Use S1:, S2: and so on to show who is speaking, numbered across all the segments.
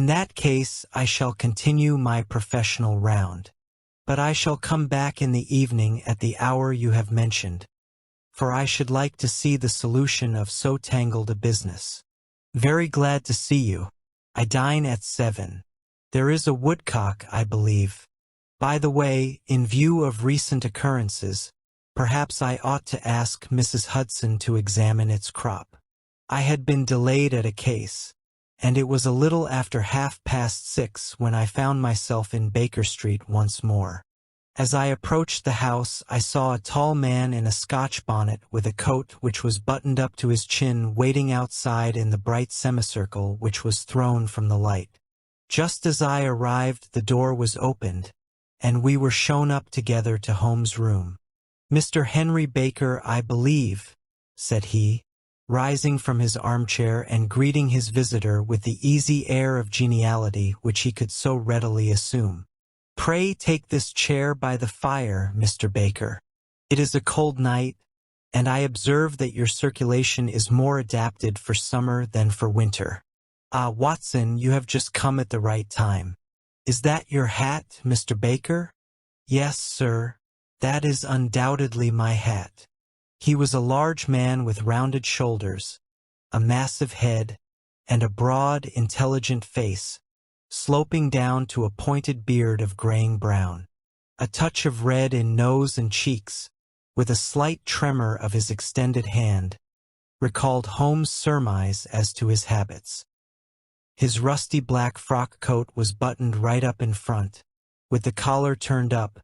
S1: In that case, I shall continue my professional round. But I shall come back in the evening at the hour you have mentioned, for I should like to see the solution of so tangled a business. Very glad to see you. I dine at 7. There is a woodcock, I believe. By the way, in view of recent occurrences, perhaps I ought to ask Mrs. Hudson to examine its crop. I had been delayed at a case, and it was a little after 6:30 when I found myself in Baker Street once more. As I approached the house, I saw a tall man in a Scotch bonnet with a coat which was buttoned up to his chin waiting outside in the bright semicircle which was thrown from the light. Just as I arrived, the door was opened, and we were shown up together to Holmes' room. "Mr. Henry Baker, I believe," said he, rising from his armchair and greeting his visitor with the easy air of geniality which he could so readily assume. "Pray take this chair by the fire, Mr. Baker. It is a cold night, and I observe that your circulation is more adapted for summer than for winter. Ah, Watson, you have just come at the right time. Is that your hat, Mr. Baker?" "Yes, sir, that is undoubtedly my hat." He was a large man with rounded shoulders, a massive head, and a broad, intelligent face, sloping down to a pointed beard of graying brown. A touch of red in nose and cheeks, with a slight tremor of his extended hand, recalled Holmes' surmise as to his habits. His rusty black frock coat was buttoned right up in front, with the collar turned up,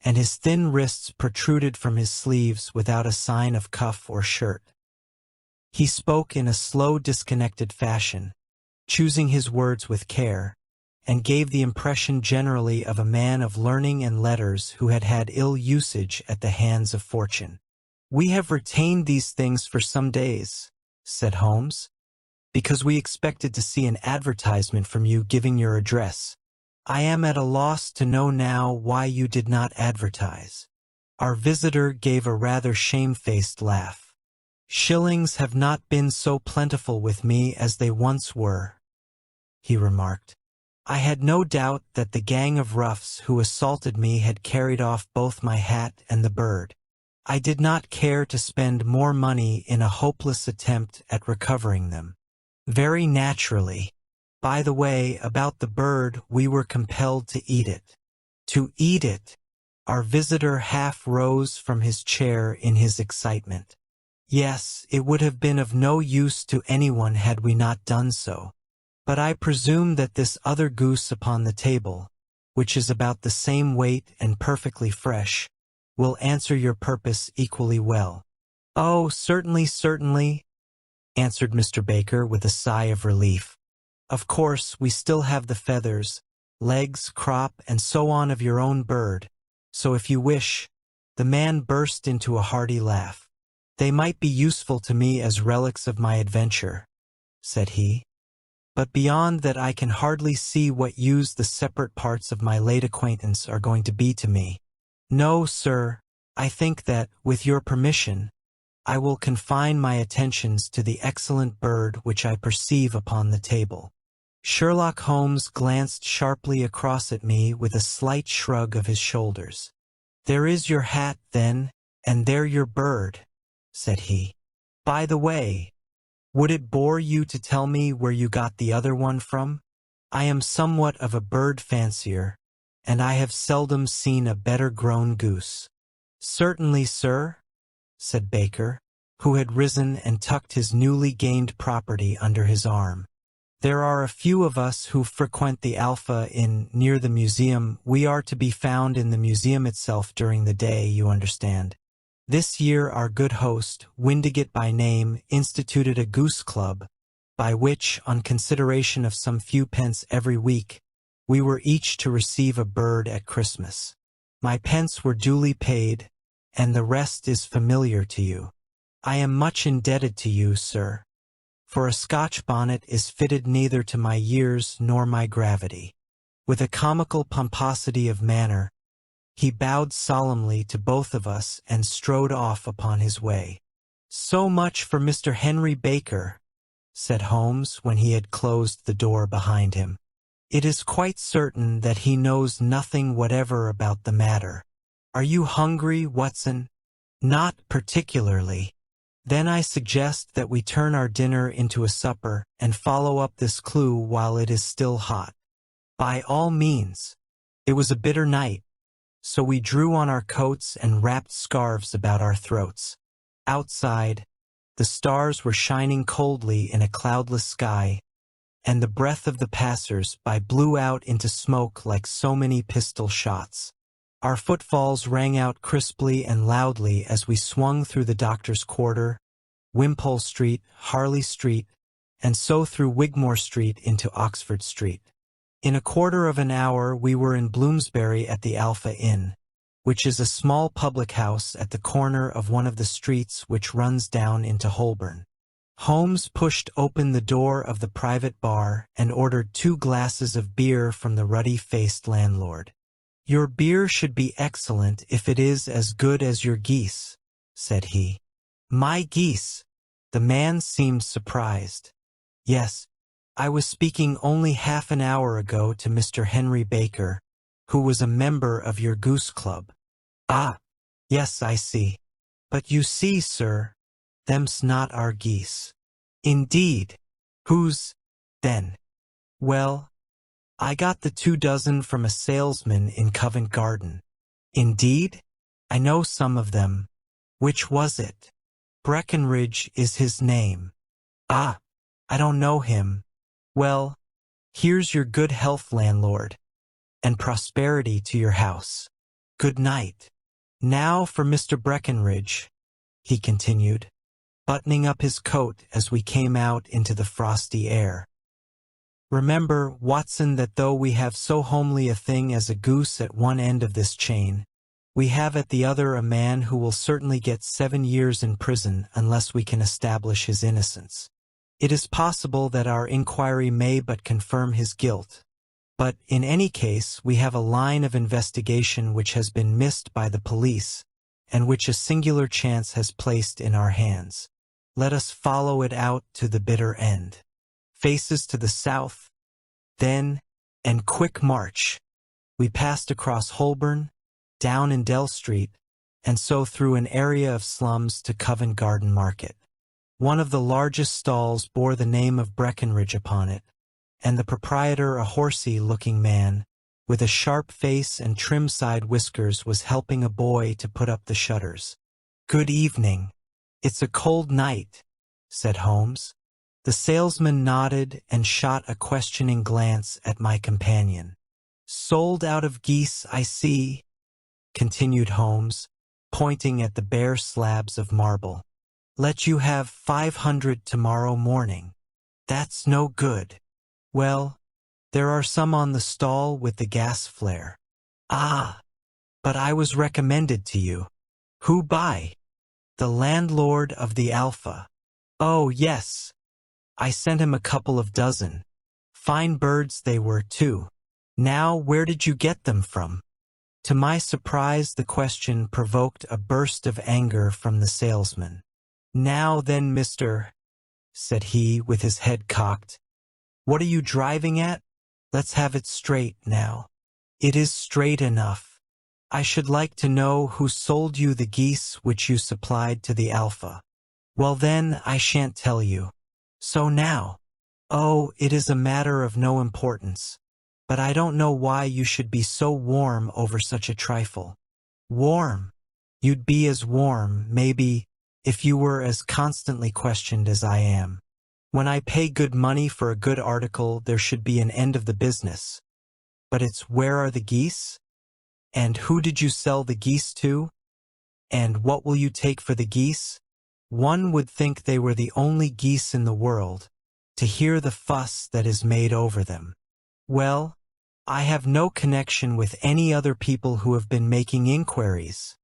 S1: and his thin wrists protruded from his sleeves without a sign of cuff or shirt. He spoke in a slow, disconnected fashion, choosing his words with care, and gave the impression generally of a man of learning and letters who had had ill usage at the hands of fortune. "We have retained these things for some days," said Holmes, "because we expected to see an advertisement from you giving your address. I am at a loss to know now why you did not advertise." Our visitor gave a rather shamefaced laugh. "Shillings have not been so plentiful with me as they once were," he remarked. "I had no doubt that the gang of roughs who assaulted me had carried off both my hat and the bird. I did not care to spend more money in a hopeless attempt at recovering them. Very naturally. By the way, about the bird, we were compelled to eat it." "To eat it?" Our visitor half rose from his chair in his excitement. "Yes, it would have been of no use to anyone had we not done so. But I presume that this other goose upon the table, which is about the same weight and perfectly fresh, will answer your purpose equally well." "Oh, certainly, certainly," answered Mr. Baker with a sigh of relief. "Of course, we still have the feathers, legs, crop, and so on of your own bird, so if you wish—" The man burst into a hearty laugh. "They might be useful to me as relics of my adventure," said he. "But beyond that I can hardly see what use the separate parts of my late acquaintance are going to be to me. No, sir, I think that, with your permission, I will confine my attentions to the excellent bird which I perceive upon the table." Sherlock Holmes glanced sharply across at me with a slight shrug of his shoulders. "There is your hat, then, and there your bird," said he. "By the way, would it bore you to tell me where you got the other one from? I am somewhat of a bird fancier, and I have seldom seen a better grown goose." "Certainly, sir," said Baker, who had risen and tucked his newly gained property under his arm. "There are a few of us who frequent the Alpha Inn near the museum. We are to be found in the museum itself during the day, you understand. This year our good host, Windigate by name, instituted a goose club, by which, on consideration of some few pence every week, we were each to receive a bird at Christmas. My pence were duly paid, and the rest is familiar to you. I am much indebted to you, sir, for a Scotch bonnet is fitted neither to my years nor my gravity." With a comical pomposity of manner, he bowed solemnly to both of us and strode off upon his way. "So much for Mr. Henry Baker," said Holmes when he had closed the door behind him. It is quite certain that he knows nothing whatever about the matter. Are you hungry, Watson? Not particularly. Then I suggest that we turn our dinner into a supper and follow up this clue while it is still hot. By all means. It was a bitter night, so we drew on our coats and wrapped scarves about our throats. Outside, the stars were shining coldly in a cloudless sky, and the breath of the passers-by blew out into smoke like so many pistol shots. Our footfalls rang out crisply and loudly as we swung through the Doctor's Quarter, Wimpole Street, Harley Street, and so through Wigmore Street into Oxford Street. In a quarter of an hour we were in Bloomsbury at the Alpha Inn, which is a small public house at the corner of one of the streets which runs down into Holborn. Holmes pushed open the door of the private bar and ordered 2 glasses of beer from the ruddy-faced landlord. "Your beer should be excellent if it is as good as your geese," said he. "My geese?" The man seemed surprised. "Yes, I was speaking only half an hour ago to Mr. Henry Baker, who was a member of your goose club." "Ah, yes, I see. But you see, sir, them's not our geese." "Indeed? Whose, then?" "Well, I got the 2 dozen from a salesman in Covent Garden." "Indeed? I know some of them. Which was it?" "Breckenridge is his name." "Ah, I don't know him. Well, here's your good health, landlord, and prosperity to your house. Good night. Now for Mr. Breckenridge," he continued, buttoning up his coat as we came out into the frosty air. "Remember, Watson, that though we have so homely a thing as a goose at one end of this chain, we have at the other a man who will certainly get 7 years in prison unless we can establish his innocence. It is possible that our inquiry may but confirm his guilt, but in any case we have a line of investigation which has been missed by the police, and which a singular chance has placed in our hands. Let us follow it out to the bitter end. Faces to the south, then, and quick march." We passed across Holborn, down in Dell Street, and so through an area of slums to Covent Garden Market. One of the largest stalls bore the name of Breckenridge upon it, and the proprietor, a horsey-looking man, with a sharp face and trim side whiskers, was helping a boy to put up the shutters. "Good evening. It's a cold night," said Holmes. The salesman nodded and shot a questioning glance at my companion. "Sold out of geese, I see," continued Holmes, pointing at the bare slabs of marble. "Let you have 500 tomorrow morning. That's no good. Well, there are some on the stall with the gas flare." "Ah, but I was recommended to you." "Who by?" "The landlord of the Alpha." "Oh, yes. I sent him a couple of dozen. Fine birds they were, too. Now, where did you get them from?" To my surprise, the question provoked a burst of anger from the salesman. "Now then, mister," said he with his head cocked, "what are you driving at? Let's have it straight now." "It is straight enough. I should like to know who sold you the geese which you supplied to the Alpha." "Well then, I shan't tell you." "So now." "Oh, it is a matter of no importance. But I don't know why you should be so warm over such a trifle." "Warm? You'd be as warm, maybe, if you were as constantly questioned as I am. When I pay good money for a good article, there should be an end of the business. But it's where are the geese? And who did you sell the geese to? And what will you take for the geese? One would think they were the only geese in the world, to hear the fuss that is made over them." "Well, I have no connection with any other people who have been making inquiries,"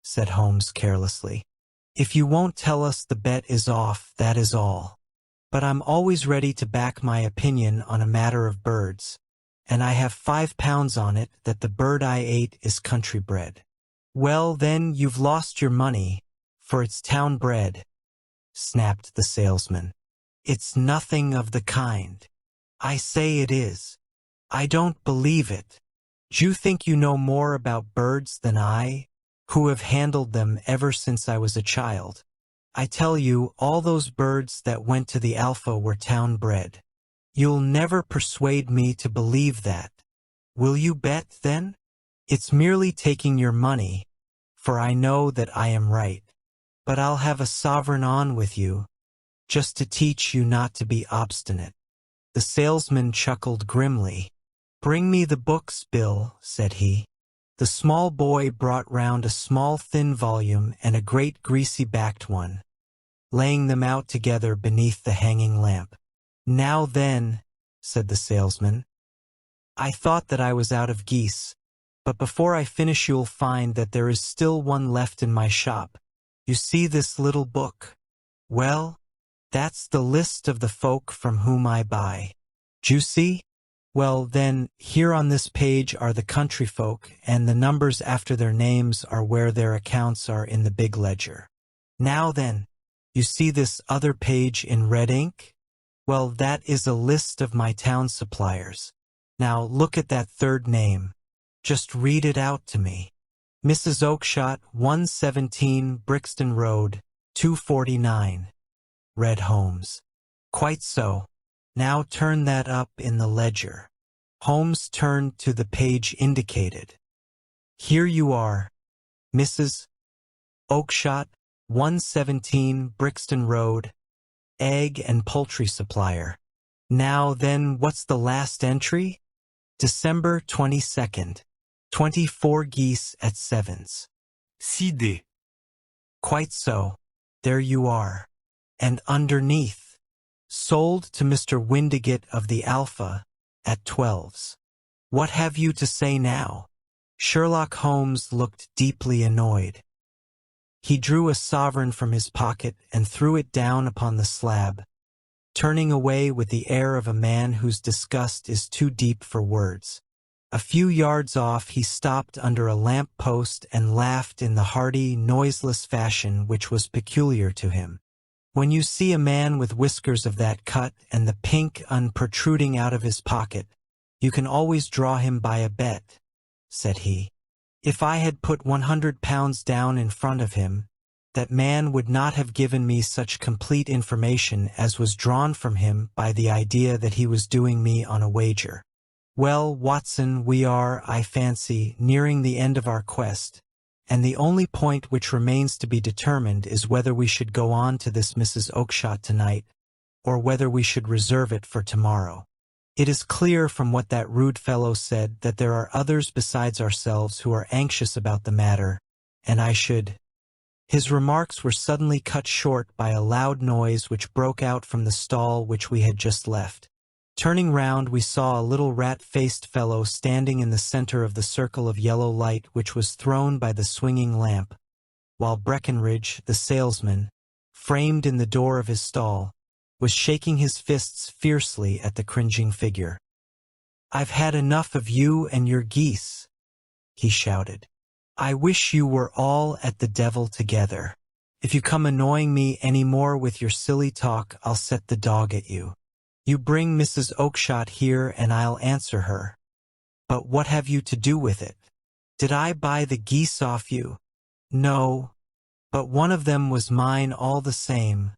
S1: said Holmes carelessly. "If you won't tell us, the bet is off, that is all. But I'm always ready to back my opinion on a matter of birds, and I have £5 on it that the bird I ate is country bred." "Well, then, you've lost your money, for it's town bred," snapped the salesman. "It's nothing of the kind. I say it is. I don't believe it. Do you think you know more about birds than I, who have handled them ever since I was a child? I tell you, all those birds that went to the Alpha were town-bred. You'll never persuade me to believe that. Will you bet, then? It's merely taking your money, for I know that I am right. But I'll have a sovereign on with you, just to teach you not to be obstinate. The salesman chuckled grimly. "Bring me the books, Bill," said he. The small boy brought round a small thin volume and a great greasy-backed one, laying them out together beneath the hanging lamp. "Now then," said the salesman, "I thought that I was out of geese, but before I finish you'll find that there is still one left in my shop. You see this little book? Well, that's the list of the folk from whom I buy. Do you see? Well, then, here on this page are the country folk, and the numbers after their names are where their accounts are in the big ledger. Now then, you see this other page in red ink? Well, that is a list of my town suppliers. Now look at that third name. Just read it out to me. Mrs. Oakshott, 117 Brixton Road, 249. Read Holmes. Quite so. Now turn that up in the ledger. Holmes turned to the page indicated. Here you are, Mrs. Oakshott, 117 Brixton Road, egg and poultry supplier. Now then, what's the last entry? December 22nd, 24 geese at sevens.
S2: Sidé.
S1: Quite so. There you are. And underneath, sold to Mr. Windigate of the Alpha at 12s. What have you to say now? Sherlock Holmes looked deeply annoyed. He drew a sovereign from his pocket and threw it down upon the slab, turning away with the air of a man whose disgust is too deep for words. A few yards off he stopped under a lamp post and laughed in the hearty, noiseless fashion which was peculiar to him. When you see a man with whiskers of that cut and the pink protruding out of his pocket, you can always draw him by a bet, said he. If I had put £100 down in front of him, that man would not have given me such complete information as was drawn from him by the idea that he was doing me on a wager. Well, Watson, we are, I fancy, nearing the end of our quest, and the only point which remains to be determined is whether we should go on to this Mrs. Oakshott tonight, or whether we should reserve it for tomorrow. It is clear from what that rude fellow said that there are others besides ourselves who are anxious about the matter, and I should— His remarks were suddenly cut short by a loud noise which broke out from the stall which we had just left. Turning round, we saw a little rat-faced fellow standing in the center of the circle of yellow light which was thrown by the swinging lamp, while Breckenridge, the salesman, framed in the door of his stall, was shaking his fists fiercely at the cringing figure. "I've had enough of you and your geese," he shouted. "I wish you were all at the devil together. If you come annoying me any more with your silly talk, I'll set the dog at you. You bring Mrs. Oakshott here and I'll answer her. But what have you to do with it? Did I buy the geese off you? No, but one of them was mine all the same,"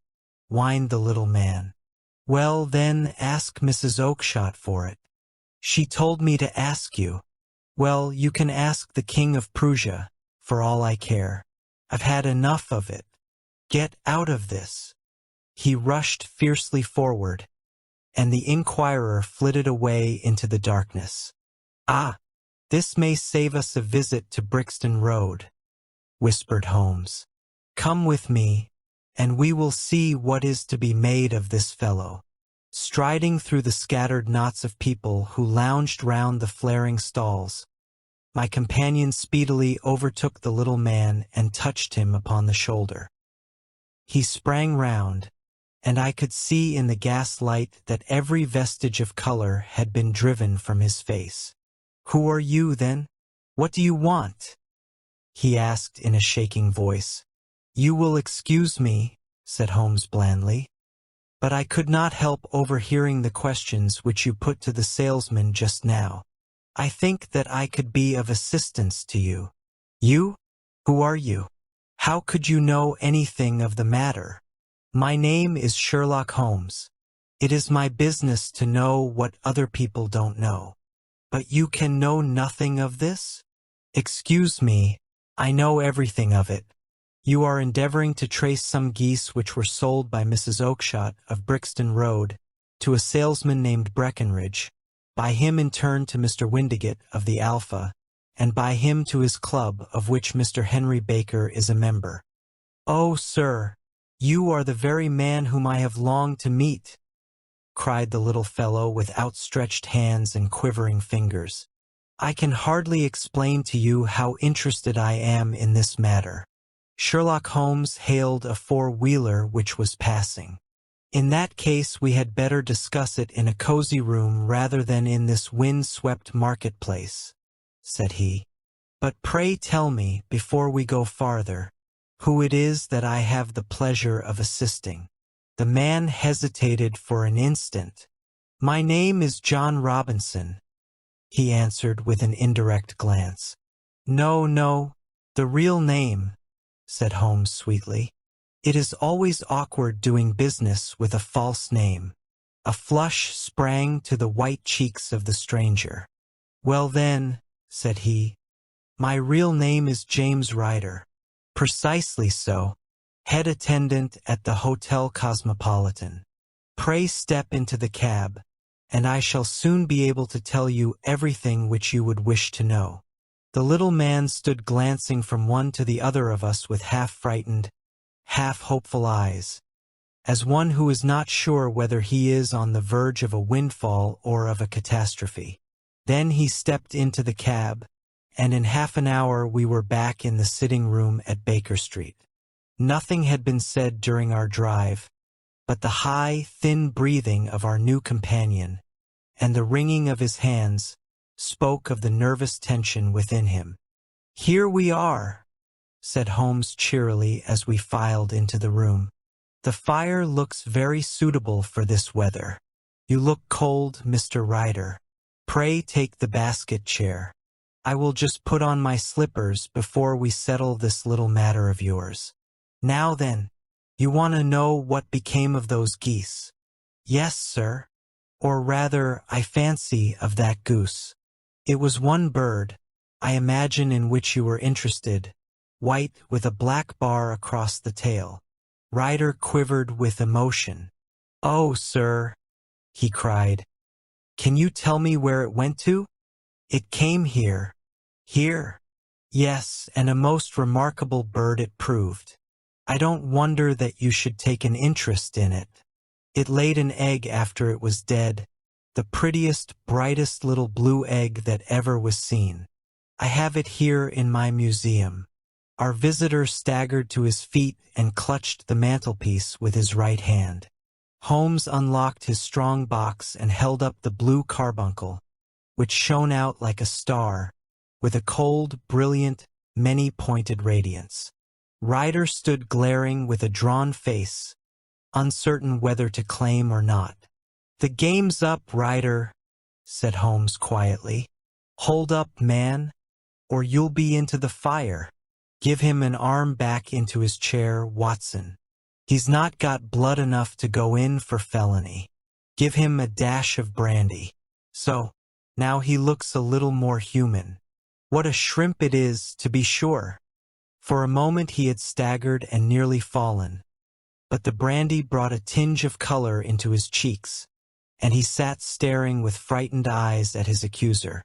S1: whined the little man. "Well, then, ask Mrs. Oakshott for it. She told me to ask you. Well, you can ask the King of Prussia, for all I care. I've had enough of it. Get out of this." He rushed fiercely forward, and the inquirer flitted away into the darkness. "Ah, this may save us a visit to Brixton Road," whispered Holmes. "Come with me, and we will see what is to be made of this fellow." Striding through the scattered knots of people who lounged round the flaring stalls, my companion speedily overtook the little man and touched him upon the shoulder. He sprang round, and I could see in the gas light that every vestige of color had been driven from his face. "Who are you, then? What do you want?" he asked in a shaking voice. "You will excuse me," said Holmes blandly. but I could not help overhearing the questions which you put to the salesman just now. I think that I could be of assistance to you. You? Who are you? How could you know anything of the matter? My name is Sherlock Holmes. It is my business to know what other people don't know. But you can know nothing of this? Excuse me, I know everything of it. You are endeavoring to trace some geese which were sold by Mrs. Oakshott of Brixton Road to a salesman named Breckenridge, by him in turn to Mr. Windigate of the Alpha, and by him to his club, of which Mr. Henry Baker is a member. Oh, sir, you are the very man whom I have longed to meet, cried the little fellow with outstretched hands and quivering fingers. I can hardly explain to you how interested I am in this matter. Sherlock Holmes hailed a four-wheeler which was passing. In that case we had better discuss it in a cozy room rather than in this wind-swept marketplace, said he. But pray tell me, before we go farther, who it is that I have the pleasure of assisting. The man hesitated for an instant. My name is John Robinson, he answered with an indirect glance. No, no, the real name, said Holmes sweetly. It is always awkward doing business with a false name. A flush sprang to the white cheeks of the stranger. Well then, said he, my real name is James Ryder. Precisely so. Head attendant at the Hotel Cosmopolitan. Pray step into the cab, and I shall soon be able to tell you everything which you would wish to know. The little man stood glancing from one to the other of us with half-frightened, half-hopeful eyes, as one who is not sure whether he is on the verge of a windfall or of a catastrophe. Then he stepped into the cab, and in half an hour we were back in the sitting-room at Baker Street. Nothing had been said during our drive, but the high, thin breathing of our new companion, and the wringing of his hands, spoke of the nervous tension within him. Here we are, said Holmes cheerily as we filed into the room. The fire looks very suitable for this weather. You look cold, Mr. Ryder. Pray take the basket chair. I will just put on my slippers before we settle this little matter of yours. Now then, you want to know what became of those geese? Yes, sir. Or rather, I fancy, of that goose. It was one bird, I imagine, in which you were interested, white with a black bar across the tail. Ryder quivered with emotion. Oh, sir, he cried. Can you tell me where it went to? It came here. Here? Yes, and a most remarkable bird it proved. I don't wonder that you should take an interest in it. It laid an egg after it was dead, the prettiest, brightest little blue egg that ever was seen. I have it here in my museum. Our visitor staggered to his feet and clutched the mantelpiece with his right hand. Holmes unlocked his strong box and held up the blue carbuncle, which shone out like a star, with a cold, brilliant, many-pointed radiance. Ryder stood glaring with a drawn face, uncertain whether to claim or not. The game's up, Ryder, said Holmes quietly. Hold up, man, or you'll be into the fire. Give him an arm back into his chair, Watson. He's not got blood enough to go in for felony. Give him a dash of brandy. So, now he looks a little more human. What a shrimp it is, to be sure. For a moment he had staggered and nearly fallen, but the brandy brought a tinge of color into his cheeks, and he sat staring with frightened eyes at his accuser.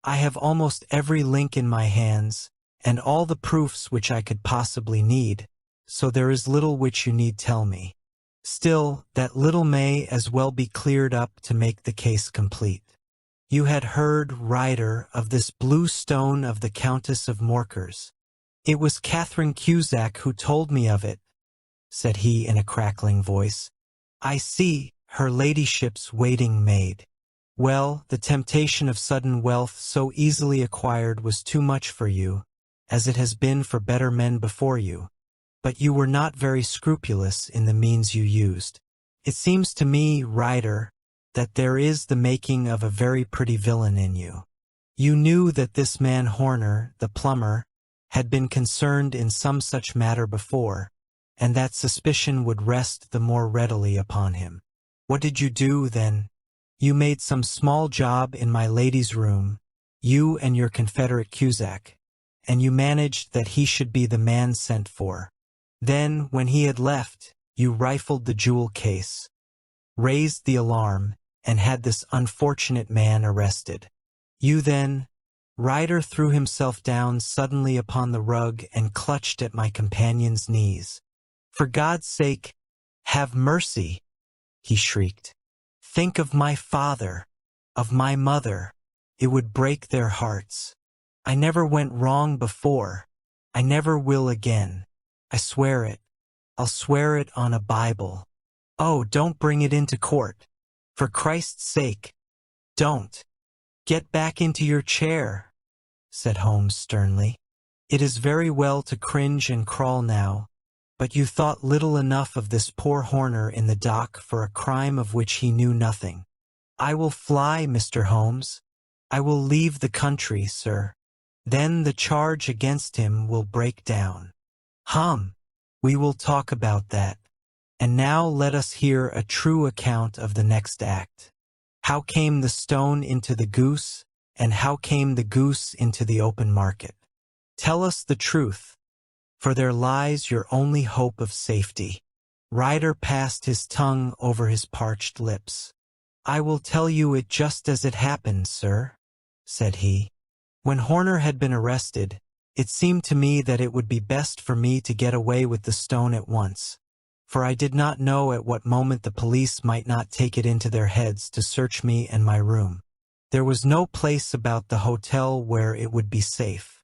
S1: I have almost every link in my hands, and all the proofs which I could possibly need, so there is little which you need tell me. Still, that little may as well be cleared up to make the case complete. You had heard, Ryder, of this blue stone of the Countess of Morkers. It was Catherine Cusack who told me of it, said he in a crackling voice. I see, her ladyship's waiting maid. Well, the temptation of sudden wealth so easily acquired was too much for you, as it has been for better men before you. But you were not very scrupulous in the means you used. It seems to me, Ryder, that there is the making of a very pretty villain in you. You knew that this man Horner, the plumber, had been concerned in some such matter before, and that suspicion would rest the more readily upon him. What did you do, then? You made some small job in my lady's room, you and your confederate Cusack, and you managed that he should be the man sent for. Then, when he had left, you rifled the jewel case, raised the alarm, and had this unfortunate man arrested. You then— Ryder threw himself down suddenly upon the rug and clutched at my companion's knees. "For God's sake, have mercy!" he shrieked. "Think of my father, of my mother. It would break their hearts. I never went wrong before. I never will again. I swear it. I'll swear it on a Bible. Oh, don't bring it into court. For Christ's sake, don't." "Get back into your chair," said Holmes sternly. "It is very well to cringe and crawl now, but you thought little enough of this poor Horner in the dock for a crime of which he knew nothing. I will fly, Mr. Holmes. I will leave the country, sir. Then the charge against him will break down. We will talk about that. And now let us hear a true account of the next act. How came the stone into the goose, and how came the goose into the open market? Tell us the truth, for there lies your only hope of safety." Ryder passed his tongue over his parched lips. "I will tell you it just as it happened, sir," said he. "When Horner had been arrested, it seemed to me that it would be best for me to get away with the stone at once, for I did not know at what moment the police might not take it into their heads to search me and my room. There was no place about the hotel where it would be safe.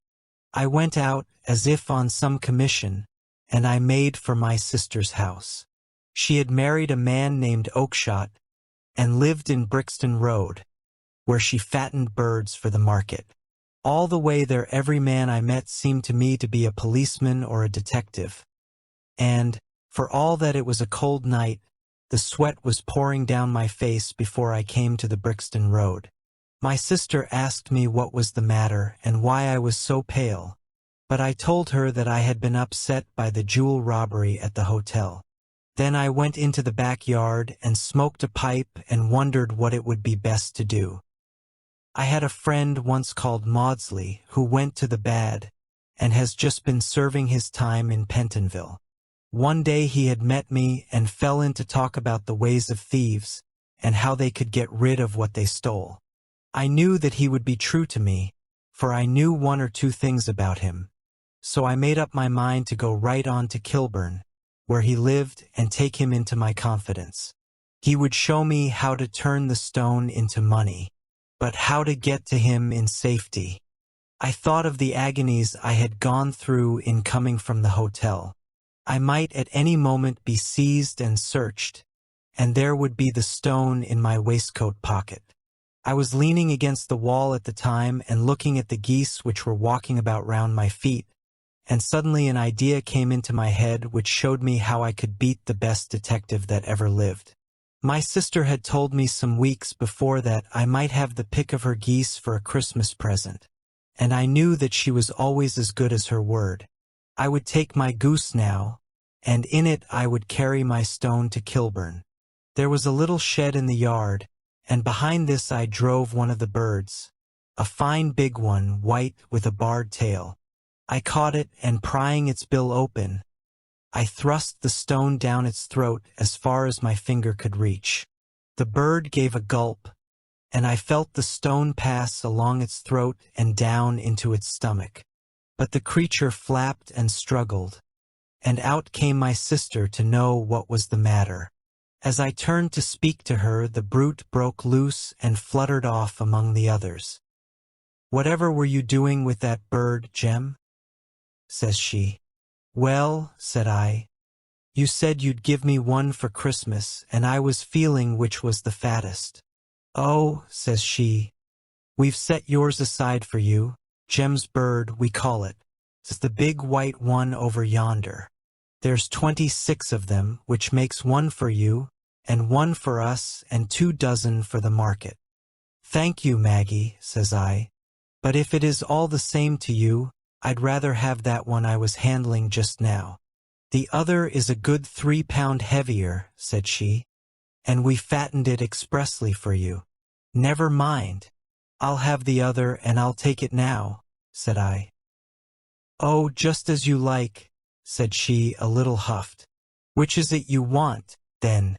S1: I went out as if on some commission, and I made for my sister's house. She had married a man named Oakshott, and lived in Brixton Road, where she fattened birds for the market. All the way there every man I met seemed to me to be a policeman or a detective. And, for all that it was a cold night, the sweat was pouring down my face before I came to the Brixton Road. My sister asked me what was the matter and why I was so pale, but I told her that I had been upset by the jewel robbery at the hotel. Then I went into the backyard and smoked a pipe and wondered what it would be best to do. I had a friend once called Maudsley who went to the bad and has just been serving his time in Pentonville. One day he had met me and fell into talk about the ways of thieves and how they could get rid of what they stole. I knew that he would be true to me, for I knew one or two things about him. So I made up my mind to go right on to Kilburn, where he lived, and take him into my confidence. He would show me how to turn the stone into money, but how to get to him in safety. I thought of the agonies I had gone through in coming from the hotel. I might at any moment be seized and searched, and there would be the stone in my waistcoat pocket. I was leaning against the wall at the time and looking at the geese which were walking about round my feet, and suddenly an idea came into my head which showed me how I could beat the best detective that ever lived. My sister had told me some weeks before that I might have the pick of her geese for a Christmas present, and I knew that she was always as good as her word. I would take my goose now, and in it I would carry my stone to Kilburn. There was a little shed in the yard, and behind this I drove one of the birds, a fine big one, white with a barred tail. I caught it, and prying its bill open, I thrust the stone down its throat as far as my finger could reach. The bird gave a gulp, and I felt the stone pass along its throat and down into its stomach. But the creature flapped and struggled, and out came my sister to know what was the matter. As I turned to speak to her, the brute broke loose and fluttered off among the others. "Whatever were you doing with that bird, Jem?" says she. "Well," said I, "you said you'd give me one for Christmas, and I was feeling which was the fattest." "Oh," says she, "we've set yours aside for you. Jem's bird, we call it. It's the big white one over yonder. There's 26 of them, which makes one for you, and 1 for us and 2 dozen for the market. Thank you, Maggie, says I, but if it is all the same to you, I'd rather have that one I was handling just now. The other is a good 3 pound heavier, said she, and we fattened it expressly for you. Never mind. I'll have the other and I'll take it now, said I. Oh, just as you like, said she, a little huffed. Which is it you want, then?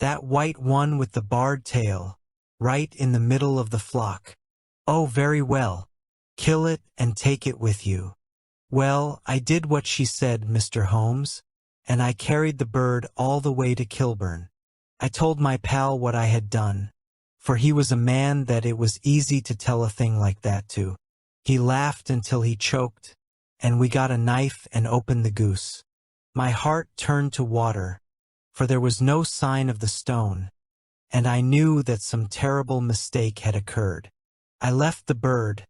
S1: That white one with the barred tail, right in the middle of the flock. Oh, very well. Kill it and take it with you. Well, I did what she said, Mr. Holmes, and I carried the bird all the way to Kilburn. I told my pal what I had done, for he was a man that it was easy to tell a thing like that to. He laughed until he choked, and we got a knife and opened the goose. My heart turned to water, for there was no sign of the stone, and I knew that some terrible mistake had occurred. I left the bird,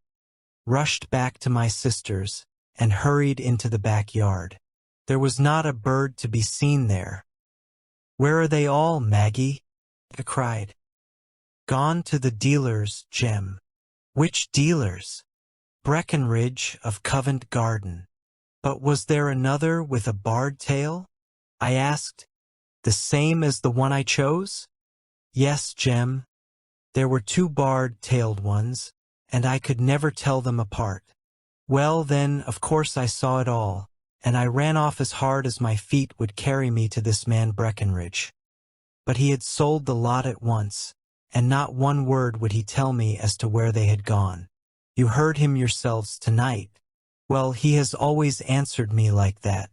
S1: rushed back to my sister's, and hurried into the backyard. There was not a bird to be seen there. Where are they all, Maggie? I cried. Gone to the dealers, Jem. Which dealers? Breckenridge of Covent Garden. But was there another with a barred tail? I asked. The same as the one I chose? Yes, Jem. There were 2 barred-tailed ones, and I could never tell them apart. Well, then, of course I saw it all, and I ran off as hard as my feet would carry me to this man Breckenridge. But he had sold the lot at once, and not one word would he tell me as to where they had gone. You heard him yourselves tonight. Well, he has always answered me like that.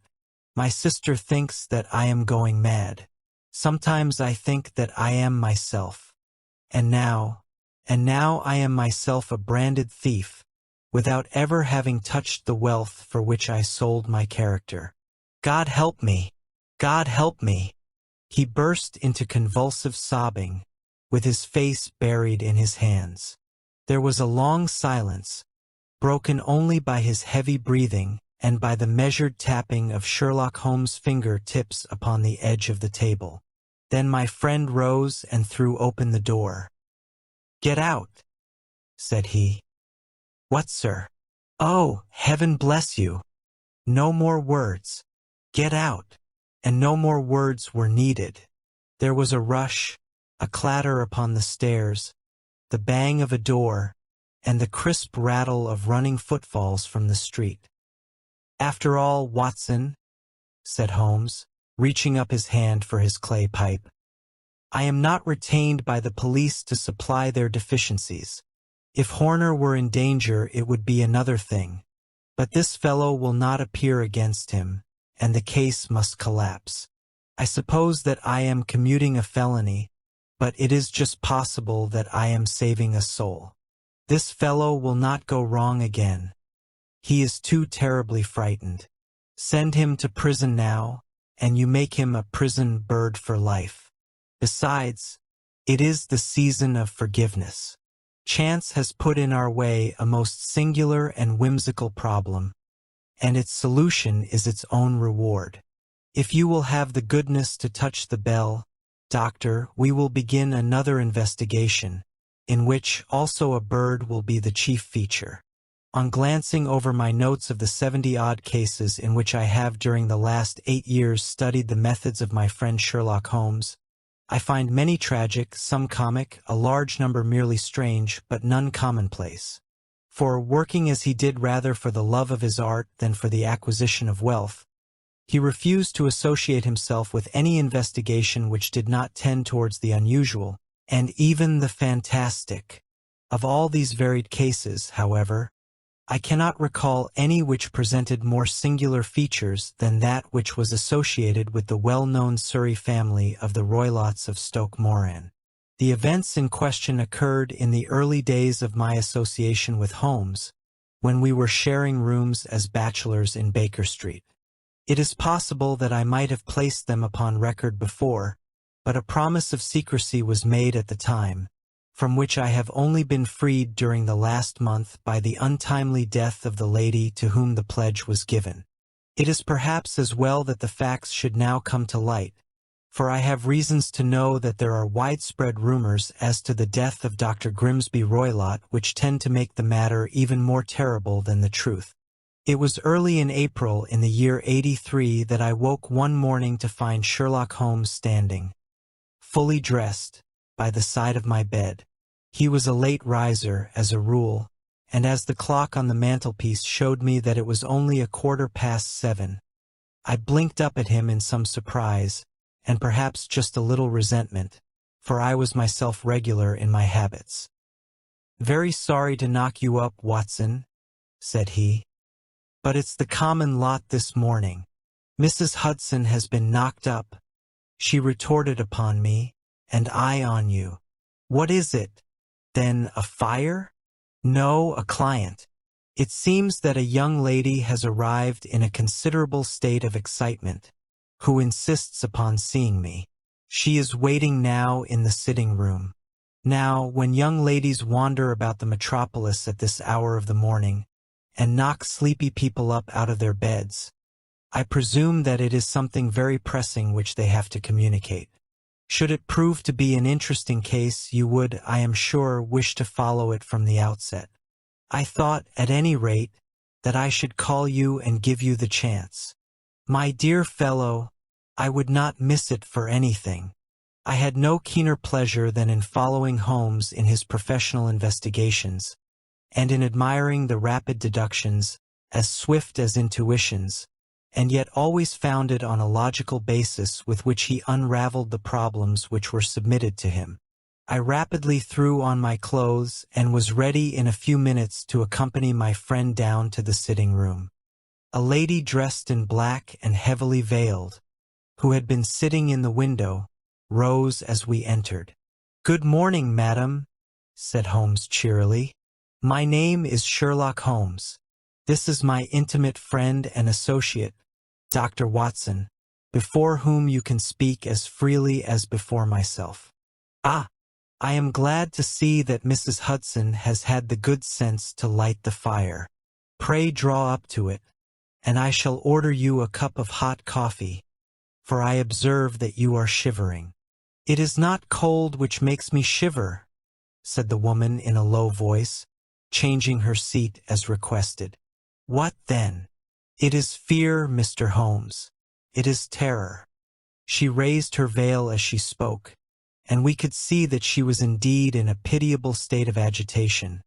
S1: My sister thinks that I am going mad. Sometimes I think that I am myself. And now I am myself a branded thief, without ever having touched the wealth for which I sold my character. God help me! God help me! He burst into convulsive sobbing, with his face buried in his hands. There was a long silence, broken only by his heavy breathing and by the measured tapping of Sherlock Holmes' finger-tips upon the edge of the table. Then my friend rose and threw open the door. "Get out," said he. "What, sir?" "Oh, heaven bless you! No more words. Get out." And no more words were needed. There was a rush, a clatter upon the stairs, the bang of a door, and the crisp rattle of running footfalls from the street. "After all, Watson," said Holmes, reaching up his hand for his clay pipe, "I am not retained by the police to supply their deficiencies. If Horner were in danger, it would be another thing. But this fellow will not appear against him, and the case must collapse. I suppose that I am commuting a felony, but it is just possible that I am saving a soul. This fellow will not go wrong again. He is too terribly frightened. Send him to prison now, and you make him a prison bird for life. Besides, it is the season of forgiveness. Chance has put in our way a most singular and whimsical problem, and its solution is its own reward. If you will have the goodness to touch the bell, Doctor, we will begin another investigation, in which also a bird will be the chief feature. On glancing over my notes of the 70-odd cases in which I have during the last 8 years studied the methods of my friend Sherlock Holmes, I find many tragic, some comic, a large number merely strange, but none commonplace. For, working as he did rather for the love of his art than for the acquisition of wealth, he refused to associate himself with any investigation which did not tend towards the unusual, and even the fantastic. Of all these varied cases, however, I cannot recall any which presented more singular features than that which was associated with the well-known Surrey family of the Roylotts of Stoke Moran. The events in question occurred in the early days of my association with Holmes, when we were sharing rooms as bachelors in Baker Street. It is possible that I might have placed them upon record before, but a promise of secrecy was made at the time, from which I have only been freed during the last month by the untimely death of the lady to whom the pledge was given. It is perhaps as well that the facts should now come to light, for I have reasons to know that there are widespread rumors as to the death of Dr. Grimsby Roylott which tend to make the matter even more terrible than the truth. It was early in April in the year 83 that I woke one morning to find Sherlock Holmes standing, fully dressed, by the side of my bed. He was a late riser, as a rule, and as the clock on the mantelpiece showed me that it was only 7:15, I blinked up at him in some surprise, and perhaps just a little resentment, for I was myself regular in my habits. "Very sorry to knock you up, Watson," said he, "but it's the common lot this morning. Mrs. Hudson has been knocked up," she retorted upon me, "and I on you." "What is it? Then a fire?" "No, a client. It seems that a young lady has arrived in a considerable state of excitement, who insists upon seeing me. She is waiting now in the sitting room. Now, when young ladies wander about the metropolis at this hour of the morning, and knock sleepy people up out of their beds, I presume that it is something very pressing which they have to communicate. Should it prove to be an interesting case, you would, I am sure, wish to follow it from the outset. I thought, at any rate, that I should call you and give you the chance. My dear fellow, I would not miss it for anything. I had no keener pleasure than in following Holmes in his professional investigations, and in admiring the rapid deductions, as swift as intuitions, and yet always founded on a logical basis with which he unraveled the problems which were submitted to him. I rapidly threw on my clothes and was ready in a few minutes to accompany my friend down to the sitting room. A lady dressed in black and heavily veiled, who had been sitting in the window, rose as we entered. "Good morning, madam," said Holmes cheerily. "My name is Sherlock Holmes. This is my intimate friend and associate, Dr. Watson, before whom you can speak as freely as before myself. Ah, I am glad to see that Mrs. Hudson has had the good sense to light the fire. Pray draw up to it, and I shall order you a cup of hot coffee, for I observe that you are shivering." "It is not cold which makes me shiver," said the woman in a low voice, changing her seat as requested. "What then?" "It is fear, Mr. Holmes. It is terror." She raised her veil as she spoke, and we could see that she was indeed in a pitiable state of agitation,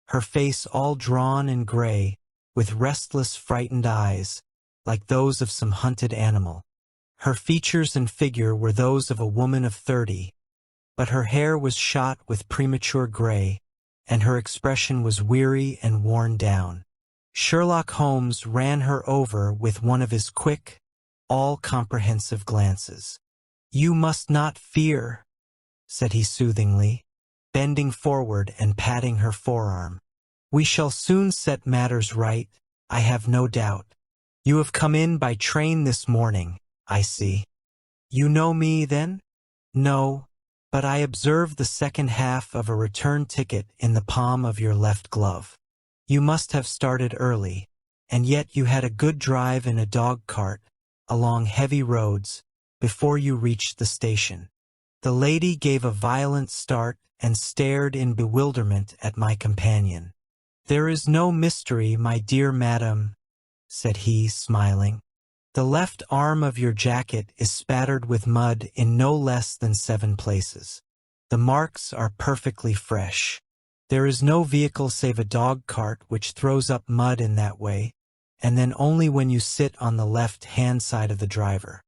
S1: her face all drawn and gray, with restless, frightened eyes, like those of some hunted animal. Her features and figure were those of a woman of 30, but her hair was shot with premature gray, and her expression was weary and worn down. Sherlock Holmes ran her over with one of his quick, all-comprehensive glances. "You must not fear," said he soothingly, bending forward and patting her forearm. "We shall soon set matters right, I have no doubt. You have come in by train this morning, I see. You know me, then?" "No, but I observed the second half of a return ticket in the palm of your left glove. You must have started early, and yet you had a good drive in a dog-cart, along heavy roads, before you reached the station." The lady gave a violent start and stared in bewilderment at my companion. "There is no mystery, my dear madam," said he, smiling. "The left arm of your jacket is spattered with mud in no less than 7 places. The marks are perfectly fresh. There is no vehicle save a dog-cart which throws up mud in that way, and then only when you sit on the left-hand side of the driver.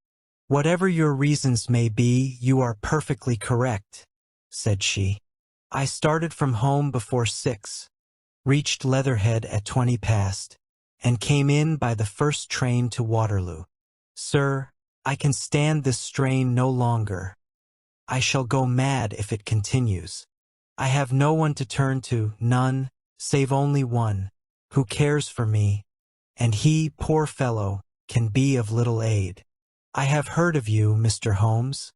S1: Whatever your reasons may be, you are perfectly correct," said she. "I started from home before 6, reached Leatherhead at 20 past, and came in by the first train to Waterloo. Sir, I can stand this strain no longer. I shall go mad if it continues. I have no one to turn to, none, save only one, who cares for me, and he, poor fellow, can be of little aid. I have heard of you, Mr. Holmes.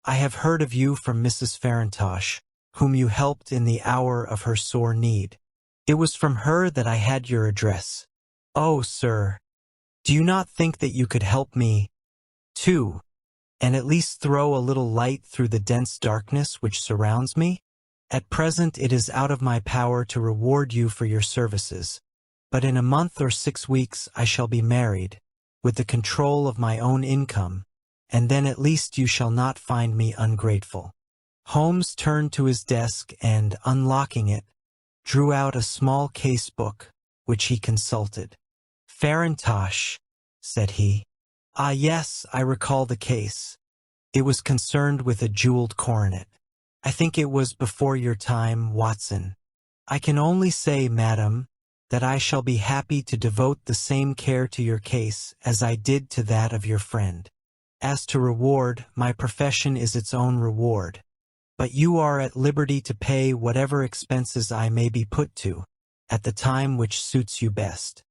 S1: I have heard of you from Mrs. Farintosh, whom you helped in the hour of her sore need. It was from her that I had your address. Oh, sir, do you not think that you could help me, too, and at least throw a little light through the dense darkness which surrounds me? At present it is out of my power to reward you for your services, but in a month or 6 weeks I shall be married, with the control of my own income, and then at least you shall not find me ungrateful." Holmes turned to his desk and, unlocking it, drew out a small case book, which he consulted. "Farintosh," said he. "Ah, yes, I recall the case. It was concerned with a jeweled coronet. I think it was before your time, Watson. I can only say, madam, that I shall be happy to devote the same care to your case as I did to that of your friend. As to reward, my profession is its own reward, but you are at liberty to pay whatever expenses I may be put to, at the time which suits you best.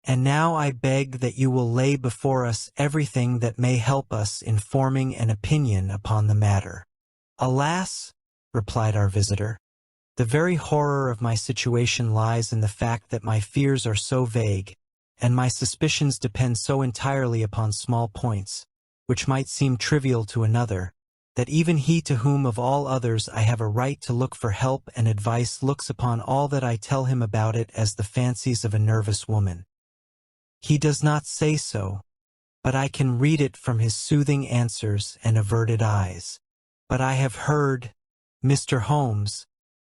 S1: And now I beg that you will lay before us everything that may help us in forming an opinion upon the matter." "Alas," replied our visitor, "the very horror of my situation lies in the fact that my fears are so vague, and my suspicions depend so entirely upon small points, which might seem trivial to another, that even he to whom of all others I have a right to look for help and advice looks upon all that I tell him about it as the fancies of a nervous woman. He does not say so, but I can read it from his soothing answers and averted eyes. But I have heard, Mr. Holmes,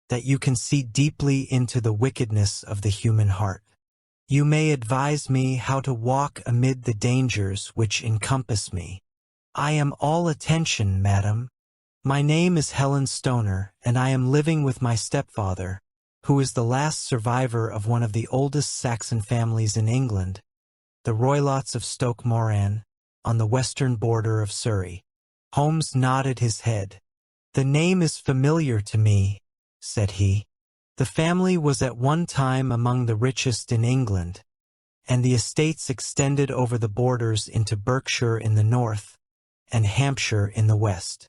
S1: that you can see deeply into the wickedness of the human heart. You may advise me how to walk amid the dangers which encompass me." "I am all attention, madam. My name is Helen Stoner, and I am living with my stepfather, who is the last survivor of one of the oldest Saxon families in England, the Roylotts of Stoke Moran, on the western border of Surrey." Holmes nodded his head. "The name is familiar to me," said he. "The family was at one time among the richest in England, and the estates extended over the borders into Berkshire in the north, and Hampshire in the west.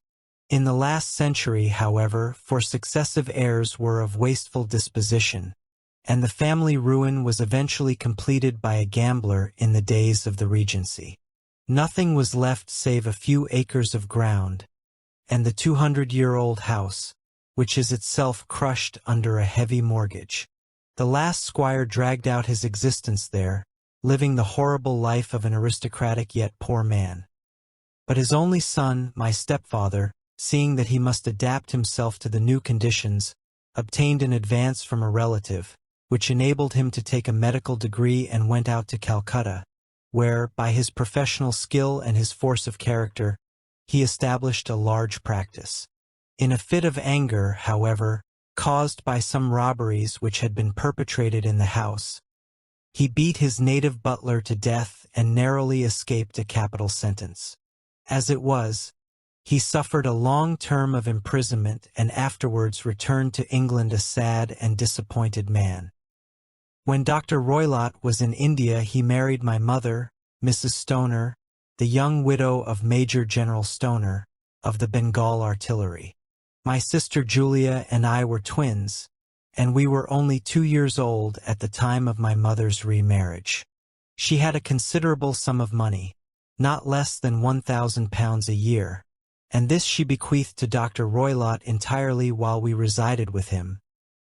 S1: In the last century, however, for successive heirs were of wasteful disposition, and the family ruin was eventually completed by a gambler in the days of the Regency. Nothing was left save a few acres of ground, and the 200-year-old house, which is itself crushed under a heavy mortgage. The last squire dragged out his existence there, living the horrible life of an aristocratic yet poor man. But his only son, my stepfather, seeing that he must adapt himself to the new conditions, obtained an advance from a relative, which enabled him to take a medical degree and went out to Calcutta, where, by his professional skill and his force of character, he established a large practice. In a fit of anger, however, caused by some robberies which had been perpetrated in the house, he beat his native butler to death and narrowly escaped a capital sentence. As it was, he suffered a long term of imprisonment and afterwards returned to England a sad and disappointed man. When Dr. Roylott was in India, he married my mother, Mrs. Stoner, the young widow of Major General Stoner, of the Bengal Artillery. My sister Julia and I were twins, and we were only 2 years old at the time of my mother's remarriage. She had a considerable sum of money, not less than £1,000 a year, and this she bequeathed to Dr. Roylott entirely while we resided with him,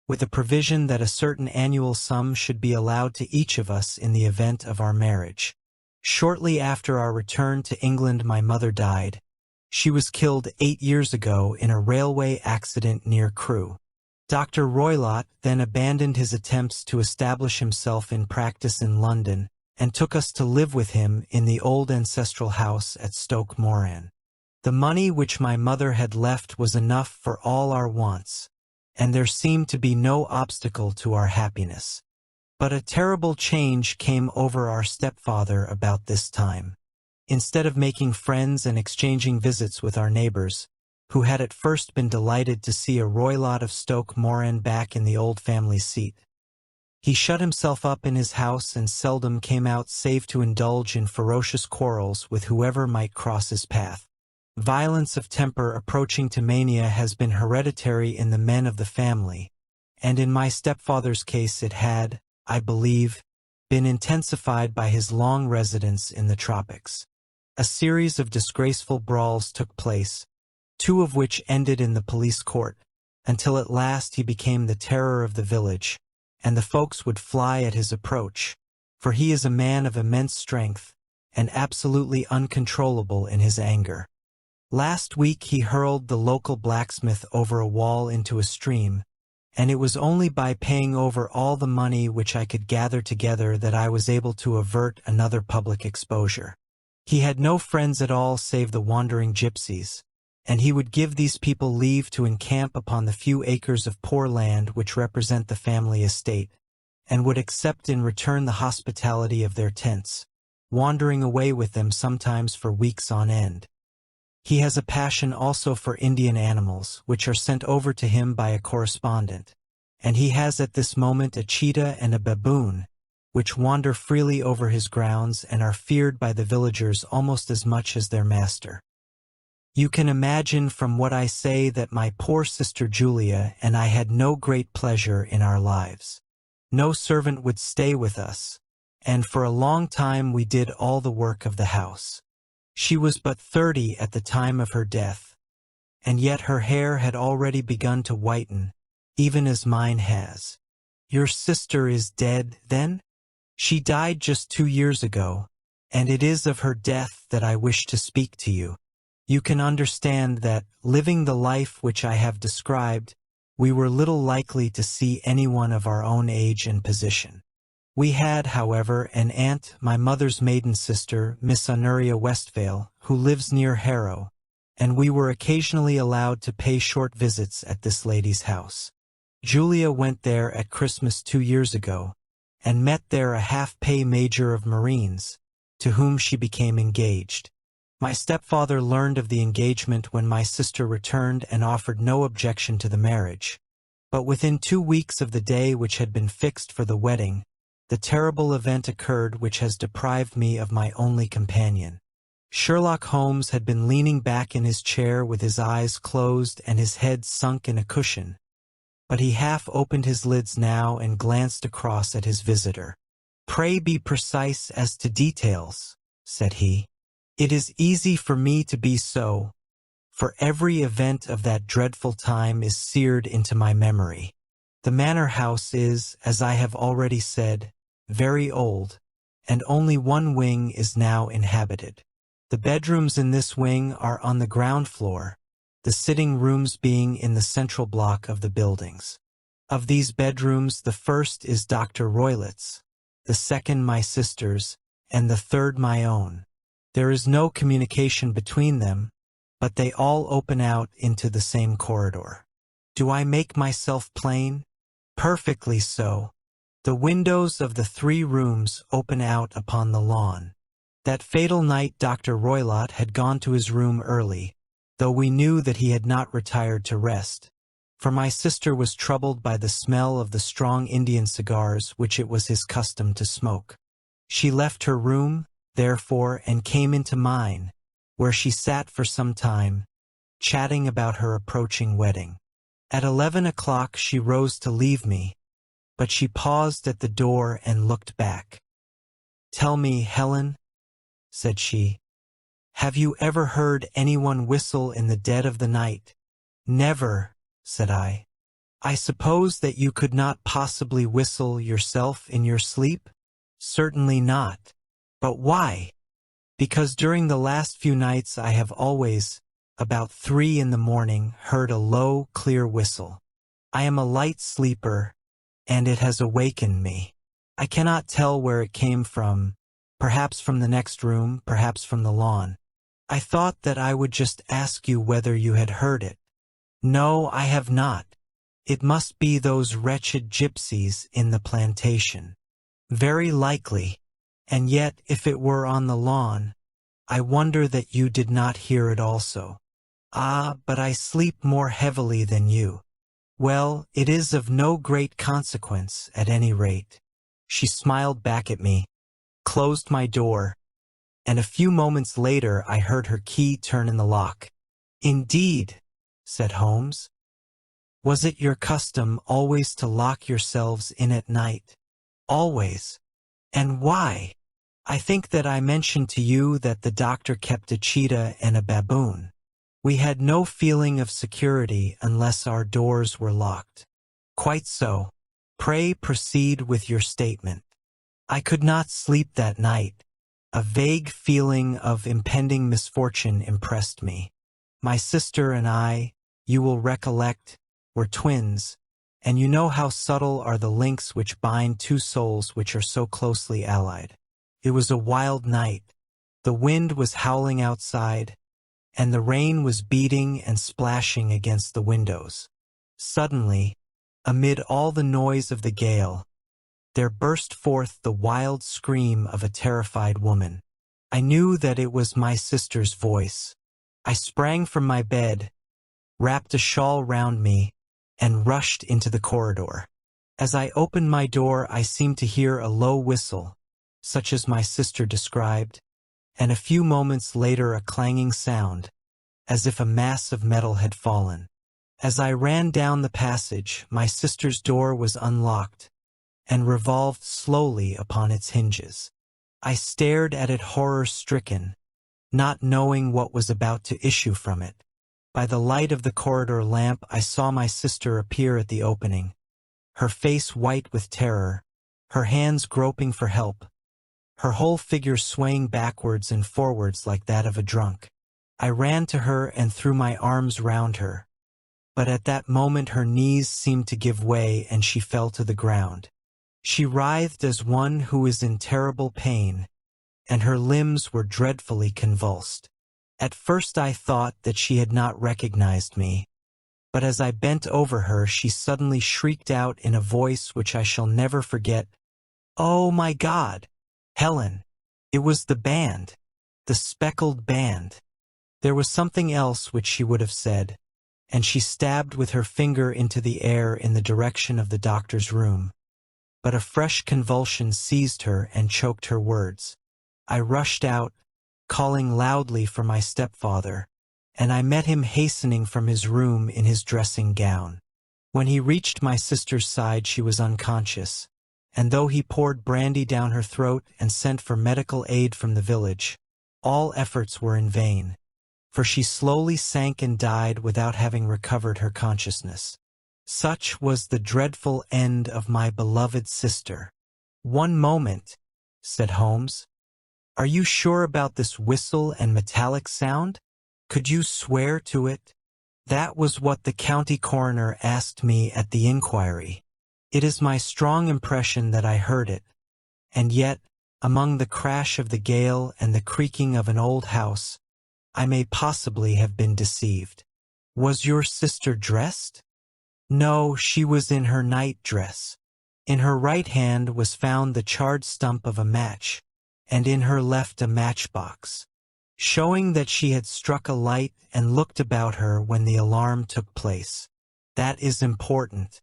S1: with a provision that a certain annual sum should be allowed to each of us in the event of our marriage. Shortly after our return to England, my mother died. She was killed 8 years ago in a railway accident near Crewe. Dr. Roylott then abandoned his attempts to establish himself in practice in London and took us to live with him in the old ancestral house at Stoke Moran. The money which my mother had left was enough for all our wants, and there seemed to be no obstacle to our happiness. But a terrible change came over our stepfather about this time. Instead of making friends and exchanging visits with our neighbors, who had at first been delighted to see a Roylott of Stoke Moran back in the old family seat, he shut himself up in his house and seldom came out save to indulge in ferocious quarrels with whoever might cross his path. Violence of temper approaching to mania has been hereditary in the men of the family, and in my stepfather's case it had, I believe, been intensified by his long residence in the tropics. A series of disgraceful brawls took place, two of which ended in the police court, until at last he became the terror of the village, and the folks would fly at his approach, for he is a man of immense strength, and absolutely uncontrollable in his anger. Last week he hurled the local blacksmith over a wall into a stream, and it was only by paying over all the money which I could gather together that I was able to avert another public exposure. He had no friends at all save the wandering gypsies, and he would give these people leave to encamp upon the few acres of poor land which represent the family estate, and would accept in return the hospitality of their tents, wandering away with them sometimes for weeks on end. He has a passion also for Indian animals, which are sent over to him by a correspondent, and he has at this moment a cheetah and a baboon, which wander freely over his grounds and are feared by the villagers almost as much as their master. You can imagine from what I say that my poor sister Julia and I had no great pleasure in our lives. No servant would stay with us, and for a long time we did all the work of the house. She was but 30 at the time of her death, and yet her hair had already begun to whiten, even as mine has. Your sister is dead, then? She died just 2 years ago, and it is of her death that I wish to speak to you. You can understand that, living the life which I have described, we were little likely to see anyone of our own age and position. We had, however, an aunt, my mother's maiden sister, Miss Honoria Westvale, who lives near Harrow, and we were occasionally allowed to pay short visits at this lady's house. Julia went there at Christmas 2 years ago, and met there a half-pay major of Marines, to whom she became engaged. My stepfather learned of the engagement when my sister returned and offered no objection to the marriage. But within 2 weeks of the day which had been fixed for the wedding, the terrible event occurred which has deprived me of my only companion. Sherlock Holmes had been leaning back in his chair with his eyes closed and his head sunk in a cushion, but he half opened his lids now and glanced across at his visitor. "Pray be precise as to details," said he. "It is easy for me to be so, for every event of that dreadful time is seared into my memory. The manor house is, as I have already said, very old, and only one wing is now inhabited. The bedrooms in this wing are on the ground floor, the sitting rooms being in the central block of the buildings. Of these bedrooms the first is Dr. Roylett's, the second my sister's, and the third my own. There is no communication between them, but they all open out into the same corridor. Do I make myself plain? Perfectly so. The windows of the 3 rooms open out upon the lawn. That fatal night Dr. Roylott had gone to his room early, though we knew that he had not retired to rest, for my sister was troubled by the smell of the strong Indian cigars which it was his custom to smoke. She left her room, therefore, and came into mine, where she sat for some time, chatting about her approaching wedding. At 11 o'clock she rose to leave me, but she paused at the door and looked back. "Tell me, Helen," said she, "have you ever heard anyone whistle in the dead of the night?" "Never," said I. "I suppose that you could not possibly whistle yourself in your sleep?" "Certainly not." "But why?" "Because during the last few nights I have always, about 3 in the morning, heard a low, clear whistle. I am a light sleeper, and it has awakened me. I cannot tell where it came from, perhaps from the next room, perhaps from the lawn. I thought that I would just ask you whether you had heard it." "No, I have not. It must be those wretched gypsies in the plantation." "Very likely. And yet, if it were on the lawn, I wonder that you did not hear it also." "Ah, but I sleep more heavily than you." "Well, it is of no great consequence, at any rate." She smiled back at me, closed my door, and a few moments later I heard her key turn in the lock. "Indeed," said Holmes. "Was it your custom always to lock yourselves in at night?" "Always." "And why?" I think that I mentioned to you that the doctor kept a cheetah and a baboon. We had no feeling of security unless our doors were locked. Quite so. Pray proceed with your statement. I could not sleep that night. A vague feeling of impending misfortune impressed me. My sister and I, you will recollect, were twins, and you know how subtle are the links which bind two souls which are so closely allied. It was a wild night. The wind was howling outside, and the rain was beating and splashing against the windows. Suddenly, amid all the noise of the gale, there burst forth the wild scream of a terrified woman. I knew that it was my sister's voice. I sprang from my bed, wrapped a shawl round me, and rushed into the corridor. As I opened my door, I seemed to hear a low whistle, such as my sister described, and a few moments later a clanging sound, as if a mass of metal had fallen. As I ran down the passage, my sister's door was unlocked and revolved slowly upon its hinges. I stared at it horror-stricken, not knowing what was about to issue from it. By the light of the corridor lamp, I saw my sister appear at the opening, her face white with terror, her hands groping for help, her whole figure swaying backwards and forwards like that of a drunk. I ran to her and threw my arms round her, but at that moment her knees seemed to give way and she fell to the ground. She writhed as one who is in terrible pain, and her limbs were dreadfully convulsed. At first I thought that she had not recognized me, but as I bent over her she suddenly shrieked out in a voice which I shall never forget, "Oh my God! Helen!" It was the band, the speckled band. There was something else which she would have said, and she stabbed with her finger into the air in the direction of the doctor's room. But a fresh convulsion seized her and choked her words. I rushed out, calling loudly for my stepfather, and I met him hastening from his room in his dressing gown. When he reached my sister's side she was unconscious, and though he poured brandy down her throat and sent for medical aid from the village, all efforts were in vain, for she slowly sank and died without having recovered her consciousness. Such was the dreadful end of my beloved sister. "One moment," said Holmes. "Are you sure about this whistle and metallic sound? Could you swear to it?" "That was what the county coroner asked me at the inquiry. It is my strong impression that I heard it, and yet, among the crash of the gale and the creaking of an old house, I may possibly have been deceived." "Was your sister dressed?" "No, she was in her night dress. In her right hand was found the charred stump of a match, and in her left a matchbox, showing that she had struck a light and looked about her when the alarm took place. That is important."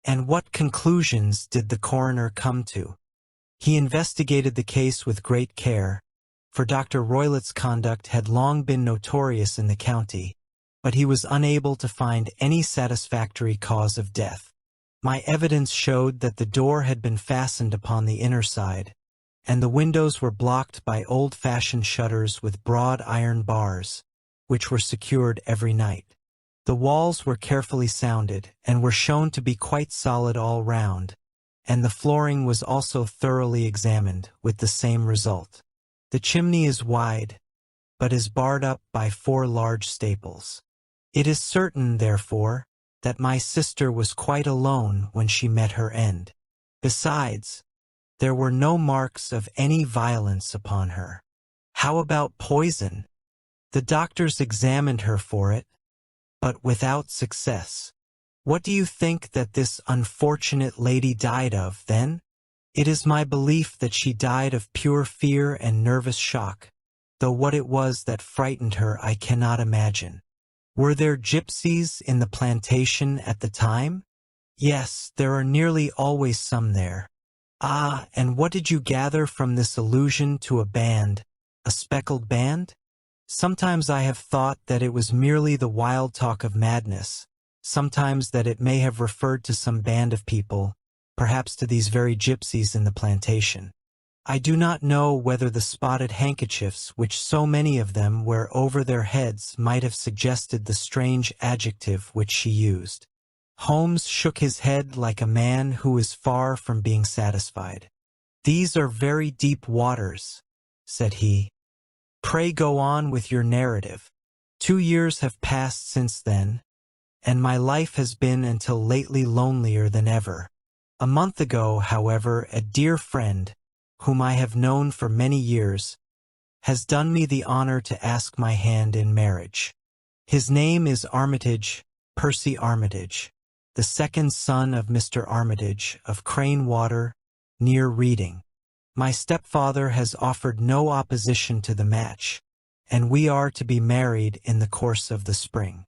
S1: "And what conclusions did the coroner come to?" "He investigated the case with great care, for Dr. Roylett's conduct had long been notorious in the county, but he was unable to find any satisfactory cause of death. My evidence showed that the door had been fastened upon the inner side, and the windows were blocked by old-fashioned shutters with broad iron bars, which were secured every night. The walls were carefully sounded, and were shown to be quite solid all round, and the flooring was also thoroughly examined, with the same result. The chimney is wide, but is barred up by 4 large staples. It is certain, therefore, that my sister was quite alone when she met her end. Besides, there were no marks of any violence upon her." "How about poison?" "The doctors examined her for it, but without success." "What do you think that this unfortunate lady died of, then?" "It is my belief that she died of pure fear and nervous shock, though what it was that frightened her I cannot imagine." "Were there gypsies in the plantation at the time?" "Yes, there are nearly always some there." "Ah, and what did you gather from this allusion to a band, a speckled band?" "Sometimes I have thought that it was merely the wild talk of madness, sometimes that it may have referred to some band of people, perhaps to these very gypsies in the plantation." I do not know whether the spotted handkerchiefs which so many of them wear over their heads might have suggested the strange adjective which she used. Holmes shook his head like a man who is far from being satisfied. "These are very deep waters," said he. "Pray go on with your narrative. 2 years have passed since then, and my life has been until lately lonelier than ever. A month ago, however, a dear friend, whom I have known for many years, has done me the honor to ask my hand in marriage. His name is Armitage, Percy Armitage, the second son of Mr. Armitage of Crane Water, near Reading. My stepfather has offered no opposition to the match, and we are to be married in the course of the spring.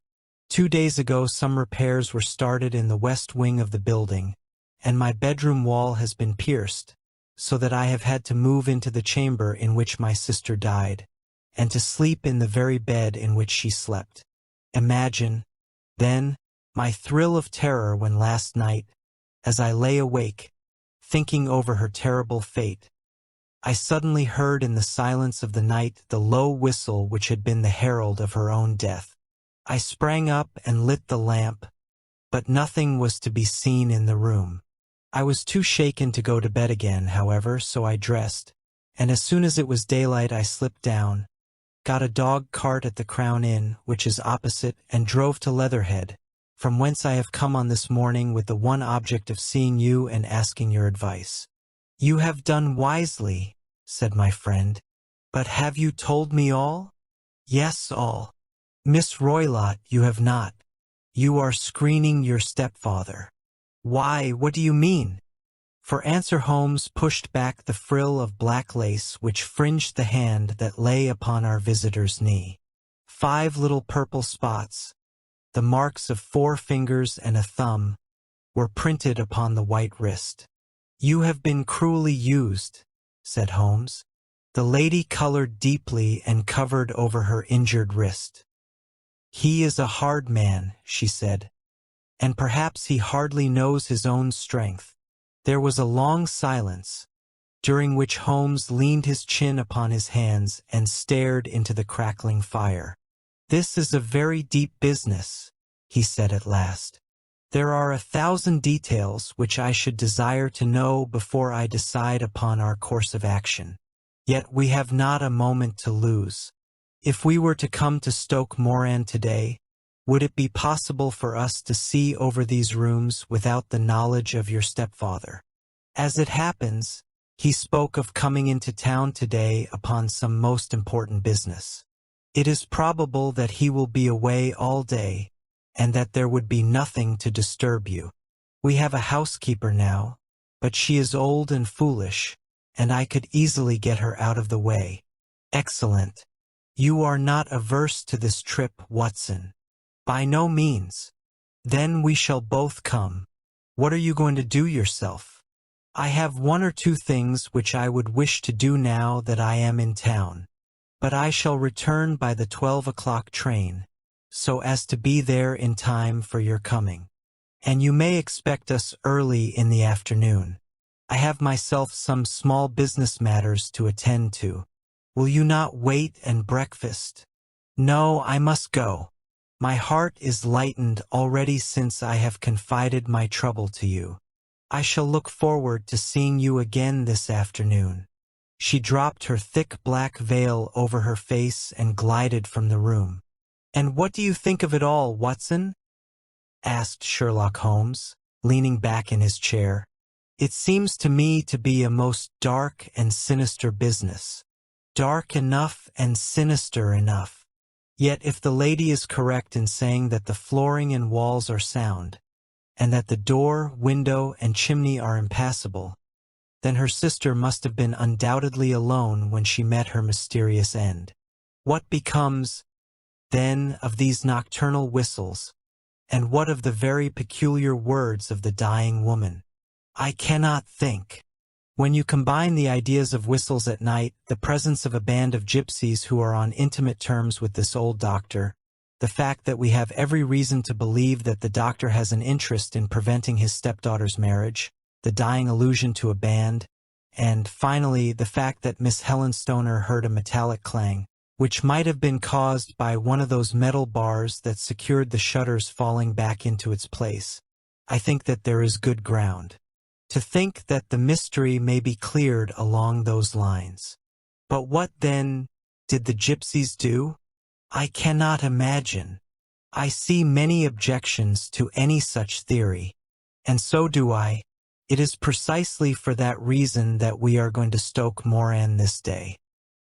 S1: 2 days ago some repairs were started in the west wing of the building, and my bedroom wall has been pierced, so that I have had to move into the chamber in which my sister died, and to sleep in the very bed in which she slept. Imagine, then, my thrill of terror when last night, as I lay awake, thinking over her terrible fate, I suddenly heard in the silence of the night the low whistle which had been the herald of her own death. I sprang up and lit the lamp, but nothing was to be seen in the room. I was too shaken to go to bed again, however, so I dressed, and as soon as it was daylight I slipped down, got a dog cart at the Crown Inn, which is opposite, and drove to Leatherhead, from whence I have come on this morning with the one object of seeing you and asking your advice." "You have done wisely," said my friend. "But have you told me all?" "Yes, all." "Miss Roylott, you have not. You are screening your stepfather." "Why, what do you mean?" For answer Holmes pushed back the frill of black lace which fringed the hand that lay upon our visitor's knee. 5 little purple spots, the marks of 4 fingers and a thumb, were printed upon the white wrist. "You have been cruelly used," said Holmes. The lady colored deeply and covered over her injured wrist. "He is a hard man," she said, "and perhaps he hardly knows his own strength." There was a long silence, during which Holmes leaned his chin upon his hands and stared into the crackling fire. "This is a very deep business," he said at last. "There are 1,000 details which I should desire to know before I decide upon our course of action. Yet we have not a moment to lose. If we were to come to Stoke Moran today, would it be possible for us to see over these rooms without the knowledge of your stepfather? As it happens, he spoke of coming into town today upon some most important business. It is probable that he will be away all day, and that there would be nothing to disturb you. We have a housekeeper now, but she is old and foolish, and I could easily get her out of the way." "Excellent. You are not averse to this trip, Watson?" "By no means." "Then we shall both come. What are you going to do yourself?" "I have 1 or 2 things which I would wish to do now that I am in town, but I shall return by the 12 o'clock train, so as to be there in time for your coming. And you may expect us early in the afternoon. I have myself some small business matters to attend to. Will you not wait and breakfast?" "No, I must go. My heart is lightened already since I have confided my trouble to you. I shall look forward to seeing you again this afternoon." She dropped her thick black veil over her face and glided from the room. "And what do you think of it all, Watson?" asked Sherlock Holmes, leaning back in his chair. "It seems to me to be a most dark and sinister business. Dark enough and sinister enough. Yet if the lady is correct in saying that the flooring and walls are sound, and that the door, window, and chimney are impassable, then her sister must have been undoubtedly alone when she met her mysterious end. What becomes, then, of these nocturnal whistles, and what of the very peculiar words of the dying woman? I cannot think. When you combine the ideas of whistles at night, the presence of a band of gypsies who are on intimate terms with this old doctor, the fact that we have every reason to believe that the doctor has an interest in preventing his stepdaughter's marriage, the dying allusion to a band, and, finally, the fact that Miss Helen Stoner heard a metallic clang, which might have been caused by one of those metal bars that secured the shutters falling back into its place. I think that there is good ground to think that the mystery may be cleared along those lines. But what, then, did the gypsies do? I cannot imagine. I see many objections to any such theory, and so do I. It is precisely for that reason that we are going to Stoke Moran this day.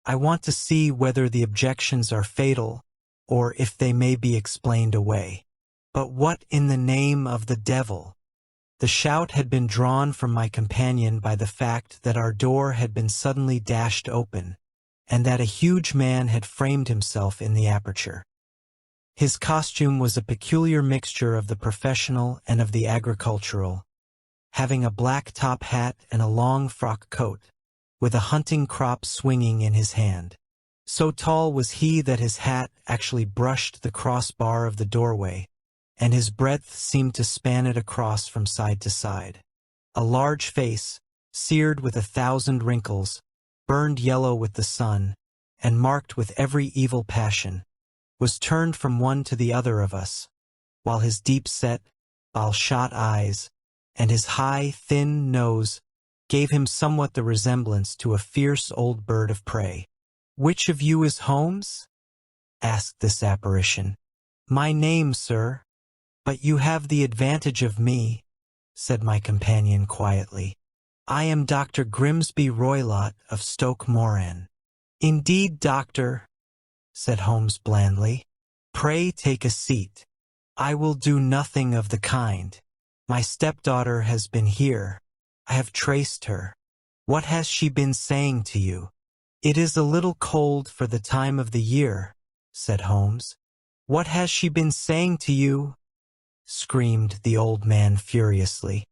S1: I want to see whether the objections are fatal, or if they may be explained away. But what in the name of the devil? The shout had been drawn from my companion by the fact that our door had been suddenly dashed open, and that a huge man had framed himself in the aperture. His costume was a peculiar mixture of the professional and of the agricultural, having a black top hat and a long frock coat, with a hunting crop swinging in his hand. So tall was he that his hat actually brushed the crossbar of the doorway, and his breadth seemed to span it across from side to side. A large face, seared with 1,000 wrinkles, burned yellow with the sun, and marked with every evil passion, was turned from one to the other of us, while his deep-set, ball-shot eyes, and his high, thin nose gave him somewhat the resemblance to a fierce old bird of prey. "Which of you is Holmes?" asked this apparition. "My name, sir. But you have the advantage of me," said my companion quietly. "I am Dr. Grimsby Roylott of Stoke Moran." "Indeed, doctor," said Holmes blandly. "Pray take a seat." "I will do nothing of the kind. My stepdaughter has been here. I have traced her. What has she been saying to you?" "It is a little cold for the time of the year," said Holmes. "What has she been saying to you?" screamed the old man furiously.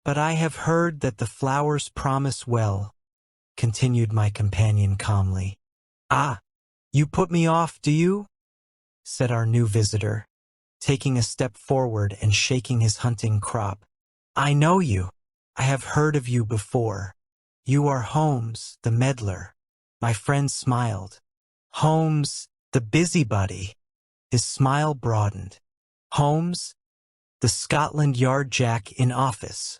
S1: "But I have heard that the flowers promise well," continued my companion calmly. "Ah, you put me off, do you?" said our new visitor, taking a step forward and shaking his hunting crop. "I know you. I have heard of you before. You are Holmes, the meddler." My friend smiled. "Holmes, the busybody." His smile broadened. "Holmes, the Scotland Yard Jack in office."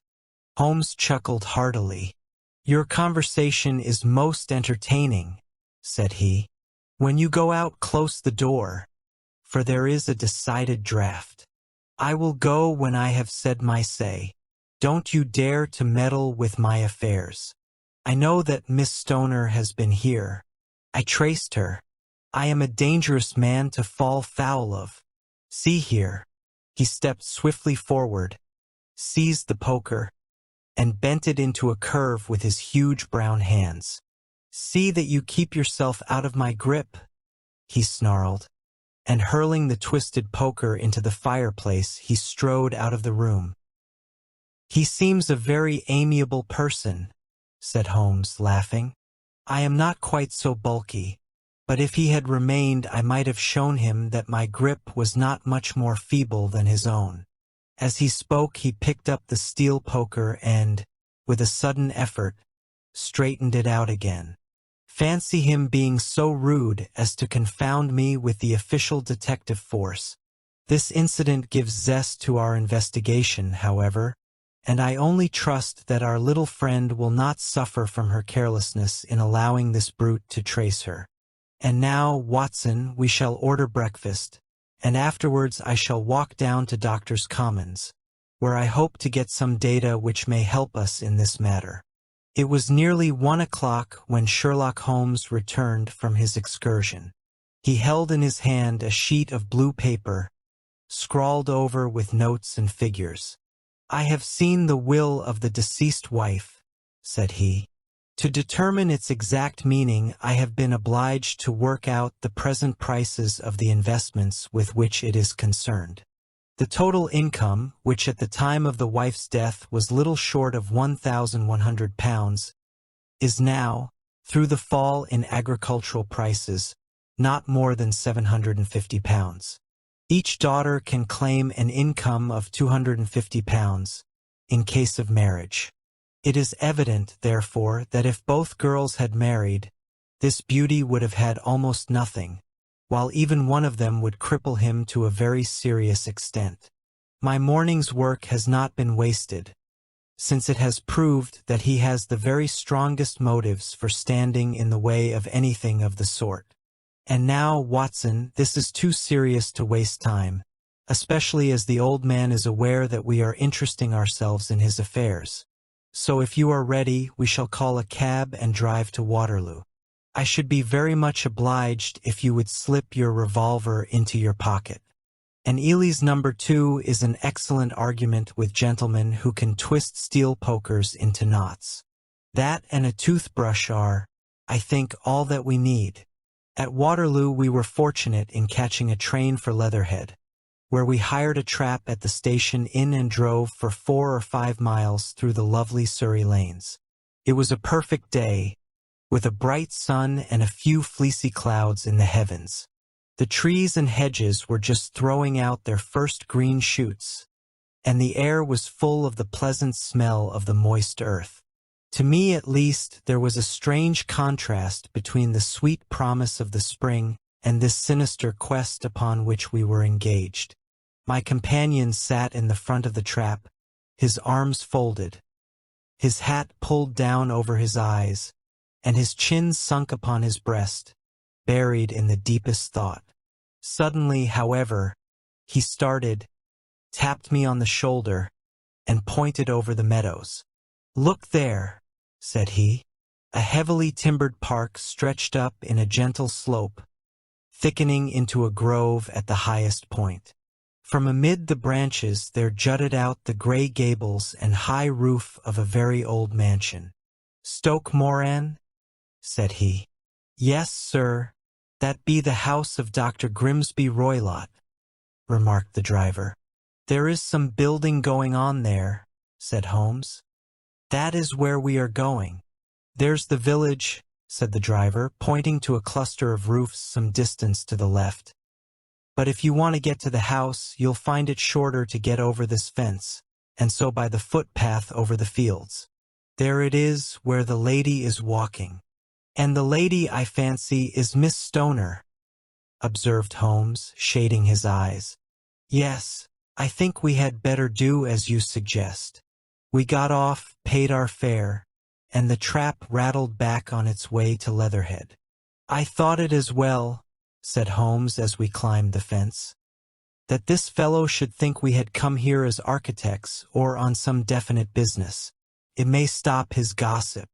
S1: Holmes chuckled heartily. "Your conversation is most entertaining," said he. "When you go out, close the door, for there is a decided draught. I will go when I have said my say. Don't you dare to meddle with my affairs. I know that Miss Stoner has been here. I traced her. I am a dangerous man to fall foul of. See here." He stepped swiftly forward, seized the poker, and bent it into a curve with his huge brown hands. "See that you keep yourself out of my grip," he snarled, and hurling the twisted poker into the fireplace, he strode out of the room. "He seems a very amiable person," said Holmes, laughing. "I am not quite so bulky, but if he had remained I might have shown him that my grip was not much more feeble than his own." As he spoke he picked up the steel poker and, with a sudden effort, straightened it out again. Fancy him being so rude as to confound me with the official detective force. This incident gives zest to our investigation, however, and I only trust that our little friend will not suffer from her carelessness in allowing this brute to trace her. And now, Watson, we shall order breakfast, and afterwards I shall walk down to Doctors' Commons, where I hope to get some data which may help us in this matter. It was nearly 1 o'clock when Sherlock Holmes returned from his excursion. He held in his hand a sheet of blue paper, scrawled over with notes and figures. "I have seen the will of the deceased wife," said he. "To determine its exact meaning, I have been obliged to work out the present prices of the investments with which it is concerned. The total income, which at the time of the wife's death was little short of £1,100, is now, through the fall in agricultural prices, not more than £750. Each daughter can claim an income of £250 in case of marriage. It is evident, therefore, that if both girls had married, this beauty would have had almost nothing, while even one of them would cripple him to a very serious extent. My morning's work has not been wasted, since it has proved that he has the very strongest motives for standing in the way of anything of the sort. And now, Watson, this is too serious to waste time, especially as the old man is aware that we are interesting ourselves in his affairs. So if you are ready, we shall call a cab and drive to Waterloo. I should be very much obliged if you would slip your revolver into your pocket. And Ely's number 2 is an excellent argument with gentlemen who can twist steel pokers into knots. That and a toothbrush are, I think, all that we need. At Waterloo we were fortunate in catching a train for Leatherhead, where we hired a trap at the station inn and drove for 4 or 5 miles through the lovely Surrey lanes. It was a perfect day, with a bright sun and a few fleecy clouds in the heavens. The trees and hedges were just throwing out their first green shoots, and the air was full of the pleasant smell of the moist earth. To me, at least, there was a strange contrast between the sweet promise of the spring and this sinister quest upon which we were engaged. My companion sat in the front of the trap, his arms folded, his hat pulled down over his eyes, and his chin sunk upon his breast, buried in the deepest thought. Suddenly, however, he started, tapped me on the shoulder, and pointed over the meadows. "Look there," said he. A heavily timbered park stretched up in a gentle slope, thickening into a grove at the highest point. From amid the branches there jutted out the grey gables and high roof of a very old mansion. "Stoke Moran?" said he. "Yes, sir, that be the house of Dr. Grimsby Roylott," remarked the driver. "There is some building going on there," said Holmes. "That is where we are going." "There's the village," said the driver, pointing to a cluster of roofs some distance to the left. "But if you want to get to the house, you'll find it shorter to get over this fence, and so by the footpath over the fields. There it is where the lady is walking." "And the lady, I fancy, is Miss Stoner," observed Holmes, shading his eyes. "Yes, I think we had better do as you suggest." We got off, paid our fare, and the trap rattled back on its way to Leatherhead. "I thought it as well," said Holmes as we climbed the fence, "that this fellow should think we had come here as architects or on some definite business. It may stop his gossip.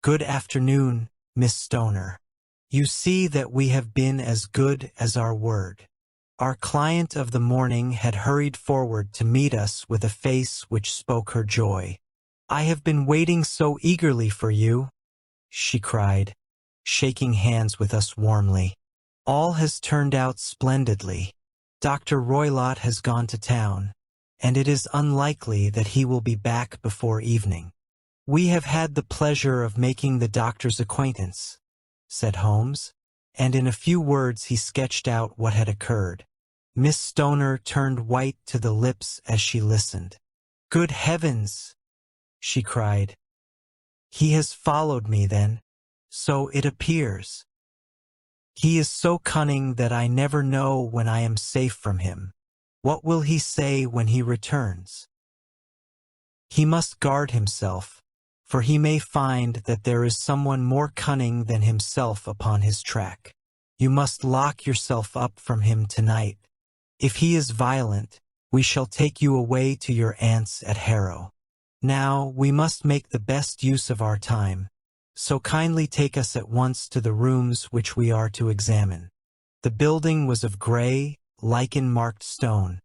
S1: Good afternoon, Miss Stoner. You see that we have been as good as our word." Our client of the morning had hurried forward to meet us with a face which spoke her joy. "I have been waiting so eagerly for you," she cried, shaking hands with us warmly. "All has turned out splendidly. Dr. Roylott has gone to town, and it is unlikely that he will be back before evening." "We have had the pleasure of making the doctor's acquaintance," said Holmes, and in a few words he sketched out what had occurred. Miss Stoner turned white to the lips as she listened. "Good heavens!" she cried. "He has followed me, then, so it appears. He is so cunning that I never know when I am safe from him. What will he say when he returns? He must guard himself, for he may find that there is someone more cunning than himself upon his track. You must lock yourself up from him tonight. If he is violent, we shall take you away to your aunt's at Harrow. Now, we must make the best use of our time, so kindly take us at once to the rooms which we are to examine." The building was of grey, lichen-marked stone,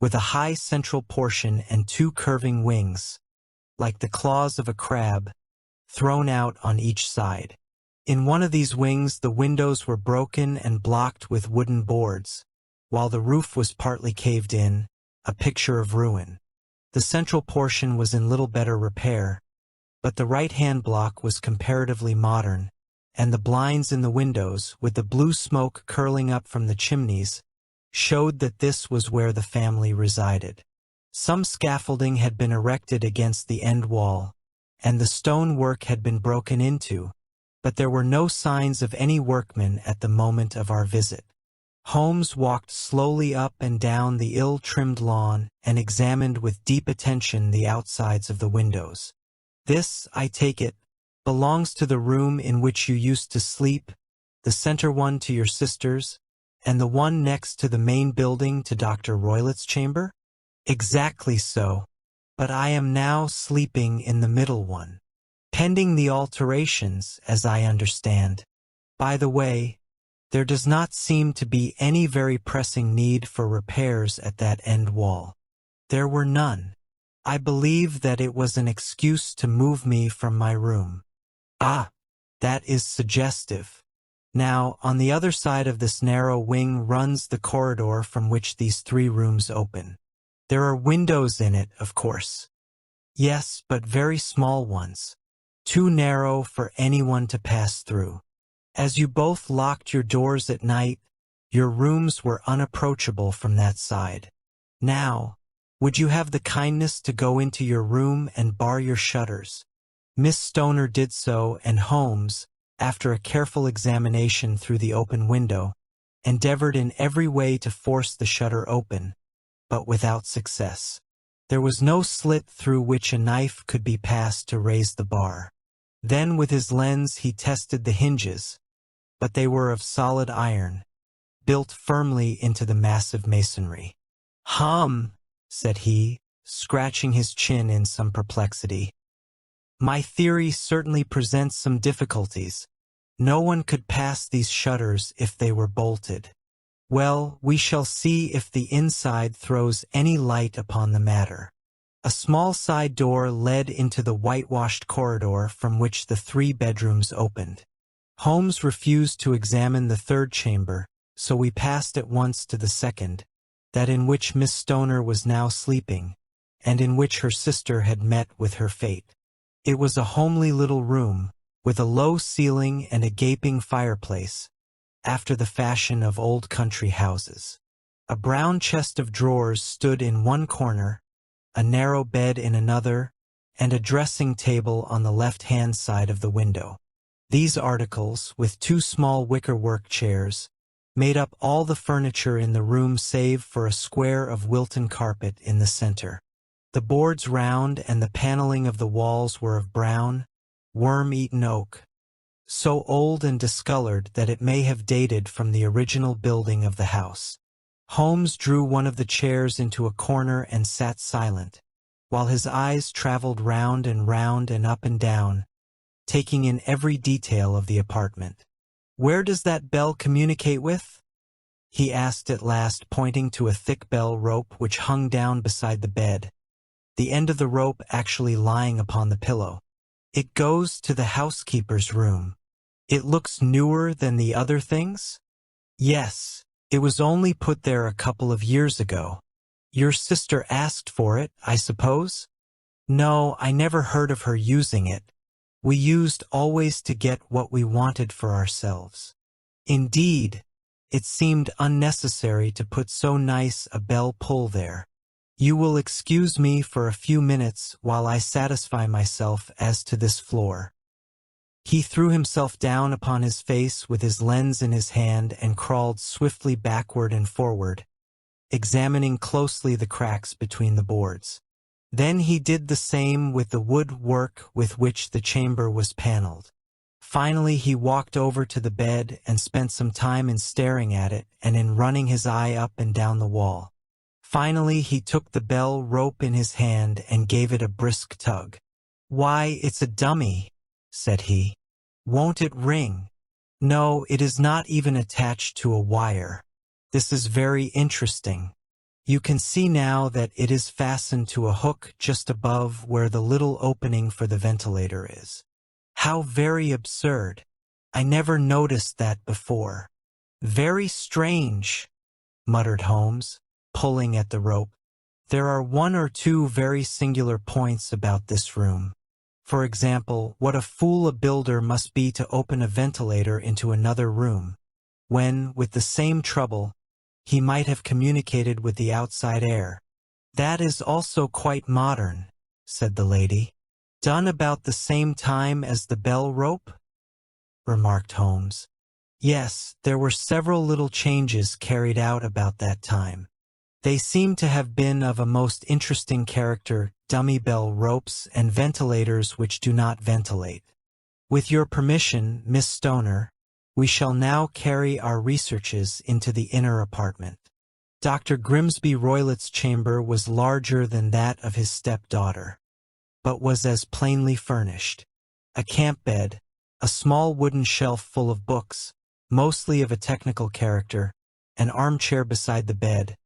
S1: with a high central portion and 2 curving wings, like the claws of a crab, thrown out on each side. In one of these wings the windows were broken and blocked with wooden boards, while the roof was partly caved in, a picture of ruin. The central portion was in little better repair, but the right-hand block was comparatively modern, and the blinds in the windows, with the blue smoke curling up from the chimneys, showed that this was where the family resided. Some scaffolding had been erected against the end wall, and the stonework had been broken into, but there were no signs of any workmen at the moment of our visit. Holmes walked slowly up and down the ill-trimmed lawn and examined with deep attention the outsides of the windows. "This, I take it, belongs to the room in which you used to sleep, the center one to your sister's, and the one next to the main building to Dr. Roylett's chamber?" "Exactly so, but I am now sleeping in the middle one. Pending the alterations, as I understand. By the way, there does not seem to be any very pressing need for repairs at that end wall." There were none. I believe that it was an excuse to move me from my room. "Ah, that is suggestive. Now, on the other side of this narrow wing runs the corridor from which these 3 rooms open. There are windows in it, of course." "Yes, but very small ones. Too narrow for anyone to pass through. As you both locked your doors at night, your rooms were unapproachable from that side. Now, would you have the kindness to go into your room and bar your shutters?" Miss Stoner did so, and Holmes, after a careful examination through the open window, endeavored in every way to force the shutter open, but without success. There was no slit through which a knife could be passed to raise the bar. Then with his lens he tested the hinges, but they were of solid iron, built firmly into the massive masonry. Said he, scratching his chin in some perplexity. "My theory certainly presents some difficulties. No one could pass these shutters if they were bolted. Well, we shall see if the inside throws any light upon the matter." A small side door led into the whitewashed corridor from which the 3 bedrooms opened. Holmes refused to examine the 3rd chamber, so we passed at once to the 2nd, that in which Miss Stoner was now sleeping, and in which her sister had met with her fate. It was a homely little room, with a low ceiling and a gaping fireplace, after the fashion of old country houses. A brown chest of drawers stood in one corner, a narrow bed in another, and a dressing table on the left-hand side of the window. These articles, with 2 small wickerwork chairs, made up all the furniture in the room save for a square of Wilton carpet in the center. The boards round and the paneling of the walls were of brown, worm-eaten oak, so old and discolored that it may have dated from the original building of the house. Holmes drew one of the chairs into a corner and sat silent, while his eyes traveled round and up and down, taking in every detail of the apartment. "Where does that bell communicate with?" he asked at last, pointing to a thick bell rope which hung down beside the bed, the end of the rope actually lying upon the pillow. "It goes to the housekeeper's room." "It looks newer than the other things?" "Yes, it was only put there a couple of years ago." "Your sister asked for it, I suppose?" "No, I never heard of her using it. We used always to get what we wanted for ourselves." "Indeed, it seemed unnecessary to put so nice a bell pull there. You will excuse me for a few minutes while I satisfy myself as to this floor." He threw himself down upon his face with his lens in his hand and crawled swiftly backward and forward, examining closely the cracks between the boards. Then he did the same with the wood work with which the chamber was paneled. Finally he walked over to the bed and spent some time in staring at it and in running his eye up and down the wall. Finally he took the bell rope in his hand and gave it a brisk tug. "Why, it's a dummy," said he. "Won't it ring?" "No, it is not even attached to a wire. This is very interesting. You can see now that it is fastened to a hook just above where the little opening for the ventilator is." "How very absurd. I never noticed that before." "Very strange," muttered Holmes, pulling at the rope. "There are 1 or 2 very singular points about this room. For example, what a fool a builder must be to open a ventilator into another room, when, with the same trouble, he might have communicated with the outside air." "That is also quite modern," said the lady. Done about the same time as the bell rope? Remarked Holmes. Yes, there were several little changes carried out about that time. They seem to have been of a most interesting character, dummy bell ropes and ventilators which do not ventilate. With your permission, Miss Stoner, we shall now carry our researches into the inner apartment. Dr. Grimsby Roylett's chamber was larger than that of his stepdaughter, but was as plainly furnished. A camp bed, a small wooden shelf full of books, mostly of a technical character, an armchair beside the bed,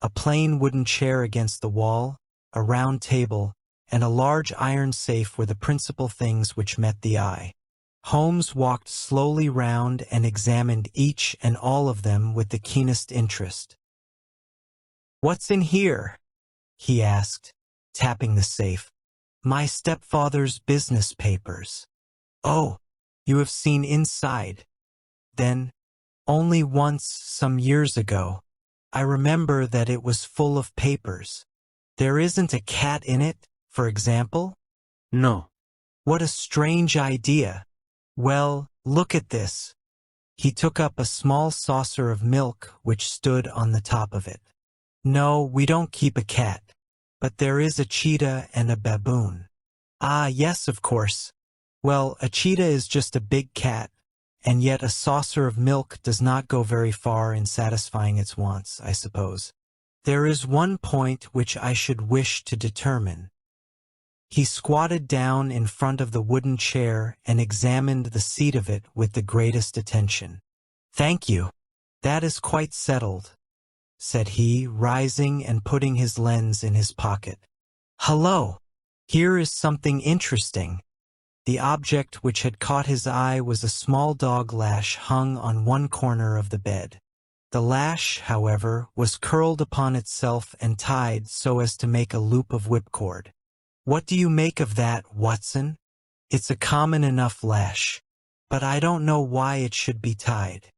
S1: a plain wooden chair against the wall, a round table, and a large iron safe were the principal things which met the eye. Holmes walked slowly round and examined each and all of them with the keenest interest. "What's in here?" he asked, tapping the safe. "My stepfather's business papers." "Oh, you have seen inside. Then, only once some years ago. I remember that it was full of papers. There isn't a cat in it, for example?"
S2: No.
S1: "What a strange idea. Well, look at this." He took up a small saucer of milk which stood on the top of it. "No, we don't keep a cat. But there is a cheetah and a baboon." "Ah, yes, of course. Well, a cheetah is just a big cat, and yet a saucer of milk does not go very far in satisfying its wants, I suppose. There is one point which I should wish to determine." He squatted down in front of the wooden chair and examined the seat of it with the greatest attention. "Thank you. That is quite settled," said he, rising and putting his lens in his pocket. "Hullo! Here is something interesting." The object which had caught his eye was a small dog lash hung on one corner of the bed. The lash, however, was curled upon itself and tied so as to make a loop of whipcord. "What do you make of that, Watson?" "It's a common enough lash, but I don't know why it should be tied."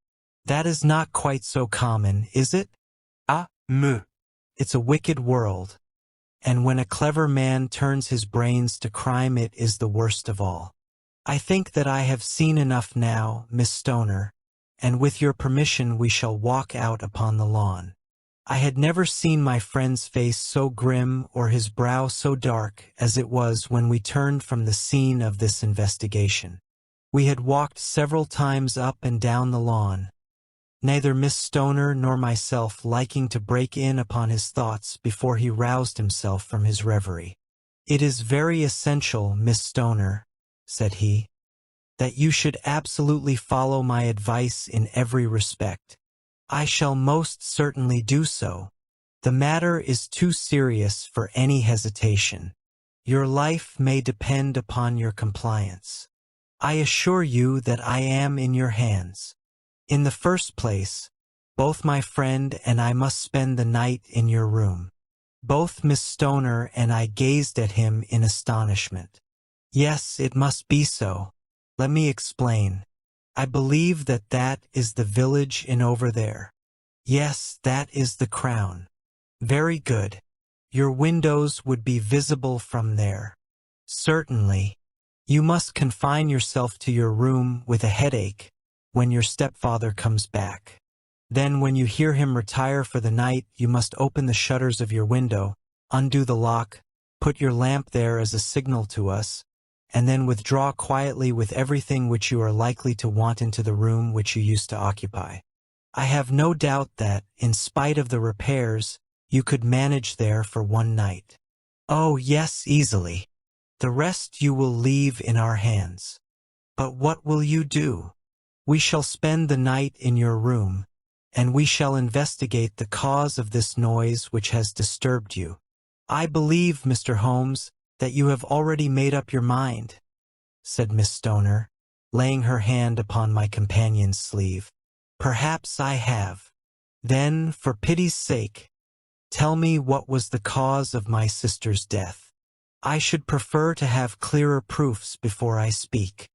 S1: "That is not quite so common, is it?" "Ah, me. It's a wicked world, and when a clever man turns his brains to crime it is the worst of all. I think that I have seen enough now, Miss Stoner, and with your permission we shall walk out upon the lawn." I had never seen my friend's face so grim or his brow so dark as it was when we turned from the scene of this investigation. We had walked several times up and down the lawn, neither Miss Stoner nor myself liking to break in upon his thoughts before he roused himself from his reverie. "It is very essential, Miss Stoner," said he, "that you should absolutely follow my advice in every respect." "I shall most certainly do so. The matter is too serious for any hesitation. Your life may depend upon your compliance. I assure you that I am in your hands. In the first place, both my friend and I must spend the night in your room." Both Miss Stoner and I gazed at him in astonishment. "Yes, it must be so. Let me explain. I believe that is the village in over there." "Yes, that is the Crown." "Very good. Your windows would be visible from there." "Certainly. You must confine yourself to your room with a headache when your stepfather comes back. Then when you hear him retire for the night, you must open the shutters of your window, undo the lock, put your lamp there as a signal to us, and then withdraw quietly with everything which you are likely to want into the room which you used to occupy. I have no doubt that, in spite of the repairs, you could manage there for one night." "Oh, yes, easily. The rest you will leave in our hands." "But what will you do?" "We shall spend the night in your room, and we shall investigate the cause of this noise which has disturbed you." "I believe, Mr. Holmes, that you have already made up your mind," said Miss Stoner, laying her hand upon my companion's sleeve. "Perhaps I have. Then, for pity's sake, tell me what was the cause of my sister's death. I should prefer to have clearer proofs before I speak.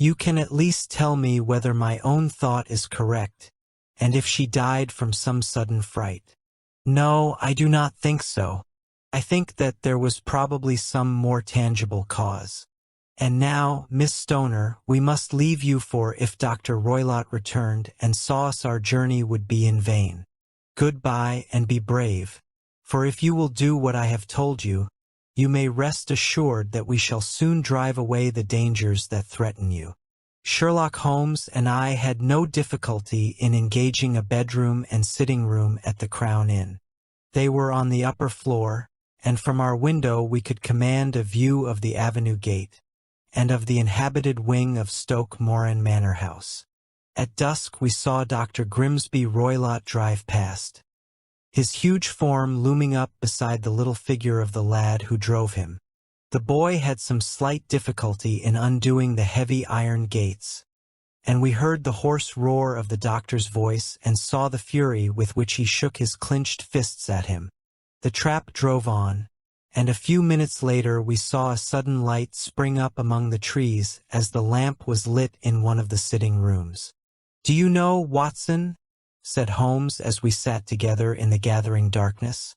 S1: You can at least tell me whether my own thought is correct, and if she died from some sudden fright." "No, I do not think so. I think that there was probably some more tangible cause. And now, Miss Stoner, we must leave you, for if Dr. Roylott returned and saw us, our journey would be in vain. Goodbye, and be brave, for if you will do what I have told you, you may rest assured that we shall soon drive away the dangers that threaten you. Sherlock Holmes and I had no difficulty in engaging a bedroom and sitting room at the Crown Inn. They were on the upper floor, and from our window we could command a view of the avenue gate, and of the inhabited wing of Stoke Moran Manor House. At dusk we saw Dr. Grimsby Roylott drive past, his huge form looming up beside the little figure of the lad who drove him. The boy had some slight difficulty in undoing the heavy iron gates, and we heard the hoarse roar of the doctor's voice and saw the fury with which he shook his clenched fists at him. The trap drove on, and a few minutes later we saw a sudden light spring up among the trees as the lamp was lit in one of the sitting rooms. "Do you know, Watson," said Holmes as we sat together in the gathering darkness,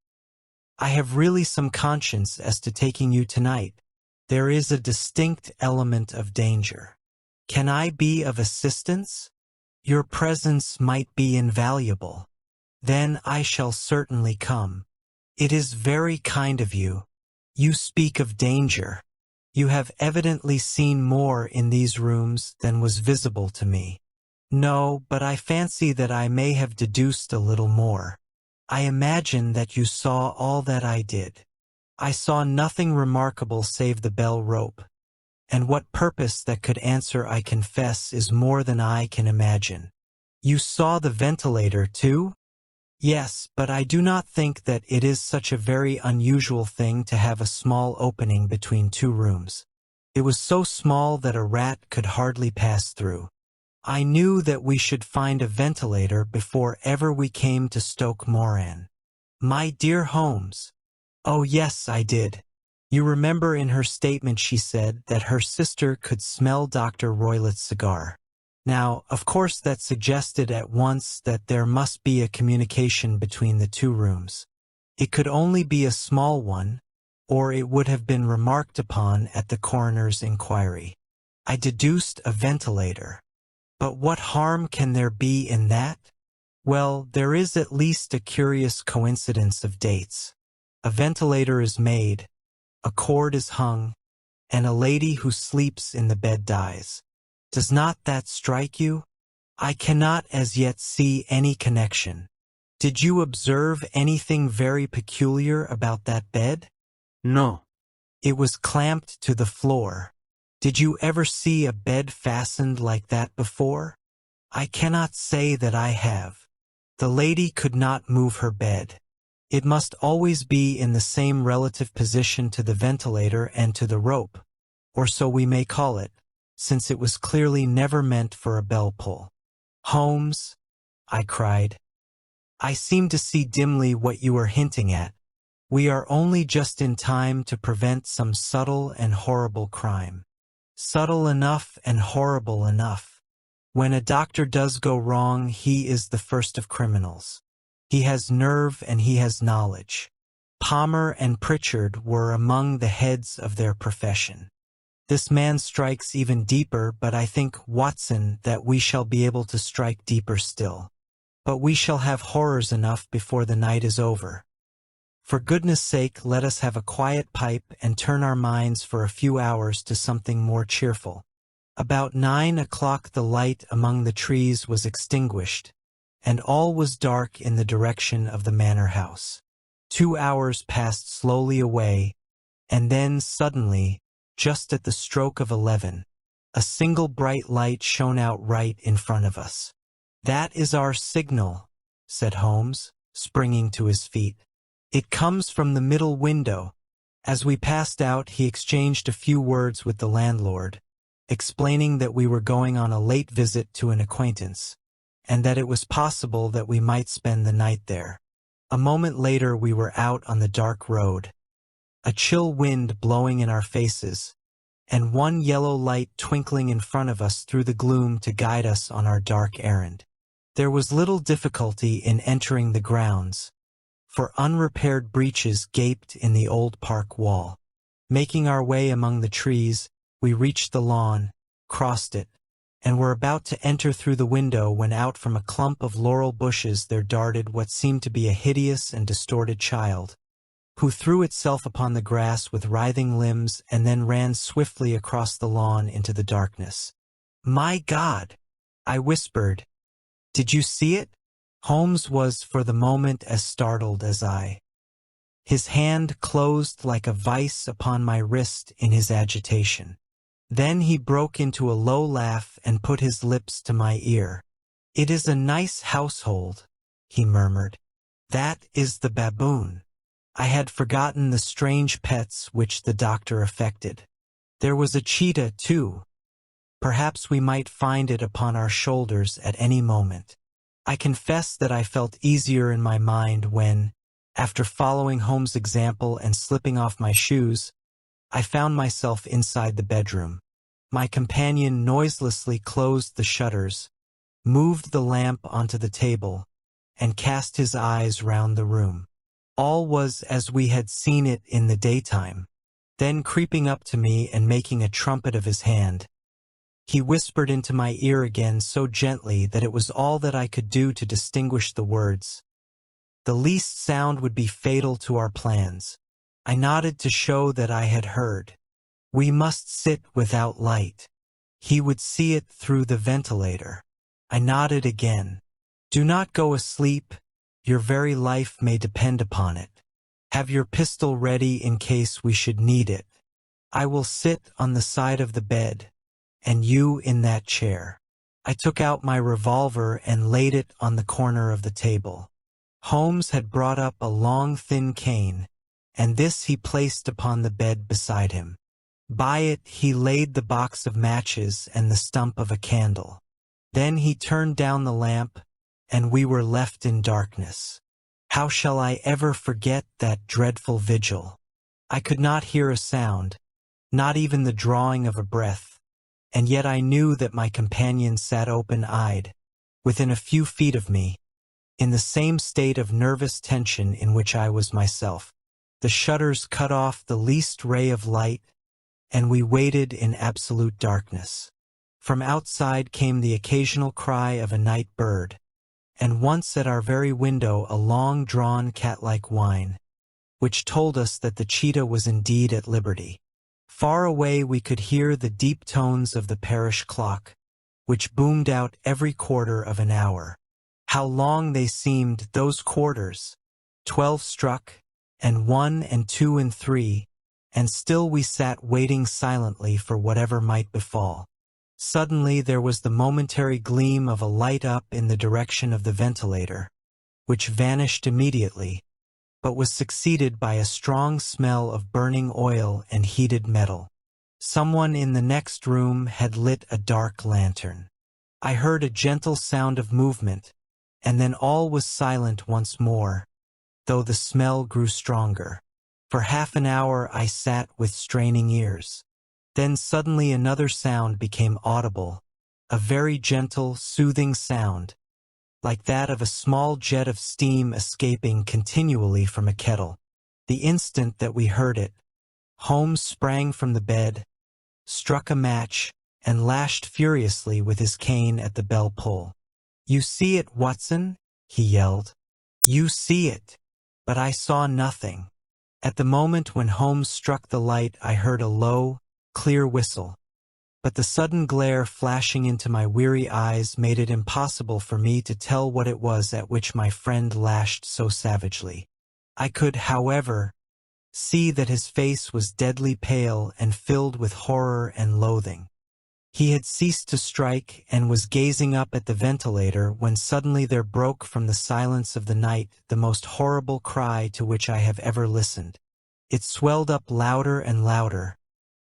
S1: "I have really some conscience as to taking you tonight. There is a distinct element of danger. Can I be of assistance? Your presence might be invaluable. Then I shall certainly come. It is very kind of you. You speak of danger. You have evidently seen more in these rooms than was visible to me." "No, but I fancy that I may have deduced a little more. I imagine that you saw all that I did." "I saw nothing remarkable save the bell rope, and what purpose that could answer, I confess, is more than I can imagine." "You saw the ventilator too?" "Yes, but I do not think that it is such a very unusual thing to have a small opening between two rooms. It was so small that a rat could hardly pass through. I knew that we should find a ventilator before ever we came to Stoke Moran." "My dear Holmes." "Oh yes, I did. You remember in her statement she said that her sister could smell Dr. Roylott's cigar. Now, of course that suggested at once that there must be a communication between the two rooms. It could only be a small one, or it would have been remarked upon at the coroner's inquiry. I deduced a ventilator. But what harm can there be in that? Well, there is at least a curious coincidence of dates. A ventilator is made, a cord is hung, and a lady who sleeps in the bed dies. Does not that strike you? I cannot as yet see any connection. Did you observe anything very peculiar about that bed?" "No." "It was clamped to the floor. Did you ever see a bed fastened like that before?" "I cannot say that I have. The lady could not move her bed. It must always be in the same relative position to the ventilator and to the rope, or so we may call it, since it was clearly never meant for a bell pull." "Holmes," I cried, "I seem to see dimly what you are hinting at. We are only just in time to prevent some subtle and horrible crime. Subtle enough and horrible enough. When a doctor does go wrong, he is the first of criminals. He has nerve and he has knowledge. Palmer and Pritchard were among the heads of their profession. This man strikes even deeper, but I think, Watson, that we shall be able to strike deeper still. But we shall have horrors enough before the night is over. For goodness sake, let us have a quiet pipe and turn our minds for a few hours to something more cheerful." About 9 o'clock the light among the trees was extinguished, and all was dark in the direction of the manor house. 2 hours passed slowly away, and then suddenly, just at the stroke of 11, a single bright light shone out right in front of us. "That is our signal," said Holmes, springing to his feet. "It comes from the middle window." As we passed out, he exchanged a few words with the landlord, explaining that we were going on a late visit to an acquaintance, and that it was possible that we might spend the night there. A moment later we were out on the dark road, a chill wind blowing in our faces, and one yellow light twinkling in front of us through the gloom to guide us on our dark errand. There was little difficulty in entering the grounds, for unrepaired breaches gaped in the old park wall. Making our way among the trees, we reached the lawn, crossed it, and were about to enter through the window when out from a clump of laurel bushes there darted what seemed to be a hideous and distorted child, who threw itself upon the grass with writhing limbs and then ran swiftly across the lawn into the darkness. "My God!" I whispered. "Did you see it?" Holmes was for the moment as startled as I. His hand closed like a vice upon my wrist in his agitation. Then he broke into a low laugh and put his lips to my ear. "It is a nice household," he murmured. "That is the baboon." I had forgotten the strange pets which the doctor affected. There was a cheetah, too. Perhaps we might find it upon our shoulders at any moment. I confess that I felt easier in my mind when, after following Holmes' example and slipping off my shoes, I found myself inside the bedroom. My companion noiselessly closed the shutters, moved the lamp onto the table, and cast his eyes round the room. All was as we had seen it in the daytime. Then, creeping up to me and making a trumpet of his hand, he whispered into my ear again so gently that it was all that I could do to distinguish the words. The least sound would be fatal to our plans. I nodded to show that I had heard. "We must sit without light. He would see it through the ventilator." I nodded again. "Do not go asleep. Your very life may depend upon it. Have your pistol ready in case we should need it. I will sit on the side of the bed, and you in that chair." I took out my revolver and laid it on the corner of the table. Holmes had brought up a long thin cane, and this he placed upon the bed beside him. By it he laid the box of matches and the stump of a candle. Then he turned down the lamp, and we were left in darkness. How shall I ever forget that dreadful vigil? I could not hear a sound, not even the drawing of a breath, and yet I knew that my companion sat open-eyed, within a few feet of me, in the same state of nervous tension in which I was myself. The shutters cut off the least ray of light, and we waited in absolute darkness. From outside came the occasional cry of a night bird, and once at our very window a long-drawn cat-like whine, which told us that the cheetah was indeed at liberty. Far away we could hear the deep tones of the parish clock, which boomed out every quarter of an hour. How long they seemed, those quarters! 12 struck, and 1 and 2 and 3, and still we sat waiting silently for whatever might befall. Suddenly there was the momentary gleam of a light up in the direction of the ventilator, which vanished immediately, but was succeeded by a strong smell of burning oil and heated metal. Someone in the next room had lit a dark lantern. I heard a gentle sound of movement, and then all was silent once more, though the smell grew stronger. For half an hour I sat with straining ears. Then suddenly another sound became audible, a very gentle, soothing sound, like that of a small jet of steam escaping continually from a kettle. The instant that we heard it, Holmes sprang from the bed, struck a match, and lashed furiously with his cane at the bell pull. "You see it, Watson?" he yelled. "You see it." But I saw nothing. At the moment when Holmes struck the light I heard a low, clear whistle, but the sudden glare flashing into my weary eyes made it impossible for me to tell what it was at which my friend lashed so savagely. I could, however, see that his face was deadly pale and filled with horror and loathing. He had ceased to strike and was gazing up at the ventilator when suddenly there broke from the silence of the night the most horrible cry to which I have ever listened. It swelled up louder and louder,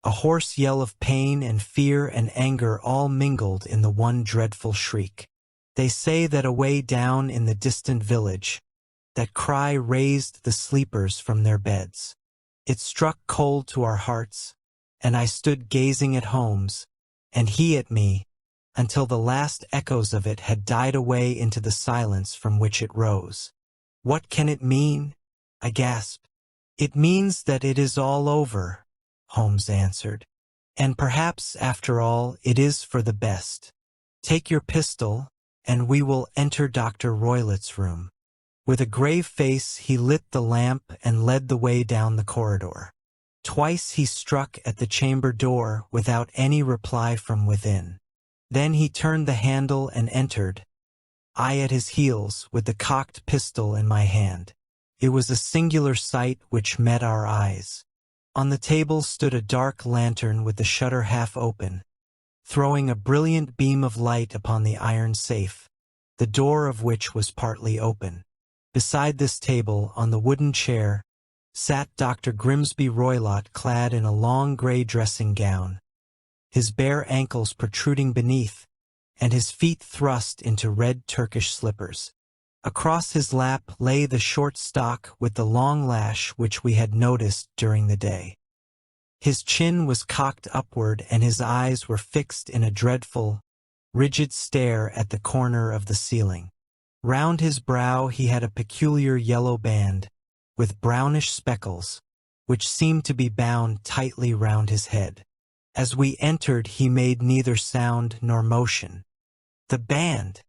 S1: a hoarse yell of pain and fear and anger all mingled in the one dreadful shriek. They say that away down in the distant village, that cry raised the sleepers from their beds. It struck cold to our hearts, and I stood gazing at Holmes, and he at me, until the last echoes of it had died away into the silence from which it rose. What can it mean? I gasped. It means that it is all over, Holmes answered. And perhaps, after all, it is for the best. Take your pistol, and we will enter Dr. Roylott's room. With a grave face, he lit the lamp and led the way down the corridor. Twice he struck at the chamber door without any reply from within. Then he turned the handle and entered, I at his heels, with the cocked pistol in my hand. It was a singular sight which met our eyes. On the table stood a dark lantern with the shutter half open, throwing a brilliant beam of light upon the iron safe, the door of which was partly open. Beside this table, on the wooden chair, sat Dr. Grimsby Roylott, clad in a long grey dressing gown, his bare ankles protruding beneath, and his feet thrust into red Turkish slippers. Across his lap lay the short stock with the long lash which we had noticed during the day. His chin was cocked upward, and his eyes were fixed in a dreadful, rigid stare at the corner of the ceiling. Round his brow he had a peculiar yellow band, with brownish speckles, which seemed to be bound tightly round his head. As we entered, he made neither sound nor motion. "The band!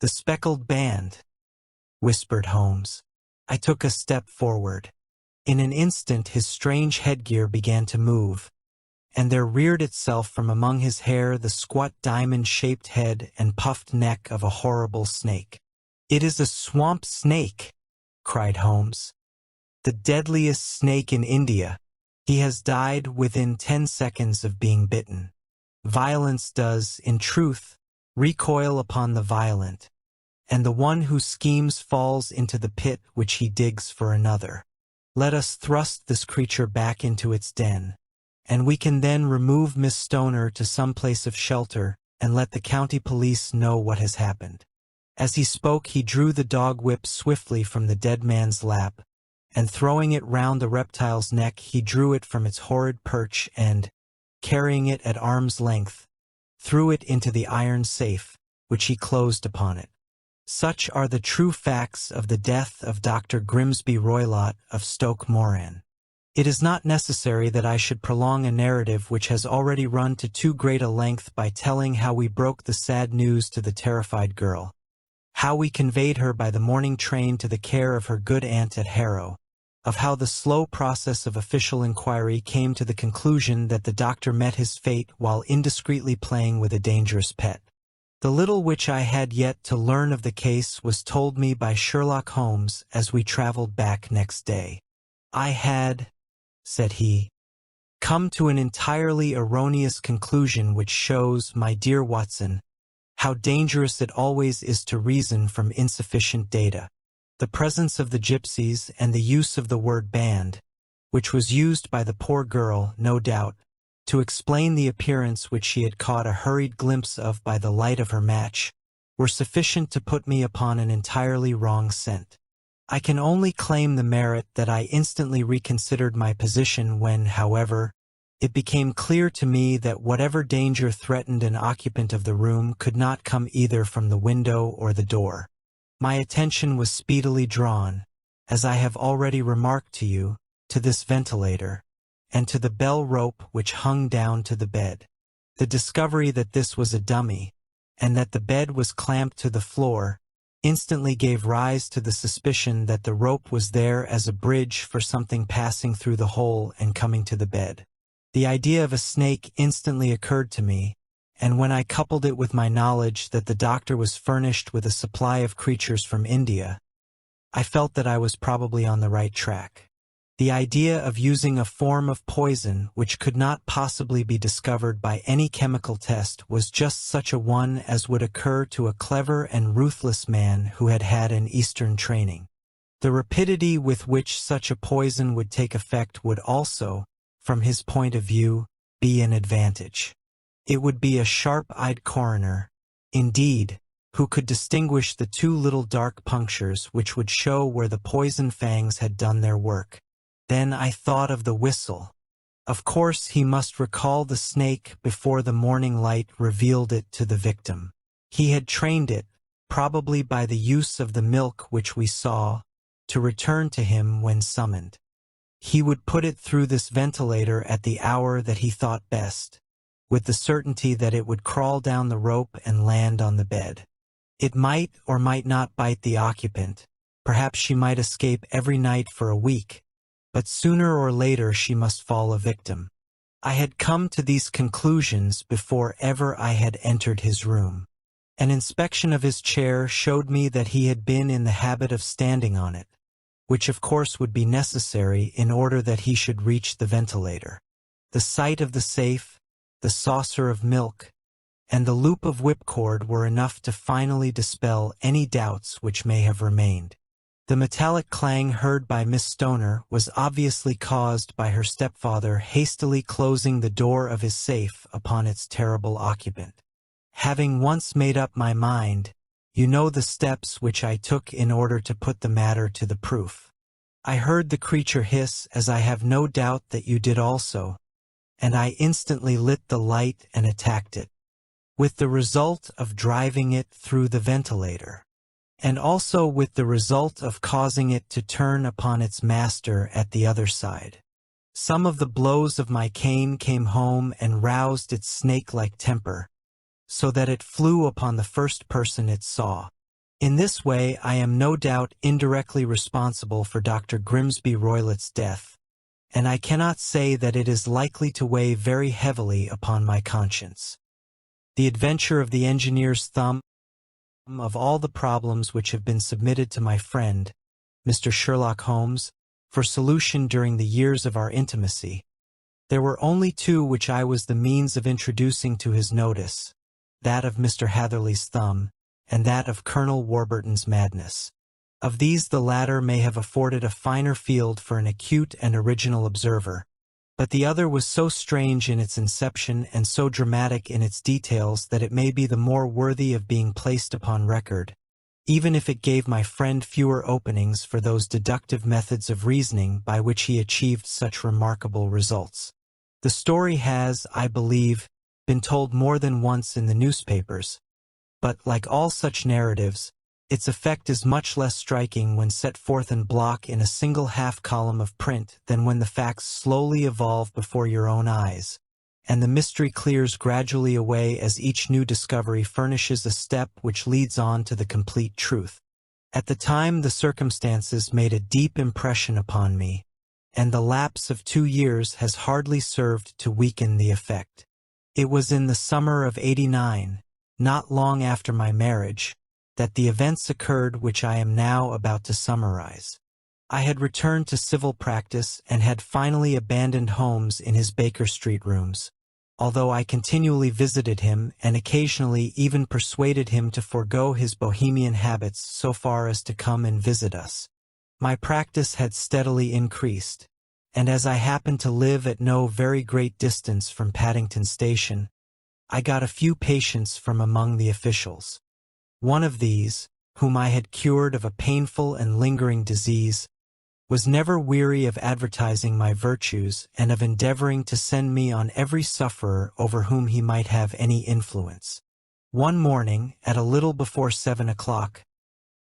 S1: The speckled band!" whispered Holmes. I took a step forward. In an instant his strange headgear began to move, and there reared itself from among his hair the squat diamond-shaped head and puffed neck of a horrible snake. "It is a swamp snake!" cried Holmes. "The deadliest snake in India. He has died within 10 seconds of being bitten. Violence does, in truth, recoil upon the violent, and the one who schemes falls into the pit which he digs for another. Let us thrust this creature back into its den, and we can then remove Miss Stoner to some place of shelter and let the county police know what has happened." As he spoke, he drew the dog whip swiftly from the dead man's lap, and throwing it round the reptile's neck, he drew it from its horrid perch and, carrying it at arm's length, threw it into the iron safe, which he closed upon it. Such are the true facts of the death of Dr. Grimsby Roylott of Stoke Moran. It is not necessary that I should prolong a narrative which has already run to too great a length by telling how we broke the sad news to the terrified girl, how we conveyed her by the morning train to the care of her good aunt at Harrow, of how the slow process of official inquiry came to the conclusion that the doctor met his fate while indiscreetly playing with a dangerous pet. The little which I had yet to learn of the case was told me by Sherlock Holmes as we traveled back next day. "I had," said he, "come to an entirely erroneous conclusion which shows, my dear Watson, how dangerous it always is to reason from insufficient data. The presence of the gypsies and the use of the word band, which was used by the poor girl, no doubt, to explain the appearance which she had caught a hurried glimpse of by the light of her match, were sufficient to put me upon an entirely wrong scent. I can only claim the merit that I instantly reconsidered my position when, however, it became clear to me that whatever danger threatened an occupant of the room could not come either from the window or the door. My attention was speedily drawn, as I have already remarked to you, to this ventilator, and to the bell rope which hung down to the bed. The discovery that this was a dummy, and that the bed was clamped to the floor, instantly gave rise to the suspicion that the rope was there as a bridge for something passing through the hole and coming to the bed. The idea of a snake instantly occurred to me, and when I coupled it with my knowledge that the doctor was furnished with a supply of creatures from India, I felt that I was probably on the right track. The idea of using a form of poison which could not possibly be discovered by any chemical test was just such a one as would occur to a clever and ruthless man who had had an Eastern training. The rapidity with which such a poison would take effect would also, from his point of view, be an advantage. It would be a sharp-eyed coroner, indeed, who could distinguish the two little dark punctures which would show where the poison fangs had done their work. Then I thought of the whistle. Of course he must recall the snake before the morning light revealed it to the victim. He had trained it, probably by the use of the milk which we saw, to return to him when summoned. He would put it through this ventilator at the hour that he thought best, with the certainty that it would crawl down the rope and land on the bed. It might or might not bite the occupant. Perhaps she might escape every night for a week, but sooner or later she must fall a victim. I had come to these conclusions before ever I had entered his room. An inspection of his chair showed me that he had been in the habit of standing on it, which of course would be necessary in order that he should reach the ventilator. The sight of the safe, the saucer of milk, and the loop of whipcord were enough to finally dispel any doubts which may have remained. The metallic clang heard by Miss Stoner was obviously caused by her stepfather hastily closing the door of his safe upon its terrible occupant. Having once made up my mind, you know the steps which I took in order to put the matter to the proof. I heard the creature hiss, as I have no doubt that you did also, and I instantly lit the light and attacked it, with the result of driving it through the ventilator, and also with the result of causing it to turn upon its master at the other side. Some of the blows of my cane came home and roused its snake-like temper, so that it flew upon the first person it saw. In this way I am no doubt indirectly responsible for Dr. Grimsby Roylott's death, and I cannot say that it is likely to weigh very heavily upon my conscience. The adventure of the engineer's thumb. Of all the problems which have been submitted to my friend, Mr. Sherlock Holmes, for solution during the years of our intimacy, there were only two which I was the means of introducing to his notice, that of Mr. Hatherley's thumb, and that of Colonel Warburton's madness. Of these the latter may have afforded a finer field for an acute and original observer, but the other was so strange in its inception and so dramatic in its details that it may be the more worthy of being placed upon record, even if it gave my friend fewer openings for those deductive methods of reasoning by which he achieved such remarkable results. The story has, I believe, been told more than once in the newspapers, but, like all such narratives, its effect is much less striking when set forth in block in a single half-column of print than when the facts slowly evolve before your own eyes, and the mystery clears gradually away as each new discovery furnishes a step which leads on to the complete truth. At the time the circumstances made a deep impression upon me, and the lapse of 2 years has hardly served to weaken the effect. It was in the summer of '89, not long after my marriage, that the events occurred which I am now about to summarize. I had returned to civil practice and had finally abandoned Holmes in his Baker Street rooms, although I continually visited him and occasionally even persuaded him to forego his bohemian habits so far as to come and visit us. My practice had steadily increased, and as I happened to live at no very great distance from Paddington Station, I got a few patients from among the officials. One of these, whom I had cured of a painful and lingering disease, was never weary of advertising my virtues and of endeavoring to send me on every sufferer over whom he might have any influence. One morning, at a little before 7 o'clock,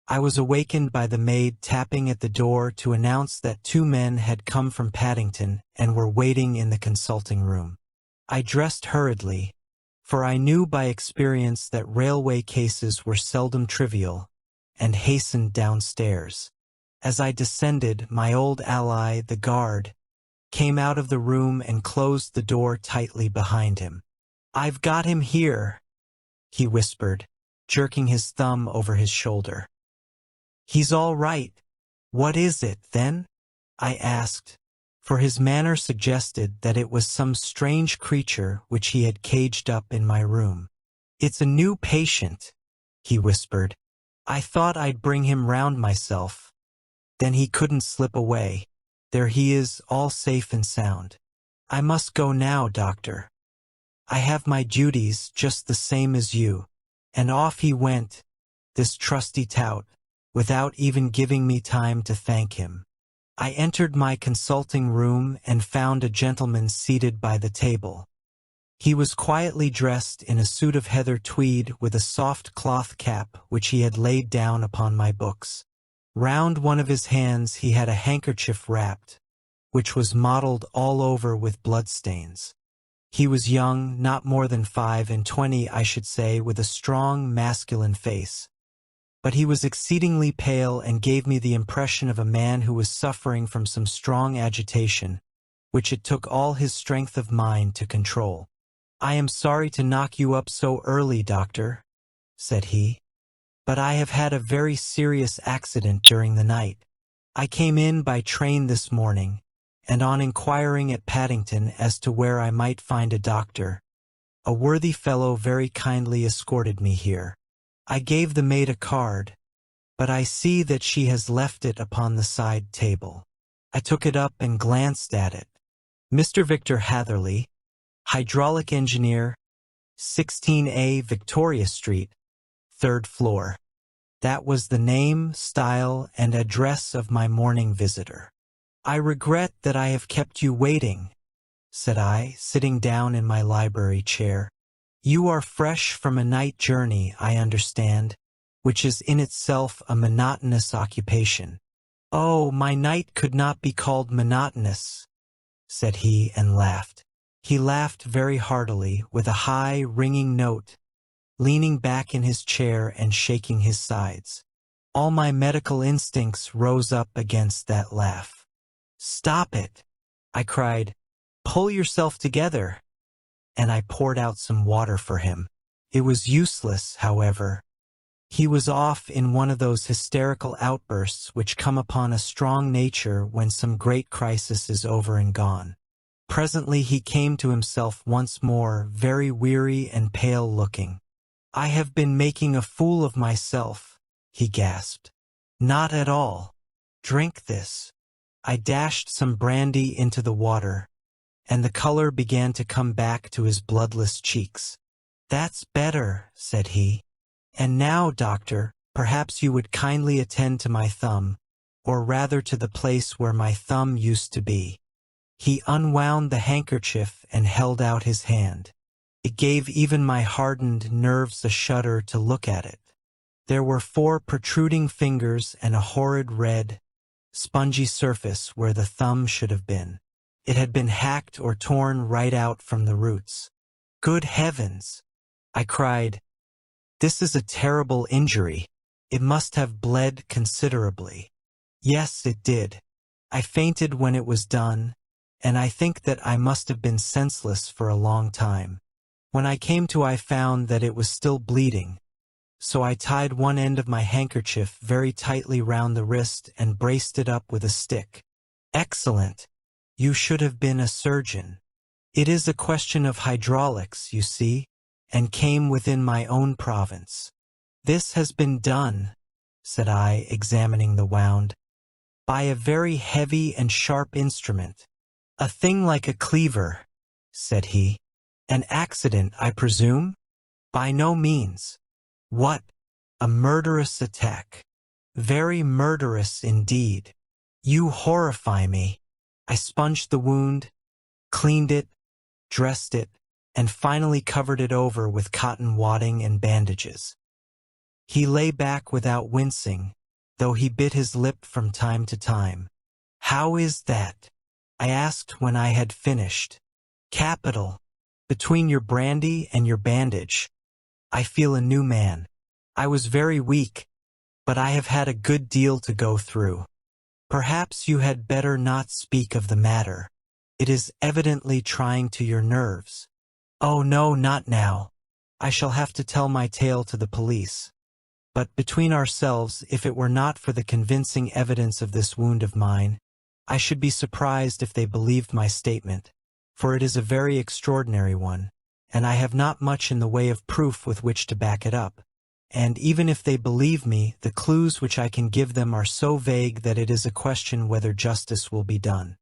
S1: I was awakened by the maid tapping at the door to announce that 2 men had come from Paddington and were waiting in the consulting room. I dressed hurriedly, for I knew by experience that railway cases were seldom trivial, and hastened downstairs. As I descended, my old ally, the guard, came out of the room and closed the door tightly behind him. "I've got him here," he whispered, jerking his thumb over his shoulder. "He's all right." "What is it, then?" I asked, for his manner suggested that it was some strange creature which he had caged up in my room. "It's a new patient," he whispered. "I thought I'd bring him round myself. Then he couldn't slip away. There he is, all safe and sound. I must go now, doctor. I have my duties just the same as you." And off he went, this trusty tout, without even giving me time to thank him. I entered my consulting room and found a gentleman seated by the table. He was quietly dressed in a suit of heather tweed with a soft cloth cap which he had laid down upon my books. Round one of his hands he had a handkerchief wrapped, which was mottled all over with bloodstains. He was young, not more than 25, I should say, with a strong, masculine face. But he was exceedingly pale and gave me the impression of a man who was suffering from some strong agitation, which it took all his strength of mind to control. "I am sorry to knock you up so early, doctor," said he, "but I have had a very serious accident during the night. I came in by train this morning, and on inquiring at Paddington as to where I might find a doctor, a worthy fellow very kindly escorted me here. I gave the maid a card, but I see that she has left it upon the side table. I took it up and glanced at it. Mr. Victor Hatherley, hydraulic engineer, 16A Victoria Street, 3rd floor. That was the name, style, and address of my morning visitor. "I regret that I have kept you waiting," said I, sitting down in my library chair. "You are fresh from a night journey, I understand, which is in itself a monotonous occupation." "Oh, my night could not be called monotonous," said he, and laughed. He laughed very heartily, with a high, ringing note, leaning back in his chair and shaking his sides. All my medical instincts rose up against that laugh. "Stop it," I cried. "Pull yourself together." And I poured out some water for him. It was useless, however. He was off in one of those hysterical outbursts which come upon a strong nature when some great crisis is over and gone. Presently he came to himself once more, very weary and pale-looking. "I have been making a fool of myself," he gasped. "Not at all. Drink this." I dashed some brandy into the water, and the color began to come back to his bloodless cheeks. "That's better," said he. "And now, doctor, perhaps you would kindly attend to my thumb, or rather to the place where my thumb used to be." He unwound the handkerchief and held out his hand. It gave even my hardened nerves a shudder to look at it. There were 4 protruding fingers and a horrid red, spongy surface where the thumb should have been. It had been hacked or torn right out from the roots. "Good heavens!" I cried. "This is a terrible injury. It must have bled considerably." "Yes, it did. I fainted when it was done, and I think that I must have been senseless for a long time. When I came to, I found that it was still bleeding, so I tied one end of my handkerchief very tightly round the wrist and braced it up with a stick." "Excellent. You should have been a surgeon." "It is a question of hydraulics, you see, and came within my own province." "This has been done," said I, examining the wound, "by a very heavy and sharp instrument." "A thing like a cleaver," said he. "An accident, I presume?" "By no means." "What? A murderous attack?" "Very murderous indeed." "You horrify me." I sponged the wound, cleaned it, dressed it, and finally covered it over with cotton wadding and bandages. He lay back without wincing, though he bit his lip from time to time. "How is that?" I asked when I had finished. "Capital. Between your brandy and your bandage, I feel a new man. I was very weak, but I have had a good deal to go through. Perhaps you had better not speak of the matter. It is evidently trying to your nerves." "Oh no, not now. I shall have to tell my tale to the police. But between ourselves, if it were not for the convincing evidence of this wound of mine, I should be surprised if they believed my statement, for it is a very extraordinary one, and I have not much in the way of proof with which to back it up. And even if they believe me, the clues which I can give them are so vague that it is a question whether justice will be done."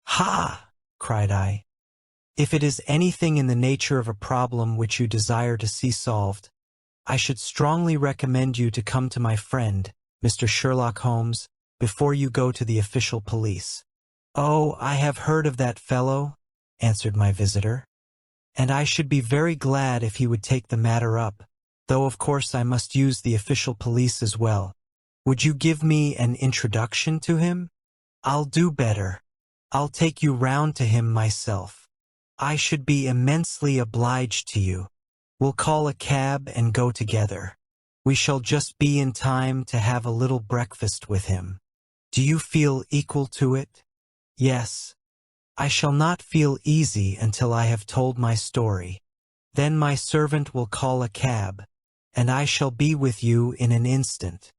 S1: "Ha!" cried I. "If it is anything in the nature of a problem which you desire to see solved, I should strongly recommend you to come to my friend, Mr. Sherlock Holmes, before you go to the official police." "Oh, I have heard of that fellow," answered my visitor, "and I should be very glad if he would take the matter up, though of course I must use the official police as well. Would you give me an introduction to him? I'll do better. I'll take you round to him myself. I should be immensely obliged to you. We'll call a cab and go together. We shall just be in time to have a little breakfast with him. Do you feel equal to it? Yes. I shall not feel easy until I have told my story. Then my servant will call a cab, and I shall be with you in an instant.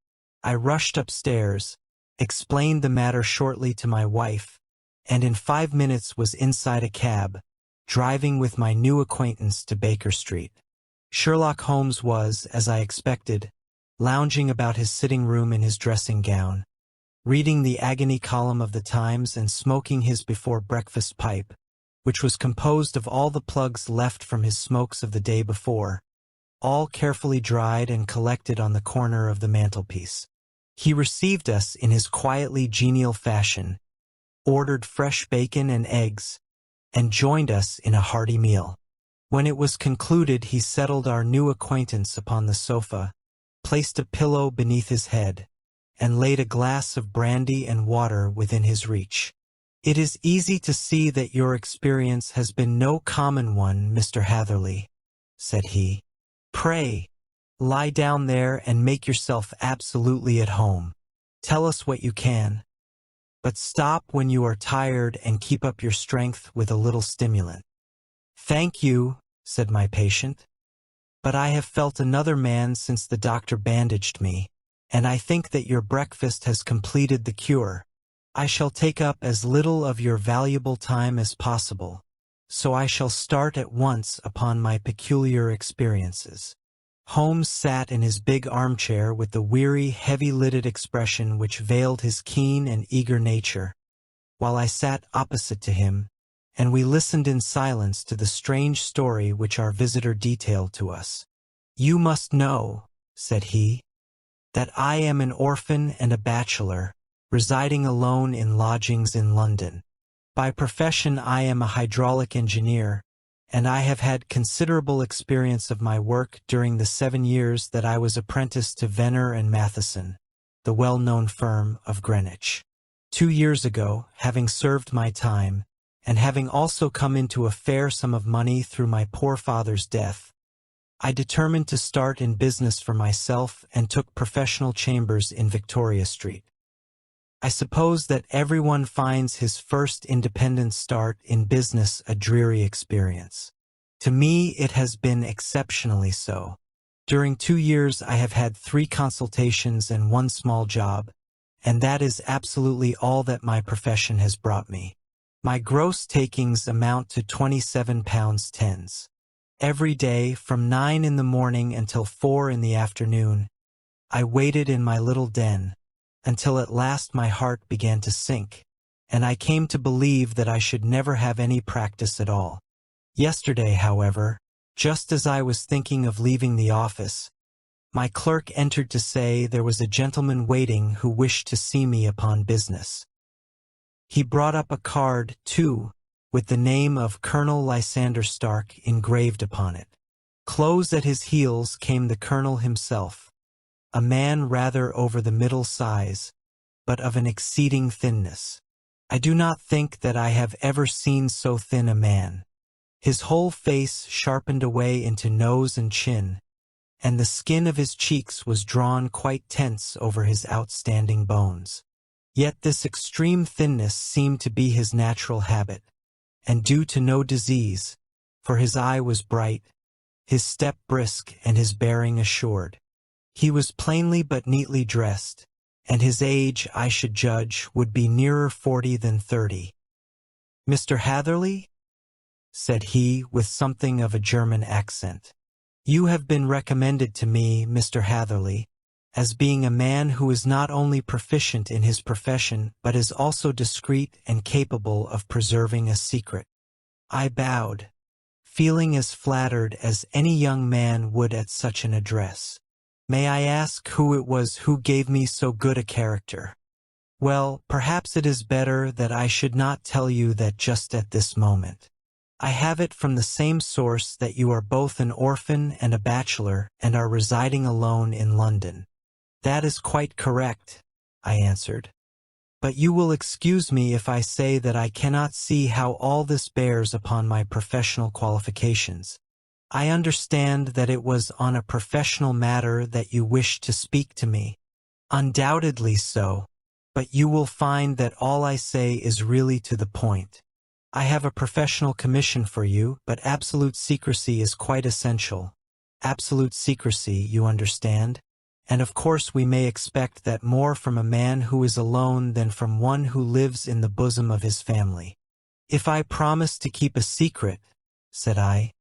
S1: I rushed upstairs, explained the matter shortly to my wife, and in 5 minutes was inside a cab, driving with my new acquaintance to Baker Street. Sherlock Holmes was, as I expected, lounging about his sitting room in his dressing gown, reading the agony column of the Times and smoking his before-breakfast pipe, which was composed of all the plugs left from his smokes of the day before, all carefully dried and collected on the corner of the mantelpiece. He received us in his quietly genial fashion, ordered fresh bacon and eggs, and joined us in a hearty meal. When it was concluded, he settled our new acquaintance upon the sofa, placed a pillow beneath his head, and laid a glass of brandy and water within his reach. "It is easy to see that your experience has been no common one, Mr. Hatherley," said he. "Pray, lie down there and make yourself absolutely at home. Tell us what you can. But stop when you are tired and keep up your strength with a little stimulant." "Thank you," said my patient. "But I have felt another man since the doctor bandaged me, and I think that your breakfast has completed the cure. I shall take up as little of your valuable time as possible, so I shall start at once upon my peculiar experiences." Holmes sat in his big armchair with the weary, heavy-lidded expression which veiled his keen and eager nature, while I sat opposite to him, and we listened in silence to the strange story which our visitor detailed to us. "You must know," said he, "that I am an orphan and a bachelor, residing alone in lodgings in London. By profession I am a hydraulic engineer, and I have had considerable experience of my work during the 7 years that I was apprentice to Venner and Matheson, the well-known firm of Greenwich. 2 years ago, having served my time, and having also come into a fair sum of money through my poor father's death, I determined to start in business for myself and took professional chambers in Victoria Street. I suppose that everyone finds his first independent start in business a dreary experience. To me it has been exceptionally so. During 2 years I have had 3 consultations and 1 small job, and that is absolutely all that my profession has brought me. My gross takings amount to £27 tens. Every day, from 9 in the morning until 4 in the afternoon, I waited in my little den, until at last my heart began to sink, and I came to believe that I should never have any practice at all. Yesterday, however, just as I was thinking of leaving the office, my clerk entered to say there was a gentleman waiting who wished to see me upon business. He brought up a card, too, with the name of Colonel Lysander Stark engraved upon it. Close at his heels came the colonel himself, a man rather over the middle size, but of an exceeding thinness. I do not think that I have ever seen so thin a man. His whole face sharpened away into nose and chin, and the skin of his cheeks was drawn quite tense over his outstanding bones. Yet this extreme thinness seemed to be his natural habit, and due to no disease, for his eye was bright, his step brisk, and his bearing assured. He was plainly but neatly dressed, and his age, I should judge, would be nearer 40 than 30. "Mr. Hatherley?" said he, with something of a German accent. "You have been recommended to me, Mr. Hatherley, as being a man who is not only proficient in his profession, but is also discreet and capable of preserving a secret." I bowed, feeling as flattered as any young man would at such an address. "May I ask who it was who gave me so good a character?" "Well, perhaps it is better that I should not tell you that just at this moment. I have it from the same source that you are both an orphan and a bachelor and are residing alone in London. That is quite correct, I answered. But you will excuse me if I say that I cannot see how all this bears upon my professional qualifications. I understand that it was on a professional matter that you wished to speak to me. Undoubtedly so, but you will find that all I say is really to the point. I have a professional commission for you, but absolute secrecy is quite essential. Absolute secrecy, you understand? And of course we may expect that more from a man who is alone than from one who lives in the bosom of his family. If I promise to keep a secret, said I,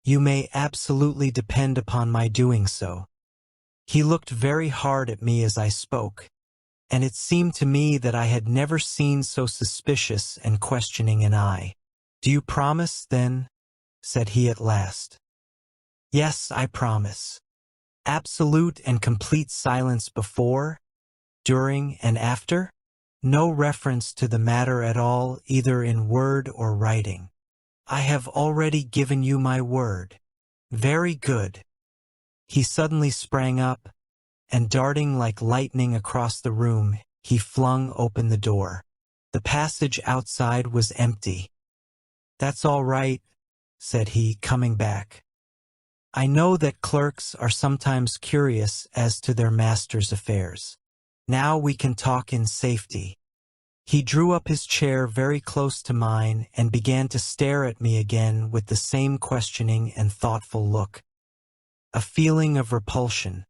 S1: you may absolutely depend upon my doing so. He looked very hard at me as I spoke, and it seemed to me that I had never seen so suspicious and questioning an eye. Do you promise, then? Said he at last. Yes, I promise. Absolute and complete silence before, during, and after? No reference to the matter at all, either in word or writing. I have already given you my word. Very good. He suddenly sprang up, and darting like lightning across the room, he flung open the door. The passage outside was empty. That's all right, said he, coming back. I know that clerks are sometimes curious as to their master's affairs. Now we can talk in safety. He drew up his chair very close to mine and began to stare at me again with the same questioning and thoughtful look. A feeling of repulsion,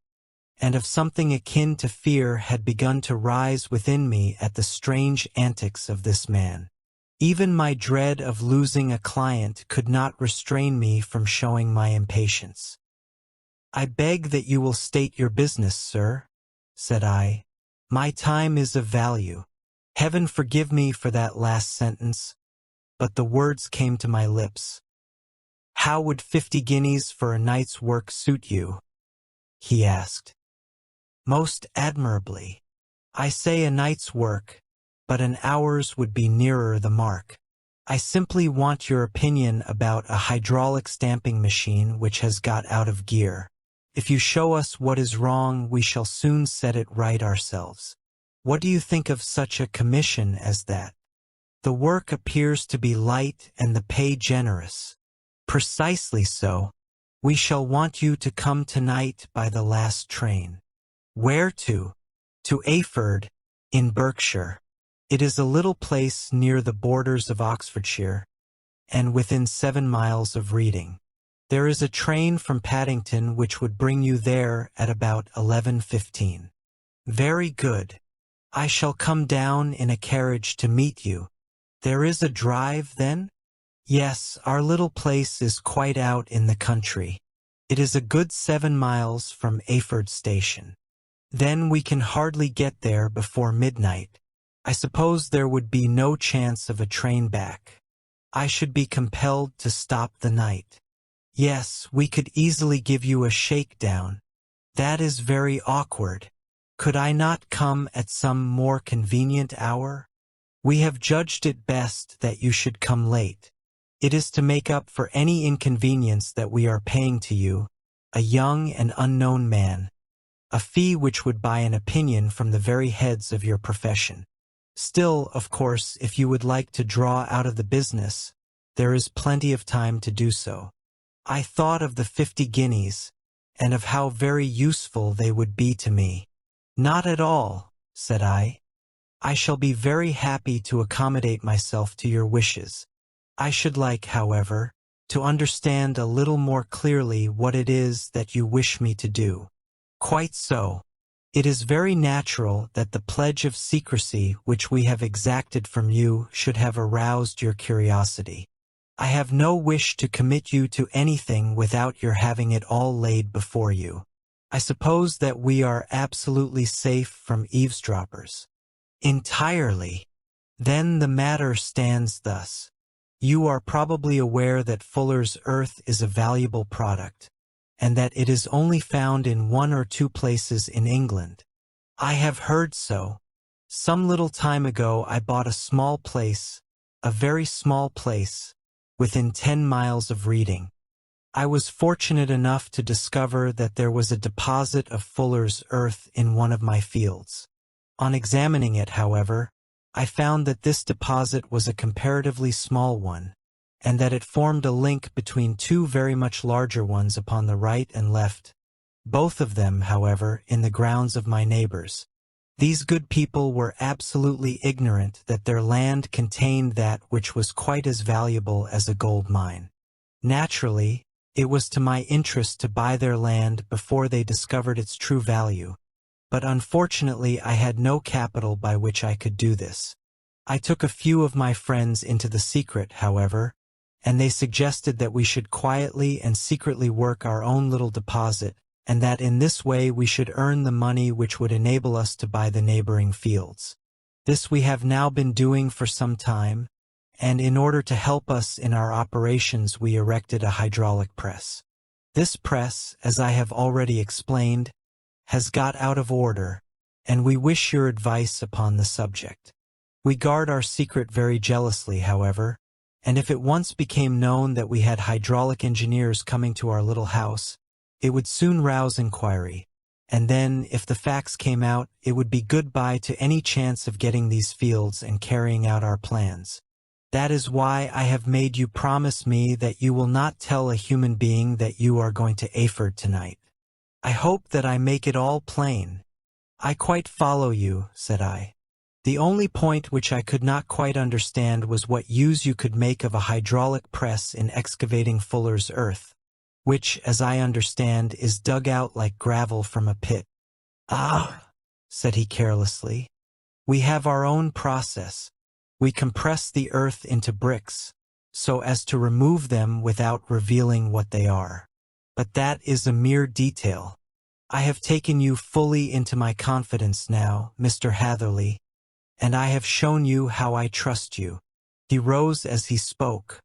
S1: and of something akin to fear, had begun to rise within me at the strange antics of this man. Even my dread of losing a client could not restrain me from showing my impatience. I beg that you will state your business, sir, said I. My time is of value. Heaven forgive me for that last sentence, but the words came to my lips. How would 50 guineas for a night's work suit you? He asked. Most admirably. I say a night's work, but an hour's would be nearer the mark. I simply want your opinion about a hydraulic stamping machine which has got out of gear. If you show us what is wrong, we shall soon set it right ourselves. What do you think of such a commission as that? The work appears to be light and the pay generous. Precisely so. We shall want you to come tonight by the last train. Where to? To Ayford, in Berkshire. It is a little place near the borders of Oxfordshire, and within 7 miles of Reading. There is a train from Paddington which would bring you there at about 11:15. Very good. I shall come down in a carriage to meet you. There is a drive, then? Yes, our little place is quite out in the country. It is a good 7 miles from Ayford station. Then we can hardly get there before midnight. I suppose there would be no chance of a train back. I should be compelled to stop the night. Yes, we could easily give you a shakedown. That is very awkward. Could I not come at some more convenient hour? We have judged it best that you should come late. It is to make up for any inconvenience that we are paying to you, a young and unknown man, a fee which would buy an opinion from the very heads of your profession. Still, of course, if you would like to draw out of the business, there is plenty of time to do so. I thought of the 50 guineas, and of how very useful they would be to me. Not at all, said I. I shall be very happy to accommodate myself to your wishes. I should like, however, to understand a little more clearly what it is that you wish me to do. Quite so. It is very natural that the pledge of secrecy which we have exacted from you should have aroused your curiosity. I have no wish to commit you to anything without your having it all laid before you. I suppose that we are absolutely safe from eavesdroppers. Entirely. Then the matter stands thus. You are probably aware that Fuller's earth is a valuable product, and that it is only found in 1 or 2 places in England. I have heard so. Some little time ago I bought a small place, a very small place, within 10 miles of Reading. I was fortunate enough to discover that there was a deposit of fuller's earth in one of my fields. On examining it, however, I found that this deposit was a comparatively small one, and that it formed a link between two very much larger ones upon the right and left, both of them, however, in the grounds of my neighbors. These good people were absolutely ignorant that their land contained that which was quite as valuable as a gold mine. Naturally, it was to my interest to buy their land before they discovered its true value, but unfortunately I had no capital by which I could do this. I took a few of my friends into the secret, however, and they suggested that we should quietly and secretly work our own little deposit, and that in this way we should earn the money which would enable us to buy the neighboring fields. This we have now been doing for some time, and in order to help us in our operations we erected a hydraulic press. This press, as I have already explained, has got out of order, and we wish your advice upon the subject. We guard our secret very jealously, however, and if it once became known that we had hydraulic engineers coming to our little house, it would soon rouse inquiry, and then, if the facts came out, it would be goodbye to any chance of getting these fields and carrying out our plans. That is why I have made you promise me that you will not tell a human being that you are going to Ayford tonight. I hope that I make it all plain. I quite follow you, said I. The only point which I could not quite understand was what use you could make of a hydraulic press in excavating fuller's earth, which, as I understand, is dug out like gravel from a pit. Ah, said he carelessly, we have our own process. We compress the earth into bricks, so as to remove them without revealing what they are. But that is a mere detail. I have taken you fully into my confidence now, Mr. Hatherley, and I have shown you how I trust you. He rose as he spoke.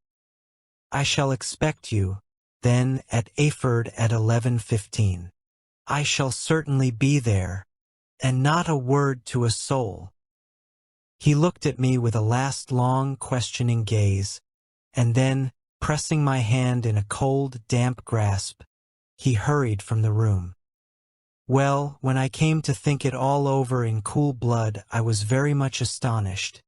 S1: I shall expect you, then, at Ayford at 11:15. I shall certainly be there, and not a word to a soul. He looked at me with a last long, questioning gaze, and then, pressing my hand in a cold, damp grasp, he hurried from the room. Well, when I came to think it all over in cool blood, I was very much astonished,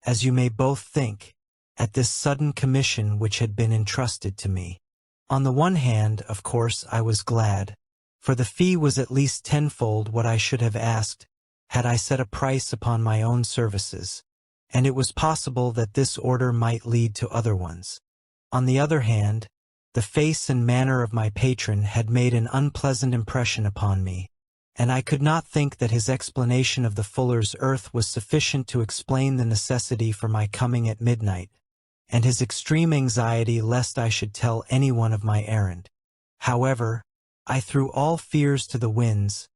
S1: as you may both think, at this sudden commission which had been entrusted to me. On the one hand, of course, I was glad, for the fee was at least tenfold what I should have asked had I set a price upon my own services, and it was possible that this order might lead to other ones. On the other hand, the face and manner of my patron had made an unpleasant impression upon me, and I could not think that his explanation of the fuller's earth was sufficient to explain the necessity for my coming at midnight, and his extreme anxiety lest I should tell anyone of my errand. However, I threw all fears to the winds,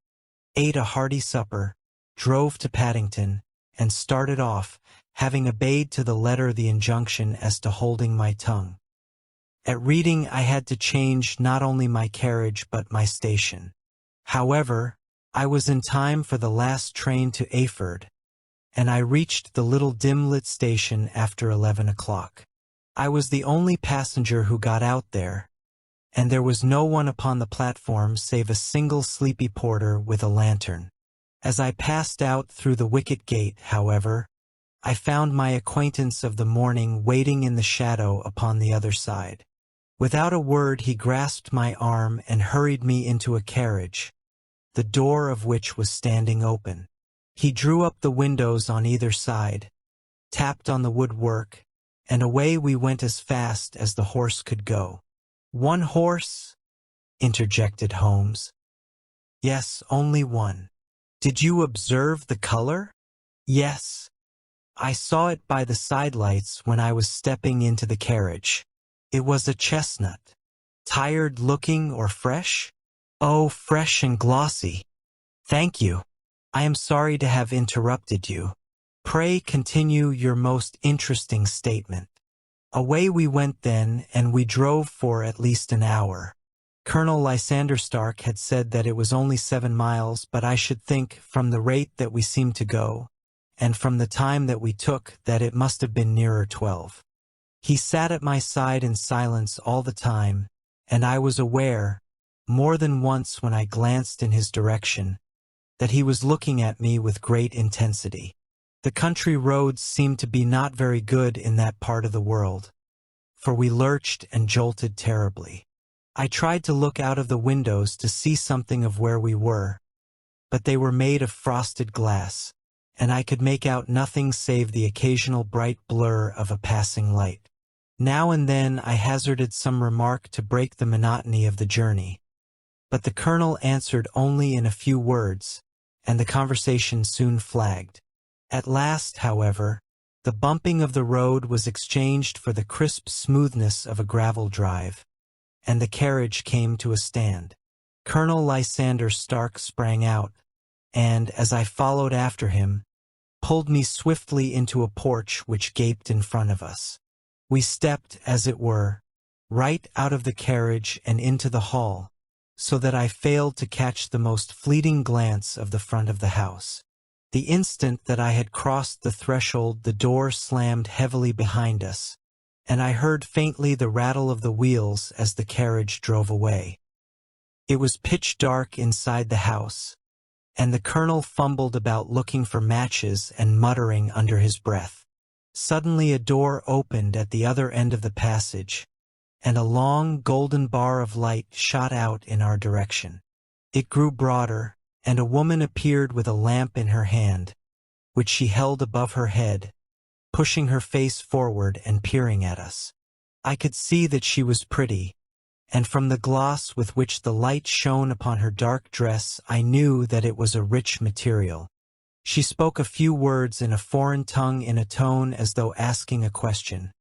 S1: ate a hearty supper, drove to Paddington, and started off, having obeyed to the letter the injunction as to holding my tongue. At Reading I had to change not only my carriage but my station. However, I was in time for the last train to Ayford, and I reached the little dim-lit station after 11 o'clock. I was the only passenger who got out there, and there was no one upon the platform save a single sleepy porter with a lantern. As I passed out through the wicket gate, however, I found my acquaintance of the morning waiting in the shadow upon the other side. Without a word he grasped my arm and hurried me into a carriage, the door of which was standing open. He drew up the windows on either side, tapped on the woodwork, and away we went as fast as the horse could go. "One horse?" interjected Holmes. "Yes, only one." "Did you observe the color?" "Yes. I saw it by the sidelights when I was stepping into the carriage. It was a chestnut." "Tired looking or fresh?" "Oh, fresh and glossy." "Thank you. I am sorry to have interrupted you. Pray continue your most interesting statement." Away we went then, and we drove for at least an hour. Colonel Lysander Stark had said that it was only 7 miles, but I should think, from the rate that we seemed to go, and from the time that we took, that it must have been nearer 12. He sat at my side in silence all the time, and I was aware, more than once when I glanced in his direction, that he was looking at me with great intensity. The country roads seemed to be not very good in that part of the world, for we lurched and jolted terribly. I tried to look out of the windows to see something of where we were, but they were made of frosted glass, and I could make out nothing save the occasional bright blur of a passing light. Now and then I hazarded some remark to break the monotony of the journey, but the colonel answered only in a few words, and the conversation soon flagged. At last, however, the bumping of the road was exchanged for the crisp smoothness of a gravel drive, and the carriage came to a stand. Colonel Lysander Stark sprang out, and, as I followed after him, pulled me swiftly into a porch which gaped in front of us. We stepped, as it were, right out of the carriage and into the hall, so that I failed to catch the most fleeting glance of the front of the house. The instant that I had crossed the threshold, the door slammed heavily behind us, and I heard faintly the rattle of the wheels as the carriage drove away. It was pitch dark inside the house, and the colonel fumbled about looking for matches and muttering under his breath. Suddenly a door opened at the other end of the passage, and a long golden bar of light shot out in our direction. It grew broader, and a woman appeared with a lamp in her hand, which she held above her head, pushing her face forward and peering at us. I could see that she was pretty, and from the gloss with which the light shone upon her dark dress I knew that it was a rich material. She spoke a few words in a foreign tongue in a tone as though asking a question,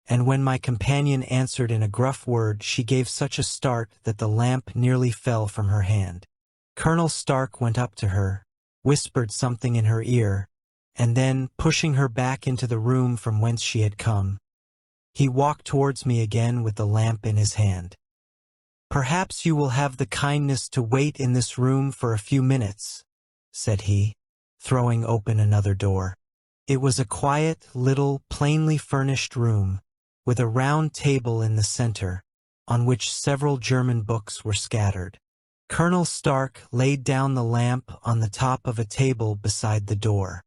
S1: and when my companion answered in a gruff word she gave such a start that the lamp nearly fell from her hand. Colonel Stark went up to her, whispered something in her ear, and then, pushing her back into the room from whence she had come, he walked towards me again with the lamp in his hand. "Perhaps you will have the kindness to wait in this room for a few minutes," said he, throwing open another door. It was a quiet, little, plainly furnished room, with a round table in the center, on which several German books were scattered. Colonel Stark laid down the lamp on the top of a table beside the door.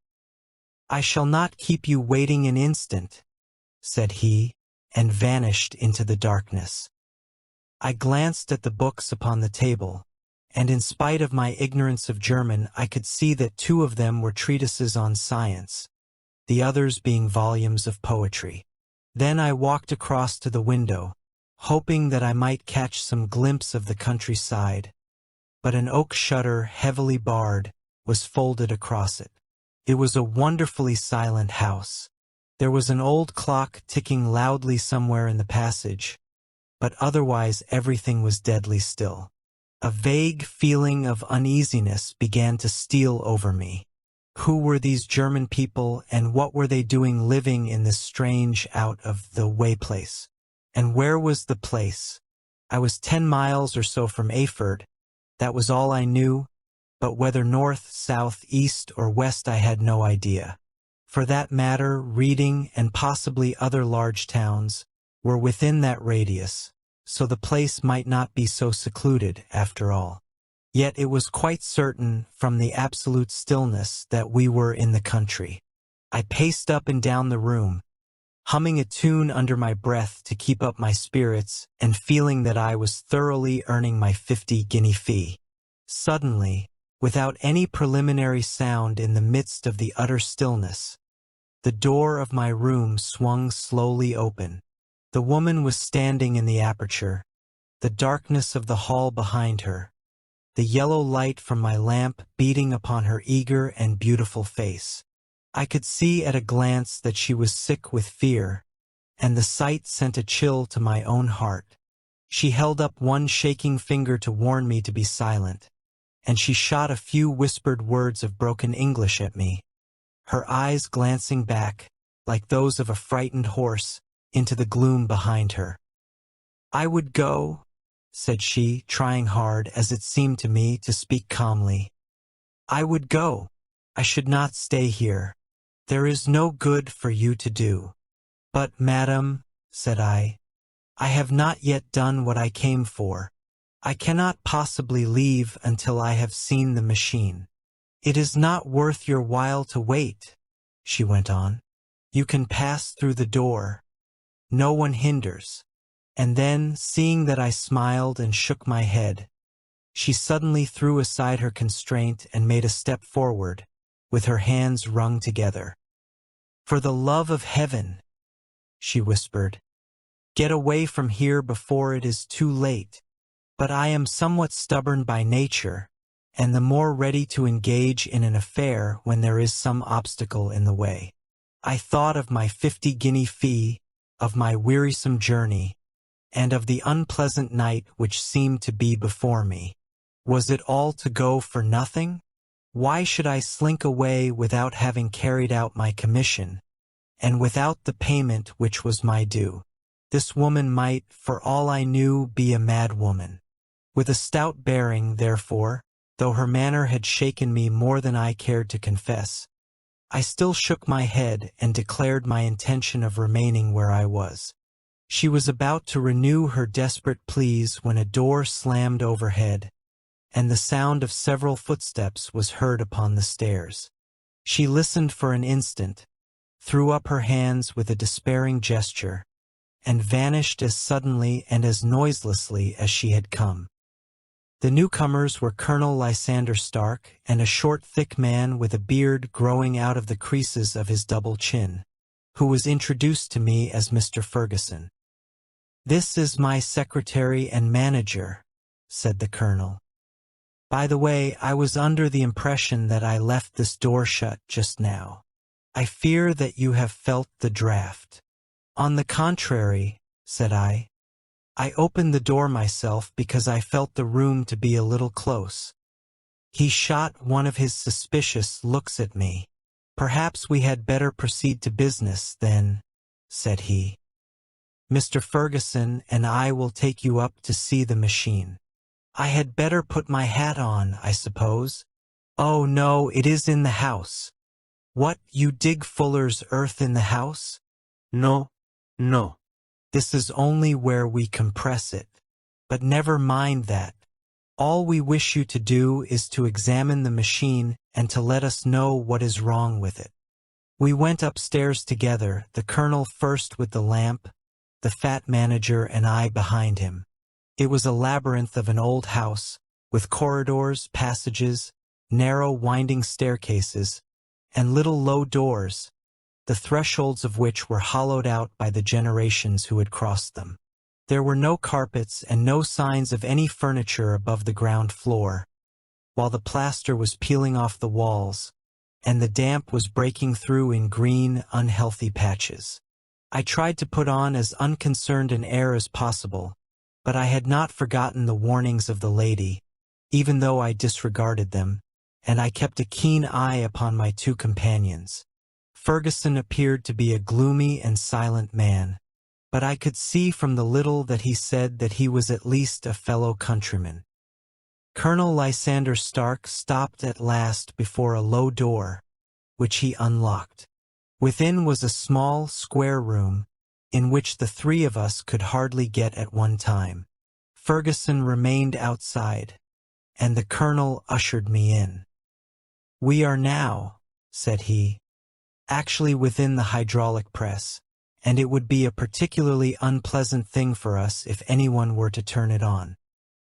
S1: "I shall not keep you waiting an instant," said he, and vanished into the darkness. I glanced at the books upon the table, and in spite of my ignorance of German I could see that 2 of them were treatises on science, the others being volumes of poetry. Then I walked across to the window, hoping that I might catch some glimpse of the countryside, but an oak shutter, heavily barred, was folded across it. It was a wonderfully silent house. There was an old clock ticking loudly somewhere in the passage, but otherwise everything was deadly still. A vague feeling of uneasiness began to steal over me. Who were these German people, and what were they doing living in this strange, out-of-the-way place? And where was the place? I was 10 miles or so from Eyford. That was all I knew, but whether north, south, east, or west I had no idea. For that matter, Reading, and possibly other large towns, were within that radius, so the place might not be so secluded after all. Yet it was quite certain, from the absolute stillness, that we were in the country. I paced up and down the room, humming a tune under my breath to keep up my spirits, and feeling that I was thoroughly earning my 50-guinea fee. Suddenly, without any preliminary sound in the midst of the utter stillness, the door of my room swung slowly open. The woman was standing in the aperture, the darkness of the hall behind her, the yellow light from my lamp beating upon her eager and beautiful face. I could see at a glance that she was sick with fear, and the sight sent a chill to my own heart. She held up one shaking finger to warn me to be silent, and she shot a few whispered words of broken English at me, her eyes glancing back, like those of a frightened horse, into the gloom behind her. "I would go," said she, trying hard, as it seemed to me, to speak calmly. "I would go. I should not stay here. There is no good for you to do." "But, madam," said I, I have not yet done what I came for. I cannot possibly leave until I have seen the machine. It is not worth your while to wait, she went on. You can pass through the door. No one hinders. And then, seeing that I smiled and shook my head, she suddenly threw aside her constraint and made a step forward, with her hands wrung together. For the love of heaven, she whispered, get away from here before it is too late. But I am somewhat stubborn by nature, and the more ready to engage in an affair when there is some obstacle in the way. I thought of my 50-guinea fee, of my wearisome journey, and of the unpleasant night which seemed to be before me. Was it all to go for nothing? Why should I slink away without having carried out my commission, and without the payment which was my due? This woman might, for all I knew, be a mad woman. With a stout bearing, therefore, though her manner had shaken me more than I cared to confess, I still shook my head and declared my intention of remaining where I was. She was about to renew her desperate pleas when a door slammed overhead, and the sound of several footsteps was heard upon the stairs. She listened for an instant, threw up her hands with a despairing gesture, and vanished as suddenly and as noiselessly as she had come. The newcomers were Colonel Lysander Stark and a short, thick man with a beard growing out of the creases of his double chin, who was introduced to me as Mr. Ferguson. "This is my secretary and manager," said the colonel. "By the way, I was under the impression that I left this door shut just now. I fear that you have felt the draught." "On the contrary," said I opened the door myself because I felt the room to be a little close. He shot one of his suspicious looks at me. "Perhaps we had better proceed to business, then," said he. "Mr. Ferguson and I will take you up to see the machine. I had better put my hat on, I suppose?" "Oh, no, it is in the house." "What, you dig fuller's earth in the house?" "No, no. This is only where we compress it. But never mind that. All we wish you to do is to examine the machine and to let us know what is wrong with it." We went upstairs together, the colonel first with the lamp, the fat manager and I behind him. It was a labyrinth of an old house, with corridors, passages, narrow winding staircases, and little low doors, the thresholds of which were hollowed out by the generations who had crossed them. There were no carpets and no signs of any furniture above the ground floor, while the plaster was peeling off the walls, and the damp was breaking through in green, unhealthy patches. I tried to put on as unconcerned an air as possible, but I had not forgotten the warnings of the lady, even though I disregarded them, and I kept a keen eye upon my two companions. Ferguson appeared to be a gloomy and silent man, but I could see from the little that he said that he was at least a fellow countryman. Colonel Lysander Stark stopped at last before a low door, which he unlocked. Within was a small, square room, in which the three of us could hardly get at one time. Ferguson remained outside, and the colonel ushered me in. "We are now," said he, "actually within the hydraulic press, and it would be a particularly unpleasant thing for us if anyone were to turn it on.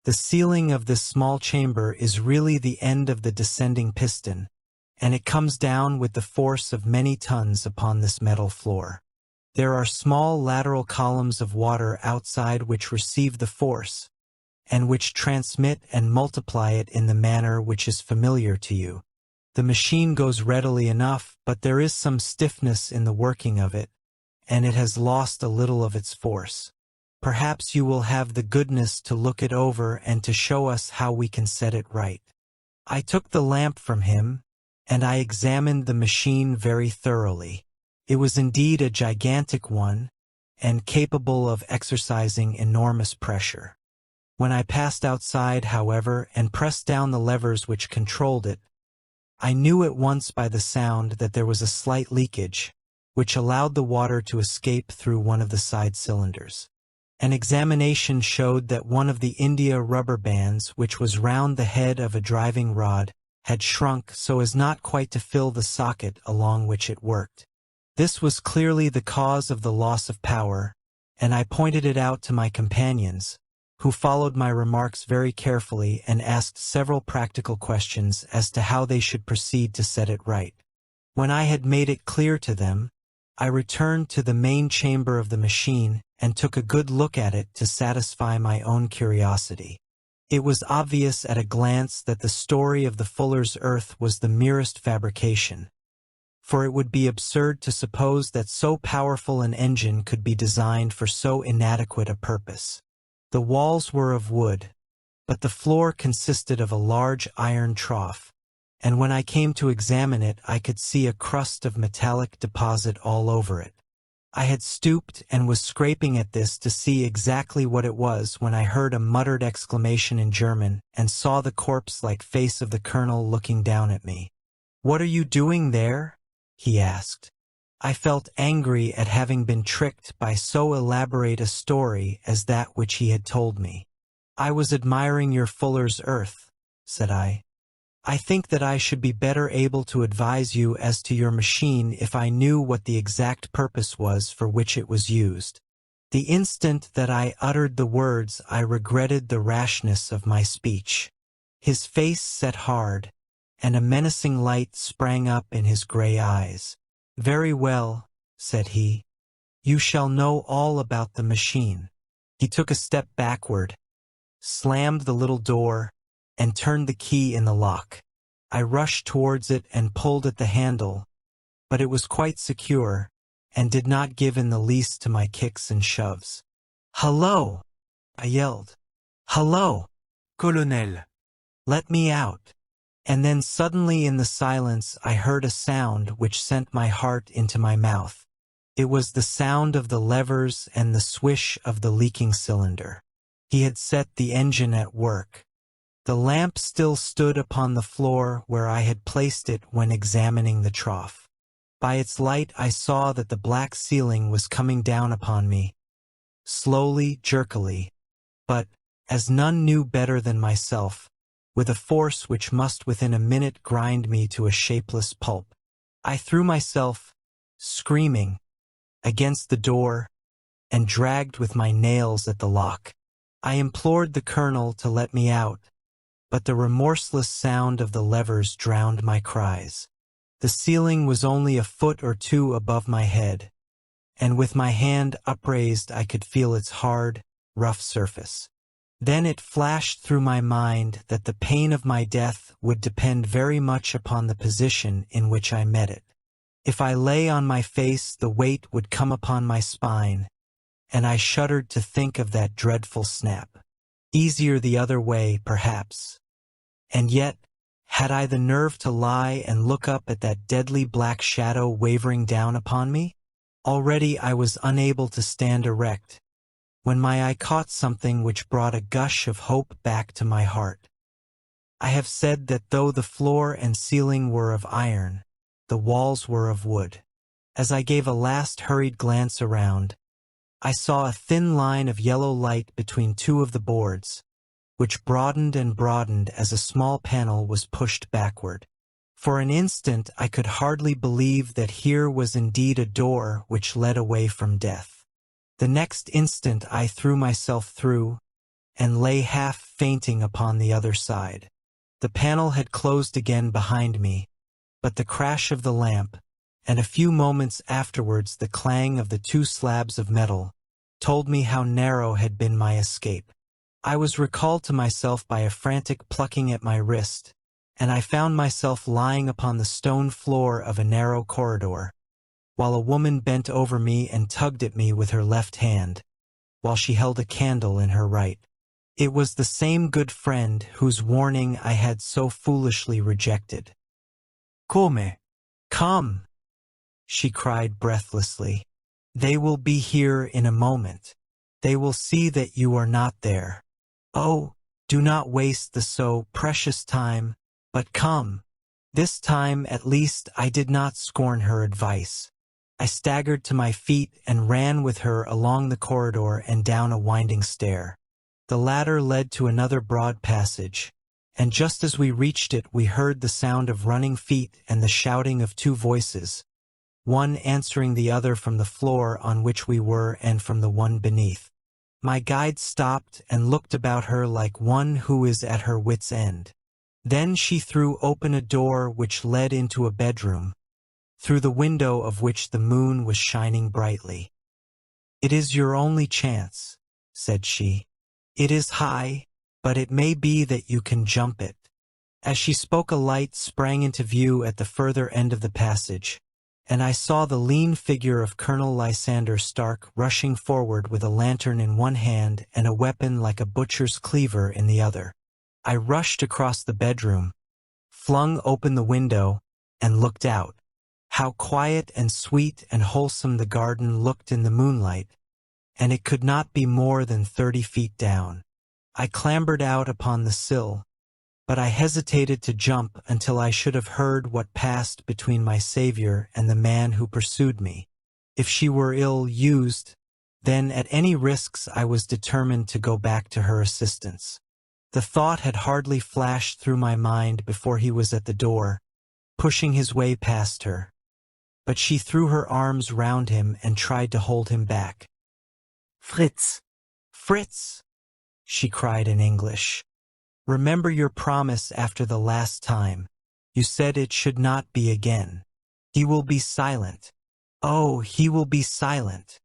S1: The ceiling of this small chamber is really the end of the descending piston, and it comes down with the force of many tons upon this metal floor. There are small lateral columns of water outside which receive the force, and which transmit and multiply it in the manner which is familiar to you. The machine goes readily enough, but there is some stiffness in the working of it, and it has lost a little of its force. Perhaps you will have the goodness to look it over and to show us how we can set it right." I took the lamp from him, and I examined the machine very thoroughly. It was indeed a gigantic one, and capable of exercising enormous pressure. When I passed outside, however, and pressed down the levers which controlled it, I knew at once by the sound that there was a slight leakage, which allowed the water to escape through one of the side cylinders. An examination showed that one of the India rubber bands, which was round the head of a driving rod, had shrunk so as not quite to fill the socket along which it worked. This was clearly the cause of the loss of power, and I pointed it out to my companions, who followed my remarks very carefully and asked several practical questions as to how they should proceed to set it right. When I had made it clear to them, I returned to the main chamber of the machine and took a good look at it to satisfy my own curiosity. It was obvious at a glance that the story of the fuller's earth was the merest fabrication, for it would be absurd to suppose that so powerful an engine could be designed for so inadequate a purpose. The walls were of wood, but the floor consisted of a large iron trough, and when I came to examine it I could see a crust of metallic deposit all over it. I had stooped and was scraping at this to see exactly what it was when I heard a muttered exclamation in German and saw the corpse-like face of the colonel looking down at me. "What are you doing there?" he asked. I felt angry at having been tricked by so elaborate a story as that which he had told me. "I was admiring your fuller's earth," said I. "I think that I should be better able to advise you as to your machine if I knew what the exact purpose was for which it was used." The instant that I uttered the words I regretted the rashness of my speech. His face set hard, and a menacing light sprang up in his gray eyes. "Very well," said he. "You shall know all about the machine." He took a step backward, slammed the little door, and turned the key in the lock. I rushed towards it and pulled at the handle, but it was quite secure, and did not give in the least to my kicks and shoves. "Hullo!" I yelled. "Hullo, Colonel! Let me out!" And then suddenly in the silence I heard a sound which sent my heart into my mouth. It was the sound of the levers and the swish of the leaking cylinder. He had set the engine at work. The lamp still stood upon the floor where I had placed it when examining the trough. By its light I saw that the black ceiling was coming down upon me, slowly, jerkily, but, as none knew better than myself, with a force which must within a minute grind me to a shapeless pulp. I threw myself, screaming, against the door, and dragged with my nails at the lock. I implored the colonel to let me out, but the remorseless sound of the levers drowned my cries. The ceiling was only a foot or two above my head, and with my hand upraised I could feel its hard, rough surface. Then it flashed through my mind that the pain of my death would depend very much upon the position in which I met it. If I lay on my face, the weight would come upon my spine, and I shuddered to think of that dreadful snap. Easier the other way, perhaps. And yet, had I the nerve to lie and look up at that deadly black shadow wavering down upon me? Already I was unable to stand erect, when my eye caught something which brought a gush of hope back to my heart. I have said that though the floor and ceiling were of iron, the walls were of wood. As I gave a last hurried glance around, I saw a thin line of yellow light between two of the boards, which broadened and broadened as a small panel was pushed backward. For an instant I could hardly believe that here was indeed a door which led away from death. The next instant I threw myself through, and lay half fainting upon the other side. The panel had closed again behind me, but the crash of the lamp, and a few moments afterwards the clang of the two slabs of metal, told me how narrow had been my escape. I was recalled to myself by a frantic plucking at my wrist, and I found myself lying upon the stone floor of a narrow corridor, while a woman bent over me and tugged at me with her left hand, while she held a candle in her right. It was the same good friend whose warning I had so foolishly rejected. "Come, come," she cried breathlessly. "They will be here in a moment. They will see that you are not there. Oh, do not waste the so precious time, but come." This time, at least, I did not scorn her advice. I staggered to my feet and ran with her along the corridor and down a winding stair. The ladder led to another broad passage, and just as we reached it we heard the sound of running feet and the shouting of two voices, one answering the other from the floor on which we were and from the one beneath. My guide stopped and looked about her like one who is at her wit's end. Then she threw open a door which led into a bedroom, through the window of which the moon was shining brightly. "It is your only chance," said she. "It is high, but it may be that you can jump it." As she spoke a light sprang into view at the further end of the passage, and I saw the lean figure of Colonel Lysander Stark rushing forward with a lantern in one hand and a weapon like a butcher's cleaver in the other. I rushed across the bedroom, flung open the window, and looked out. How quiet and sweet and wholesome the garden looked in the moonlight, and it could not be more than 30 feet down. I clambered out upon the sill, but I hesitated to jump until I should have heard what passed between my savior and the man who pursued me. If she were ill-used, then at any risks I was determined to go back to her assistance. The thought had hardly flashed through my mind before he was at the door, pushing his way past her. But she threw her arms round him and tried to hold him back. "Fritz! Fritz!" she cried in English. "Remember your promise after the last time. You said it should not be again. He will be silent. Oh, he will be silent.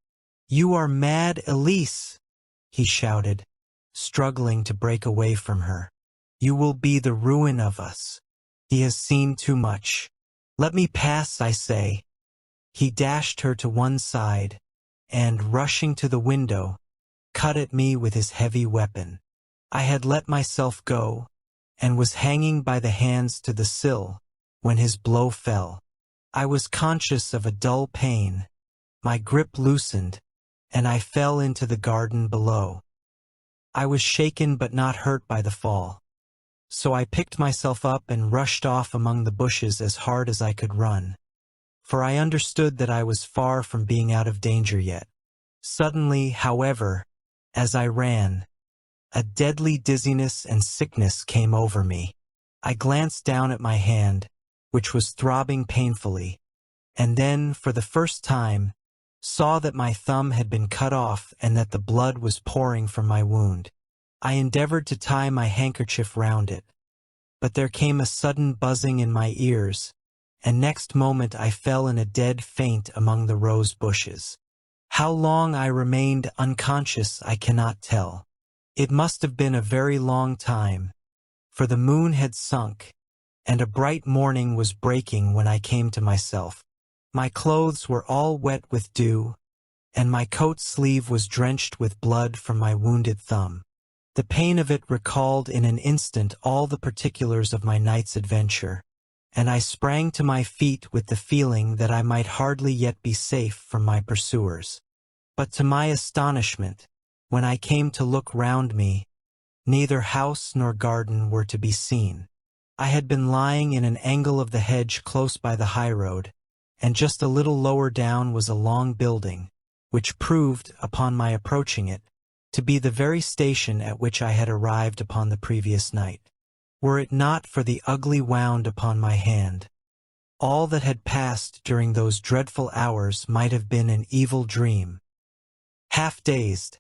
S1: You are mad, Elise!" he shouted, struggling to break away from her. "You will be the ruin of us. He has seen too much. Let me pass, I say." He dashed her to one side, and, rushing to the window, cut at me with his heavy weapon. I had let myself go, and was hanging by the hands to the sill, when his blow fell. I was conscious of a dull pain, my grip loosened, and I fell into the garden below. I was shaken but not hurt by the fall, so I picked myself up and rushed off among the bushes as hard as I could run, for I understood that I was far from being out of danger yet. Suddenly, however, as I ran, a deadly dizziness and sickness came over me. I glanced down at my hand, which was throbbing painfully, and then, for the first time, saw that my thumb had been cut off and that the blood was pouring from my wound. I endeavored to tie my handkerchief round it, but there came a sudden buzzing in my ears, and next moment I fell in a dead faint among the rose bushes. How long I remained unconscious I cannot tell. It must have been a very long time, for the moon had sunk, and a bright morning was breaking when I came to myself. My clothes were all wet with dew, and my coat sleeve was drenched with blood from my wounded thumb. The pain of it recalled in an instant all the particulars of my night's adventure, and I sprang to my feet with the feeling that I might hardly yet be safe from my pursuers. But to my astonishment, when I came to look round me, neither house nor garden were to be seen. I had been lying in an angle of the hedge close by the highroad, and just a little lower down was a long building, which proved, upon my approaching it, to be the very station at which I had arrived upon the previous night. Were it not for the ugly wound upon my hand, all that had passed during those dreadful hours might have been an evil dream. Half dazed,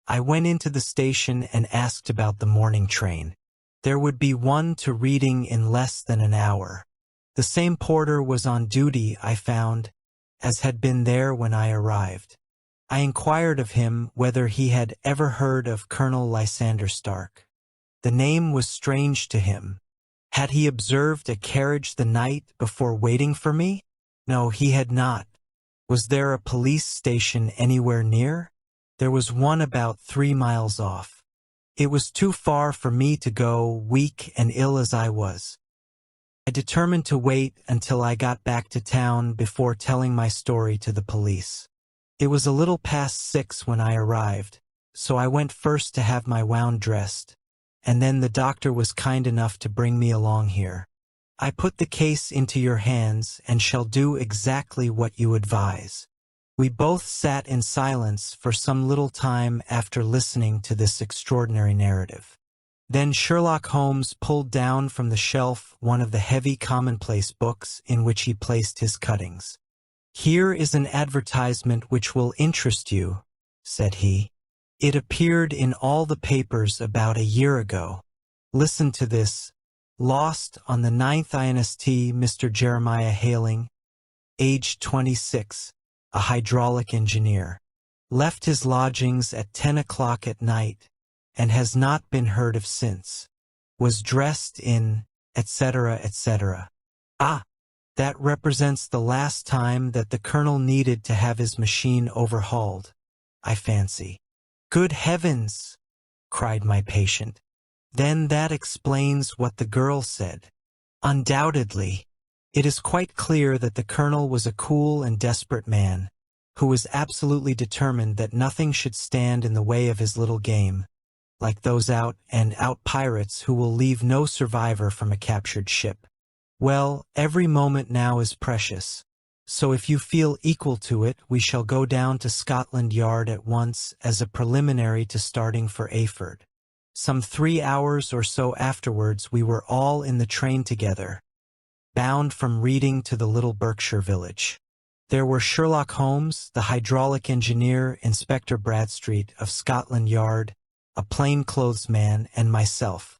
S1: I went into the station and asked about the morning train. There would be one to Reading in less than an hour. The same porter was on duty, I found, as had been there when I arrived. I inquired of him whether he had ever heard of Colonel Lysander Stark. The name was strange to him. Had he observed a carriage the night before waiting for me? No, he had not. Was there a police station anywhere near? There was one about 3 miles off. It was too far for me to go, weak and ill as I was. I determined to wait until I got back to town before telling my story to the police. It was a little past 6 when I arrived, so I went first to have my wound dressed, and then the doctor was kind enough to bring me along here. I put the case into your hands and shall do exactly what you advise." We both sat in silence for some little time after listening to this extraordinary narrative. Then Sherlock Holmes pulled down from the shelf one of the heavy commonplace books in which he placed his cuttings. "Here is an advertisement which will interest you," said he. "It appeared in all the papers about a year ago. Listen to this. Lost on the 9th inst. Mr. Jeremiah Hailing, aged 26, a hydraulic engineer. Left his lodgings at 10 o'clock at night, and has not been heard of since. Was dressed in, etc., etc." Ah! That represents the last time that the colonel needed to have his machine overhauled, I fancy. "Good heavens!" cried my patient. "Then that explains what the girl said." "Undoubtedly. It is quite clear that the colonel was a cool and desperate man, who was absolutely determined that nothing should stand in the way of his little game, like those out-and-out pirates who will leave no survivor from a captured ship. Well, every moment now is precious, so if you feel equal to it, we shall go down to Scotland Yard at once as a preliminary to starting for Ayford." Some 3 hours or so afterwards we were all in the train together, bound from Reading to the little Berkshire village. There were Sherlock Holmes, the hydraulic engineer, Inspector Bradstreet of Scotland Yard, a plainclothes man, and myself.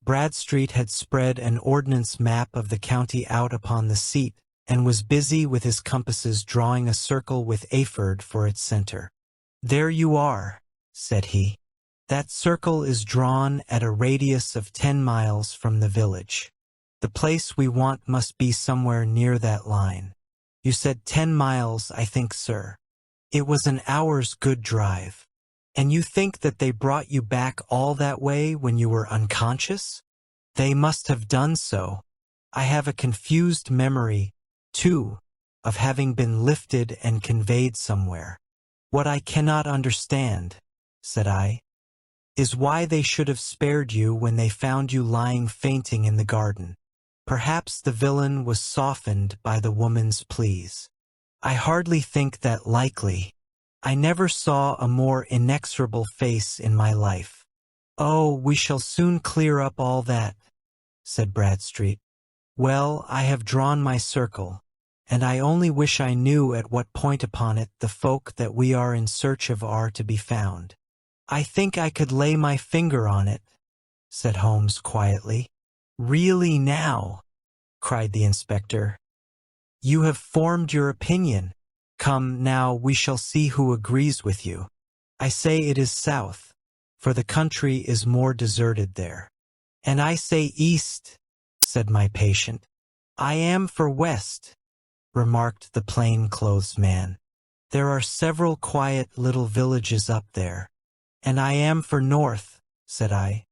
S1: Bradstreet had spread an ordnance map of the county out upon the seat, and was busy with his compasses drawing a circle with Ayford for its center. "There you are," said he. "That circle is drawn at a radius of 10 miles from the village. The place we want must be somewhere near that line. You said 10 miles, I think, sir. It was an hour's good drive. And you think that they brought you back all that way when you were unconscious?" "They must have done so. I have a confused memory, too, of having been lifted and conveyed somewhere." "What I cannot understand," said I, "is why they should have spared you when they found you lying fainting in the garden. Perhaps the villain was softened by the woman's pleas." "I hardly think that likely. I never saw a more inexorable face in my life." "Oh, we shall soon clear up all that," said Bradstreet. "Well, I have drawn my circle, and I only wish I knew at what point upon it the folk that we are in search of are to be found." "I think I could lay my finger on it," said Holmes quietly. "Really now?" cried the inspector. "You have formed your opinion. Come, now we shall see who agrees with you. I say it is south, for the country is more deserted there." "And I say east," said my patient. "I am for west," remarked the plain-clothes man. "There are several quiet little villages up there." "And I am for north," said I,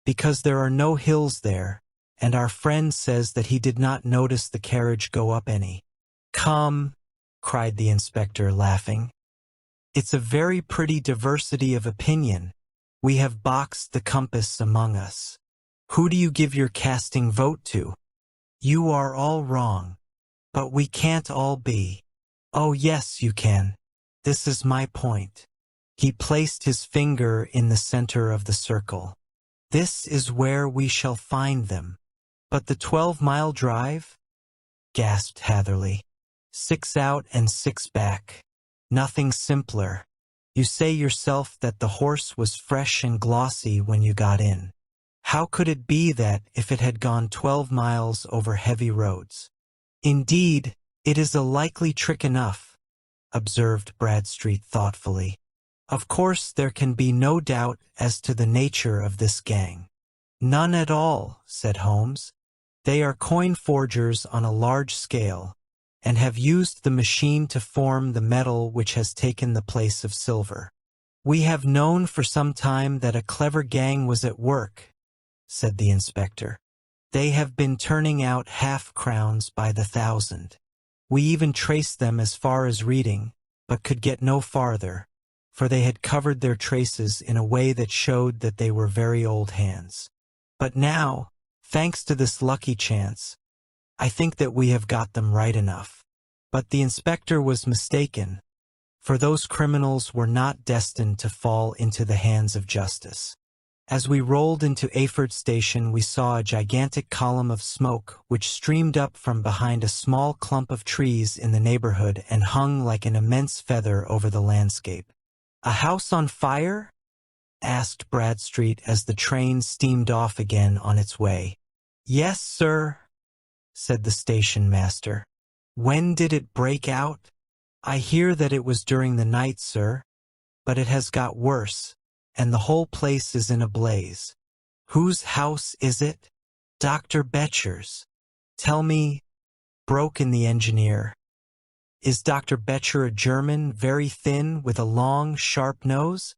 S1: "because there are no hills there, and our friend says that he did not notice the carriage go up any." "Come," cried the inspector, laughing. "It's a very pretty diversity of opinion. We have boxed the compass among us. Who do you give your casting vote to? You are all wrong. But we can't all be." "Oh yes, you can. This is my point." He placed his finger in the center of the circle. "This is where we shall find them." "But the 12-mile drive?" gasped Hatherley. 6 out and 6 back. Nothing simpler. You say yourself that the horse was fresh and glossy when you got in. How could it be that if it had gone 12 miles over heavy roads? "Indeed, it is a likely trick enough," observed Bradstreet thoughtfully. "Of course there can be no doubt as to the nature of this gang." "None at all," said Holmes. "They are coin forgers on a large scale, and have used the machine to form the metal which has taken the place of silver." "We have known for some time that a clever gang was at work," said the inspector. "They have been turning out half-crowns by the thousand. We even traced them as far as Reading, but could get no farther, for they had covered their traces in a way that showed that they were very old hands. But now, thanks to this lucky chance, I think that we have got them right enough. But the inspector was mistaken, for those criminals were not destined to fall into the hands of justice. As we rolled into Ayford Station, we saw a gigantic column of smoke which streamed up from behind a small clump of trees in the neighborhood and hung like an immense feather over the landscape. "A house on fire?" asked Bradstreet as the train steamed off again on its way. "Yes, sir," said the station master. "When did it break out?" "I hear that it was during the night, sir, but it has got worse, and the whole place is in a blaze." "Whose house is it?" "Dr. Betcher's." "Tell me," broke in the engineer, "is Dr. Betcher a German, very thin, with a long, sharp nose?"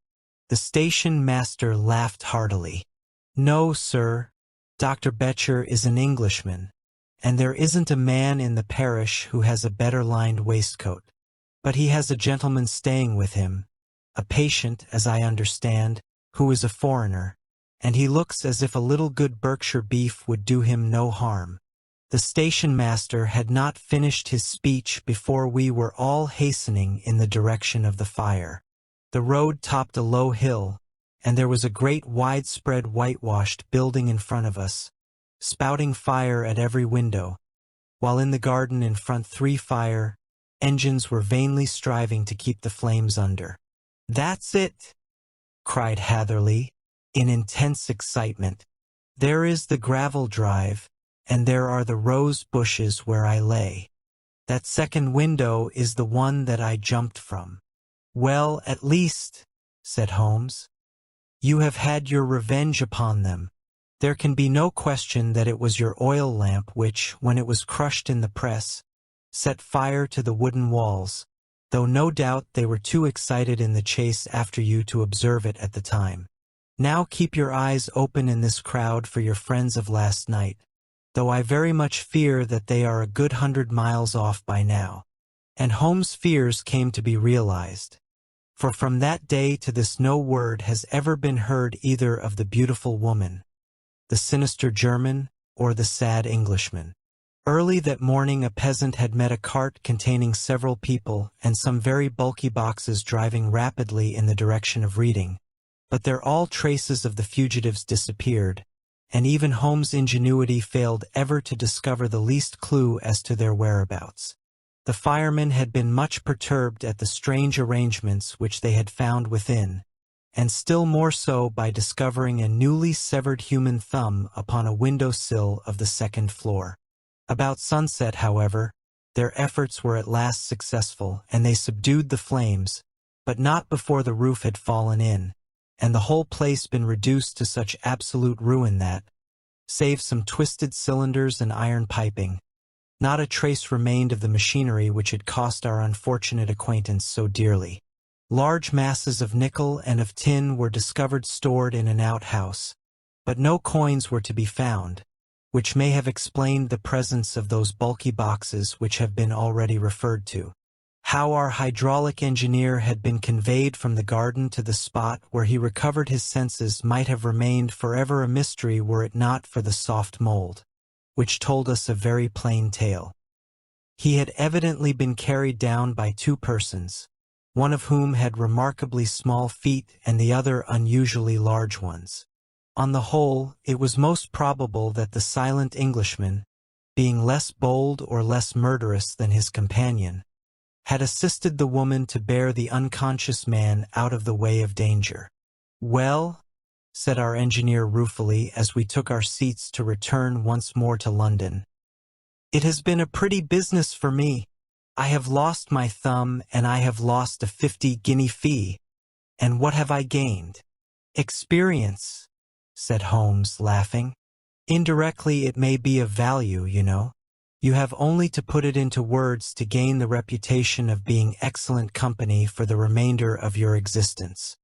S1: The station master laughed heartily. "No, sir, Dr. Betcher is an Englishman, and there isn't a man in the parish who has a better lined waistcoat. But he has a gentleman staying with him, a patient, as I understand, who is a foreigner, and he looks as if a little good Berkshire beef would do him no harm." The station master had not finished his speech before we were all hastening in the direction of the fire. The road topped a low hill, and there was a great widespread whitewashed building in front of us, spouting fire at every window, while in the garden in front 3 fire engines were vainly striving to keep the flames under. "That's it!" cried Hatherley, in intense excitement. "There is the gravel drive, and there are the rose bushes where I lay. That second window is the one that I jumped from." "Well, at least," said Holmes, "you have had your revenge upon them. There can be no question that it was your oil lamp which, when it was crushed in the press, set fire to the wooden walls, though no doubt they were too excited in the chase after you to observe it at the time. Now keep your eyes open in this crowd for your friends of last night, though I very much fear that they are a good 100 miles off by now." And Holmes' fears came to be realized, for from that day to this no word has ever been heard either of the beautiful woman, the sinister German, or the sad Englishman. Early that morning a peasant had met a cart containing several people and some very bulky boxes driving rapidly in the direction of Reading, but there all traces of the fugitives disappeared, and even Holmes' ingenuity failed ever to discover the least clue as to their whereabouts. The firemen had been much perturbed at the strange arrangements which they had found within, and still more so by discovering a newly severed human thumb upon a window-sill of the second floor. About sunset, however, their efforts were at last successful, and they subdued the flames, but not before the roof had fallen in, and the whole place been reduced to such absolute ruin that, save some twisted cylinders and iron piping, not a trace remained of the machinery which had cost our unfortunate acquaintance so dearly. Large masses of nickel and of tin were discovered stored in an outhouse, but no coins were to be found, which may have explained the presence of those bulky boxes which have been already referred to. How our hydraulic engineer had been conveyed from the garden to the spot where he recovered his senses might have remained forever a mystery were it not for the soft mold, which told us a very plain tale. He had evidently been carried down by 2 persons, one of whom had remarkably small feet and the other unusually large ones. On the whole, it was most probable that the silent Englishman, being less bold or less murderous than his companion, had assisted the woman to bear the unconscious man out of the way of danger. "Well," said our engineer ruefully as we took our seats to return once more to London, "it has been a pretty business for me. I have lost my thumb, and I have lost a 50-guinea fee. And what have I gained? Experience," said Holmes, laughing. "Indirectly it may be of value, you know. You have only to put it into words to gain the reputation of being excellent company for the remainder of your existence.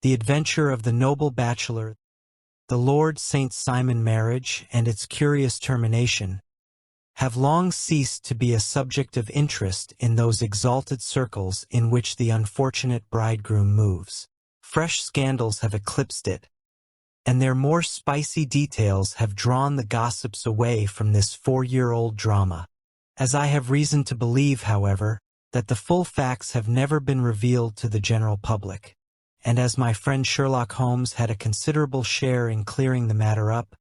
S1: The adventure of the noble bachelor, the Lord St. Simon marriage, and its curious termination, have long ceased to be a subject of interest in those exalted circles in which the unfortunate bridegroom moves. Fresh scandals have eclipsed it, and their more spicy details have drawn the gossips away from this 4-year-old drama. As I have reason to believe, however, that the full facts have never been revealed to the general public, and as my friend Sherlock Holmes had a considerable share in clearing the matter up,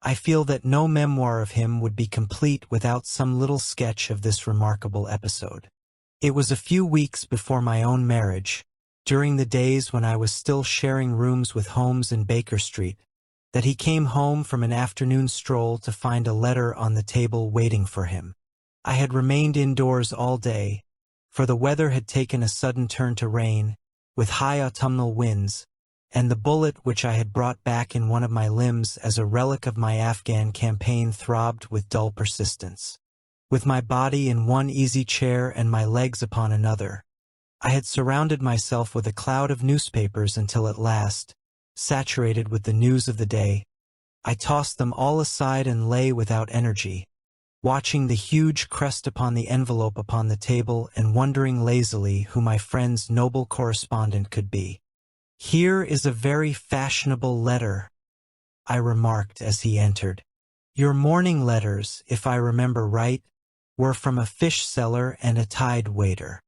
S1: I feel that no memoir of him would be complete without some little sketch of this remarkable episode. It was a few weeks before my own marriage, during the days when I was still sharing rooms with Holmes in Baker Street, that he came home from an afternoon stroll to find a letter on the table waiting for him. I had remained indoors all day, for the weather had taken a sudden turn to rain, with high autumnal winds, and the bullet which I had brought back in one of my limbs as a relic of my Afghan campaign throbbed with dull persistence. With my body in one easy chair and my legs upon another, I had surrounded myself with a cloud of newspapers until at last, saturated with the news of the day, I tossed them all aside and lay without energy, watching the huge crest upon the envelope upon the table and wondering lazily who my friend's noble correspondent could be. "Here is a very fashionable letter," I remarked as he entered. "Your morning letters, if I remember right, were from a fish seller and a tide waiter."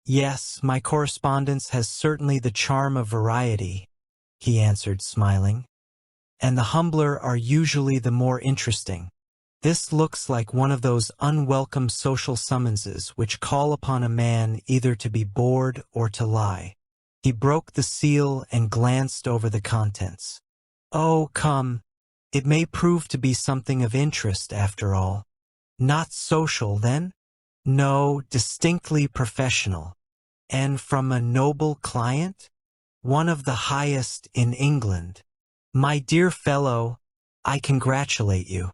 S1: "Yes, my correspondence has certainly the charm of variety," he answered, smiling. "And the humbler are usually the more interesting. This looks like one of those unwelcome social summonses which call upon a man either to be bored or to lie." He broke the seal and glanced over the contents. "Oh, come, it may prove to be something of interest after all." "Not social, then?" "No, distinctly professional." "And from a noble client?" "One of the highest in England." "My dear fellow, I congratulate you.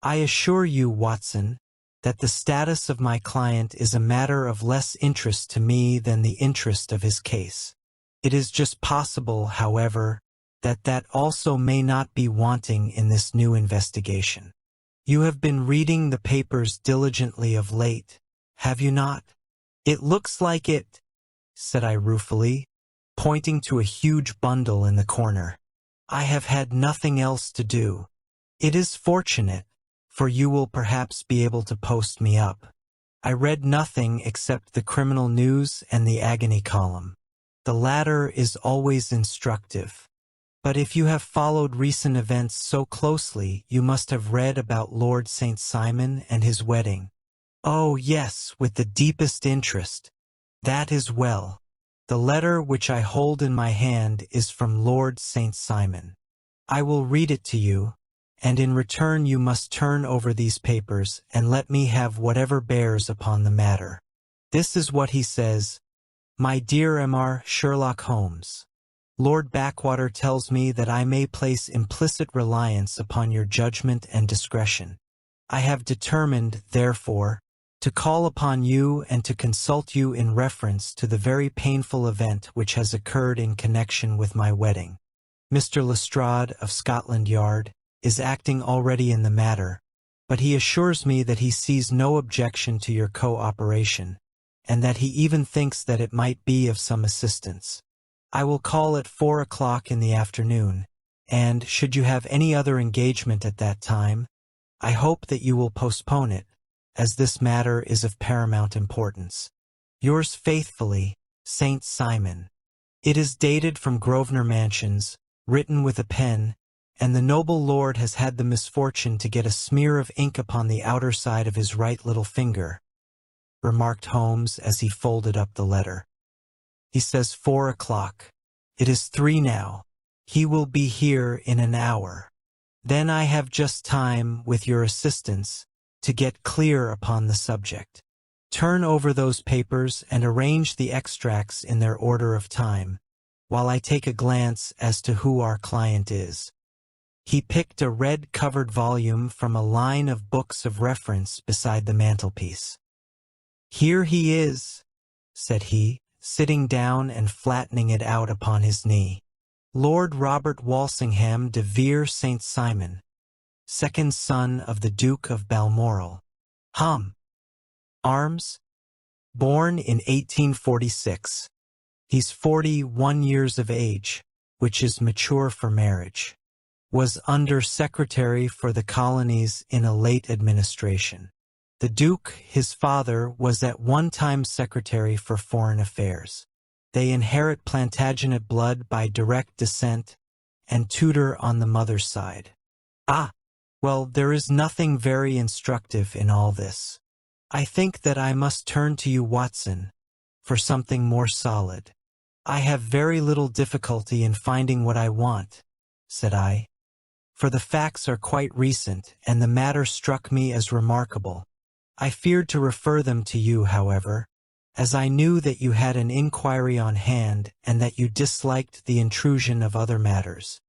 S1: I assure you, Watson, that the status of my client is a matter of less interest to me than the interest of his case. It is just possible, however, that that also may not be wanting in this new investigation. You have been reading the papers diligently of late, have you not?" "It looks like it," said I ruefully, pointing to a huge bundle in the corner. "I have had nothing else to do." "It is fortunate, for you will perhaps be able to post me up." I read nothing except the criminal news and the agony column. The latter is always instructive. But if you have followed recent events so closely, you must have read about Lord St. Simon and his wedding. "Oh, yes, with the deepest interest." "That is well. The letter which I hold in my hand is from Lord St. Simon. I will read it to you, and in return you must turn over these papers and let me have whatever bears upon the matter. This is what he says: "My dear Mr. Sherlock Holmes, Lord Backwater tells me that I may place implicit reliance upon your judgment and discretion. I have determined, therefore, to call upon you and to consult you in reference to the very painful event which has occurred in connection with my wedding. Mr. Lestrade of Scotland Yard is acting already in the matter, but he assures me that he sees no objection to your cooperation, and that he even thinks that it might be of some assistance. I will call at 4 o'clock in the afternoon, and, should you have any other engagement at that time, I hope that you will postpone it, as this matter is of paramount importance. Yours faithfully, St. Simon." It is dated from Grosvenor Mansions, written with a pen, and the noble lord has had the misfortune to get a smear of ink upon the outer side of his right little finger, remarked Holmes as he folded up the letter. "He says 4 o'clock. It is 3 now. He will be here in an hour. Then I have just time, with your assistance, to get clear upon the subject. Turn over those papers and arrange the extracts in their order of time, while I take a glance as to who our client is." He picked a red-covered volume from a line of books of reference beside the mantelpiece. "Here he is," said he, sitting down and flattening it out upon his knee. "Lord Robert Walsingham de Vere St. Simon, second son of the Duke of Balmoral. Arms? Born in 1846. He's 41 years of age, which is mature for marriage. was Under-Secretary for the Colonies in a late administration. The Duke, his father, was at one time Secretary for Foreign Affairs. They inherit Plantagenet blood by direct descent, and Tudor on the mother's side. Ah, well, there is nothing very instructive in all this. I think that I must turn to you, Watson, for something more solid. I have very little difficulty in finding what I want, said I, for the facts are quite recent, and the matter struck me as remarkable. I feared to refer them to you, however, as I knew that you had an inquiry on hand and that you disliked the intrusion of other matters.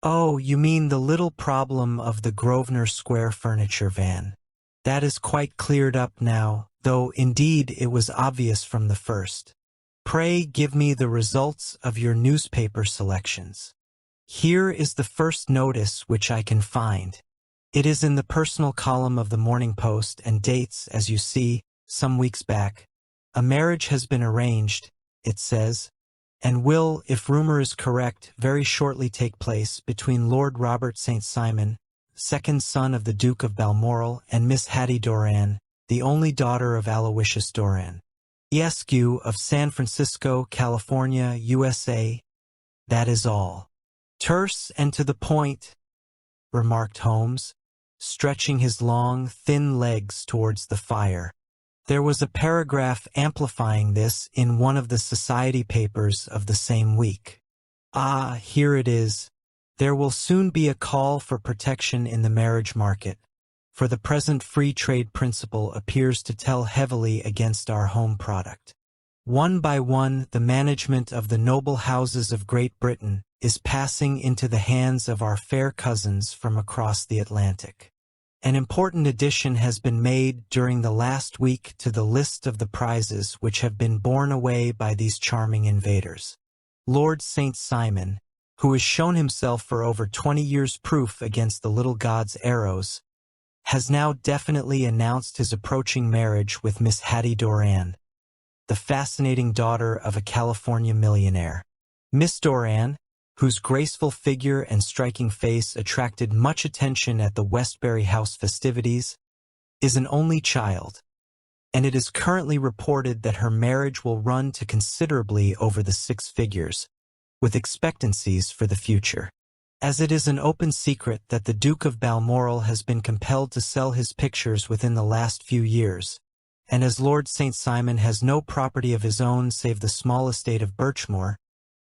S1: Oh, you mean the little problem of the Grosvenor Square furniture van. That is quite cleared up now, though indeed it was obvious from the first. Pray give me the results of your newspaper selections. Here is the first notice which I can find. It is in the personal column of the Morning Post and dates, as you see, some weeks back. A marriage has been arranged, it says, and will, if rumor is correct, very shortly take place between Lord Robert St. Simon, second son of the Duke of Balmoral, and Miss Hattie Doran, the only daughter of Aloysius Doran, Esq. of San Francisco, California, USA. That is all. Terse and to the point, remarked Holmes, stretching his long, thin legs towards the fire. There was a paragraph amplifying this in one of the society papers of the same week. Ah, here it is. There will soon be a call for protection in the marriage market, for the present free trade principle appears to tell heavily against our home product. One by one, the management of the noble houses of Great Britain is passing into the hands of our fair cousins from across the Atlantic. An important addition has been made during the last week to the list of the prizes which have been borne away by these charming invaders. Lord St. Simon, who has shown himself for over 20 years proof against the little god's arrows, has now definitely announced his approaching marriage with Miss Hattie Doran, the fascinating daughter of a California millionaire. Miss Doran, whose graceful figure and striking face attracted much attention at the Westbury House festivities, is an only child, and it is currently reported that her marriage will run to considerably over the 6 figures, with expectancies for the future. As it is an open secret that the Duke of Balmoral has been compelled to sell his pictures within the last few years, and as Lord St. Simon has no property of his own save the small estate of Birchmoor,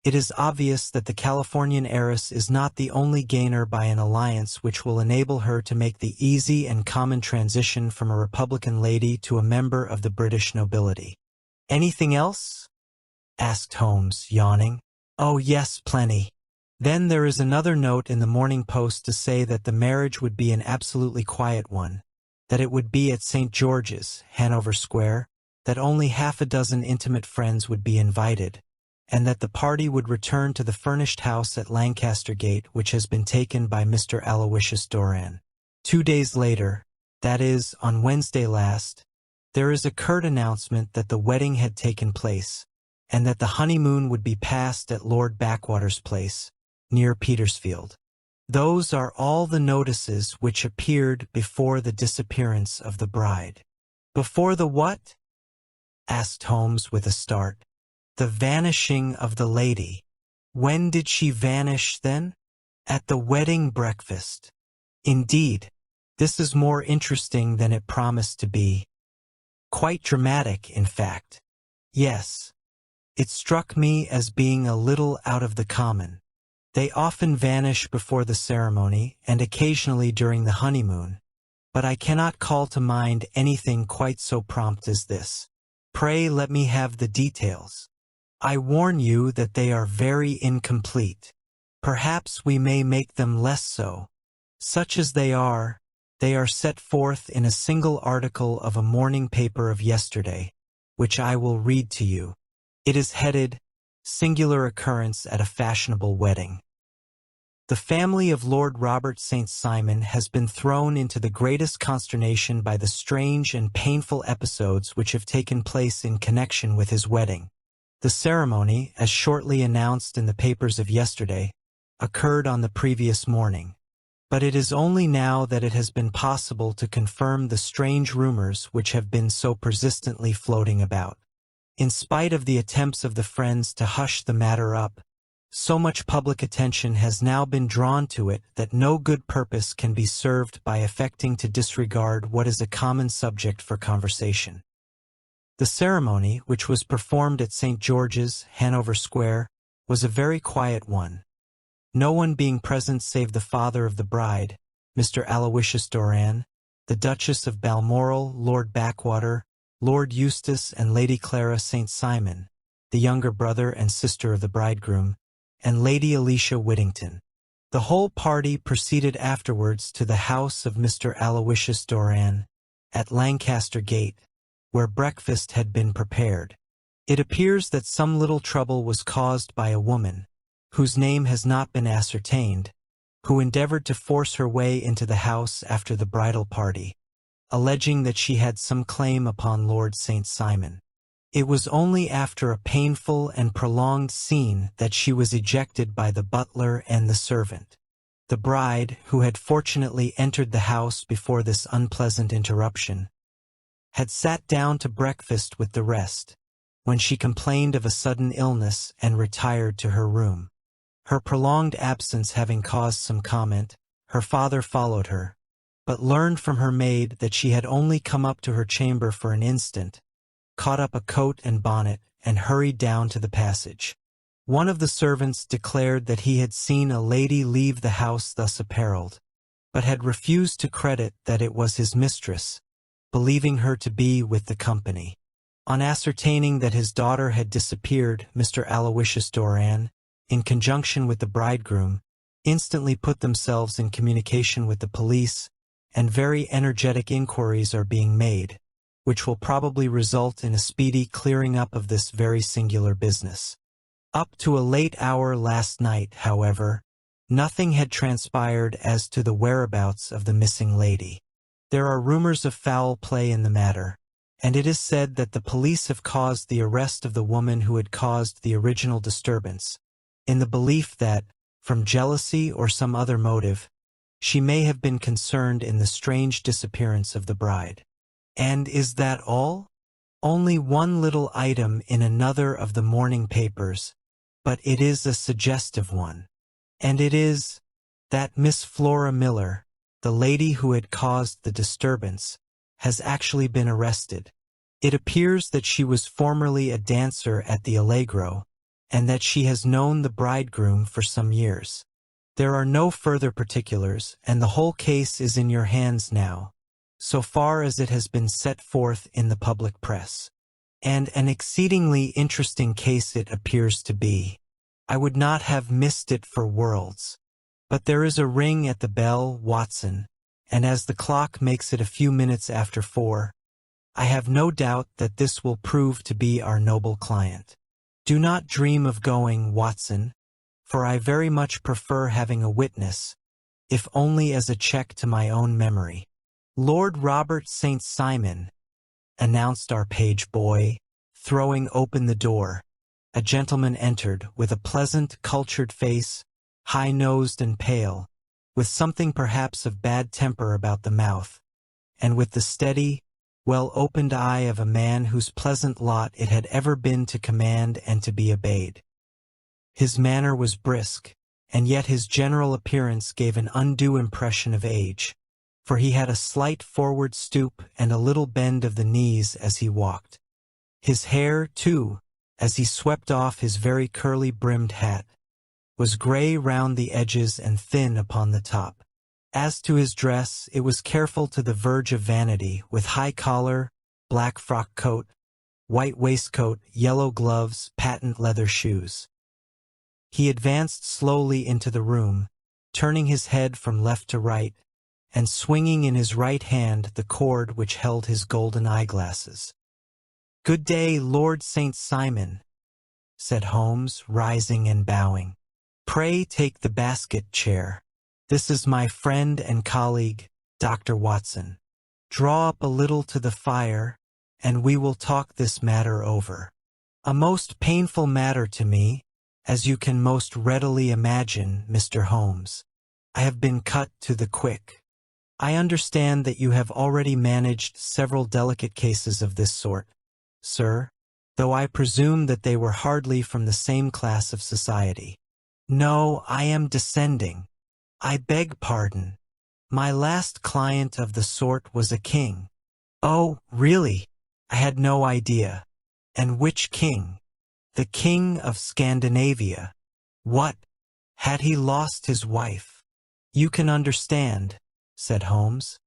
S1: it is obvious that the Californian heiress is not the only gainer by an alliance which will enable her to make the easy and common transition from a Republican lady to a member of the British nobility. Anything else? Asked Holmes, yawning. Oh yes, plenty. Then there is another note in the Morning Post to say that the marriage would be an absolutely quiet one, that it would be at St. George's, Hanover Square, that only half a dozen intimate friends would be invited, and that the party would return to the furnished house at Lancaster Gate which has been taken by Mr. Aloysius Doran. 2 days later, that is, on Wednesday last, there is a curt announcement that the wedding had taken place, and that the honeymoon would be passed at Lord Backwater's place, near Petersfield. Those are all the notices which appeared before the disappearance of the bride. Before the what? Asked Holmes with a start. The vanishing of the lady. When did she vanish, then? At the wedding breakfast. Indeed, this is more interesting than it promised to be. Quite dramatic, in fact. Yes. It struck me as being a little out of the common. They often vanish before the ceremony and occasionally during the honeymoon, but I cannot call to mind anything quite so prompt as this. Pray let me have the details. I warn you that they are very incomplete. Perhaps we may make them less so. Such as they are set forth in a single article of a morning paper of yesterday, which I will read to you. It is headed, Singular Occurrence at a Fashionable Wedding. The family of Lord Robert St. Simon has been thrown into the greatest consternation by the strange and painful episodes which have taken place in connection with his wedding. The ceremony, as shortly announced in the papers of yesterday, occurred on the previous morning. But it is only now that it has been possible to confirm the strange rumors which have been so persistently floating about. In spite of the attempts of the friends to hush the matter up, so much public attention has now been drawn to it that no good purpose can be served by affecting to disregard what is a common subject for conversation. The ceremony, which was performed at St. George's, Hanover Square, was a very quiet one. No one being present save the father of the bride, Mr. Aloysius Doran, the Duchess of Balmoral, Lord Backwater, Lord Eustace and Lady Clara St. Simon, the younger brother and sister of the bridegroom, and Lady Alicia Whittington. The whole party proceeded afterwards to the house of Mr. Aloysius Doran, at Lancaster Gate, where breakfast had been prepared. It appears that some little trouble was caused by a woman, whose name has not been ascertained, who endeavored to force her way into the house after the bridal party, alleging that she had some claim upon Lord St. Simon. It was only after a painful and prolonged scene that she was ejected by the butler and the servant. The bride, who had fortunately entered the house before this unpleasant interruption, had sat down to breakfast with the rest, when she complained of a sudden illness and retired to her room. Her prolonged absence having caused some comment, her father followed her, but learned from her maid that she had only come up to her chamber for an instant, caught up a coat and bonnet, and hurried down to the passage. One of the servants declared that he had seen a lady leave the house thus apparelled, but had refused to credit that it was his mistress, believing her to be with the company. On ascertaining that his daughter had disappeared, Mr. Aloysius Doran, in conjunction with the bridegroom, instantly put themselves in communication with the police, and very energetic inquiries are being made, which will probably result in a speedy clearing up of this very singular business. Up to a late hour last night, however, nothing had transpired as to the whereabouts of the missing lady. There are rumors of foul play in the matter, and it is said that the police have caused the arrest of the woman who had caused the original disturbance, in the belief that, from jealousy or some other motive, she may have been concerned in the strange disappearance of the bride. And is that all? Only one little item in another of the morning papers, but it is a suggestive one. And it is that Miss Flora Miller, the lady who had caused the disturbance, has actually been arrested. It appears that she was formerly a dancer at the Allegro, and that she has known the bridegroom for some years. There are no further particulars, and the whole case is in your hands now, so far as it has been set forth in the public press. And an exceedingly interesting case it appears to be. I would not have missed it for worlds. But there is a ring at the bell, Watson, and as the clock makes it a few minutes after 4, I have no doubt that this will prove to be our noble client. Do not dream of going, Watson, for I very much prefer having a witness, if only as a check to my own memory. Lord Robert St. Simon, announced our page boy, throwing open the door. A gentleman entered, with a pleasant, cultured face, high-nosed and pale, with something perhaps of bad temper about the mouth, and with the steady, well-opened eye of a man whose pleasant lot it had ever been to command and to be obeyed. His manner was brisk, and yet his general appearance gave an undue impression of age, for he had a slight forward stoop and a little bend of the knees as he walked. His hair, too, as he swept off his very curly-brimmed hat, was gray round the edges and thin upon the top. As to his dress, it was careful to the verge of vanity, with high collar, black frock coat, white waistcoat, yellow gloves, patent leather shoes. He advanced slowly into the room, turning his head from left to right, and swinging in his right hand the cord which held his golden eyeglasses. "Good day, Lord St. Simon," said Holmes, rising and bowing. "Pray take the basket chair. This is my friend and colleague, Dr. Watson. Draw up a little to the fire, and we will talk this matter over. A most painful matter to me, as you can most readily imagine, Mr. Holmes. I have been cut to the quick. I understand that you have already managed several delicate cases of this sort, sir, though I presume that they were hardly from the same class of society. No, I am descending. I beg pardon. My last client of the sort was a king. Oh, really? I had no idea. And which king? The king of Scandinavia. What? Had he lost his wife? You can understand, said Holmes,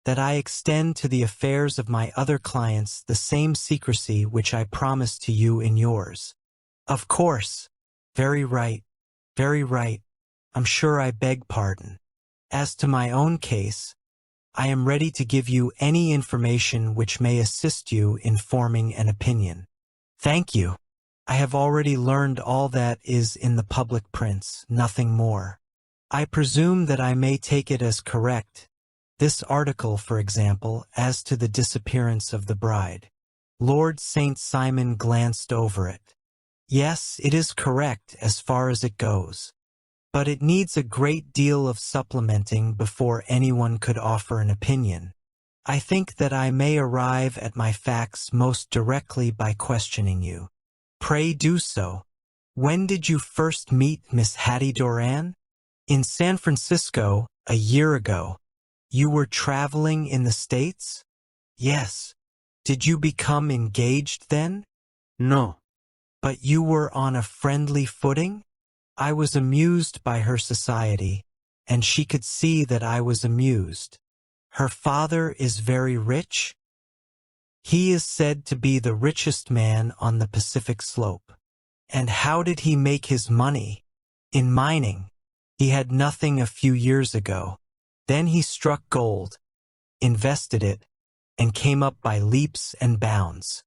S1: that I extend to the affairs of my other clients the same secrecy which I promised to you in yours. Of course. Very right. Very right. I'm sure I beg pardon. As to my own case, I am ready to give you any information which may assist you in forming an opinion. Thank you. I have already learned all that is in the public prints, nothing more. I presume that I may take it as correct. This article, for example, as to the disappearance of the bride. Lord St. Simon glanced over it. Yes, it is correct as far as it goes. But it needs a great deal of supplementing before anyone could offer an opinion. I think that I may arrive at my facts most directly by questioning you. Pray do so. When did you first meet Miss Hattie Doran? In San Francisco, a year ago. You were traveling in the States? Yes. Did you become engaged then? No. But you were on a friendly footing? I was amused by her society, and she could see that I was amused. Her father is very rich? He is said to be the richest man on the Pacific Slope. And how did he make his money? In mining. He had nothing a few years ago. Then he struck gold, invested it, and came up by leaps and bounds.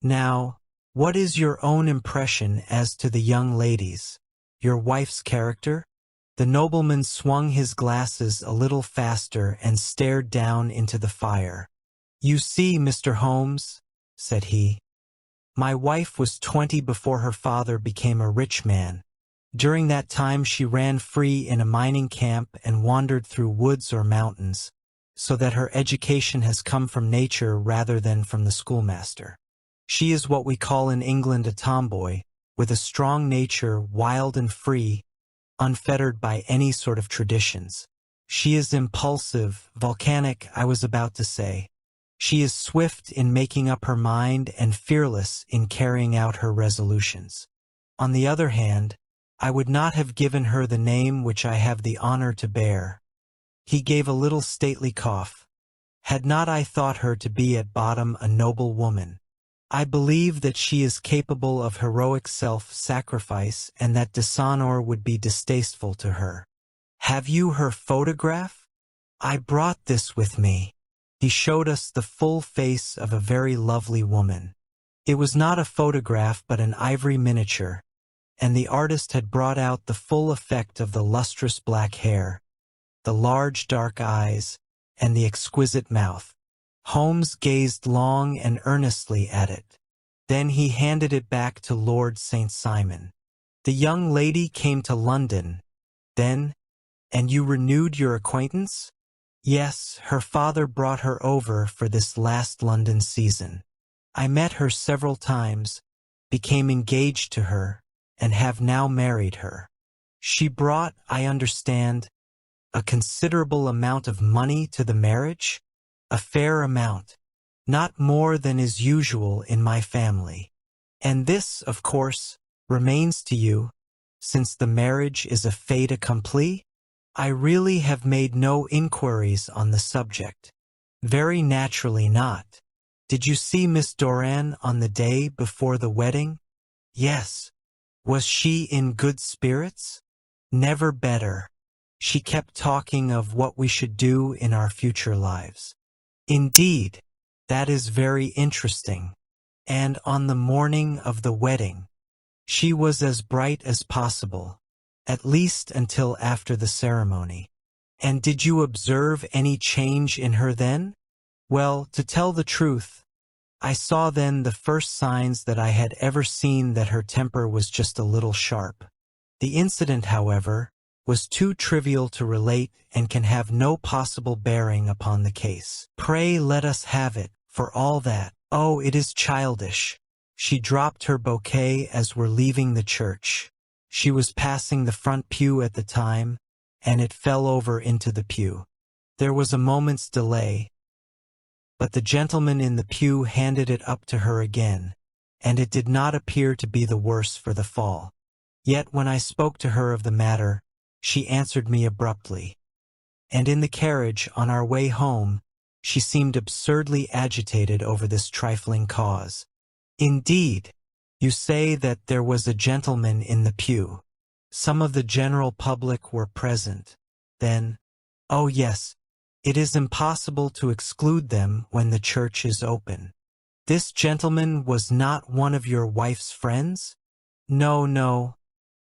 S1: Now, what is your own impression as to the young ladies? Your wife's character? The nobleman swung his glasses a little faster and stared down into the fire. You see, Mr. Holmes, said he, my wife was 20 before her father became a rich man. During that time she ran free in a mining camp and wandered through woods or mountains, so that her education has come from nature rather than from the schoolmaster. She is what we call in England a tomboy, with a strong nature, wild and free, unfettered by any sort of traditions. She is impulsive, volcanic, I was about to say. She is swift in making up her mind and fearless in carrying out her resolutions. On the other hand, I would not have given her the name which I have the honor to bear. He gave a little stately cough. Had not I thought her to be at bottom a noble woman? I believe that she is capable of heroic self-sacrifice and that dishonor would be distasteful to her. Have you her photograph? I brought this with me. He showed us the full face of a very lovely woman. It was not a photograph but an ivory miniature, and the artist had brought out the full effect of the lustrous black hair, the large dark eyes, and the exquisite mouth. Holmes gazed long and earnestly at it. Then he handed it back to Lord St. Simon. The young lady came to London, then, and you renewed your acquaintance? Yes, her father brought her over for this last London season. I met her several times, became engaged to her, and have now married her. She brought, I understand, a considerable amount of money to the marriage? A fair amount, not more than is usual in my family. And this, of course, remains to you, since the marriage is a fait accompli? I really have made no inquiries on the subject. Very naturally not. Did you see Miss Doran on the day before the wedding? Yes. Was she in good spirits? Never better. She kept talking of what we should do in our future lives. Indeed, that is very interesting. And on the morning of the wedding, she was as bright as possible, at least until after the ceremony. And did you observe any change in her then? Well, to tell the truth, I saw then the first signs that I had ever seen that her temper was just a little sharp. The incident, however, was too trivial to relate and can have no possible bearing upon the case. Pray let us have it, for all that. Oh, it is childish. She dropped her bouquet as we're leaving the church. She was passing the front pew at the time, and it fell over into the pew. There was a moment's delay, but the gentleman in the pew handed it up to her again, and it did not appear to be the worse for the fall. Yet when I spoke to her of the matter, she answered me abruptly. And in the carriage, on our way home, she seemed absurdly agitated over this trifling cause. Indeed, you say that there was a gentleman in the pew. Some of the general public were present. Then, oh yes, it is impossible to exclude them when the church is open. This gentleman was not one of your wife's friends? No, no.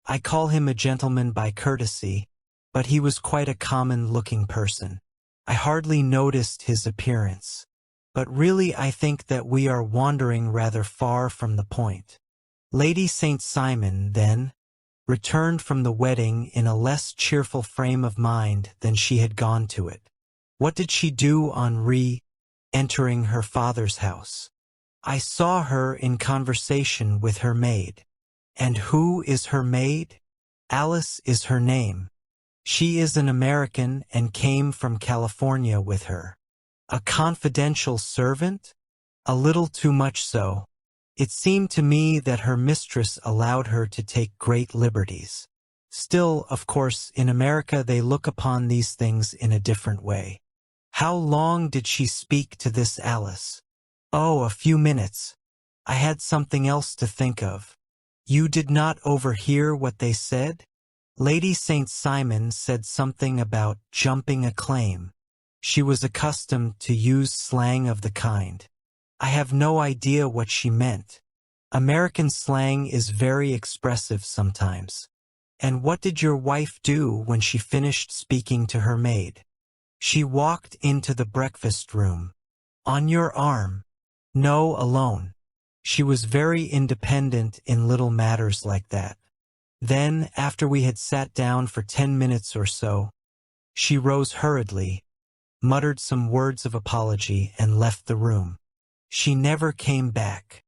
S1: I call him a gentleman by courtesy, but he was quite a common-looking person. I hardly noticed his appearance. But really I think that we are wandering rather far from the point. Lady St. Simon, then, returned from the wedding in a less cheerful frame of mind than she had gone to it. What did she do on re-entering her father's house? I saw her in conversation with her maid. And who is her maid? Alice is her name. She is an American and came from California with her. A confidential servant? A little too much so. It seemed to me that her mistress allowed her to take great liberties. Still, of course, in America they look upon these things in a different way. How long did she speak to this Alice? Oh, a few minutes. I had something else to think of. You did not overhear what they said? Lady St. Simon said something about jumping a claim. She was accustomed to use slang of the kind. I have no idea what she meant. American slang is very expressive sometimes. And what did your wife do when she finished speaking to her maid? She walked into the breakfast room. On your arm? No, alone. She was very independent in little matters like that. Then, after we had sat down for 10 minutes or so, she rose hurriedly, muttered some words of apology, and left the room. She never came back.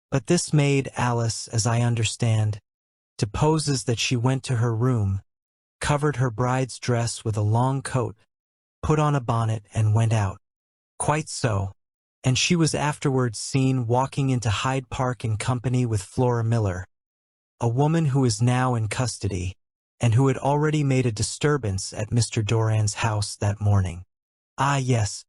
S1: But this maid, Alice, as I understand, deposes that she went to her room, covered her bride's dress with a long coat, put on a bonnet, and went out. Quite so. And she was afterwards seen walking into Hyde Park in company with Flora Miller, a woman who is now in custody, and who had already made a disturbance at Mr. Doran's house that morning. Ah, yes,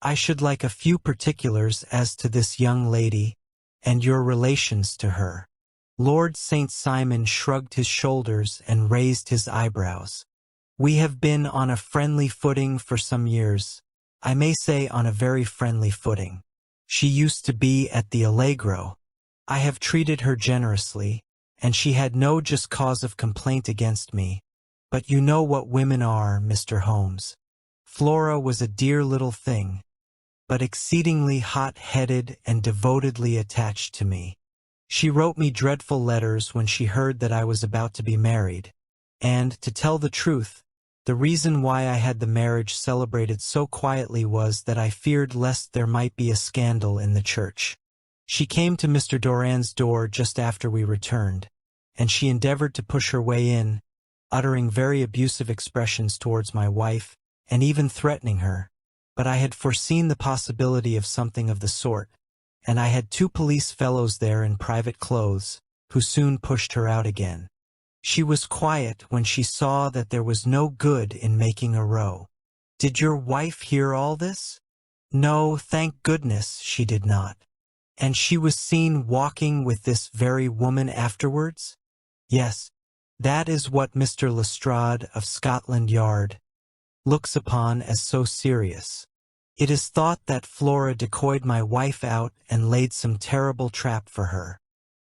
S1: I should like a few particulars as to this young lady, and your relations to her. Lord St. Simon shrugged his shoulders and raised his eyebrows. We have been on a friendly footing for some years. I may say on a very friendly footing. She used to be at the Allegro. I have treated her generously, and she had no just cause of complaint against me. But you know what women are, Mr. Holmes. Flora was a dear little thing, but exceedingly hot-headed and devotedly attached to me. She wrote me dreadful letters when she heard that I was about to be married, and, to tell the truth, the reason why I had the marriage celebrated so quietly was that I feared lest there might be a scandal in the church. She came to Mr. Doran's door just after we returned, and she endeavored to push her way in, uttering very abusive expressions towards my wife, and even threatening her. But I had foreseen the possibility of something of the sort, and I had 2 police fellows there in private clothes, who soon pushed her out again. She was quiet when she saw that there was no good in making a row. Did your wife hear all this? No, thank goodness she did not. And she was seen walking with this very woman afterwards? Yes, that is what Mr. Lestrade of Scotland Yard looks upon as so serious. It is thought that Flora decoyed my wife out and laid some terrible trap for her.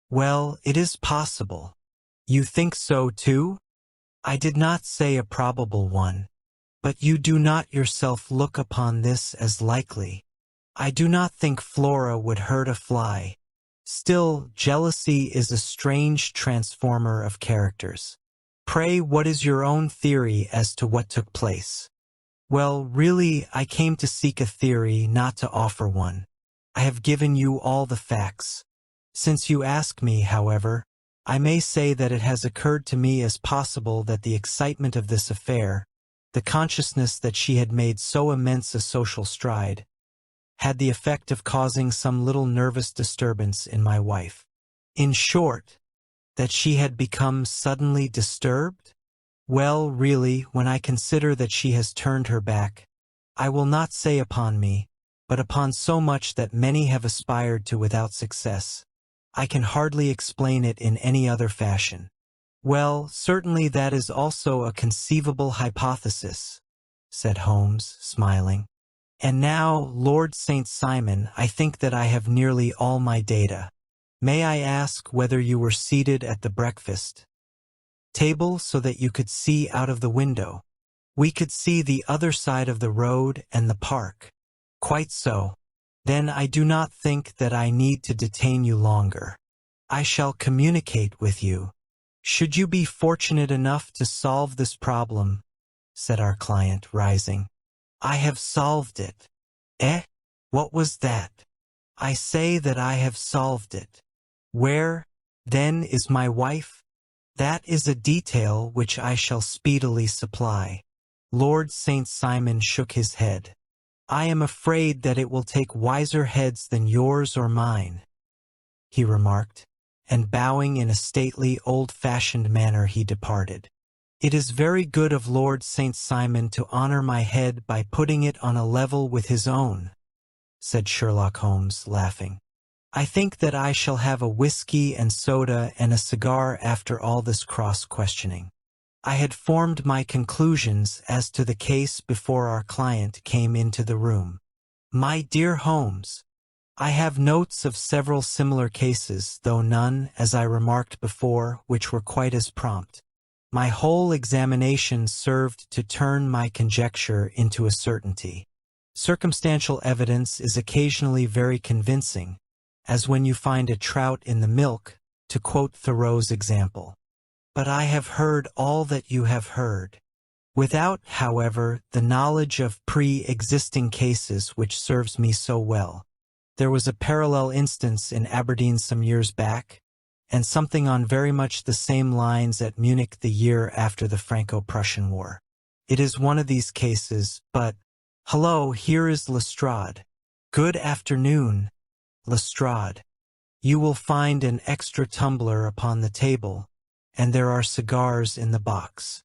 S1: Well, it is possible. You think so too? I did not say a probable one. But you do not yourself look upon this as likely. I do not think Flora would hurt a fly. Still, jealousy is a strange transformer of characters. Pray, what is your own theory as to what took place? Well, really, I came to seek a theory, not to offer one. I have given you all the facts. Since you ask me, however, I may say that it has occurred to me as possible that the excitement of this affair, the consciousness that she had made so immense a social stride, had the effect of causing some little nervous disturbance in my wife. In short, that she had become suddenly disturbed? Well, really, when I consider that she has turned her back, I will not say upon me, but upon so much that many have aspired to without success, I can hardly explain it in any other fashion. Well, certainly that is also a conceivable hypothesis, said Holmes, smiling. And now, Lord St. Simon, I think that I have nearly all my data. May I ask whether you were seated at the breakfast table so that you could see out of the window? We could see the other side of the road and the park. Quite so. Then I do not think that I need to detain you longer. I shall communicate with you. Should you be fortunate enough to solve this problem, said our client, rising. I have solved it. Eh? What was that? I say that I have solved it. Where, then, is my wife? That is a detail which I shall speedily supply. Lord St. Simon shook his head. I am afraid that it will take wiser heads than yours or mine, he remarked, and bowing in a stately, old-fashioned manner he departed. It is very good of Lord St. Simon to honor my head by putting it on a level with his own, said Sherlock Holmes, laughing. I think that I shall have a whiskey and soda and a cigar after all this cross-questioning. I had formed my conclusions as to the case before our client came into the room. My dear Holmes, I have notes of several similar cases, though none, as I remarked before, which were quite as prompt. My whole examination served to turn my conjecture into a certainty. Circumstantial evidence is occasionally very convincing, as when you find a trout in the milk, to quote Thoreau's example. But I have heard all that you have heard, without, however, the knowledge of pre-existing cases which serves me so well. There was a parallel instance in Aberdeen some years back, and something on very much the same lines at Munich the year after the Franco-Prussian War. It is one of these cases, but— Hello, here is Lestrade. Good afternoon, Lestrade. You will find an extra tumbler upon the table, and there are cigars in the box.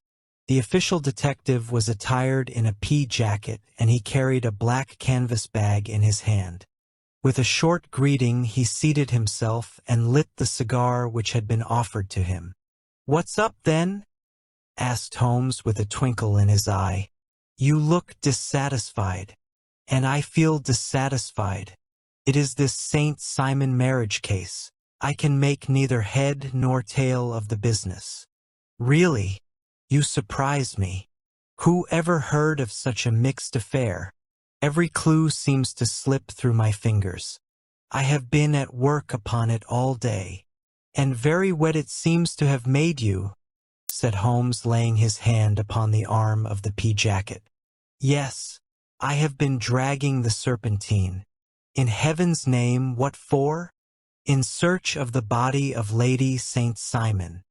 S1: The official detective was attired in a pea jacket, and he carried a black canvas bag in his hand. With a short greeting, he seated himself and lit the cigar which had been offered to him. "What's up, then?" asked Holmes with a twinkle in his eye. "You look dissatisfied." "And I feel dissatisfied. It is this St. Simon marriage case. I can make neither head nor tail of the business." "Really? You surprise me. Who ever heard of such a mixed affair? Every clue seems to slip through my fingers. I have been at work upon it all day. And very wet it seems to have made you," said Holmes, laying his hand upon the arm of the pea jacket. "Yes, I have been dragging the Serpentine. In heaven's name, what for? In search of the body of Lady St. Simon."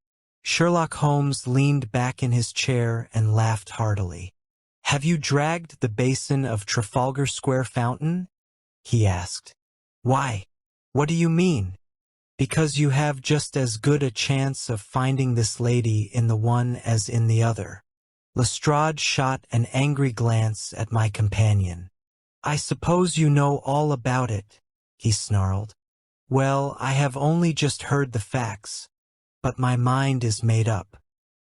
S1: Sherlock Holmes leaned back in his chair and laughed heartily. "Have you dragged the basin of Trafalgar Square fountain?" he asked. "Why? What do you mean?" "Because you have just as good a chance of finding this lady in the one as in the other." Lestrade shot an angry glance at my companion. "I suppose you know all about it," he snarled. "Well, I have only just heard the facts, but my mind is made up."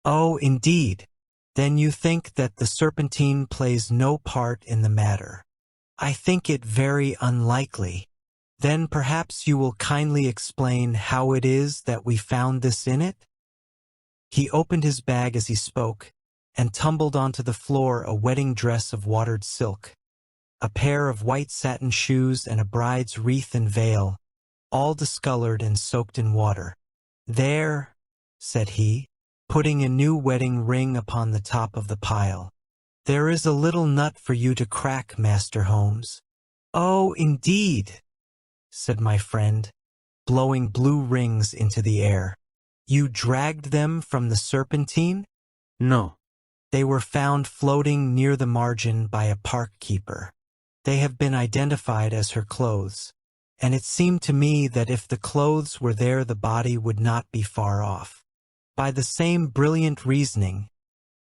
S1: "Oh, indeed. Then you think that the Serpentine plays no part in the matter." "I think it very unlikely." "Then perhaps you will kindly explain how it is that we found this in it?" He opened his bag as he spoke, and tumbled onto the floor a wedding dress of watered silk, a pair of white satin shoes, and a bride's wreath and veil, all discolored and soaked in water. "There," said he, putting a new wedding ring upon the top of the pile. "There is a little nut for you to crack, Master Holmes." "Oh, indeed," said my friend, blowing blue rings into the air. "You dragged them from the Serpentine?"
S2: No.
S1: "They were found floating near the margin by a park keeper. They have been identified as her clothes, and it seemed to me that if the clothes were there the body would not be far off. By the same brilliant reasoning,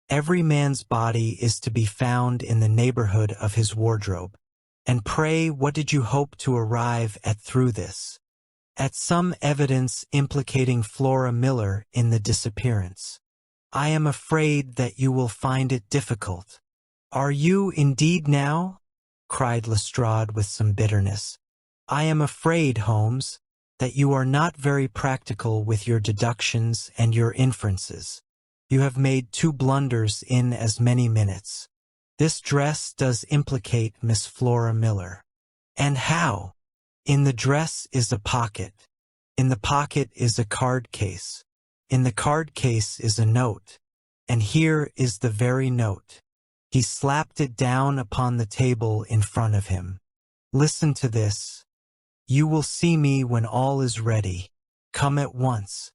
S1: every man's body is to be found in the neighborhood of his wardrobe. And pray, what did you hope to arrive at through this?" "At some evidence implicating Flora Miller in the disappearance." "I am afraid that you will find it difficult." "Are you indeed now?" cried Lestrade with some bitterness. "I am afraid, Holmes, that you are not very practical with your deductions and your inferences. You have made 2 blunders in as many minutes. This dress does implicate Miss Flora Miller." "And how?" "In the dress is a pocket. In the pocket is a card case. In the card case is a note. And here is the very note." He slapped it down upon the table in front of him. "Listen to this. You will see me when all is ready. Come at once.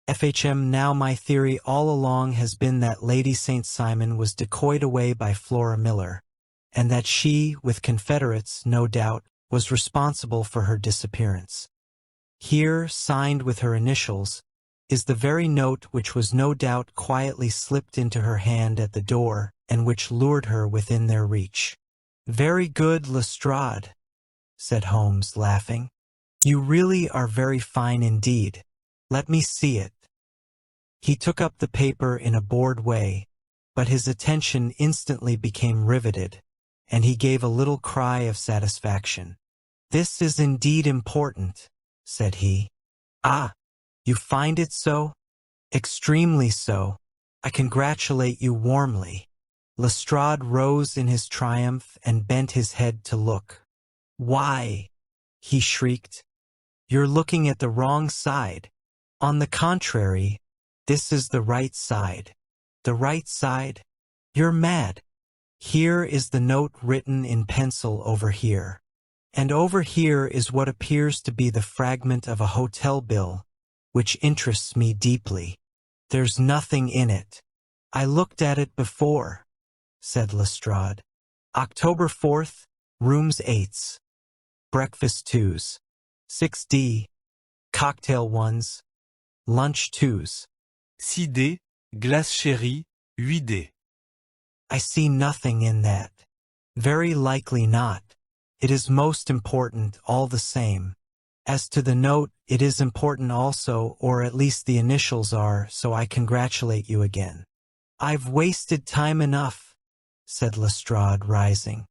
S1: FHM. Now my theory all along has been that Lady St. Simon was decoyed away by Flora Miller, and that she, with confederates, no doubt, was responsible for her disappearance. Here, signed with her initials, is the very note which was no doubt quietly slipped into her hand at the door and which lured her within their reach." "Very good, Lestrade," said Holmes, laughing. "You really are very fine indeed. Let me see it." He took up the paper in a bored way, but his attention instantly became riveted, and he gave a little cry of satisfaction. "This is indeed important," said he. "Ah, you find it so?" "Extremely so. I congratulate you warmly." Lestrade rose in his triumph and bent his head to look. "Why," he shrieked, "you're looking at the wrong side. On the contrary, this is the right side." "The right side? You're mad. Here is the note written in pencil over here. And over here is what appears to be the fragment of a hotel bill, which interests me deeply. There's nothing in it." "I looked at it before," said Lestrade. "October 4th, rooms 8s. Breakfast 2s. 6D. Cocktail 1s. Lunch 2s.
S2: 6D, glace chérie, 8D.
S1: "I see nothing in that." "Very likely not. It is most important all the same. As to the note, it is important also, or at least the initials are, so I congratulate you again." "I've wasted time enough," said Lestrade, rising.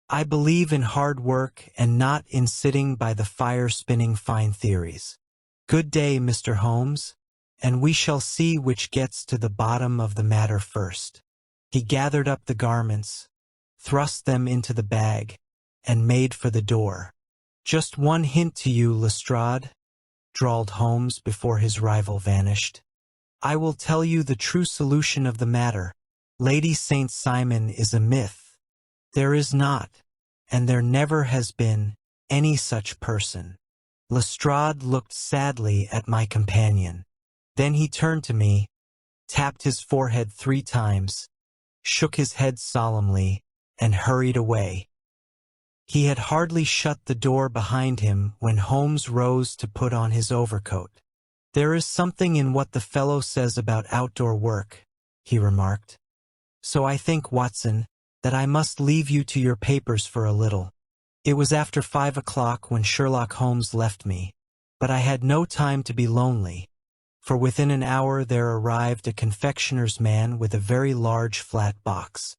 S1: "I believe in hard work and not in sitting by the fire spinning fine theories. Good day, Mr. Holmes, and we shall see which gets to the bottom of the matter first." He gathered up the garments, thrust them into the bag, and made for the door. "Just one hint to you, Lestrade," drawled Holmes before his rival vanished. "I will tell you the true solution of the matter. Lady St. Simon is a myth. There is not, and there never has been, any such person." Lestrade looked sadly at my companion. Then he turned to me, tapped his forehead 3 times, shook his head solemnly, and hurried away. He had hardly shut the door behind him when Holmes rose to put on his overcoat. "There is something in what the fellow says about outdoor work," he remarked. "So I think, Watson, that I must leave you to your papers for a little." It was after 5 o'clock when Sherlock Holmes left me, but I had no time to be lonely, for within an hour there arrived a confectioner's man with a very large flat box.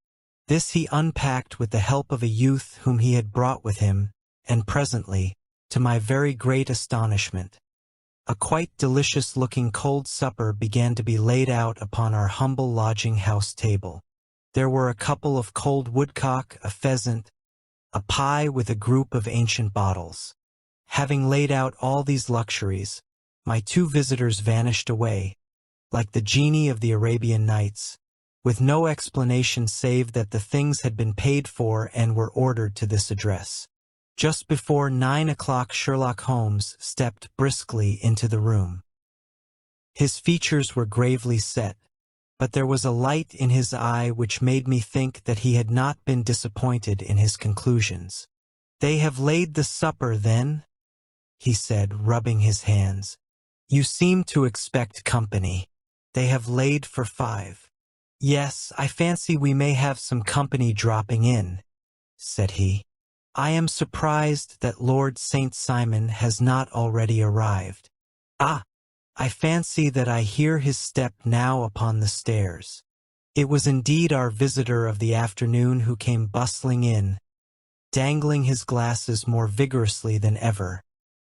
S1: This he unpacked with the help of a youth whom he had brought with him, and presently, to my very great astonishment, a quite delicious-looking cold supper began to be laid out upon our humble lodging-house table. There were a couple of cold woodcock, a pheasant, a pie with a group of ancient bottles. Having laid out all these luxuries, my 2 visitors vanished away, like the genie of the Arabian Nights, with no explanation save that the things had been paid for and were ordered to this address. Just before 9 o'clock Sherlock Holmes stepped briskly into the room. His features were gravely set, but there was a light in his eye which made me think that he had not been disappointed in his conclusions. "They have laid the supper, then?" he said, rubbing his hands. "You seem to expect company. They have laid for 5. "Yes, I fancy we may have some company dropping in," said he. "I am surprised that Lord St. Simon has not already arrived. Ah! I fancy that I hear his step now upon the stairs." It was indeed our visitor of the afternoon who came bustling in, dangling his glasses more vigorously than ever,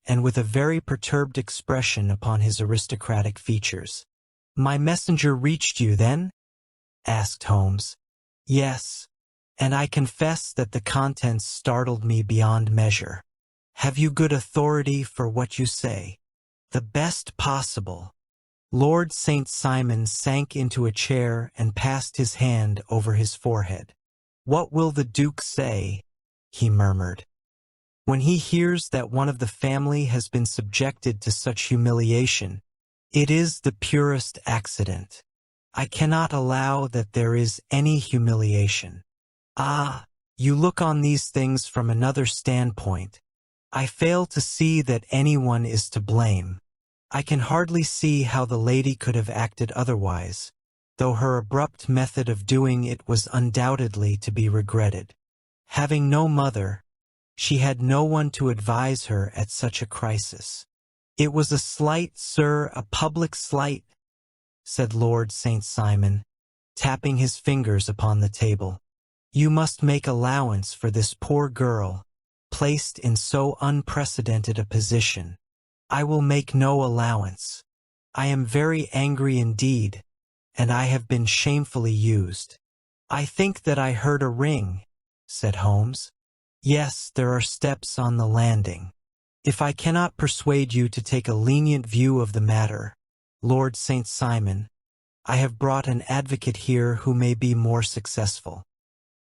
S1: and with a very perturbed expression upon his aristocratic features. "My messenger reached you, then?" asked Holmes. "Yes, and I confess that the contents startled me beyond measure." "Have you good authority for what you say?" "The best possible." Lord St. Simon sank into a chair and passed his hand over his forehead. "What will the Duke say?" he murmured. "When he hears that one of the family has been subjected to such humiliation, it is the purest accident. I cannot allow that there is any humiliation." "Ah, you look on these things from another standpoint. I fail to see that anyone is to blame. I can hardly see how the lady could have acted otherwise, though her abrupt method of doing it was undoubtedly to be regretted. Having no mother, she had no one to advise her at such a crisis." "It was a slight, sir, a public slight," said Lord St. Simon, tapping his fingers upon the table. "You must make allowance for this poor girl, placed in so unprecedented a position." "I will make no allowance. I am very angry indeed, and I have been shamefully used." "I think that I heard a ring," said Holmes. "Yes, there are steps on the landing. If I cannot persuade you to take a lenient view of the matter, Lord St. Simon, I have brought an advocate here who may be more successful."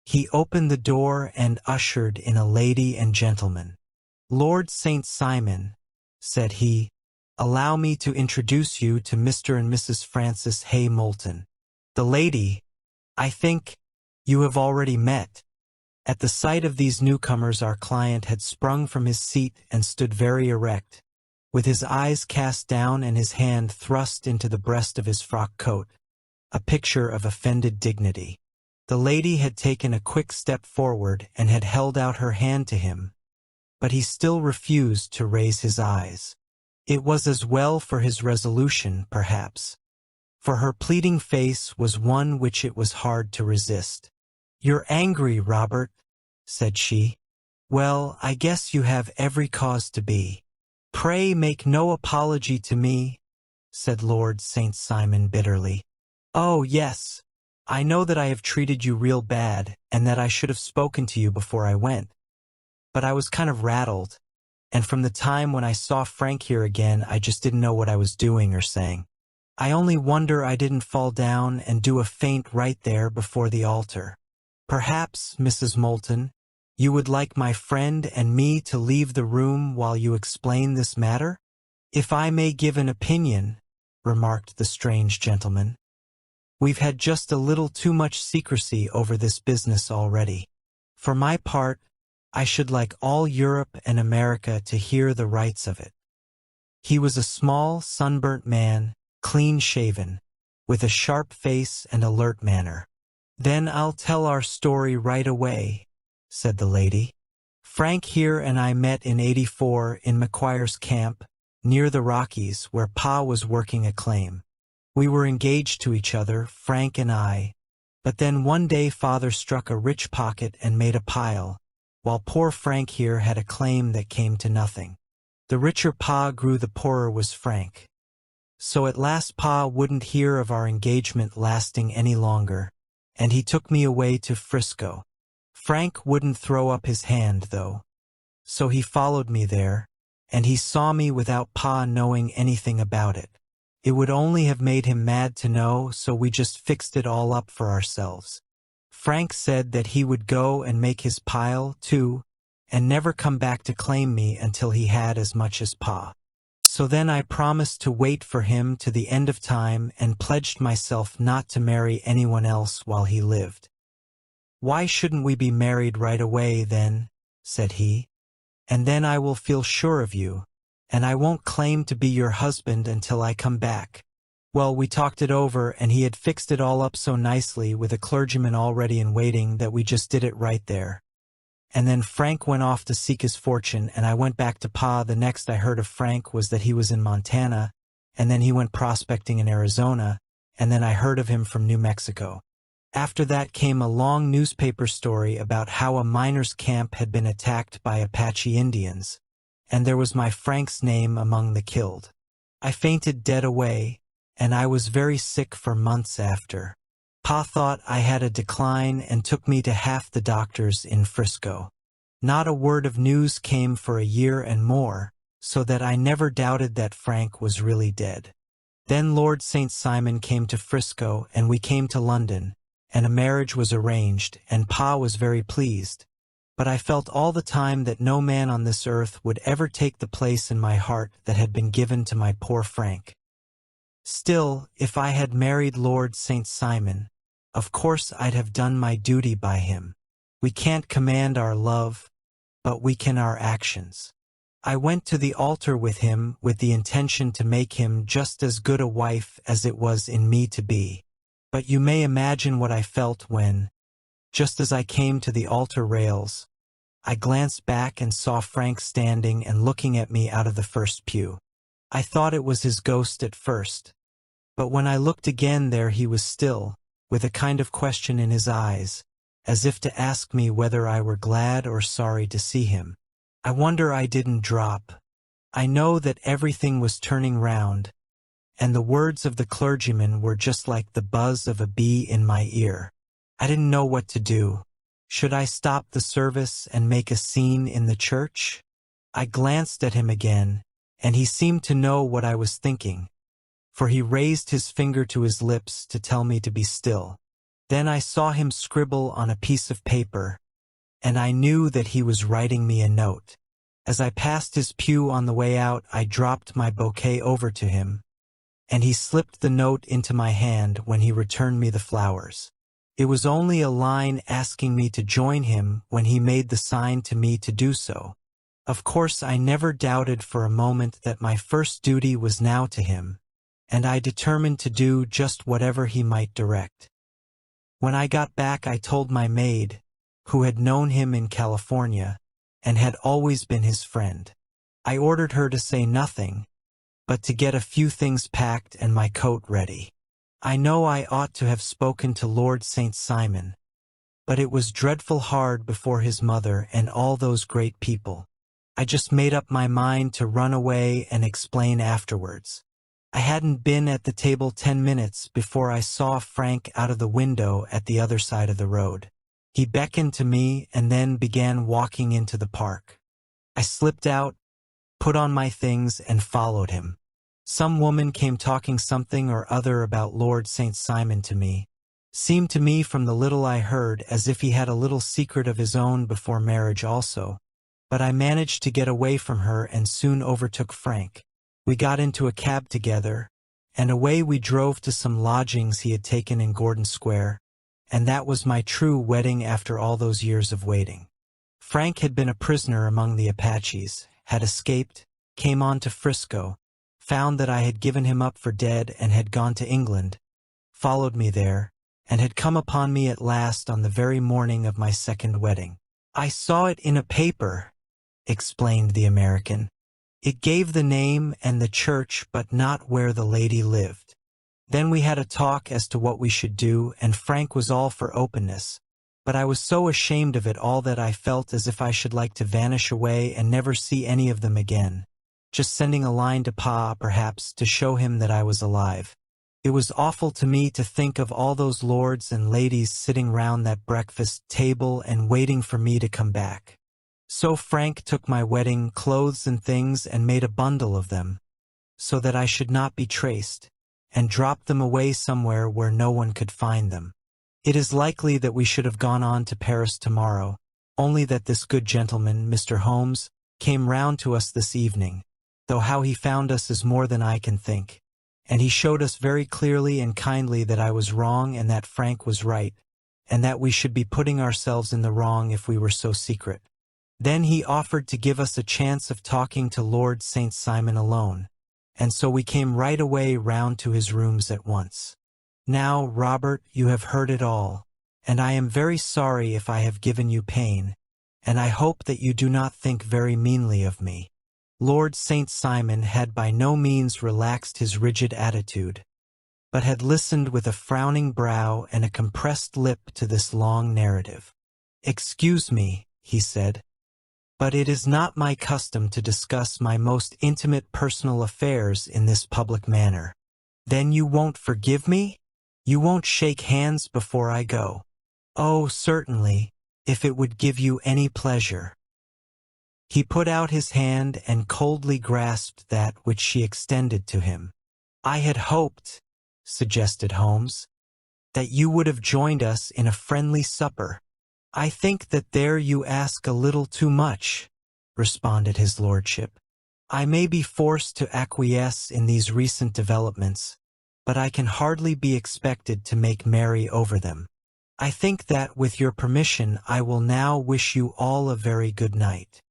S1: He opened the door and ushered in a lady and gentleman. "Lord St. Simon," said he, "allow me to introduce you to Mr. and Mrs. Francis Hay Moulton. The lady, I think, you have already met." At the sight of these newcomers our client had sprung from his seat and stood very erect, with his eyes cast down and his hand thrust into the breast of his frock coat, a picture of offended dignity. The lady had taken a quick step forward and had held out her hand to him, but he still refused to raise his eyes. It was as well for his resolution, perhaps, for her pleading face was one which it was hard to resist. "You're angry, Robert," said she. "Well, I guess you have every cause to be." "Pray make no apology to me," said Lord St. Simon bitterly. "Oh, yes, I know that I have treated you real bad and that I should have spoken to you before I went. But I was kind of rattled, and from the time when I saw Frank here again I just didn't know what I was doing or saying. I only wonder I didn't fall down and do a faint right there before the altar. Perhaps, Mrs. Moulton, you would like my friend and me to leave the room while you explain this matter?" "If I may give an opinion," remarked the strange gentleman, "we've had just a little too much secrecy over this business already. For my part, I should like all Europe and America to hear the rights of it." He was a small, sunburnt man, clean-shaven, with a sharp face and alert manner. "Then I'll tell our story right away," said the lady. "Frank here and I met in '84 in McQuire's camp, near the Rockies, where Pa was working a claim. We were engaged to each other, Frank and I, but then one day Father struck a rich pocket and made a pile, while poor Frank here had a claim that came to nothing. The richer Pa grew, the poorer was Frank. So at last Pa wouldn't hear of our engagement lasting any longer, and he took me away to Frisco. Frank wouldn't throw up his hand, though. So he followed me there, and he saw me without Pa knowing anything about it. It would only have made him mad to know, so we just fixed it all up for ourselves. Frank said that he would go and make his pile, too, and never come back to claim me until he had as much as Pa. So then I promised to wait for him to the end of time and pledged myself not to marry anyone else while he lived. "Why shouldn't we be married right away, then?" said he. "And then I will feel sure of you, and I won't claim to be your husband until I come back." Well, we talked it over, and he had fixed it all up so nicely with a clergyman already in waiting that we just did it right there. And then Frank went off to seek his fortune, and I went back to Pa. The next I heard of Frank was that he was in Montana, and then he went prospecting in Arizona, and then I heard of him from New Mexico. After that came a long newspaper story about how a miners' camp had been attacked by Apache Indians, and there was my Frank's name among the killed. I fainted dead away, and I was very sick for months after. Pa thought I had a decline and took me to half the doctors in Frisco. Not a word of news came for a year and more, so that I never doubted that Frank was really dead. Then Lord St. Simon came to Frisco, and we came to London, and a marriage was arranged, and Pa was very pleased. But I felt all the time that no man on this earth would ever take the place in my heart that had been given to my poor Frank. Still, if I had married Lord St. Simon, of course I'd have done my duty by him. We can't command our love, but we can our actions. I went to the altar with him with the intention to make him just as good a wife as it was in me to be. But you may imagine what I felt when, just as I came to the altar rails, I glanced back and saw Frank standing and looking at me out of the first pew. I thought it was his ghost at first, but when I looked again there he was still, with a kind of question in his eyes, as if to ask me whether I were glad or sorry to see him. I wonder I didn't drop. I know that everything was turning round, and the words of the clergyman were just like the buzz of a bee in my ear. I didn't know what to do. Should I stop the service and make a scene in the church? I glanced at him again, and he seemed to know what I was thinking, for he raised his finger to his lips to tell me to be still. Then I saw him scribble on a piece of paper, and I knew that he was writing me a note. As I passed his pew on the way out, I dropped my bouquet over to him, and he slipped the note into my hand when he returned me the flowers. It was only a line asking me to join him when he made the sign to me to do so. Of course, I never doubted for a moment that my first duty was now to him, and I determined to do just whatever he might direct. When I got back, I told my maid, who had known him in California, and had always been his friend. I ordered her to say nothing, but to get a few things packed and my coat ready. I know I ought to have spoken to Lord St. Simon, but it was dreadful hard before his mother and all those great people. I just made up my mind to run away and explain afterwards. I hadn't been at the table 10 minutes before I saw Frank out of the window at the other side of the road. He beckoned to me and then began walking into the park. I slipped out, put on my things, and followed him. Some woman came talking something or other about Lord St. Simon to me. Seemed to me from the little I heard as if he had a little secret of his own before marriage also. But I managed to get away from her and soon overtook Frank. We got into a cab together, and away we drove to some lodgings he had taken in Gordon Square, and that was my true wedding after all those years of waiting. Frank had been a prisoner among the Apaches, had escaped, came on to Frisco, found that I had given him up for dead and had gone to England, followed me there, and had come upon me at last on the very morning of my second wedding. "I saw it in a paper," explained the American. "It gave the name and the church, but not where the lady lived." Then we had a talk as to what we should do, and Frank was all for openness, but I was so ashamed of it all that I felt as if I should like to vanish away and never see any of them again, just sending a line to Pa, perhaps, to show him that I was alive. It was awful to me to think of all those lords and ladies sitting round that breakfast table and waiting for me to come back. So Frank took my wedding clothes and things and made a bundle of them, so that I should not be traced, and dropped them away somewhere where no one could find them. It is likely that we should have gone on to Paris tomorrow, only that this good gentleman, Mr. Holmes, came round to us this evening, though how he found us is more than I can think. And he showed us very clearly and kindly that I was wrong and that Frank was right, and that we should be putting ourselves in the wrong if we were so secret. Then he offered to give us a chance of talking to Lord St. Simon alone, and so we came right away round to his rooms at once. Now, Robert, you have heard it all, and I am very sorry if I have given you pain, and I hope that you do not think very meanly of me. Lord St. Simon had by no means relaxed his rigid attitude, but had listened with a frowning brow and a compressed lip to this long narrative. "Excuse me," he said, "but it is not my custom to discuss my most intimate personal affairs in this public manner." "Then you won't forgive me? You won't shake hands before I go?" "Oh, certainly, if it would give you any pleasure." He put out his hand and coldly grasped that which she extended to him. "I had hoped," suggested Holmes, "that you would have joined us in a friendly supper." "I think that there you ask a little too much," responded his lordship. "I may be forced to acquiesce in these recent developments, but I can hardly be expected to make merry over them. I think that, with your permission, I will now wish you all a very good night."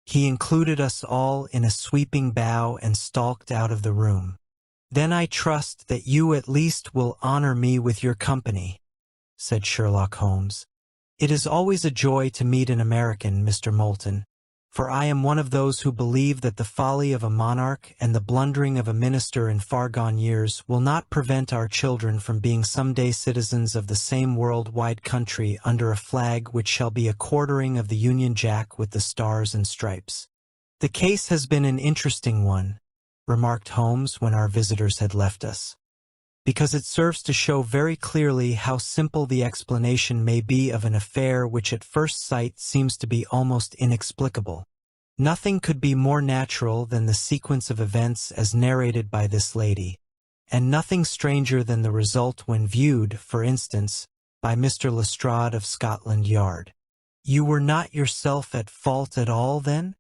S1: He included us all in a sweeping bow and stalked out of the room. "Then I trust that you at least will honor me with your company," said Sherlock Holmes. "It is always a joy to meet an American, Mr. Moulton, for I am one of those who believe that the folly of a monarch and the blundering of a minister in far-gone years will not prevent our children from being someday citizens of the same world-wide country under a flag which shall be a quartering of the Union Jack with the stars and stripes." "The case has been an interesting one," remarked Holmes when our visitors had left us, "because it serves to show very clearly how simple the explanation may be of an affair which at first sight seems to be almost inexplicable. Nothing could be more natural than the sequence of events as narrated by this lady, and nothing stranger than the result when viewed, for instance, by Mr. Lestrade of Scotland Yard." "You were not yourself at fault at all, then?"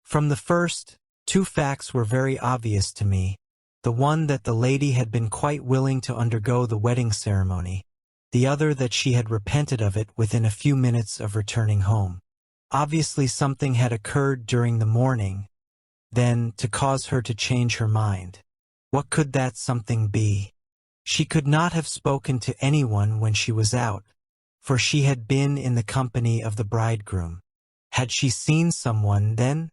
S1: "From the first, two facts were very obvious to me. The one that the lady had been quite willing to undergo the wedding ceremony, the other that she had repented of it within a few minutes of returning home. Obviously something had occurred during the morning, then, to cause her to change her mind. What could that something be? She could not have spoken to anyone when she was out, for she had been in the company of the bridegroom. Had she seen someone, then?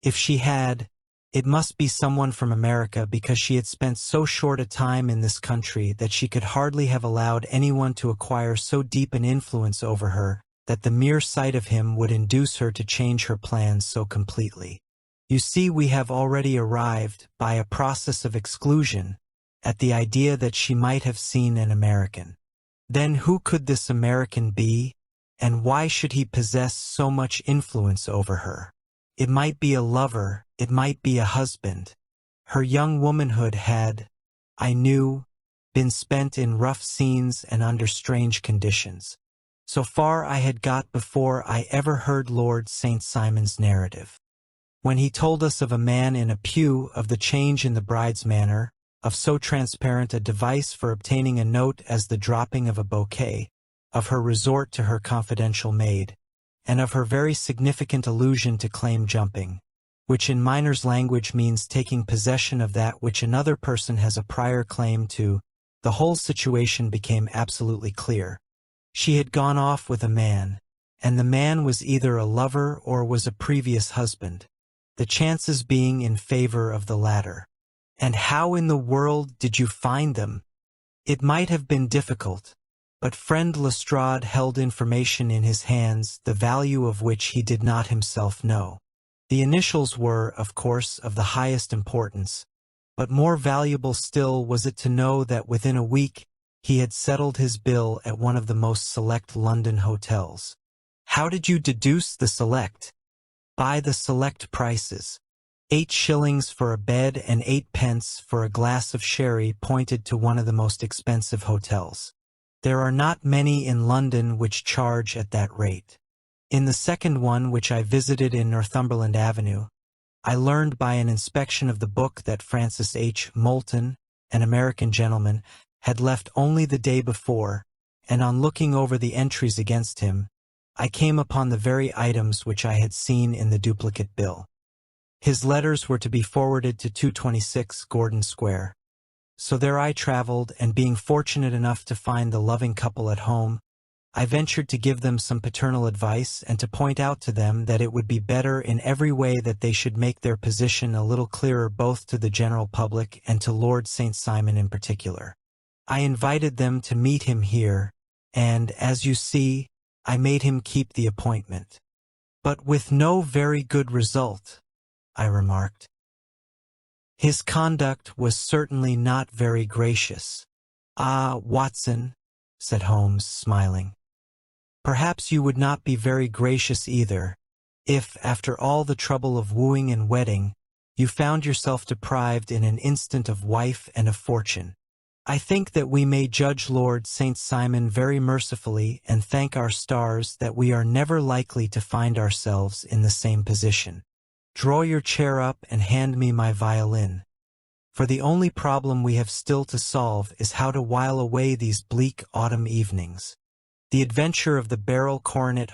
S1: If she had, it must be someone from America, because she had spent so short a time in this country that she could hardly have allowed anyone to acquire so deep an influence over her that the mere sight of him would induce her to change her plans so completely. You see, we have already arrived, by a process of exclusion, at the idea that she might have seen an American. Then who could this American be, and why should he possess so much influence over her? It might be a lover, it might be a husband. Her young womanhood had, I knew, been spent in rough scenes and under strange conditions. So far I had got before I ever heard Lord St. Simon's narrative. When he told us of a man in a pew, of the change in the bride's manner, of so transparent a device for obtaining a note as the dropping of a bouquet, of her resort to her confidential maid, and of her very significant allusion to claim jumping, which in miner's language means taking possession of that which another person has a prior claim to, the whole situation became absolutely clear. She had gone off with a man, and the man was either a lover or was a previous husband, the chances being in favor of the latter. And how in the world did you find them? It might have been difficult, but friend Lestrade held information in his hands the value of which he did not himself know. The initials were, of course, of the highest importance, but more valuable still was it to know that within a week he had settled his bill at one of the most select London hotels. How did you deduce the select? By the select prices. 8 shillings for a bed and 8 pence for a glass of sherry pointed to one of the most expensive hotels. There are not many in London which charge at that rate. In the second one, which I visited in Northumberland Avenue, I learned by an inspection of the book that Francis H. Moulton, an American gentleman, had left only the day before, and on looking over the entries against him, I came upon the very items which I had seen in the duplicate bill. His letters were to be forwarded to 226 Gordon Square. So there I traveled, and being fortunate enough to find the loving couple at home, I ventured to give them some paternal advice and to point out to them that it would be better in every way that they should make their position a little clearer both to the general public and to Lord St. Simon in particular. I invited them to meet him here, and, as you see, I made him keep the appointment. But with no very good result, I remarked. His conduct was certainly not very gracious. Ah, Watson, said Holmes, smiling. Perhaps you would not be very gracious either, if, after all the trouble of wooing and wedding, you found yourself deprived in an instant of wife and of fortune. I think that we may judge Lord St. Simon very mercifully and thank our stars that we are never likely to find ourselves in the same position. Draw your chair up and hand me my violin. For the only problem we have still to solve is how to while away these bleak autumn evenings. The adventure of the barrel coronet.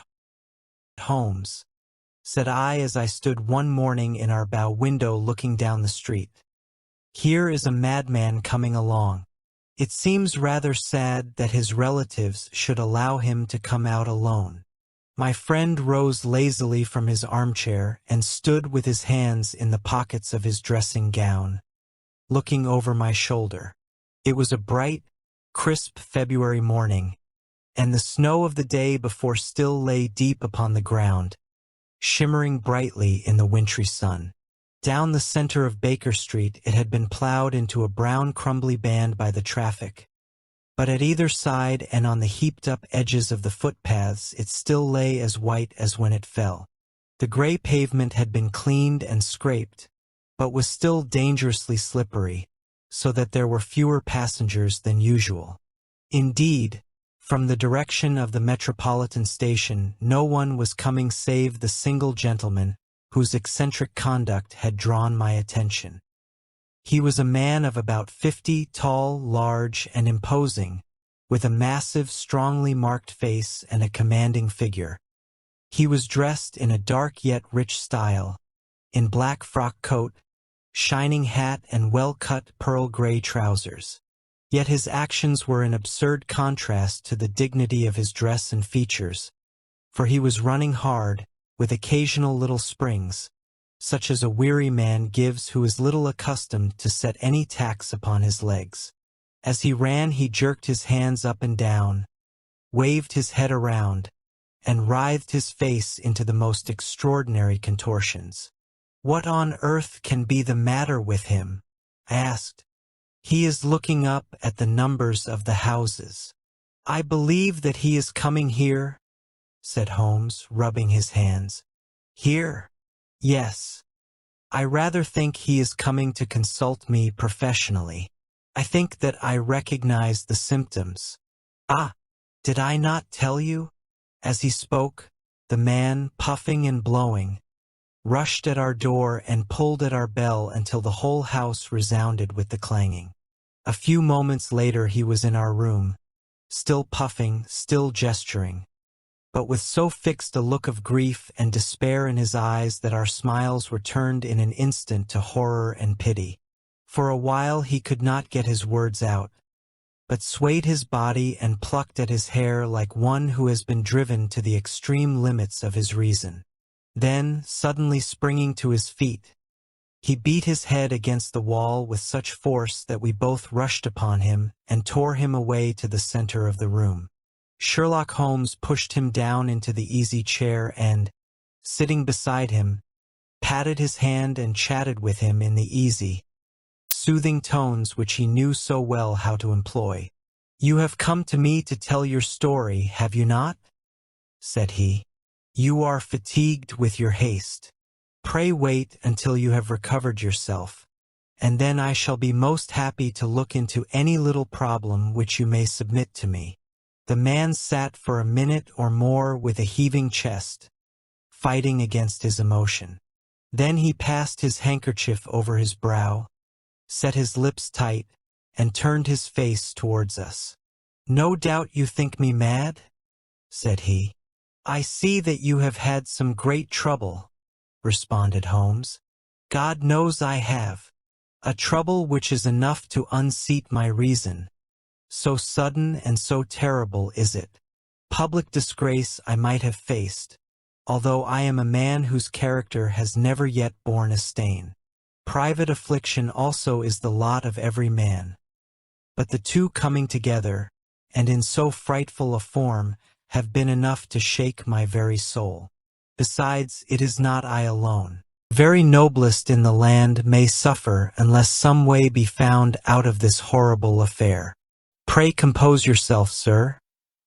S1: Holmes, said I as I stood one morning in our bow window looking down the street. Here is a madman coming along. It seems rather sad that his relatives should allow him to come out alone. My friend rose lazily from his armchair and stood with his hands in the pockets of his dressing gown, looking over my shoulder. It was a bright, crisp February morning, and the snow of the day before still lay deep upon the ground, shimmering brightly in the wintry sun. Down the center of Baker Street it had been plowed into a brown crumbly band by the traffic, but at either side and on the heaped-up edges of the footpaths it still lay as white as when it fell. The gray pavement had been cleaned and scraped, but was still dangerously slippery, so that there were fewer passengers than usual. Indeed, from the direction of the Metropolitan Station no one was coming save the single gentleman whose eccentric conduct had drawn my attention. He was a man of about 50, tall, large, and imposing, with a massive, strongly marked face and a commanding figure. He was dressed in a dark yet rich style, in black frock coat, shining hat, and well-cut pearl-gray trousers. Yet his actions were in absurd contrast to the dignity of his dress and features, for he was running hard, with occasional little springs, such as a weary man gives who is little accustomed to set any tax upon his legs. As he ran he jerked his hands up and down, waved his head around, and writhed his face into the most extraordinary contortions. "What on earth can be the matter with him?" I asked. "He is looking up at the numbers of the houses." "I believe that he is coming here," said Holmes, rubbing his hands. "Here? Yes. I rather think he is coming to consult me professionally. I think that I recognize the symptoms. Ah, did I not tell you?" As he spoke, the man, puffing and blowing, rushed at our door and pulled at our bell until the whole house resounded with the clanging. A few moments later he was in our room, still puffing, still gesturing, but with so fixed a look of grief and despair in his eyes that our smiles were turned in an instant to horror and pity. For a while he could not get his words out, but swayed his body and plucked at his hair like one who has been driven to the extreme limits of his reason. Then, suddenly springing to his feet, he beat his head against the wall with such force that we both rushed upon him and tore him away to the center of the room. Sherlock Holmes pushed him down into the easy chair and, sitting beside him, patted his hand and chatted with him in the easy, soothing tones which he knew so well how to employ. "You have come to me to tell your story, have you not?" said he. "You are fatigued with your haste. Pray wait until you have recovered yourself, and then I shall be most happy to look into any little problem which you may submit to me." The man sat for a minute or more with a heaving chest, fighting against his emotion. Then he passed his handkerchief over his brow, set his lips tight, and turned his face towards us. "No doubt you think me mad?" said he. "I see that you have had some great trouble," responded Holmes. "God knows I have. A trouble which is enough to unseat my reason. So sudden and so terrible is it. Public disgrace I might have faced, although I am a man whose character has never yet borne a stain. Private affliction also is the lot of every man. But the two coming together, and in so frightful a form, have been enough to shake my very soul. Besides, it is not I alone. The very noblest in the land may suffer unless some way be found out of this horrible affair." "Pray compose yourself, sir,"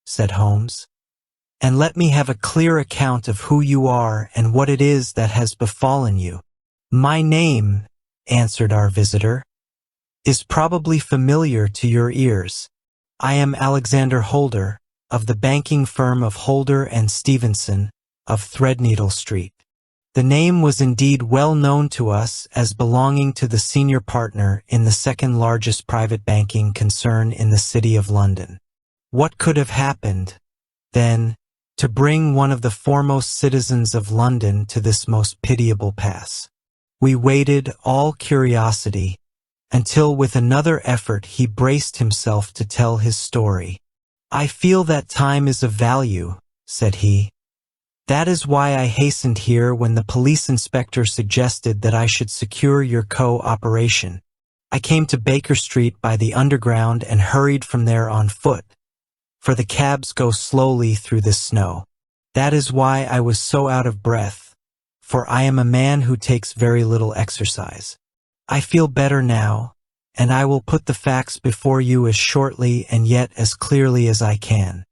S1: said Holmes, "and let me have a clear account of who you are and what it is that has befallen you." "My name," answered our visitor, "is probably familiar to your ears. I am Alexander Holder, of the banking firm of Holder and Stevenson, of Threadneedle Street." The name was indeed well known to us as belonging to the senior partner in the second largest private banking concern in the City of London. What could have happened, then, to bring one of the foremost citizens of London to this most pitiable pass? We waited, all curiosity, until with another effort he braced himself to tell his story. "I feel that time is of value," said he. "That is why I hastened here when the police inspector suggested that I should secure your co-operation. I came to Baker Street by the Underground and hurried from there on foot, for the cabs go slowly through this snow. That is why I was so out of breath, for I am a man who takes very little exercise. I feel better now, and I will put the facts before you as shortly and yet as clearly as I can.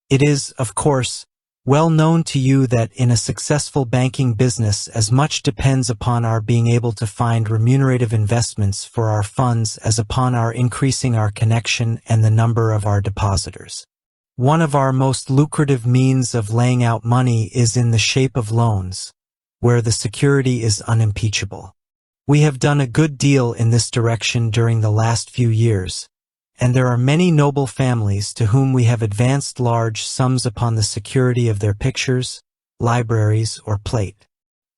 S1: It is, of course, well known to you that in a successful banking business as much depends upon our being able to find remunerative investments for our funds as upon our increasing our connection and the number of our depositors. One of our most lucrative means of laying out money is in the shape of loans, where the security is unimpeachable. We have done a good deal in this direction during the last few years, and there are many noble families to whom we have advanced large sums upon the security of their pictures, libraries, or plate.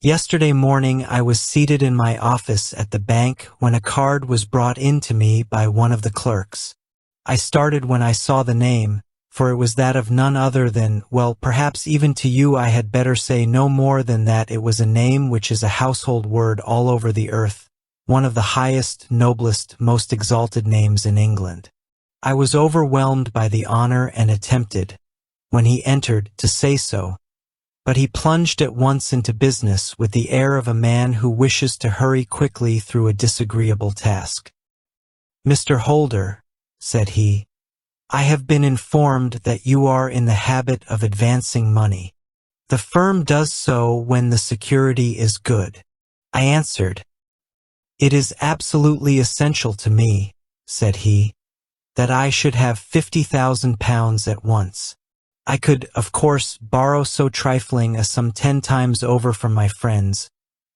S1: Yesterday morning I was seated in my office at the bank when a card was brought in to me by one of the clerks. I started when I saw the name, for it was that of none other than, well, perhaps even to you I had better say no more than that it was a name which is a household word all over the earth, one of the highest, noblest, most exalted names in England. I was overwhelmed by the honor and attempted, when he entered, to say so, but he plunged at once into business with the air of a man who wishes to hurry quickly through a disagreeable task. "Mr. Holder," said he, "I have been informed that you are in the habit of advancing money. The firm does so when the security is good." I answered, "It is absolutely essential to me," said he, "that I should have £50,000 at once. I could, of course, borrow so trifling a sum 10 times over from my friends,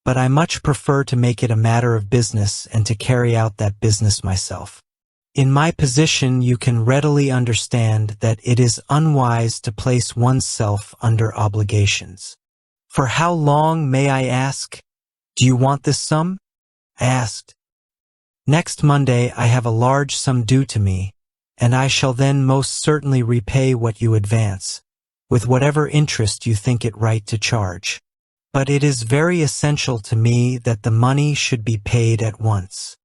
S1: but I much prefer to make it a matter of business and to carry out that business myself. In my position you can readily understand that it is unwise to place oneself under obligations. For how long, may I ask? Do you want this sum?" I asked. "Next Monday I have a large sum due to me, and I shall then most certainly repay what you advance, with whatever interest you think it right to charge. But it is very essential to me that the money should be paid at once.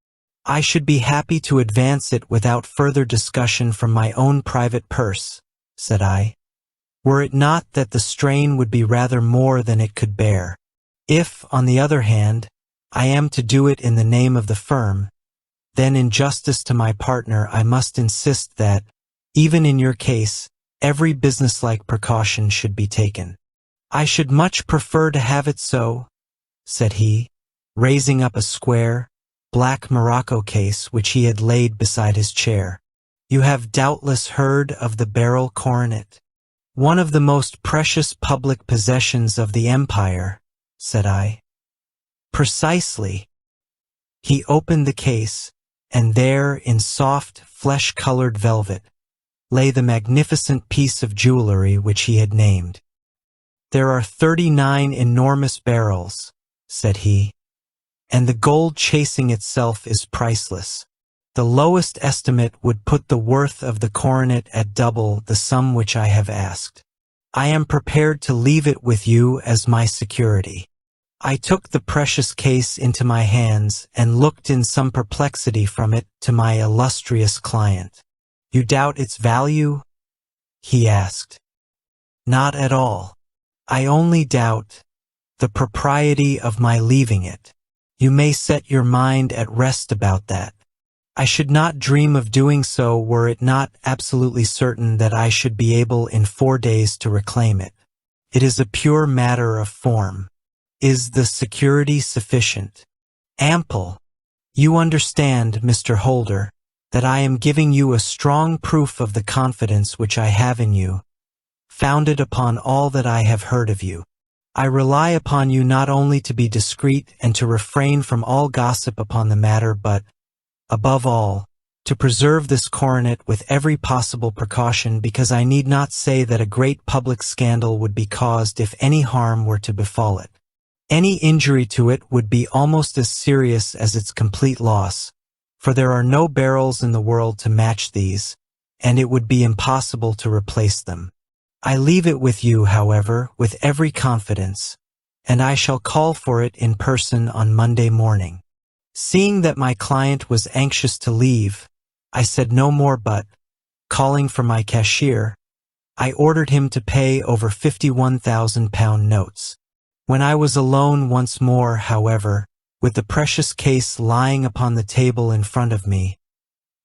S1: I should be happy to advance it without further discussion from my own private purse," said I, "were it not that the strain would be rather more than it could bear. If, on the other hand, I am to do it in the name of the firm, then in justice to my partner I must insist that, even in your case, every businesslike precaution should be taken." "I should much prefer to have it so," said he, raising up a square, black morocco case which he had laid beside his chair. You have doubtless heard of the beryl coronet, one of the most precious public possessions of the empire, said I. Precisely. He opened the case, and there, in soft, flesh-colored velvet, lay the magnificent piece of jewelry which he had named. There are 39 enormous beryls, said he, and the gold chasing itself is priceless. The lowest estimate would put the worth of the coronet at double the sum which I have asked. I am prepared to leave it with you as my security. I took the precious case into my hands and looked in some perplexity from it to my illustrious client. You doubt its value? He asked. Not at all. I only doubt the propriety of my leaving it. You may set your mind at rest about that. I should not dream of doing so were it not absolutely certain that I should be able in 4 days to reclaim it. It is a pure matter of form. Is the security sufficient? Ample. You understand, Mr. Holder, that I am giving you a strong proof of the confidence which I have in you, founded upon all that I have heard of you. I rely upon you not only to be discreet and to refrain from all gossip upon the matter, but, above all, to preserve this coronet with every possible precaution, because I need not say that a great public scandal would be caused if any harm were to befall it. Any injury to it would be almost as serious as its complete loss, for there are no beryls in the world to match these, and it would be impossible to replace them. I leave it with you, however, with every confidence, and I shall call for it in person on Monday morning. Seeing that my client was anxious to leave, I said no more, but, calling for my cashier, I ordered him to pay over £51,000 notes. When I was alone once more, however, with the precious case lying upon the table in front of me,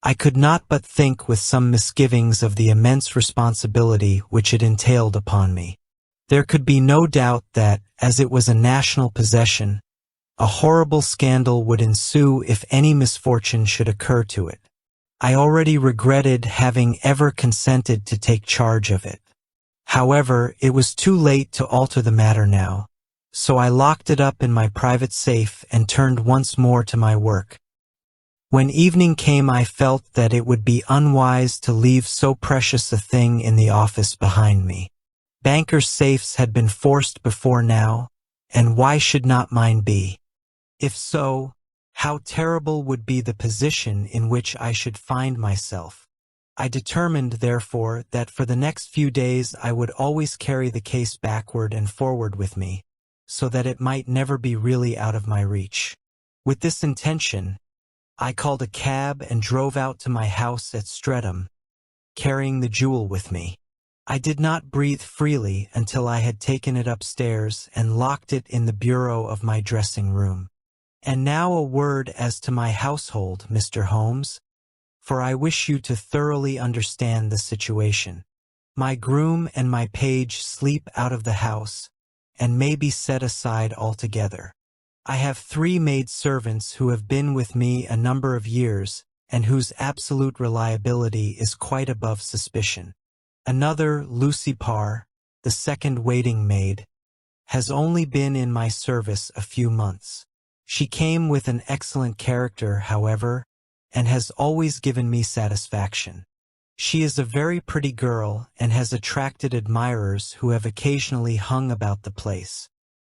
S1: I could not but think with some misgivings of the immense responsibility which it entailed upon me. There could be no doubt that, as it was a national possession, a horrible scandal would ensue if any misfortune should occur to it. I already regretted having ever consented to take charge of it. However, it was too late to alter the matter now, so I locked it up in my private safe and turned once more to my work. When evening came, I felt that it would be unwise to leave so precious a thing in the office behind me. Bankers' safes had been forced before now, and why should not mine be? If so, how terrible would be the position in which I should find myself. I determined, therefore, that for the next few days I would always carry the case backward and forward with me, so that it might never be really out of my reach. With this intention, I called a cab and drove out to my house at Streatham, carrying the jewel with me. I did not breathe freely until I had taken it upstairs and locked it in the bureau of my dressing room. And now a word as to my household, Mr. Holmes, for I wish you to thoroughly understand the situation. My groom and my page sleep out of the house, and may be set aside altogether. I have 3 maid-servants who have been with me a number of years, and whose absolute reliability is quite above suspicion. Another, Lucy Parr, the second waiting maid, has only been in my service a few months. She came with an excellent character, however, and has always given me satisfaction. She is a very pretty girl and has attracted admirers who have occasionally hung about the place.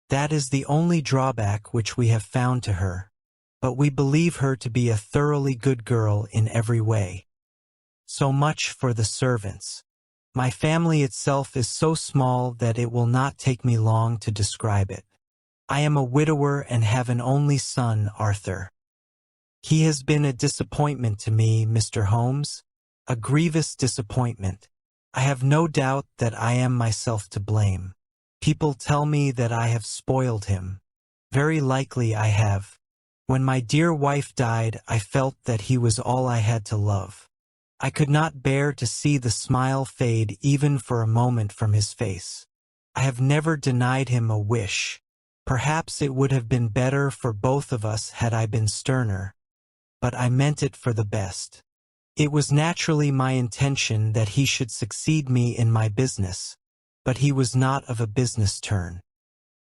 S1: That is the only drawback which we have found to her, but we believe her to be a thoroughly good girl in every way. So much for the servants. My family itself is so small that it will not take me long to describe it. I am a widower and have an only son, Arthur. He has been a disappointment to me, Mr. Holmes, a grievous disappointment. I have no doubt that I am myself to blame. People tell me that I have spoiled him. Very likely I have. When my dear wife died, I felt that he was all I had to love. I could not bear to see the smile fade even for a moment from his face. I have never denied him a wish. Perhaps it would have been better for both of us had I been sterner, but I meant it for the best. It was naturally my intention that he should succeed me in my business, but he was not of a business turn.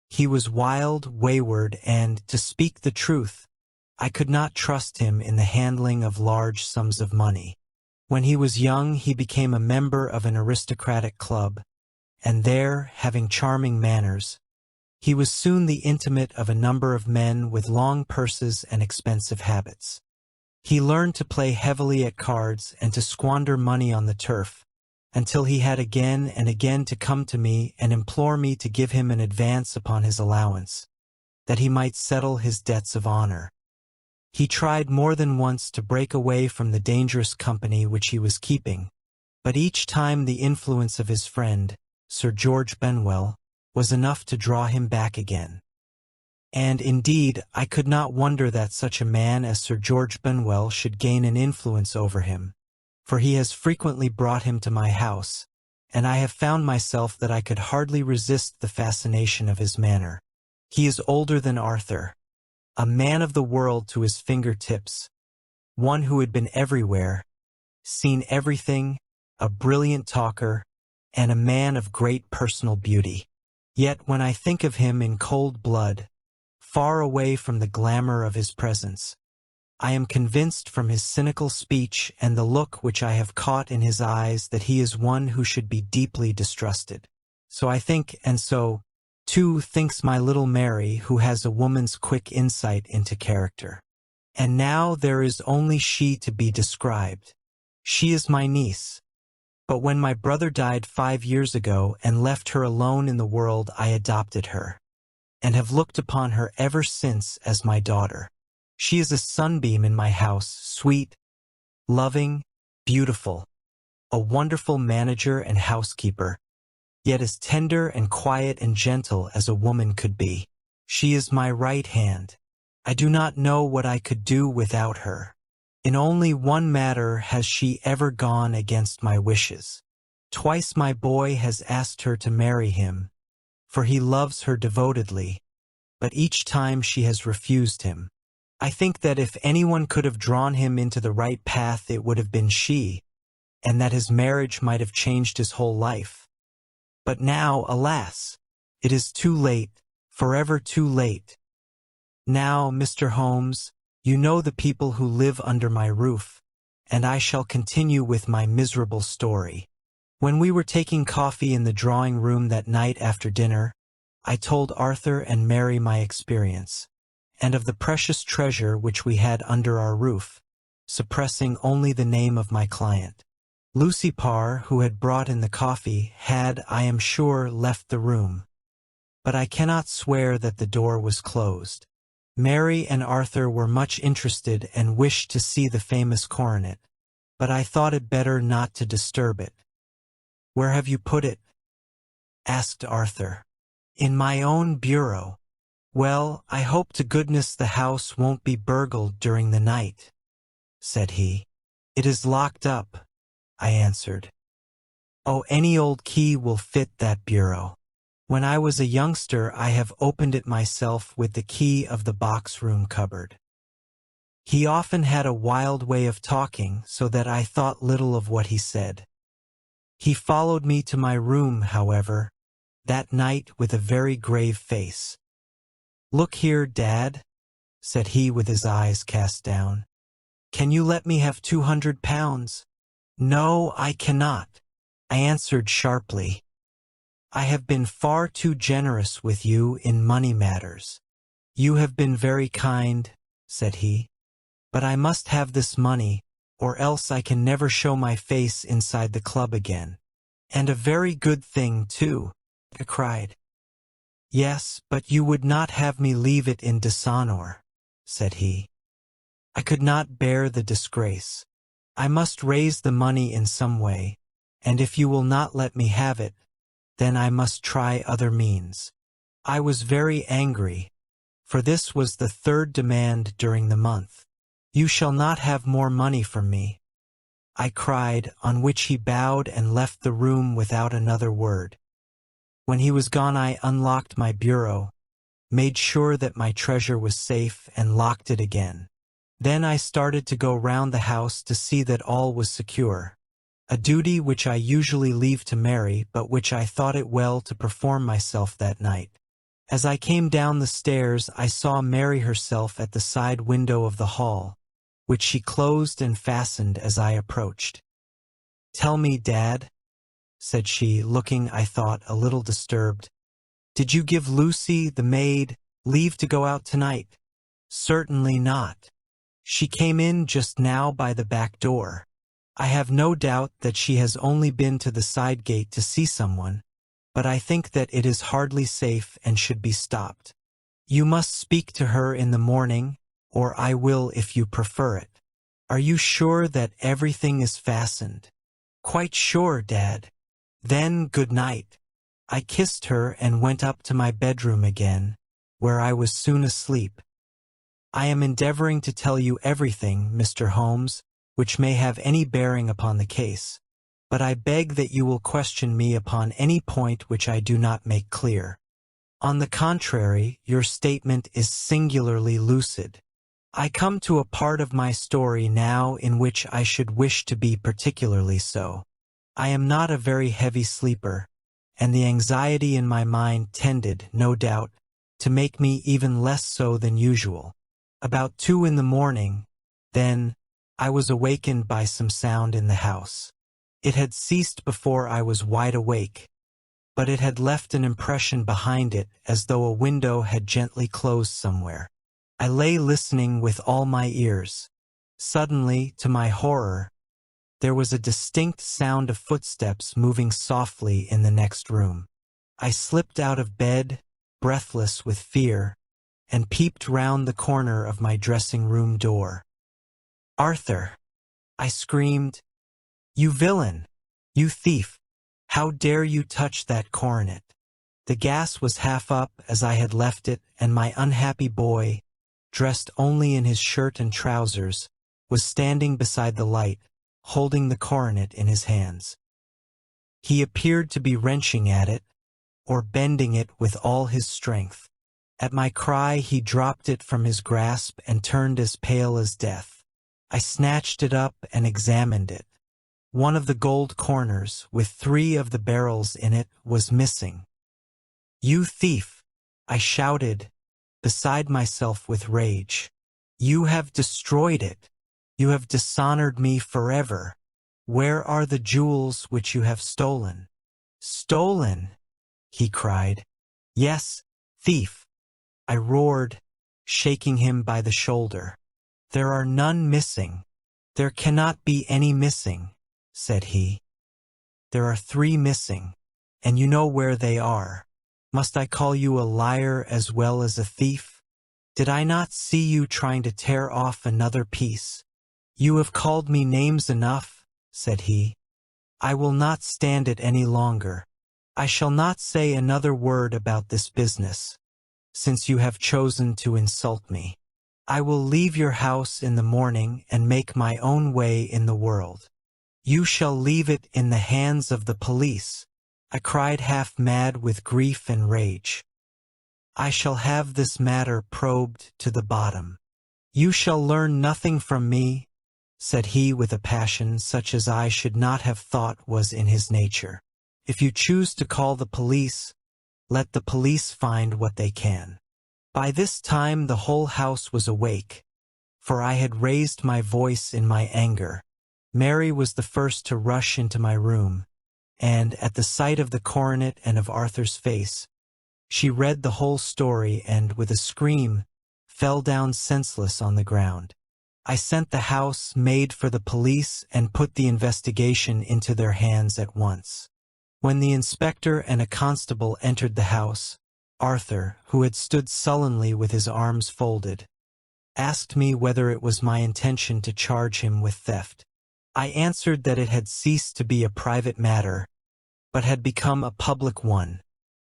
S1: He was wild, wayward, and, to speak the truth, I could not trust him in the handling of large sums of money. When he was young, he became a member of an aristocratic club, and there, having charming manners, he was soon the intimate of a number of men with long purses and expensive habits. He learned to play heavily at cards and to squander money on the turf, until he had again and again to come to me and implore me to give him an advance upon his allowance, that he might settle his debts of honor. He tried more than once to break away from the dangerous company which he was keeping, but each time the influence of his friend, Sir George Benwell, was enough to draw him back again. And indeed, I could not wonder that such a man as Sir George Benwell should gain an influence over him, for he has frequently brought him to my house, and I have found myself that I could hardly resist the fascination of his manner. He is older than Arthur, a man of the world to his fingertips, one who had been everywhere, seen everything, a brilliant talker, and a man of great personal beauty. Yet when I think of him in cold blood, far away from the glamour of his presence, I am convinced from his cynical speech and the look which I have caught in his eyes that he is one who should be deeply distrusted. So I think, and so, too, thinks my little Mary, who has a woman's quick insight into character. And now there is only she to be described. She is my niece. But when my brother died 5 years ago and left her alone in the world, I adopted her, and have looked upon her ever since as my daughter. She is a sunbeam in my house, sweet, loving, beautiful, a wonderful manager and housekeeper, yet as tender and quiet and gentle as a woman could be. She is my right hand. I do not know what I could do without her. In only one matter has she ever gone against my wishes. Twice my boy has asked her to marry him, for he loves her devotedly, but each time she has refused him. I think that if anyone could have drawn him into the right path, it would have been she, and that his marriage might have changed his whole life. But now, alas, it is too late, forever too late. Now, Mr. Holmes, you know the people who live under my roof, and I shall continue with my miserable story. When we were taking coffee in the drawing-room that night after dinner, I told Arthur and Mary my experience, and of the precious treasure which we had under our roof, suppressing only the name of my client. Lucy Parr, who had brought in the coffee, had, I am sure, left the room, but I cannot swear that the door was closed. Mary and Arthur were much interested and wished to see the famous coronet, but I thought it better not to disturb it. "Where have you put it?" asked Arthur. "In my own bureau." "Well, I hope to goodness the house won't be burgled during the night," said he. "It is locked up," I answered. "Oh, any old key will fit that bureau. When I was a youngster, I have opened it myself with the key of the box-room cupboard." He often had a wild way of talking, so that I thought little of what he said. He followed me to my room, however, that night with a very grave face. "Look here, Dad," said he with his eyes cast down. "Can you let me have £200? "No, I cannot," I answered sharply. "I have been far too generous with you in money matters." "You have been very kind," said he, "but I must have this money, or else I can never show my face inside the club again." "And a very good thing, too," I cried. "Yes, but you would not have me leave it in dishonor," said he. "I could not bear the disgrace. I must raise the money in some way, and if you will not let me have it, then I must try other means." I was very angry, for this was the third demand during the month. "You shall not have more money from me," I cried, on which he bowed and left the room without another word. When he was gone, I unlocked my bureau, made sure that my treasure was safe, and locked it again. Then I started to go round the house to see that all was secure, a duty which I usually leave to Mary, but which I thought it well to perform myself that night. As I came down the stairs, I saw Mary herself at the side window of the hall, which she closed and fastened as I approached. "Tell me, Dad," said she, looking, I thought, a little disturbed. "Did you give Lucy, the maid, leave to go out tonight?" "Certainly not. She came in just now by the back door. I have no doubt that she has only been to the side gate to see someone, but I think that it is hardly safe and should be stopped. You must speak to her in the morning, or I will if you prefer it. Are you sure that everything is fastened?" "Quite sure, Dad." "Then good night." I kissed her and went up to my bedroom again, where I was soon asleep. I am endeavoring to tell you everything, Mr. Holmes, which may have any bearing upon the case, but I beg that you will question me upon any point which I do not make clear. On the contrary, your statement is singularly lucid. I come to a part of my story now in which I should wish to be particularly so. I am not a very heavy sleeper, and the anxiety in my mind tended, no doubt, to make me even less so than usual. About 2 in the morning, then, I was awakened by some sound in the house. It had ceased before I was wide awake, but it had left an impression behind it as though a window had gently closed somewhere. I lay listening with all my ears. Suddenly, to my horror, there was a distinct sound of footsteps moving softly in the next room. I slipped out of bed, breathless with fear, and peeped round the corner of my dressing-room door. "Arthur!" I screamed. "You villain! You thief! How dare you touch that coronet?" The gas was half up as I had left it, and my unhappy boy, dressed only in his shirt and trousers, was standing beside the light, holding the coronet in his hands. He appeared to be wrenching at it, or bending it with all his strength. At my cry he dropped it from his grasp and turned as pale as death. I snatched it up and examined it. One of the gold corners, with 3 of the barrels in it, was missing. "You thief!" I shouted, beside myself with rage. "You have destroyed it! You have dishonored me forever! Where are the jewels which you have stolen?" "Stolen!" he cried. "Yes, thief!" I roared, shaking him by the shoulder. "There are none missing." "There cannot be any missing," said he. "There are 3 missing, and you know where they are. Must I call you a liar as well as a thief? Did I not see you trying to tear off another piece? You have called me names enough," said he. "I will not stand it any longer. I shall not say another word about this business, since you have chosen to insult me. I will leave your house in the morning and make my own way in the world." "You shall leave it in the hands of the police," I cried, half mad with grief and rage. "I shall have this matter probed to the bottom." "You shall learn nothing from me," said he with a passion such as I should not have thought was in his nature. "If you choose to call the police, let the police find what they can." By this time the whole house was awake, for I had raised my voice in my anger. Mary was the first to rush into my room, and, at the sight of the coronet and of Arthur's face, she read the whole story and, with a scream, fell down senseless on the ground. I sent the house maid for the police and put the investigation into their hands at once. When the inspector and a constable entered the house, Arthur, who had stood sullenly with his arms folded, asked me whether it was my intention to charge him with theft. I answered that it had ceased to be a private matter, but had become a public one,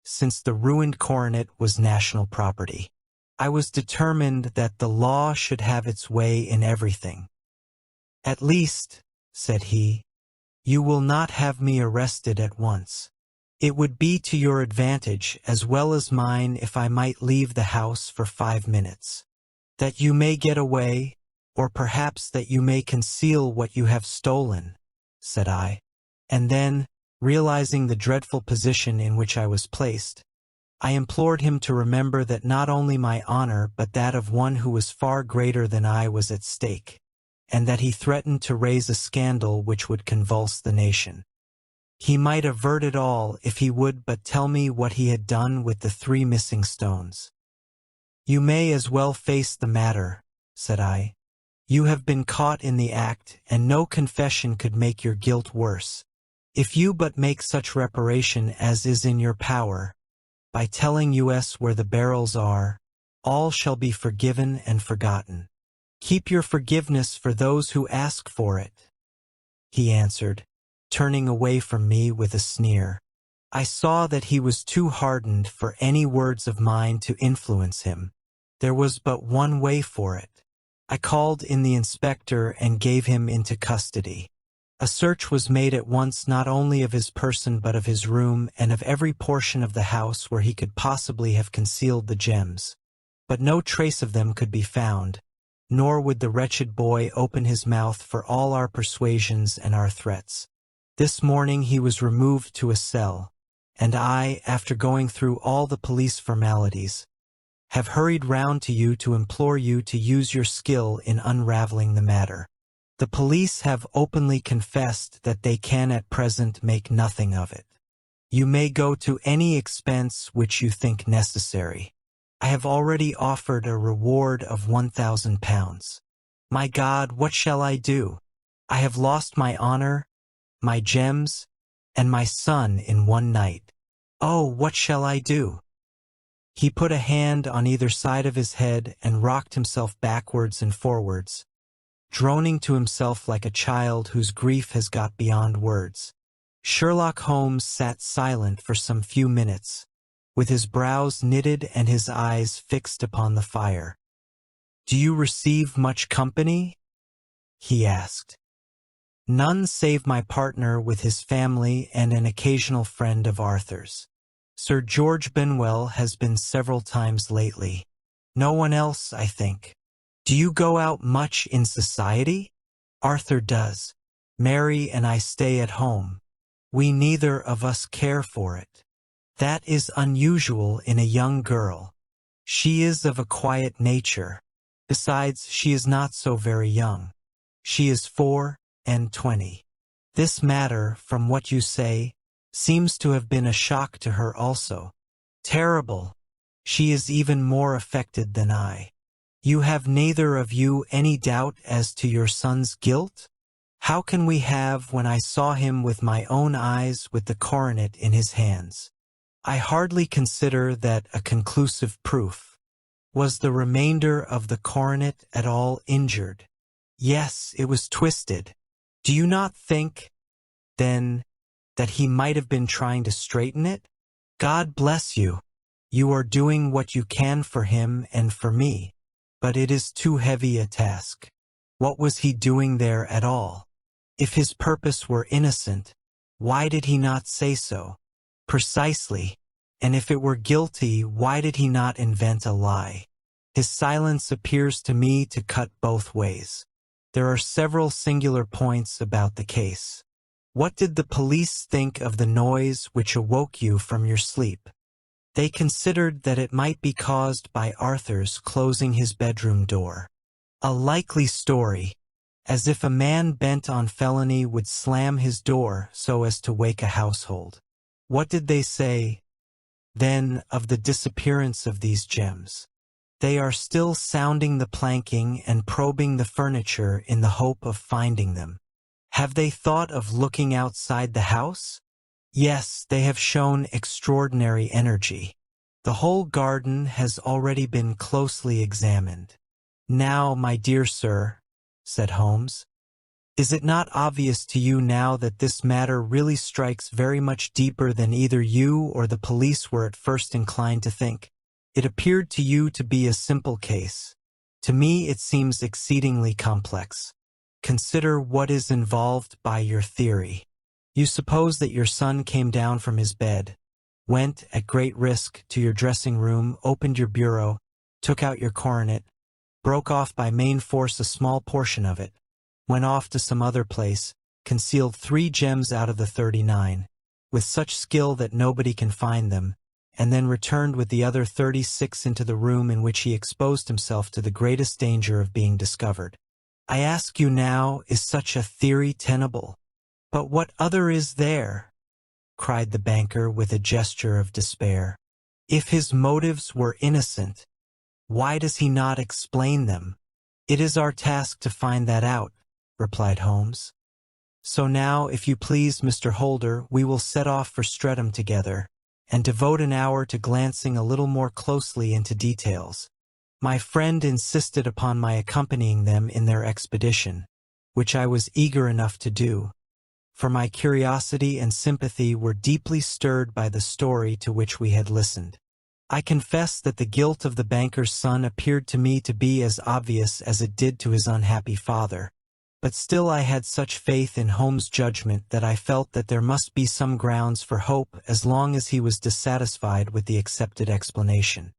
S1: since the ruined coronet was national property. I was determined that the law should have its way in everything. "At least," said he, "you will not have me arrested at once. It would be to your advantage as well as mine if I might leave the house for 5 minutes. That you may get away, or perhaps that you may conceal what you have stolen, said I. And then, realizing the dreadful position in which I was placed, I implored him to remember that not only my honor but that of one who was far greater than I was at stake, and that he threatened to raise a scandal which would convulse the nation. He might avert it all if he would but tell me what he had done with the 3 missing stones. You may as well face the matter, said I. You have been caught in the act, and no confession could make your guilt worse. If you but make such reparation as is in your power, by telling us where the barrels are, all shall be forgiven and forgotten. Keep your forgiveness for those who ask for it, he answered, turning away from me with a sneer. I saw that he was too hardened for any words of mine to influence him. There was but one way for it. I called in the inspector and gave him into custody. A search was made at once not only of his person but of his room and of every portion of the house where he could possibly have concealed the gems. But no trace of them could be found, nor would the wretched boy open his mouth for all our persuasions and our threats. This morning he was removed to a cell, and I, after going through all the police formalities, have hurried round to you to implore you to use your skill in unraveling the matter. The police have openly confessed that they can at present make nothing of it. You may go to any expense which you think necessary. I have already offered a reward of £1,000. My God, what shall I do? I have lost my honor, my gems, and my son in one night. Oh, what shall I do? He put a hand on either side of his head and rocked himself backwards and forwards, droning to himself like a child whose grief has got beyond words. Sherlock Holmes sat silent for some few minutes, with his brows knitted and his eyes fixed upon the fire. "Do you receive much company?" he asked. "None save my partner with his family and an occasional friend of Arthur's. Sir George Benwell has been several times lately. No one else, I think. Do you go out much in society?" "Arthur does. Mary and I stay at home. We neither of us care for it. That is unusual in a young girl. She is of a quiet nature. Besides, she is not so very young. She is 24. This matter, from what you say, seems to have been a shock to her also. Terrible. She is even more affected than I. You have neither of you any doubt as to your son's guilt? How can we have when I saw him with my own eyes with the coronet in his hands? I hardly consider that a conclusive proof. Was the remainder of the coronet at all injured? Yes, it was twisted. Do you not think, then, that he might have been trying to straighten it? God bless you. You are doing what you can for him and for me, but it is too heavy a task. What was he doing there at all? If his purpose were innocent, why did he not say so? Precisely. And if it were guilty, why did he not invent a lie? His silence appears to me to cut both ways. There are several singular points about the case. What did the police think of the noise which awoke you from your sleep? They considered that it might be caused by Arthur's closing his bedroom door. A likely story, as if a man bent on felony would slam his door so as to wake a household. What did they say, then, of the disappearance of these gems? They are still sounding the planking and probing the furniture in the hope of finding them. Have they thought of looking outside the house? Yes, they have shown extraordinary energy. The whole garden has already been closely examined. Now, my dear sir, said Holmes, is it not obvious to you now that this matter really strikes very much deeper than either you or the police were at first inclined to think? It appeared to you to be a simple case. To me it seems exceedingly complex. Consider what is involved by your theory. You suppose that your son came down from his bed, went, at great risk, to your dressing room, opened your bureau, took out your coronet, broke off by main force a small portion of it, went off to some other place, concealed 3 gems out of the 39, with such skill that nobody can find them, and then returned with the other 36 into the room in which he exposed himself to the greatest danger of being discovered. I ask you now, is such a theory tenable? But what other is there? Cried the banker with a gesture of despair. If his motives were innocent, why does he not explain them? It is our task to find that out, replied Holmes. So now, if you please, Mr. Holder, we will set off for Streatham together, and devote an hour to glancing a little more closely into details. My friend insisted upon my accompanying them in their expedition, which I was eager enough to do, for my curiosity and sympathy were deeply stirred by the story to which we had listened. I confess that the guilt of the banker's son appeared to me to be as obvious as it did to his unhappy father, but still I had such faith in Holmes' judgment that I felt that there must be some grounds for hope as long as he was dissatisfied with the accepted explanation.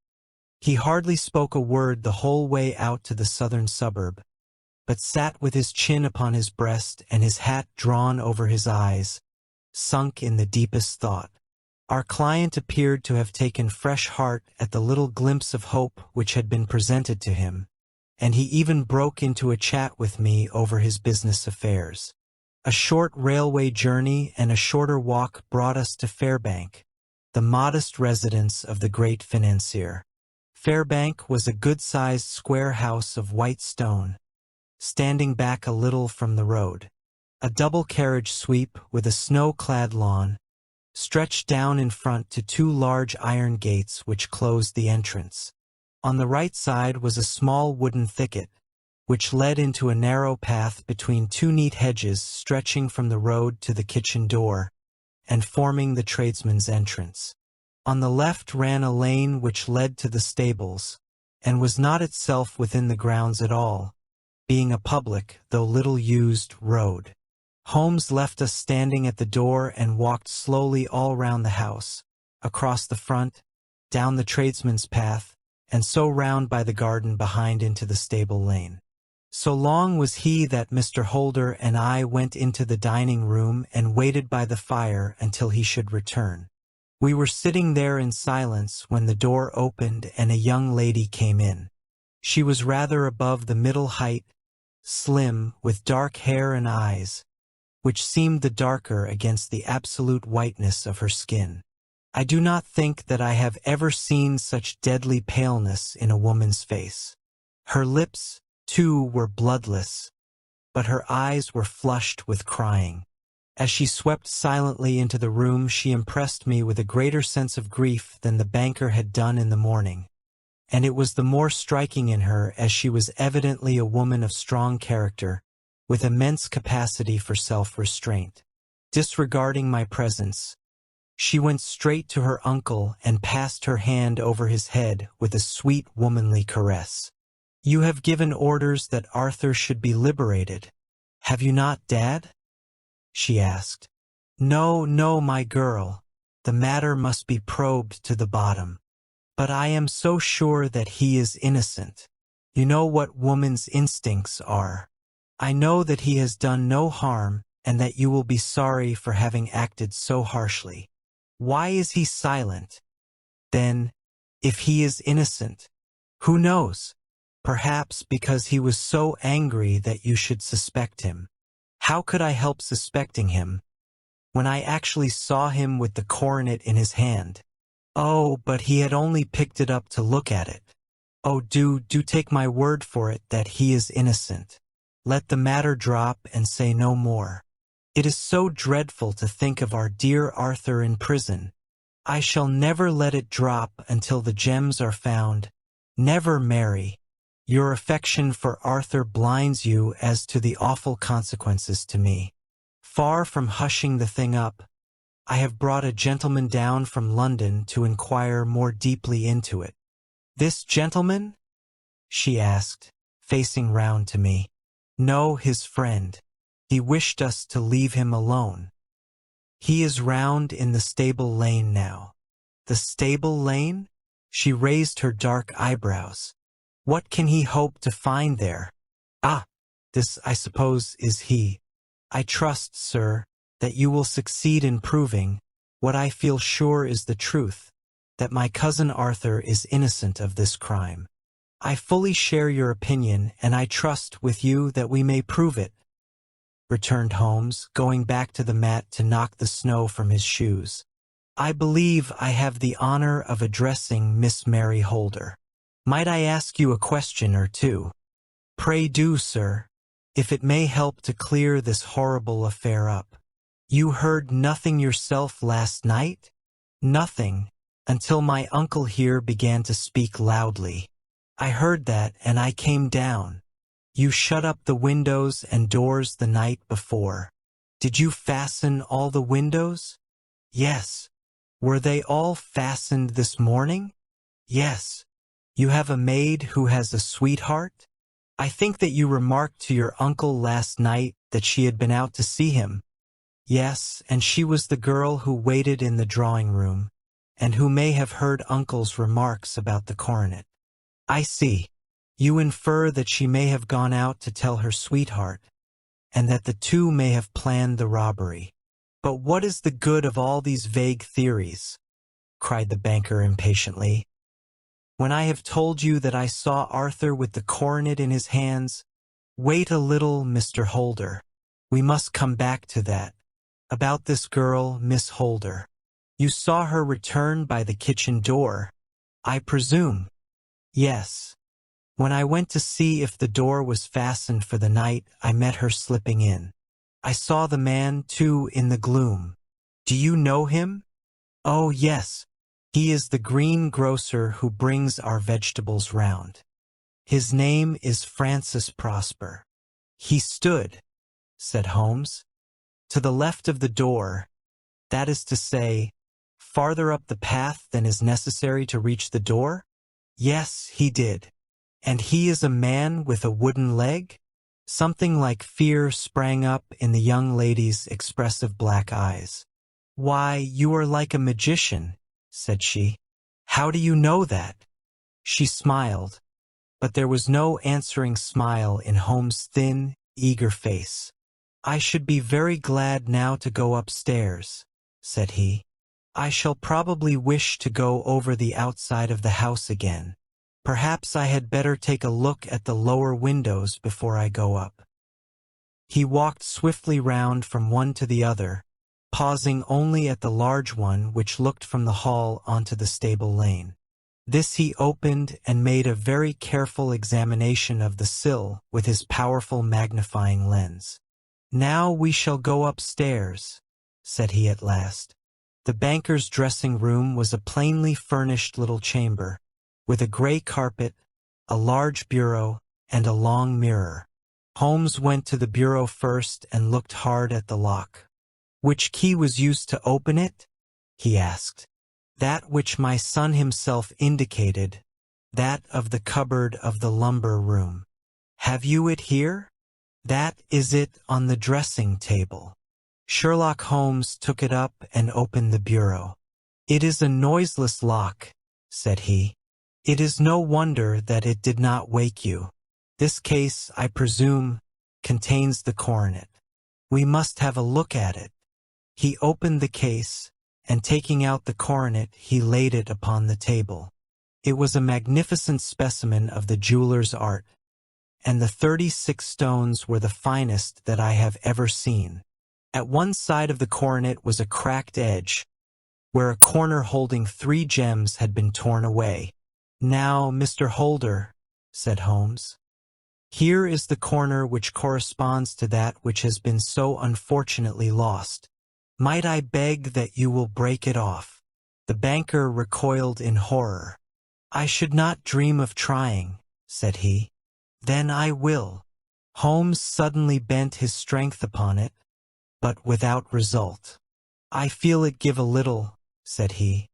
S1: He hardly spoke a word the whole way out to the southern suburb, but sat with his chin upon his breast and his hat drawn over his eyes, sunk in the deepest thought. Our client appeared to have taken fresh heart at the little glimpse of hope which had been presented to him, and he even broke into a chat with me over his business affairs. A short railway journey and a shorter walk brought us to Fairbank, the modest residence of the great financier. Fairbank was a good-sized square house of white stone, standing back a little from the road. A double-carriage sweep with a snow-clad lawn stretched down in front to 2 large iron gates which closed the entrance. On the right side was a small wooden thicket, which led into a narrow path between 2 neat hedges stretching from the road to the kitchen door, and forming the tradesman's entrance. On the left ran a lane which led to the stables, and was not itself within the grounds at all, being a public, though little used, road. Holmes left us standing at the door and walked slowly all round the house, across the front, down the tradesman's path, and so round by the garden behind into the stable lane. So long was he that Mr. Holder and I went into the dining room and waited by the fire until he should return. We were sitting there in silence when the door opened and a young lady came in. She was rather above the middle height, slim, with dark hair and eyes, which seemed the darker against the absolute whiteness of her skin. I do not think that I have ever seen such deadly paleness in a woman's face. Her lips, too, were bloodless, but her eyes were flushed with crying. As she swept silently into the room, she impressed me with a greater sense of grief than the banker had done in the morning, and it was the more striking in her as she was evidently a woman of strong character, with immense capacity for self-restraint. Disregarding my presence, she went straight to her uncle and passed her hand over his head with a sweet womanly caress. "You have given orders that Arthur should be liberated, have you not, Dad?" she asked. "No, no, my girl. The matter must be probed to the bottom. But I am so sure that he is innocent. You know what woman's instincts are. I know that he has done no harm, and that you will be sorry for having acted so harshly. Why is he silent? Then, if he is innocent, who knows? Perhaps because he was so angry that you should suspect him. How could I help suspecting him, when I actually saw him with the coronet in his hand? Oh, but he had only picked it up to look at it. Oh, do take my word for it that he is innocent. Let the matter drop and say no more. It is so dreadful to think of our dear Arthur in prison. I shall never let it drop until the gems are found. Never, Mary. Your affection for Arthur blinds you as to the awful consequences to me. Far from hushing the thing up, I have brought a gentleman down from London to inquire more deeply into it." "This gentleman?" she asked, facing round to me. "No, his friend. He wished us to leave him alone." He is round in the stable lane now. The stable lane? She raised her dark eyebrows. What can he hope to find there? Ah, this, I suppose, is he. I trust, sir, that you will succeed in proving, what I feel sure is the truth, that my cousin Arthur is innocent of this crime. I fully share your opinion, and I trust with you that we may prove it, returned Holmes, going back to the mat to knock the snow from his shoes. I believe I have the honor of addressing Miss Mary Holder. Might I ask you a question or two? Pray do, sir, if it may help to clear this horrible affair up. You heard nothing yourself last night? Nothing, until my uncle here began to speak loudly. I heard that and I came down. You shut up the windows and doors the night before. Did you fasten all the windows? Yes. Were they all fastened this morning? Yes. You have a maid who has a sweetheart? I think that you remarked to your uncle last night that she had been out to see him. Yes, and she was the girl who waited in the drawing-room, and who may have heard uncle's remarks about the coronet. I see. You infer that she may have gone out to tell her sweetheart, and that the two may have planned the robbery. But what is the good of all these vague theories? Cried the banker impatiently. When I have told you that I saw Arthur with the coronet in his hands, wait a little, Mr. Holder. We must come back to that. About this girl, Miss Holder. You saw her return by the kitchen door, I presume? Yes. When I went to see if the door was fastened for the night, I met her slipping in. I saw the man, too, in the gloom. Do you know him? Oh, yes. He is the greengrocer who brings our vegetables round. His name is Francis Prosper. He stood, said Holmes, to the left of the door, that is to say, farther up the path than is necessary to reach the door? Yes, he did. And he is a man with a wooden leg? Something like fear sprang up in the young lady's expressive black eyes. Why, you are like a magician, said she. How do you know that? She smiled, but there was no answering smile in Holmes' thin, eager face. I should be very glad now to go upstairs, said he. I shall probably wish to go over the outside of the house again. Perhaps I had better take a look at the lower windows before I go up. He walked swiftly round from one to the other, pausing only at the large one which looked from the hall onto the stable lane. This he opened and made a very careful examination of the sill with his powerful magnifying lens. Now we shall go upstairs, said he at last. The banker's dressing-room was a plainly furnished little chamber, with a grey carpet, a large bureau, and a long mirror. Holmes went to the bureau first and looked hard at the lock. Which key was used to open it? He asked. That which my son himself indicated, that of the cupboard of the lumber room. Have you it here? That is it on the dressing table. Sherlock Holmes took it up and opened the bureau. It is a noiseless lock, said he. It is no wonder that it did not wake you. This case, I presume, contains the coronet. We must have a look at it. He opened the case, and taking out the coronet, he laid it upon the table. It was a magnificent specimen of the jeweler's art, and the 36 stones were the finest that I have ever seen. At one side of the coronet was a cracked edge, where a corner holding 3 gems had been torn away. Now, Mr. Holder, said Holmes, here is the corner which corresponds to that which has been so unfortunately lost. Might I beg that you will break it off? The banker recoiled in horror. I should not dream of trying, said he. Then I will. Holmes suddenly bent his strength upon it, but without result. I feel it give a little, said he.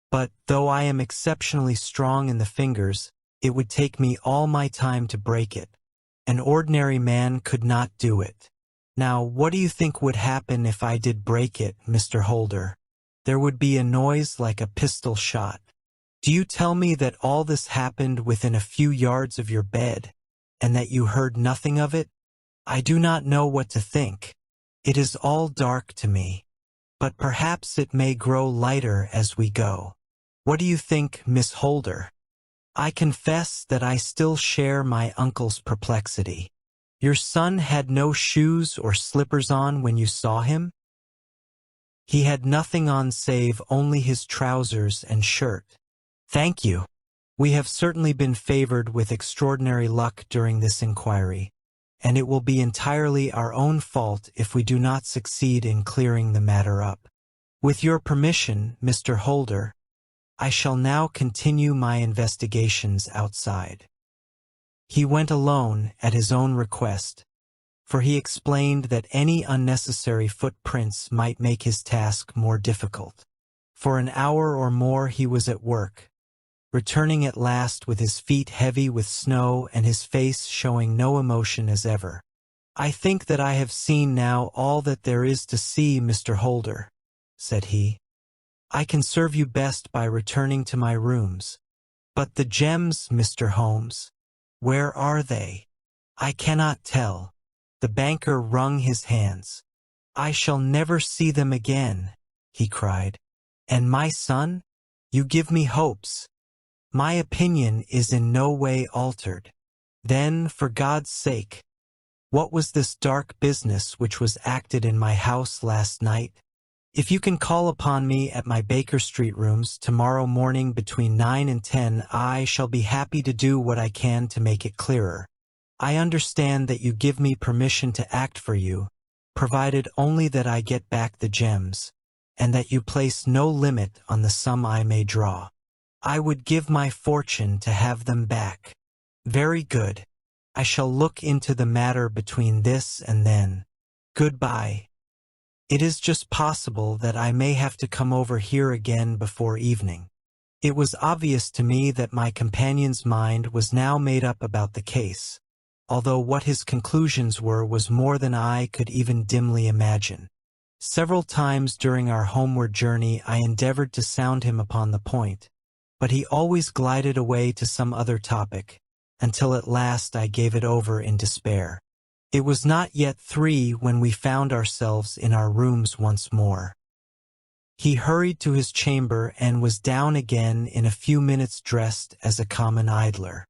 S1: But, though I am exceptionally strong in the fingers, it would take me all my time to break it. An ordinary man could not do it. Now, what do you think would happen if I did break it, Mr. Holder? There would be a noise like a pistol shot. Do you tell me that all this happened within a few yards of your bed, and that you heard nothing of it? I do not know what to think. It is all dark to me. But perhaps it may grow lighter as we go. What do you think, Miss Holder? I confess that I still share my uncle's perplexity. Your son had no shoes or slippers on when you saw him? He had nothing on save only his trousers and shirt. Thank you. We have certainly been favored with extraordinary luck during this inquiry, and it will be entirely our own fault if we do not succeed in clearing the matter up. With your permission, Mr. Holder, I shall now continue my investigations outside. He went alone at his own request, for he explained that any unnecessary footprints might make his task more difficult. For an hour or more he was at work, returning at last with his feet heavy with snow and his face showing no emotion as ever. I think that I have seen now all that there is to see, Mr. Holder, said he. I can serve you best by returning to my rooms. But the gems, Mr. Holmes, where are they? I cannot tell. The banker wrung his hands. I shall never see them again, he cried. And my son? You give me hopes. My opinion is in no way altered. Then, for God's sake, what was this dark business which was acted in my house last night? If you can call upon me at my Baker Street rooms tomorrow morning between 9 and 10, I shall be happy to do what I can to make it clearer. I understand that you give me permission to act for you, provided only that I get back the gems, and that you place no limit on the sum I may draw. I would give my fortune to have them back. Very good. I shall look into the matter between this and then. Goodbye. It is just possible that I may have to come over here again before evening. It was obvious to me that my companion's mind was now made up about the case, although what his conclusions were was more than I could even dimly imagine. Several times during our homeward journey I endeavored to sound him upon the point, but he always glided away to some other topic, until at last I gave it over in despair. It was not yet 3 when we found ourselves in our rooms once more. He hurried to his chamber and was down again in a few minutes dressed as a common idler.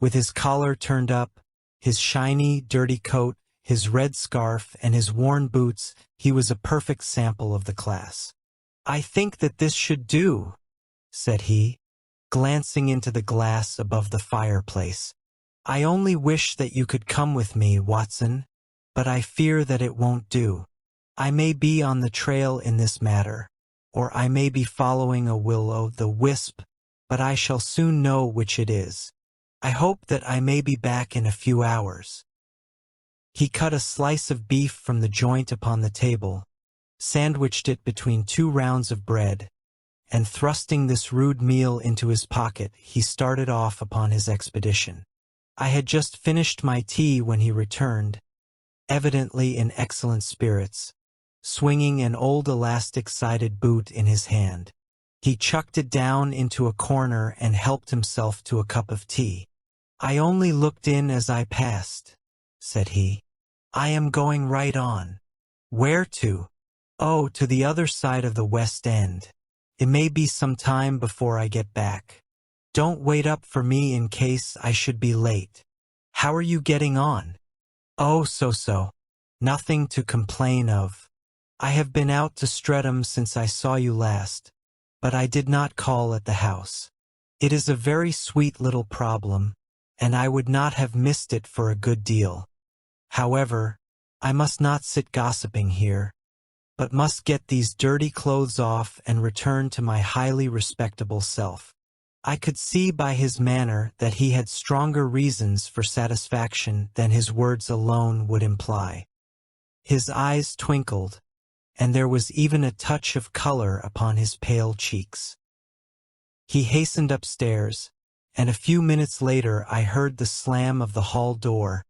S1: With his collar turned up, his shiny, dirty coat, his red scarf, and his worn boots, he was a perfect sample of the class. I think that this should do, said he, glancing into the glass above the fireplace. I only wish that you could come with me, Watson, but I fear that it won't do. I may be on the trail in this matter, or I may be following a will-o'-the-wisp, but I shall soon know which it is. I hope that I may be back in a few hours. He cut a slice of beef from the joint upon the table, sandwiched it between 2 rounds of bread, and thrusting this rude meal into his pocket, he started off upon his expedition. I had just finished my tea when he returned, evidently in excellent spirits, swinging an old elastic-sided boot in his hand. He chucked it down into a corner and helped himself to a cup of tea. I only looked in as I passed, said he. I am going right on. Where to? Oh, to the other side of the West End. It may be some time before I get back. Don't wait up for me in case I should be late. How are you getting on? Oh, so-so. Nothing to complain of. I have been out to Streatham since I saw you last, but I did not call at the house. It is a very sweet little problem, and I would not have missed it for a good deal. However, I must not sit gossiping here, but must get these dirty clothes off and return to my highly respectable self. I could see by his manner that he had stronger reasons for satisfaction than his words alone would imply. His eyes twinkled, and there was even a touch of color upon his pale cheeks. He hastened upstairs, and a few minutes later I heard the slam of the hall door,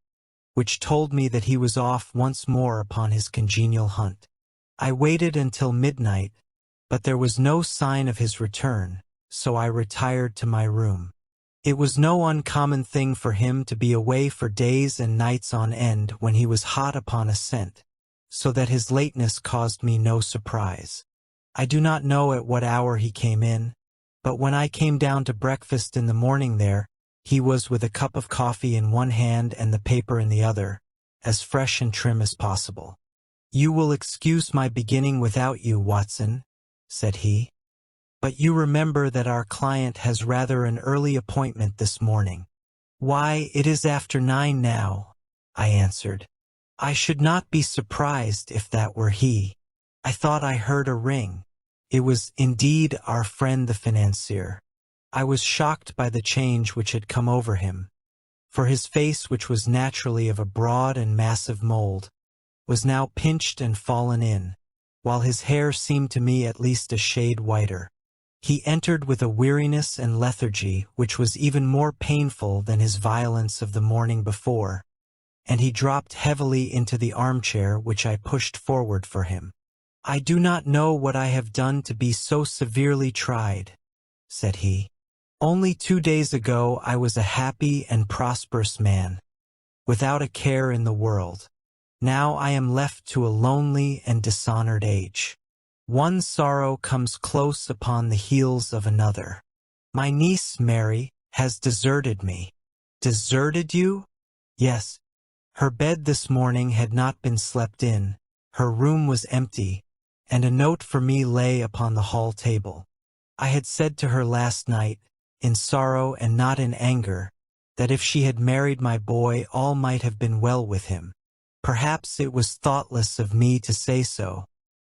S1: which told me that he was off once more upon his congenial hunt. I waited until midnight, but there was no sign of his return, so I retired to my room. It was no uncommon thing for him to be away for days and nights on end when he was hot upon a scent, so that his lateness caused me no surprise. I do not know at what hour he came in, but when I came down to breakfast in the morning there, he was with a cup of coffee in one hand and the paper in the other, as fresh and trim as possible. "You will excuse my beginning without you, Watson," said he. "But you remember that our client has rather an early appointment this morning." "Why, it is after 9 now," I answered. "I should not be surprised if that were he. I thought I heard a ring." It was indeed our friend the financier. I was shocked by the change which had come over him, for his face, which was naturally of a broad and massive mold, was now pinched and fallen in, while his hair seemed to me at least a shade whiter. He entered with a weariness and lethargy which was even more painful than his violence of the morning before, and he dropped heavily into the armchair which I pushed forward for him. "I do not know what I have done to be so severely tried," said he. "Only 2 days ago I was a happy and prosperous man, without a care in the world. Now I am left to a lonely and dishonored age. One sorrow comes close upon the heels of another. My niece, Mary, has deserted me." "Deserted you?" "Yes. Her bed this morning had not been slept in, her room was empty, and a note for me lay upon the hall table. I had said to her last night, in sorrow and not in anger, that if she had married my boy all might have been well with him. Perhaps it was thoughtless of me to say so.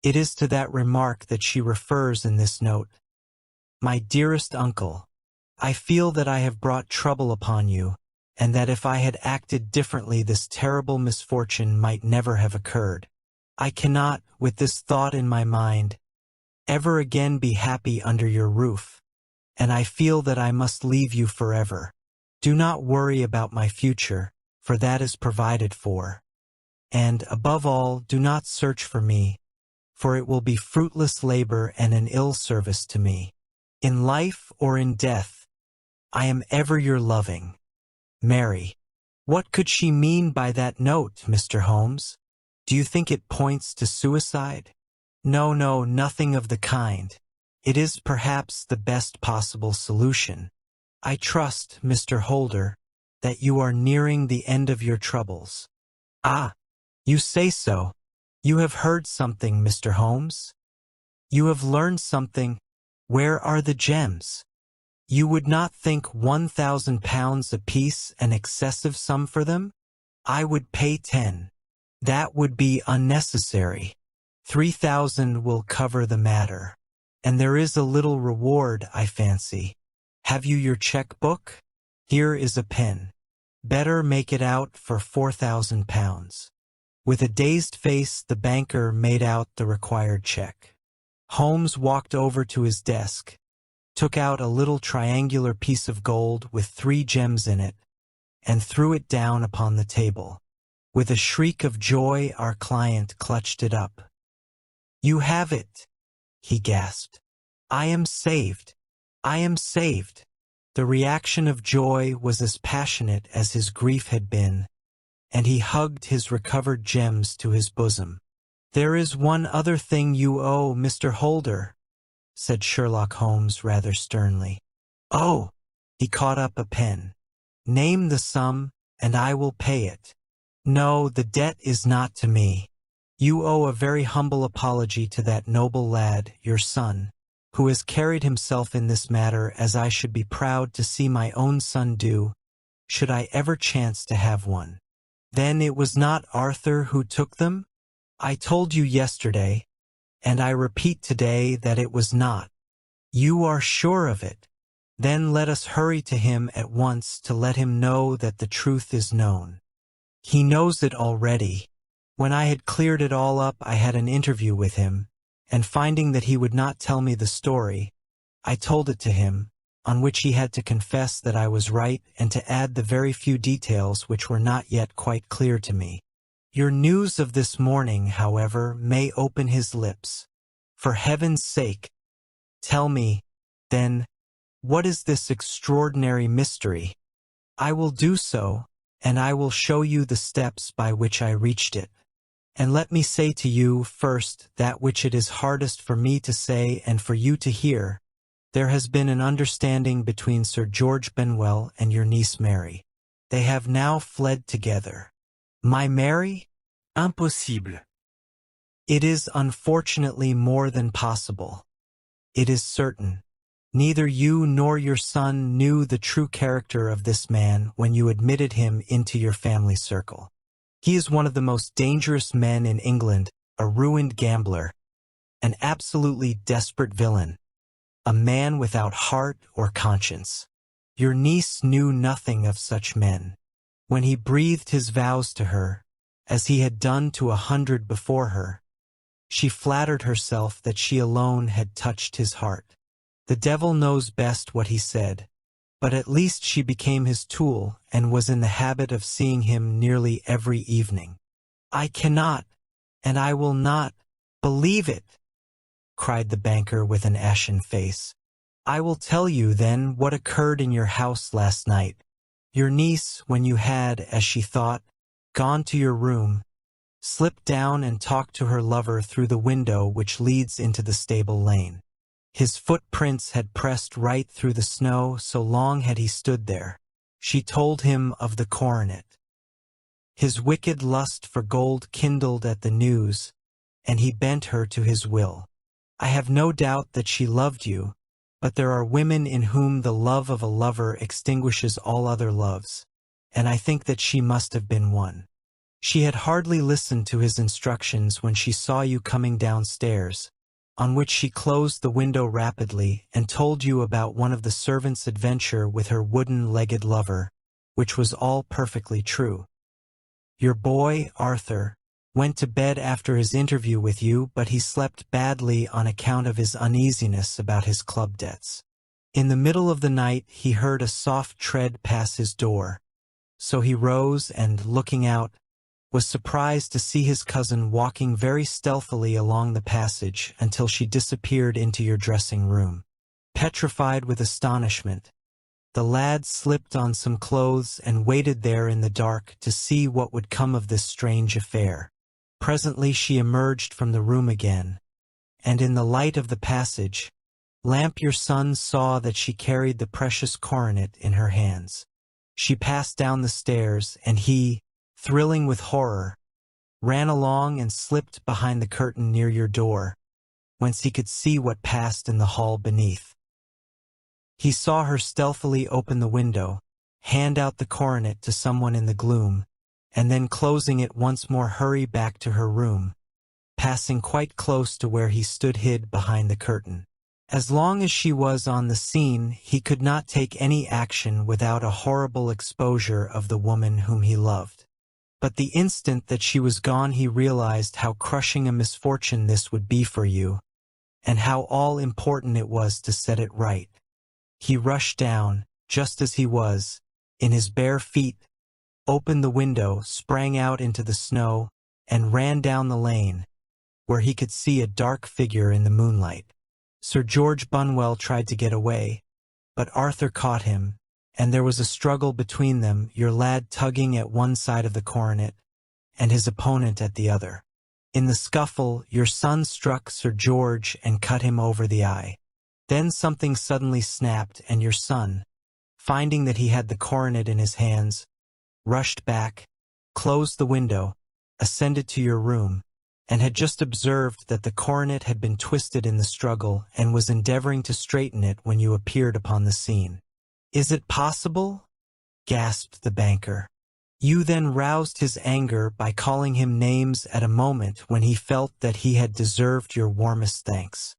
S1: It is to that remark that she refers in this note. My dearest uncle, I feel that I have brought trouble upon you, and that if I had acted differently this terrible misfortune might never have occurred. I cannot, with this thought in my mind, ever again be happy under your roof, and I feel that I must leave you forever. Do not worry about my future, for that is provided for. And, above all, do not search for me, for it will be fruitless labor and an ill service to me. In life or in death, I am ever your loving Mary." What could she mean by that note, Mr. Holmes? Do you think it points to suicide? No, no, nothing of the kind. It is perhaps the best possible solution. I trust, Mr. Holder, that you are nearing the end of your troubles. Ah, you say so. You have heard something, Mr. Holmes? You have learned something. Where are the gems? You would not think £1,000 apiece an excessive sum for them? I would pay 10. That would be unnecessary. 3,000 will cover the matter. And there is a little reward, I fancy. Have you your cheque-book? Here is a pen. Better make it out for £4,000. With a dazed face, the banker made out the required cheque. Holmes walked over to his desk, took out a little triangular piece of gold with 3 gems in it, and threw it down upon the table. With a shriek of joy, our client clutched it up. "You have it," he gasped. "I am saved. I am saved." The reaction of joy was as passionate as his grief had been, and he hugged his recovered gems to his bosom. "There is one other thing you owe, Mr. Holder," said Sherlock Holmes rather sternly. "Oh!" He caught up a pen. "Name the sum, and I will pay it." "No, the debt is not to me. You owe a very humble apology to that noble lad, your son, who has carried himself in this matter as I should be proud to see my own son do, should I ever chance to have one." "Then it was not Arthur who took them?" "I told you yesterday, and I repeat today that it was not." "You are sure of it? Then let us hurry to him at once to let him know that the truth is known." "He knows it already. When I had cleared it all up, I had an interview with him, and finding that he would not tell me the story, I told it to him, on which he had to confess that I was right and to add the very few details which were not yet quite clear to me. Your news of this morning, however, may open his lips. For heaven's sake, tell me, then, what is this extraordinary mystery? I will do so, and I will show you the steps by which I reached it. And let me say to you, first, that which it is hardest for me to say and for you to hear. There has been an understanding between Sir George Benwell and your niece Mary. They have now fled together. My Mary?
S2: Impossible.
S1: It is unfortunately more than possible. It is certain. Neither you nor your son knew the true character of this man when you admitted him into your family circle. He is one of the most dangerous men in England, a ruined gambler, an absolutely desperate villain, a man without heart or conscience. Your niece knew nothing of such men. When he breathed his vows to her, as he had done to 100 before her, she flattered herself that she alone had touched his heart. The devil knows best what he said, but at least she became his tool and was in the habit of seeing him nearly every evening. I cannot, and I will not, believe it, cried the banker with an ashen face. I will tell you, then, what occurred in your house last night. Your niece, when you had, as she thought, gone to your room, slipped down and talked to her lover through the window which leads into the stable lane. His footprints had pressed right through the snow, so long had he stood there. She told him of the coronet. His wicked lust for gold kindled at the news, and he bent her to his will. I have no doubt that she loved you, but there are women in whom the love of a lover extinguishes all other loves, and I think that she must have been one. She had hardly listened to his instructions when she saw you coming downstairs, on which she closed the window rapidly and told you about one of the servants' adventure with her wooden-legged lover, which was all perfectly true. Your boy, Arthur, went to bed after his interview with you, but he slept badly on account of his uneasiness about his club debts. In the middle of the night he heard a soft tread pass his door, so he rose and, looking out, was surprised to see his cousin walking very stealthily along the passage until she disappeared into your dressing room. Petrified with astonishment, the lad slipped on some clothes and waited there in the dark to see what would come of this strange affair. Presently she emerged from the room again, and in the light of the passage, lamp your son saw that she carried the precious coronet in her hands. She passed down the stairs, and he, thrilling with horror, ran along and slipped behind the curtain near your door, whence he could see what passed in the hall beneath. He saw her stealthily open the window, hand out the coronet to someone in the gloom, and then closing it once more hurry back to her room, passing quite close to where he stood hid behind the curtain. As long as she was on the scene, he could not take any action without a horrible exposure of the woman whom he loved. But the instant that she was gone he realized how crushing a misfortune this would be for you, and how all-important it was to set it right. He rushed down, just as he was, in his bare feet, opened the window, sprang out into the snow, and ran down the lane, where he could see a dark figure in the moonlight. Sir George Benwell tried to get away, but Arthur caught him, and there was a struggle between them, your lad tugging at one side of the coronet, and his opponent at the other. In the scuffle, your son struck Sir George and cut him over the eye. Then something suddenly snapped, and your son, finding that he had the coronet in his hands, rushed back, closed the window, ascended to your room, and had just observed that the coronet had been twisted in the struggle and was endeavoring to straighten it when you appeared upon the scene. "Is it possible?" gasped the banker. You then roused his anger by calling him names at a moment when he felt that he had deserved your warmest thanks.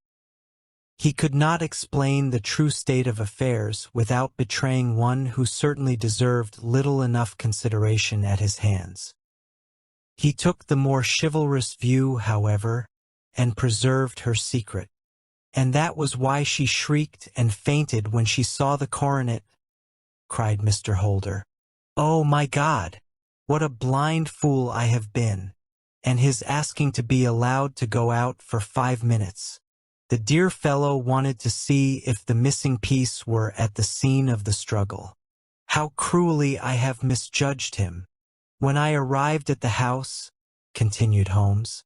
S1: He could not explain the true state of affairs without betraying one who certainly deserved little enough consideration at his hands. He took the more chivalrous view, however, and preserved her secret. And that was why she shrieked and fainted when she saw the coronet, cried Mr. Holder. Oh, my God! What a blind fool I have been! And his asking to be allowed to go out for 5 minutes. The dear fellow wanted to see if the missing piece were at the scene of the struggle. How cruelly I have misjudged him! When I arrived at the house, continued Holmes,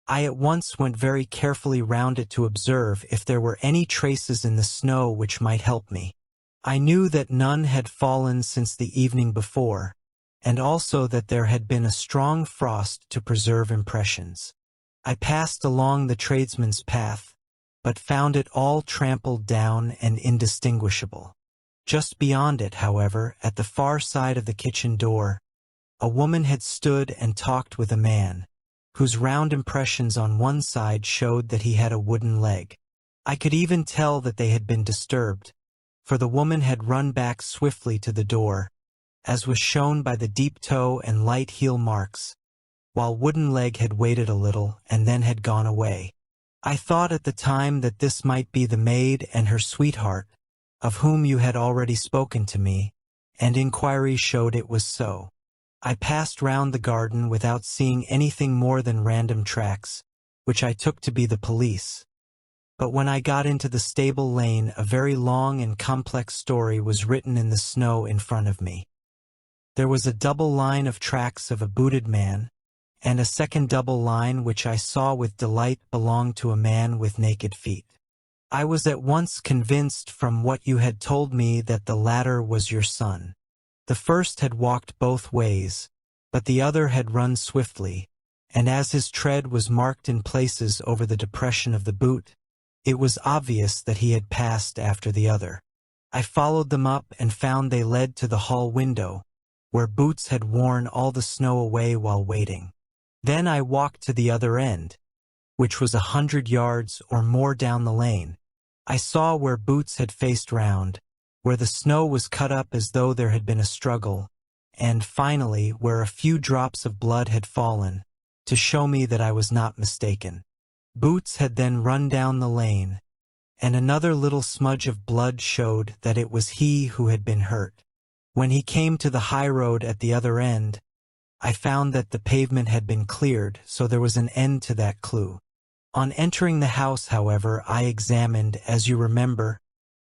S1: I at once went very carefully round it to observe if there were any traces in the snow which might help me. I knew that none had fallen since the evening before, and also that there had been a strong frost to preserve impressions. I passed along the tradesman's path, but found it all trampled down and indistinguishable. Just beyond it, however, at the far side of the kitchen door, a woman had stood and talked with a man, whose round impressions on one side showed that he had a wooden leg. I could even tell that they had been disturbed, for the woman had run back swiftly to the door, as was shown by the deep toe and light heel marks, while wooden leg had waited a little and then had gone away. I thought at the time that this might be the maid and her sweetheart, of whom you had already spoken to me, and inquiry showed it was so. I passed round the garden without seeing anything more than random tracks, which I took to be the police. But when I got into the stable lane, a very long and complex story was written in the snow in front of me. There was a double line of tracks of a booted man, and a second double line which I saw with delight belonged to a man with naked feet. I was at once convinced from what you had told me that the latter was your son. The first had walked both ways, but the other had run swiftly, and as his tread was marked in places over the depression of the boot, it was obvious that he had passed after the other. I followed them up and found they led to the hall window, where Boots had worn all the snow away while waiting. Then I walked to the other end, which was 100 yards or more down the lane. I saw where Boots had faced round, where the snow was cut up as though there had been a struggle, and finally where a few drops of blood had fallen, to show me that I was not mistaken. Boots had then run down the lane, and another little smudge of blood showed that it was he who had been hurt. When he came to the high road at the other end, I found that the pavement had been cleared, so there was an end to that clue. On entering the house, however, I examined, as you remember,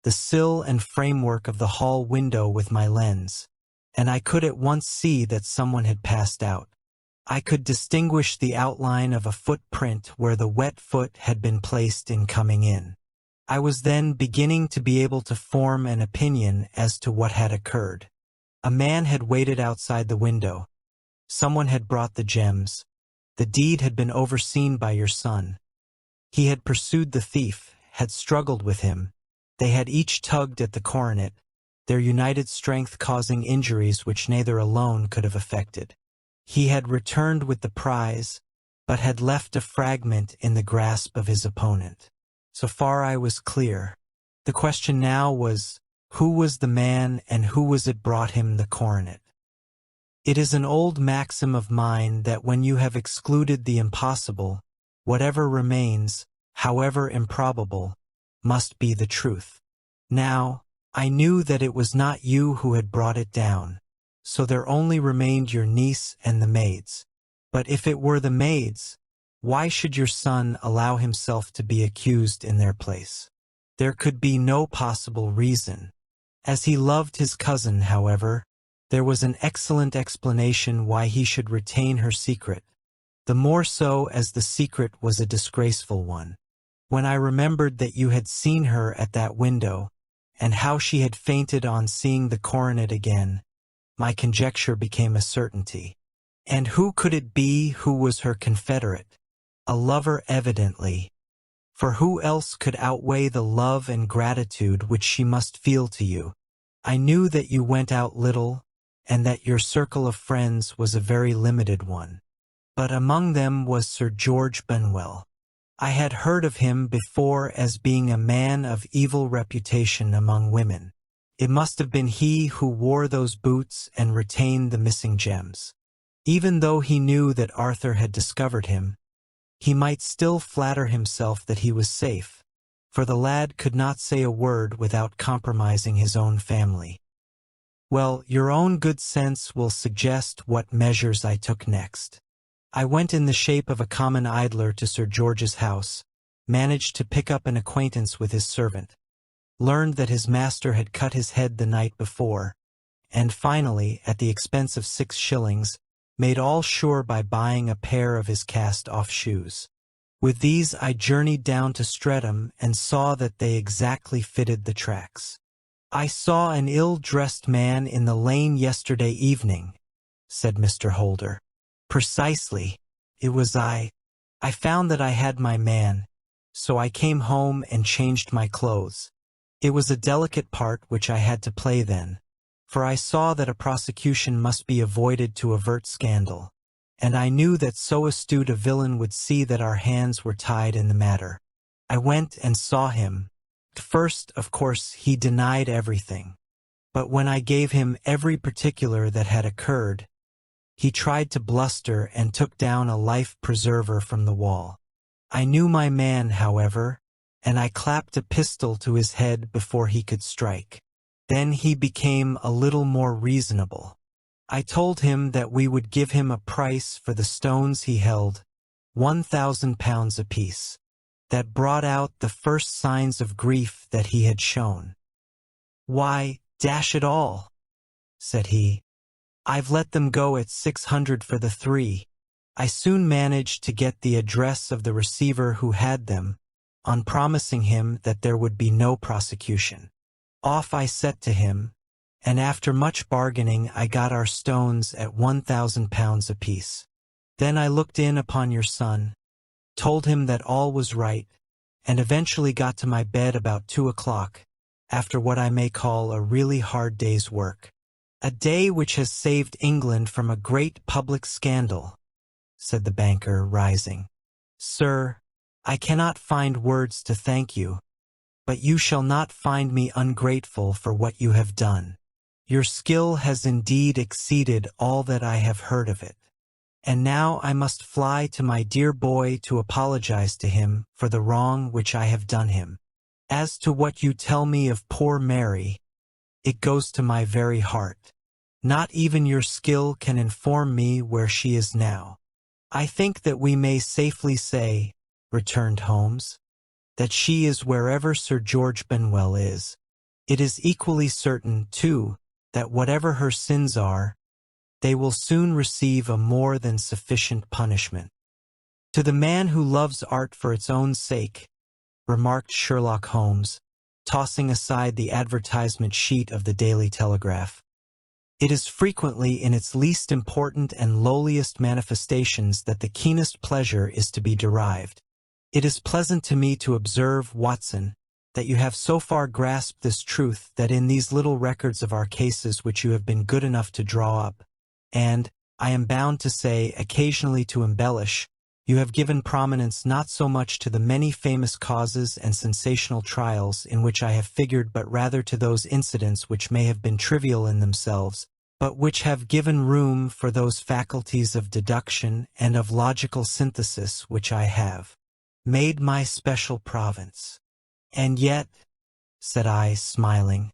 S1: the sill and framework of the hall window with my lens, and I could at once see that someone had passed out. I could distinguish the outline of a footprint where the wet foot had been placed in coming in. I was then beginning to be able to form an opinion as to what had occurred. A man had waited outside the window. Someone had brought the gems. The deed had been overseen by your son. He had pursued the thief, had struggled with him. They had each tugged at the coronet, their united strength causing injuries which neither alone could have effected. He had returned with the prize, but had left a fragment in the grasp of his opponent. So far I was clear. The question now was, who was the man and who was it brought him the coronet? It is an old maxim of mine that when you have excluded the impossible, whatever remains, however improbable, must be the truth. Now, I knew that it was not you who had brought it down, so there only remained your niece and the maids. But if it were the maids, why should your son allow himself to be accused in their place? There could be no possible reason. As he loved his cousin, however, there was an excellent explanation why he should retain her secret, the more so as the secret was a disgraceful one. When I remembered that you had seen her at that window, and how she had fainted on seeing the coronet again, my conjecture became a certainty. And who could it be who was her confederate? A lover, evidently. For who else could outweigh the love and gratitude which she must feel to you? I knew that you went out little, and that your circle of friends was a very limited one. But among them was Sir George Benwell. I had heard of him before as being a man of evil reputation among women. It must have been he who wore those boots and retained the missing gems. Even though he knew that Arthur had discovered him, he might still flatter himself that he was safe, for the lad could not say a word without compromising his own family. Well, your own good sense will suggest what measures I took next. I went in the shape of a common idler to Sir George's house, managed to pick up an acquaintance with his servant, learned that his master had cut his head the night before, and finally, at the expense of 6 shillings, made all sure by buying a pair of his cast-off shoes. With these I journeyed down to Streatham and saw that they exactly fitted the tracks. "I saw an ill-dressed man in the lane yesterday evening," said Mr. Holder. "Precisely. It was I. I found that I had my man, so I came home and changed my clothes. It was a delicate part which I had to play then, for I saw that a prosecution must be avoided to avert scandal, and I knew that so astute a villain would see that our hands were tied in the matter. I went and saw him. At first, of course, he denied everything, but when I gave him every particular that had occurred, he tried to bluster and took down a life-preserver from the wall. I knew my man, however, and I clapped a pistol to his head before he could strike. Then he became a little more reasonable. I told him that we would give him a price for the stones he held, £1,000 apiece. That brought out the first signs of grief that he had shown. "Why, dash it all," said he, "I've let them go at 600 for the 3. I soon managed to get the address of the receiver who had them, on promising him that there would be no prosecution. Off I set to him, and after much bargaining I got our stones at £1,000 apiece. Then I looked in upon your son, told him that all was right, and eventually got to my bed about 2 o'clock, after what I may call a really hard day's work. A day which has saved England from a great public scandal," said the banker, rising. "Sir, I cannot find words to thank you, but you shall not find me ungrateful for what you have done. Your skill has indeed exceeded all that I have heard of it. And now I must fly to my dear boy to apologize to him for the wrong which I have done him. As to what you tell me of poor Mary, it goes to my very heart. Not even your skill can inform me where she is now." "I think that we may safely say," returned Holmes, "that she is wherever Sir George Benwell is. It is equally certain, too, that whatever her sins are, they will soon receive a more than sufficient punishment." "To the man who loves art for its own sake," remarked Sherlock Holmes, tossing aside the advertisement sheet of the Daily Telegraph, "it is frequently in its least important and lowliest manifestations that the keenest pleasure is to be derived. It is pleasant to me to observe, Watson, that you have so far grasped this truth that in these little records of our cases which you have been good enough to draw up, and, I am bound to say, occasionally to embellish, you have given prominence not so much to the many famous causes and sensational trials in which I have figured, but rather to those incidents which may have been trivial in themselves, but which have given room for those faculties of deduction and of logical synthesis which I have made my special province. And yet," said I, smiling,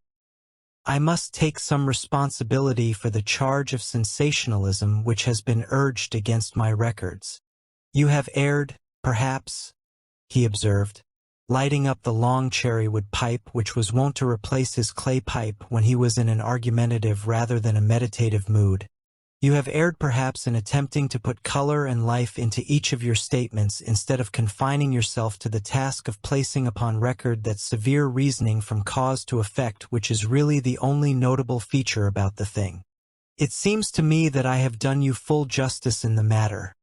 S1: "I must take some responsibility for the charge of sensationalism which has been urged against my records. You have erred, perhaps," he observed, lighting up the long cherrywood pipe which was wont to replace his clay pipe when he was in an argumentative rather than a meditative mood. "You have erred perhaps in attempting to put color and life into each of your statements instead of confining yourself to the task of placing upon record that severe reasoning from cause to effect which is really the only notable feature about the thing. It seems to me that I have done you full justice in the matter,"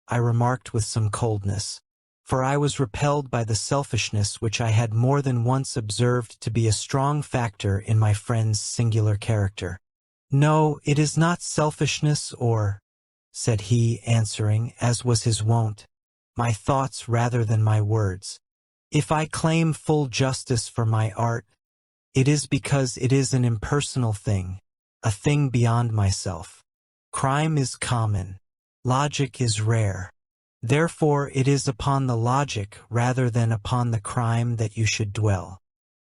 S1: I remarked with some coldness, for I was repelled by the selfishness which I had more than once observed to be a strong factor in my friend's singular character. "No, it is not selfishness or," said he, answering, as was his wont, "my thoughts rather than my words. If I claim full justice for my art, it is because it is an impersonal thing, a thing beyond myself. Crime is common, logic is rare. Therefore it is upon the logic rather than upon the crime that you should dwell.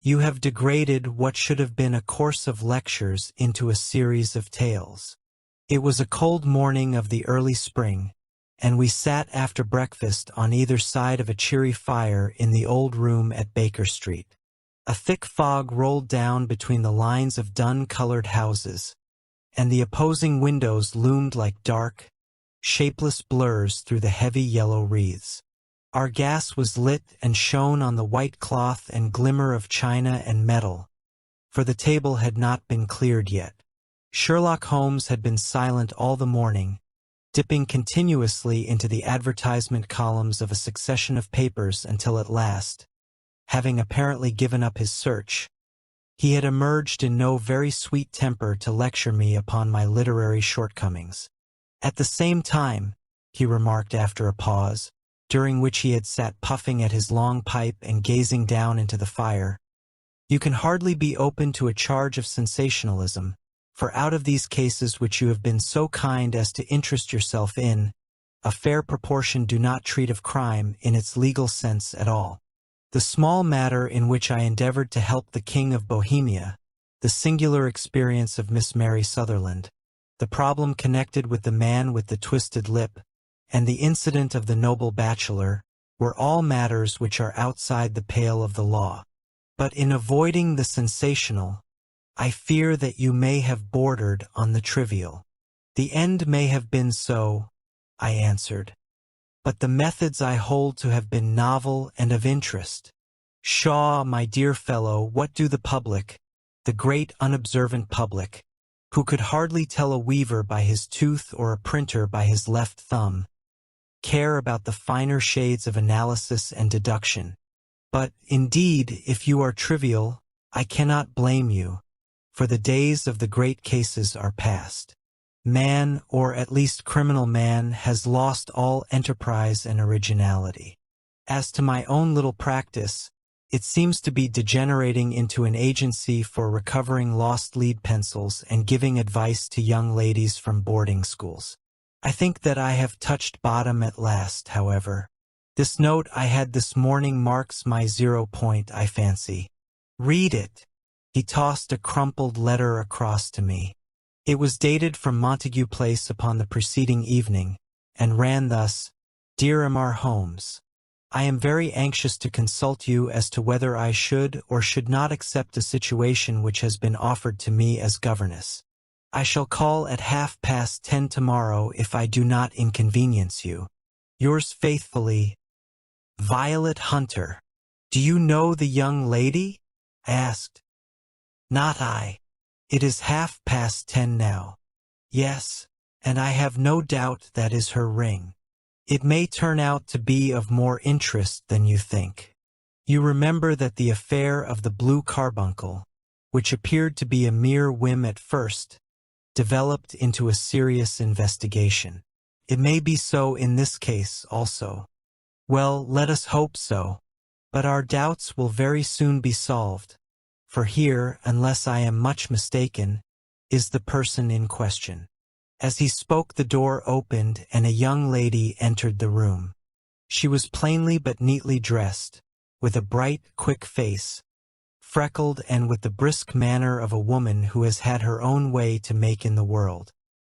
S1: You have degraded what should have been a course of lectures into a series of tales. It was a cold morning of the early spring, and we sat after breakfast on either side of a cheery fire in the old room at Baker Street. A thick fog rolled down between the lines of dun-colored houses, and the opposing windows loomed like dark, shapeless blurs through the heavy yellow wreaths. Our gas was lit and shone on the white cloth and glimmer of china and metal, for the table had not been cleared yet. Sherlock Holmes had been silent all the morning, dipping continuously into the advertisement columns of a succession of papers until at last, having apparently given up his search, he had emerged in no very sweet temper to lecture me upon my literary shortcomings. At the same time, he remarked after a pause, during which he had sat puffing at his long pipe and gazing down into the fire, you can hardly be open to a charge of sensationalism, for out of these cases which you have been so kind as to interest yourself in, a fair proportion do not treat of crime in its legal sense at all. The small matter in which I endeavored to help the King of Bohemia, the singular experience of Miss Mary Sutherland, the problem connected with the man with the twisted lip, and the incident of the noble bachelor, were all matters which are outside the pale of the law. But in avoiding the sensational, I fear that you may have bordered on the trivial. The end may have been so, I answered, but the methods I hold to have been novel and of interest. Pshaw, my dear fellow, what do the public, the great unobservant public, who could hardly tell a weaver by his tooth or a printer by his left thumb, care about the finer shades of analysis and deduction? But, indeed, if you are trivial, I cannot blame you, for the days of the great cases are past. Man, or at least criminal man, has lost all enterprise and originality. As to my own little practice, it seems to be degenerating into an agency for recovering lost lead pencils and giving advice to young ladies from boarding schools. I think that I have touched bottom at last, however. This note I had this morning marks my 0 point, I fancy. Read it. He tossed a crumpled letter across to me. It was dated from Montague Place upon the preceding evening, and ran thus: Dear M.R. Holmes, I am very anxious to consult you as to whether I should or should not accept a situation which has been offered to me as governess. I shall call at 10:30 tomorrow if I do not inconvenience you. Yours faithfully, Violet Hunter. Do you know the young lady? I asked. Not I. It is 10:30 now. Yes, and I have no doubt that is her ring. It may turn out to be of more interest than you think. You remember that the affair of the blue carbuncle, which appeared to be a mere whim at first, developed into a serious investigation. It may be so in this case also. Well, let us hope so. But our doubts will very soon be solved, for here, unless I am much mistaken, is the person in question. As he spoke, the door opened and a young lady entered the room. She was plainly but neatly dressed, with a bright, quick face, freckled and with the brisk manner of a woman who has had her own way to make in the world.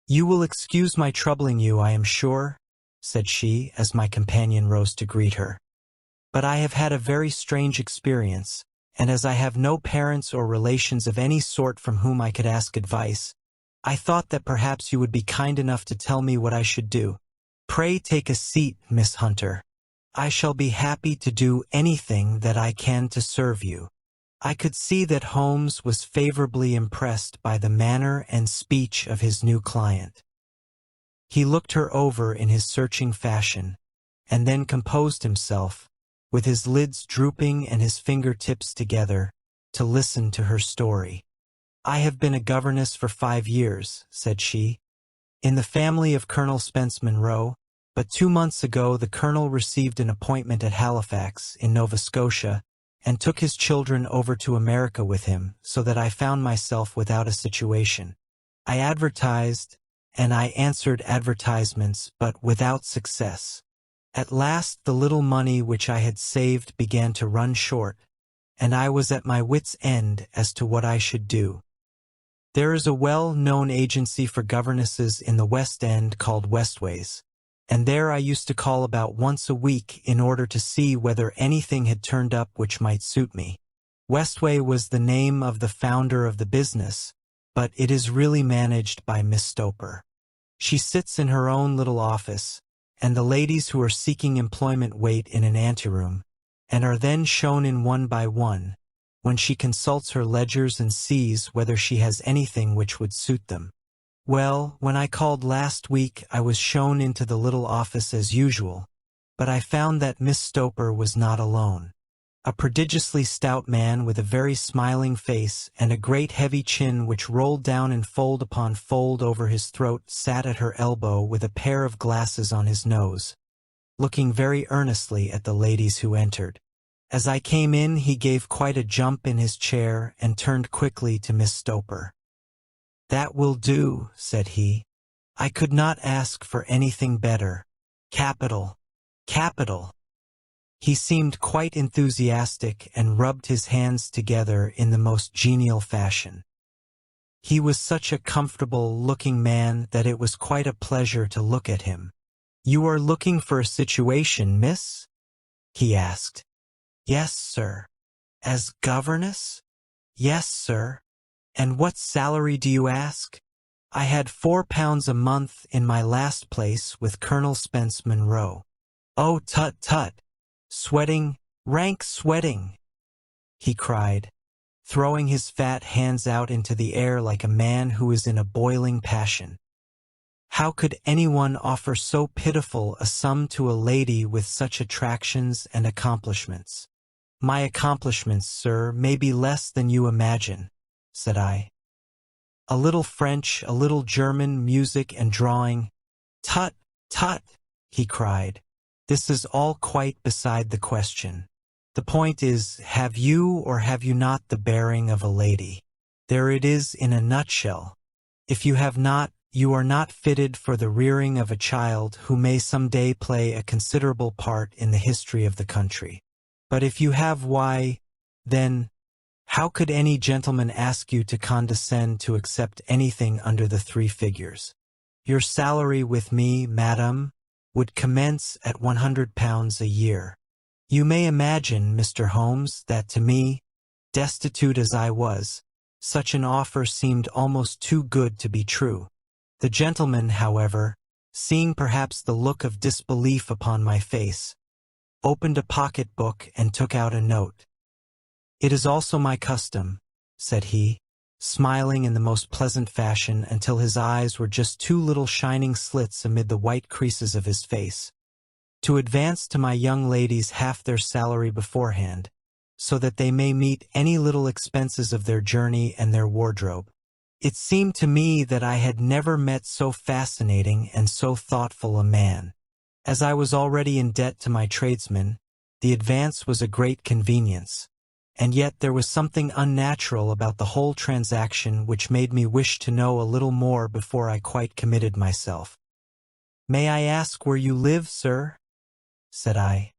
S1: You will excuse my troubling you, I am sure, said she, as my companion rose to greet her. But I have had a very strange experience, and as I have no parents or relations of any sort from whom I could ask advice, I thought that perhaps you would be kind enough to tell me what I should do. Pray take a seat, Miss Hunter. I shall be happy to do anything that I can to serve you. I could see that Holmes was favorably impressed by the manner and speech of his new client. He looked her over in his searching fashion, and then composed himself, with his lids drooping and his fingertips together, to listen to her story. I have been a governess for 5 years, said she, in the family of Colonel Spence Monroe, but 2 months ago the colonel received an appointment at Halifax, in Nova Scotia, and took his children over to America with him, so that I found myself without a situation. I advertised, and I answered advertisements, but without success. At last the little money which I had saved began to run short, and I was at my wits' end as to what I should do. There is a well-known agency for governesses in the West End called Westways, and there I used to call about once a week in order to see whether anything had turned up which might suit me. Westway was the name of the founder of the business, but it is really managed by Miss Stoner. She sits in her own little office, and the ladies who are seeking employment wait in an anteroom, and are then shown in one by one, when she consults her ledgers and sees whether she has anything which would suit them. Well, when I called last week I was shown into the little office as usual, but I found that Miss Stoner was not alone. A prodigiously stout man with a very smiling face and a great heavy chin which rolled down in fold upon fold over his throat sat at her elbow with a pair of glasses on his nose, looking very earnestly at the ladies who entered. As I came in he gave quite a jump in his chair and turned quickly to Miss Stoner. "That will do," said he. "I could not ask for anything better. Capital! Capital!" He seemed quite enthusiastic and rubbed his hands together in the most genial fashion. He was such a comfortable-looking man that it was quite a pleasure to look at him. "You are looking for a situation, miss?" he asked. "Yes, sir." "As governess?" "Yes, sir." "And what salary do you ask?" "I had £4 a month in my last place with Colonel Spence Monroe." "Oh, tut, tut! Sweating, rank sweating!" he cried, throwing his fat hands out into the air like a man who is in a boiling passion. How could anyone offer so pitiful a sum to a lady with such attractions and accomplishments? "My accomplishments, sir, may be less than you imagine," said I. "A little French, a little German, music and drawing." "Tut, tut!" he cried. "This is all quite beside the question. The point is, have you or have you not the bearing of a lady? There it is in a nutshell. If you have not, you are not fitted for the rearing of a child who may some day play a considerable part in the history of the country. But if you have, why, then, how could any gentleman ask you to condescend to accept anything under the 3 figures? Your salary with me, madam, would commence at £100 a year. You may imagine, Mr. Holmes, that to me, destitute as I was, such an offer seemed almost too good to be true. The gentleman, however, seeing perhaps the look of disbelief upon my face, opened a pocket-book and took out a note. "It is also my custom," said he, smiling in the most pleasant fashion until his eyes were just 2 little shining slits amid the white creases of his face, "to advance to my young ladies half their salary beforehand, so that they may meet any little expenses of their journey and their wardrobe." It seemed to me that I had never met so fascinating and so thoughtful a man. As I was already in debt to my tradesmen, the advance was a great convenience. And yet there was something unnatural about the whole transaction which made me wish to know a little more before I quite committed myself. "May I ask where you live, sir?" said I.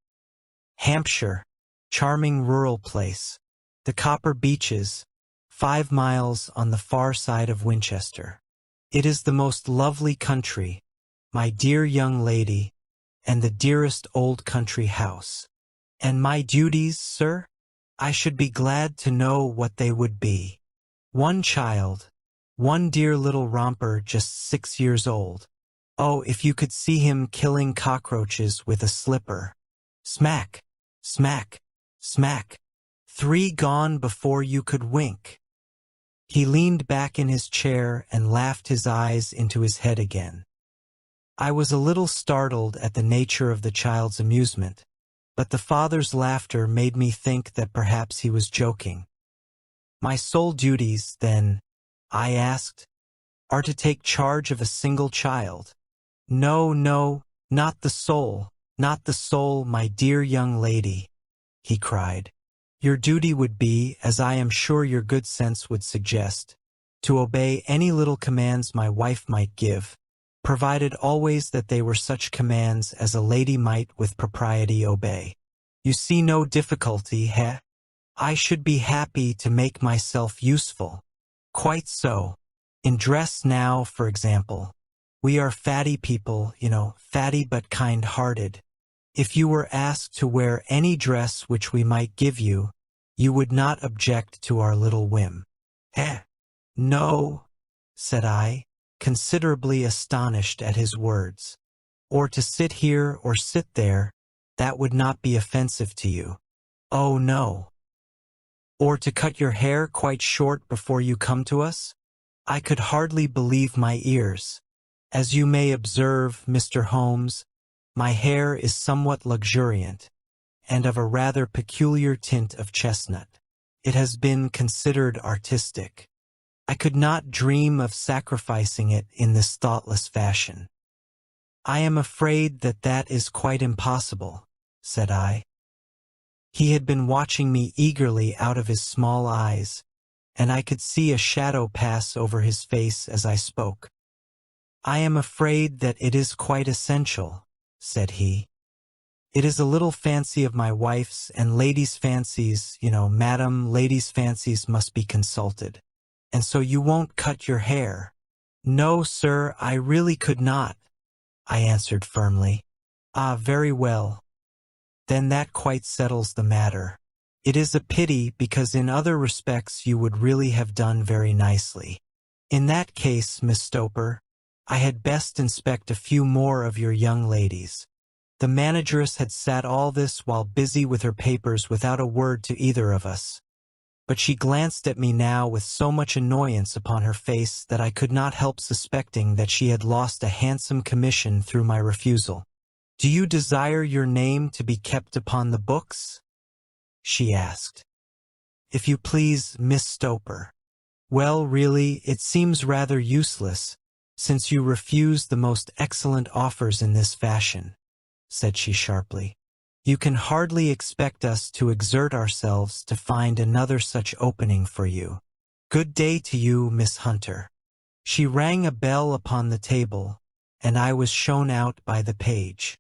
S1: "Hampshire, charming rural place. The Copper Beeches, 5 miles on the far side of Winchester. It is the most lovely country, my dear young lady, and the dearest old country house." "And my duties, sir? I should be glad to know what they would be." "One child, one dear little romper just 6 years old. Oh, if you could see him killing cockroaches with a slipper. Smack, smack, smack. 3 gone before you could wink." He leaned back in his chair and laughed his eyes into his head again. I was a little startled at the nature of the child's amusement, but the father's laughter made me think that perhaps he was joking. "My sole duties, then," I asked, "are to take charge of a single child?" "No, no, not the sole, not the sole, my dear young lady," he cried. "Your duty would be, as I am sure your good sense would suggest, to obey any little commands my wife might give, provided always that they were such commands as a lady might with propriety obey. You see no difficulty, eh? I should be happy to make myself useful. Quite so. In dress now, for example. We are fatty people, fatty but kind-hearted. If you were asked to wear any dress which we might give you, you would not object to our little whim. No, said I, considerably astonished at his words. Or to sit here or sit there, that would not be offensive to you. Oh, no. Or to cut your hair quite short before you come to us? I could hardly believe my ears. As you may observe, Mr. Holmes, my hair is somewhat luxuriant, and of a rather peculiar tint of chestnut. It has been considered artistic. I could not dream of sacrificing it in this thoughtless fashion. I am afraid that that is quite impossible, said I. He had been watching me eagerly out of his small eyes, and I could see a shadow pass over his face as I spoke. I am afraid that it is quite essential, said he. It is a little fancy of my wife's, and ladies' fancies, madam, ladies' fancies must be consulted. And so you won't cut your hair? No, sir, I really could not, I answered firmly. Ah, very well. Then that quite settles the matter. It is a pity, because in other respects you would really have done very nicely. In that case, Miss Stoner, I had best inspect a few more of your young ladies. The manageress had sat all this while busy with her papers without a word to either of us. But she glanced at me now with so much annoyance upon her face that I could not help suspecting that she had lost a handsome commission through my refusal. Do you desire your name to be kept upon the books? She asked. If you please, Miss Stoner. Well, really, it seems rather useless, since you refuse the most excellent offers in this fashion, said she sharply. You can hardly expect us to exert ourselves to find another such opening for you. Good day to you, Miss Hunter. She rang a bell upon the table, and I was shown out by the page.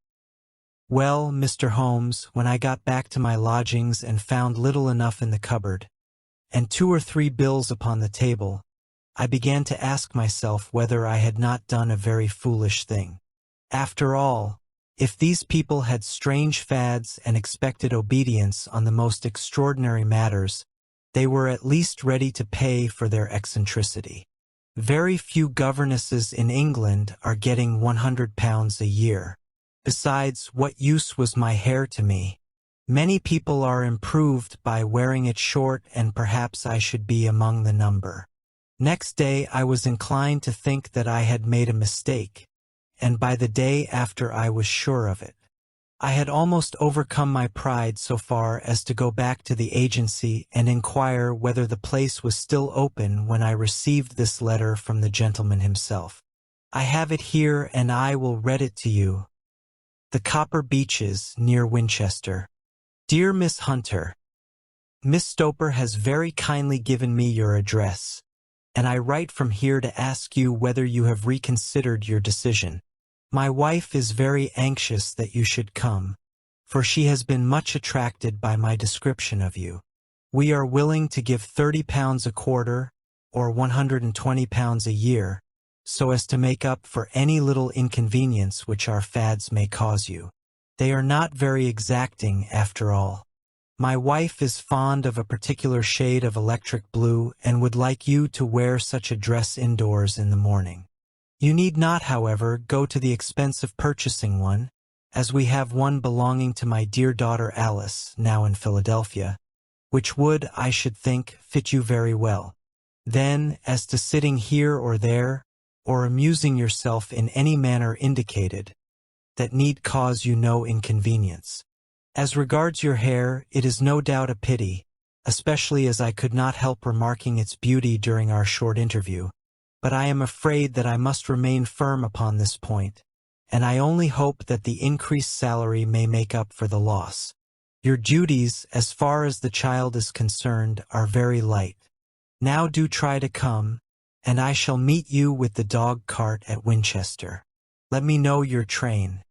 S1: Well, Mr. Holmes, when I got back to my lodgings and found little enough in the cupboard, and 2 or 3 bills upon the table, I began to ask myself whether I had not done a very foolish thing. After all, if these people had strange fads and expected obedience on the most extraordinary matters, they were at least ready to pay for their eccentricity. Very few governesses in England are getting £100 a year. Besides, what use was my hair to me? Many people are improved by wearing it short, and perhaps I should be among the number. Next day I was inclined to think that I had made a mistake, and by the day after I was sure of it. I had almost overcome my pride so far as to go back to the agency and inquire whether the place was still open when I received this letter from the gentleman himself. I have it here, and I will read it to you. The Copper Beeches, near Winchester. Dear Miss Hunter, Miss Stoner has very kindly given me your address, and I write from here to ask you whether you have reconsidered your decision. My wife is very anxious that you should come, for she has been much attracted by my description of you. We are willing to give £30 a quarter, or £120 a year, so as to make up for any little inconvenience which our fads may cause you. They are not very exacting, after all. My wife is fond of a particular shade of electric blue, and would like you to wear such a dress indoors in the morning. You need not, however, go to the expense of purchasing one, as we have one belonging to my dear daughter Alice, now in Philadelphia, which would, I should think, fit you very well. Then, as to sitting here or there, or amusing yourself in any manner indicated, that need cause you no inconvenience. As regards your hair, it is no doubt a pity, especially as I could not help remarking its beauty during our short interview, but I am afraid that I must remain firm upon this point, and I only hope that the increased salary may make up for the loss. Your duties, as far as the child is concerned, are very light. Now do try to come, and I shall meet you with the dog cart at Winchester. Let me know your train.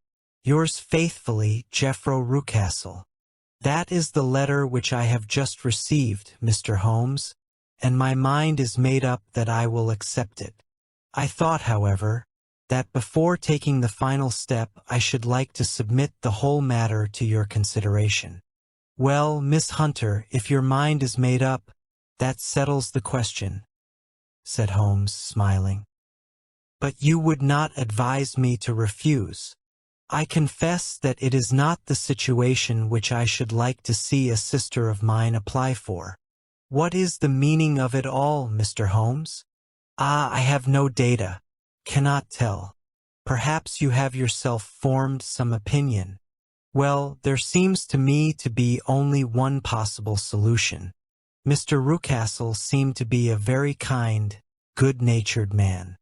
S1: Yours faithfully, Jeffro Rucastle. That is the letter which I have just received, Mr. Holmes, and my mind is made up that I will accept it. I thought, however, that before taking the final step I should like to submit the whole matter to your consideration. Well, Miss Hunter, if your mind is made up, that settles the question, said Holmes, smiling. But you would not advise me to refuse. I confess that it is not the situation which I should like to see a sister of mine apply for. What is the meaning of it all, Mr. Holmes? Ah, I have no data. Cannot tell. Perhaps you have yourself formed some opinion. Well, there seems to me to be only one possible solution. Mr. Rucastle seemed to be a very kind, good-natured man.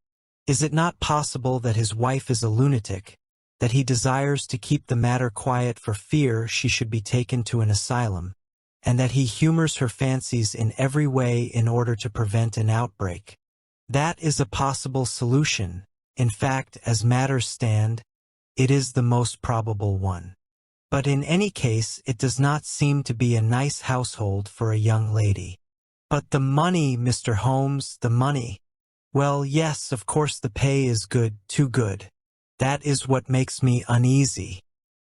S1: Is it not possible that his wife is a lunatic, that he desires to keep the matter quiet for fear she should be taken to an asylum, and that he humors her fancies in every way in order to prevent an outbreak? That is a possible solution. In fact, as matters stand, it is the most probable one. But in any case, it does not seem to be a nice household for a young lady. But the money, Mr. Holmes, the money. Well, yes, of course the pay is good, too good. That is what makes me uneasy.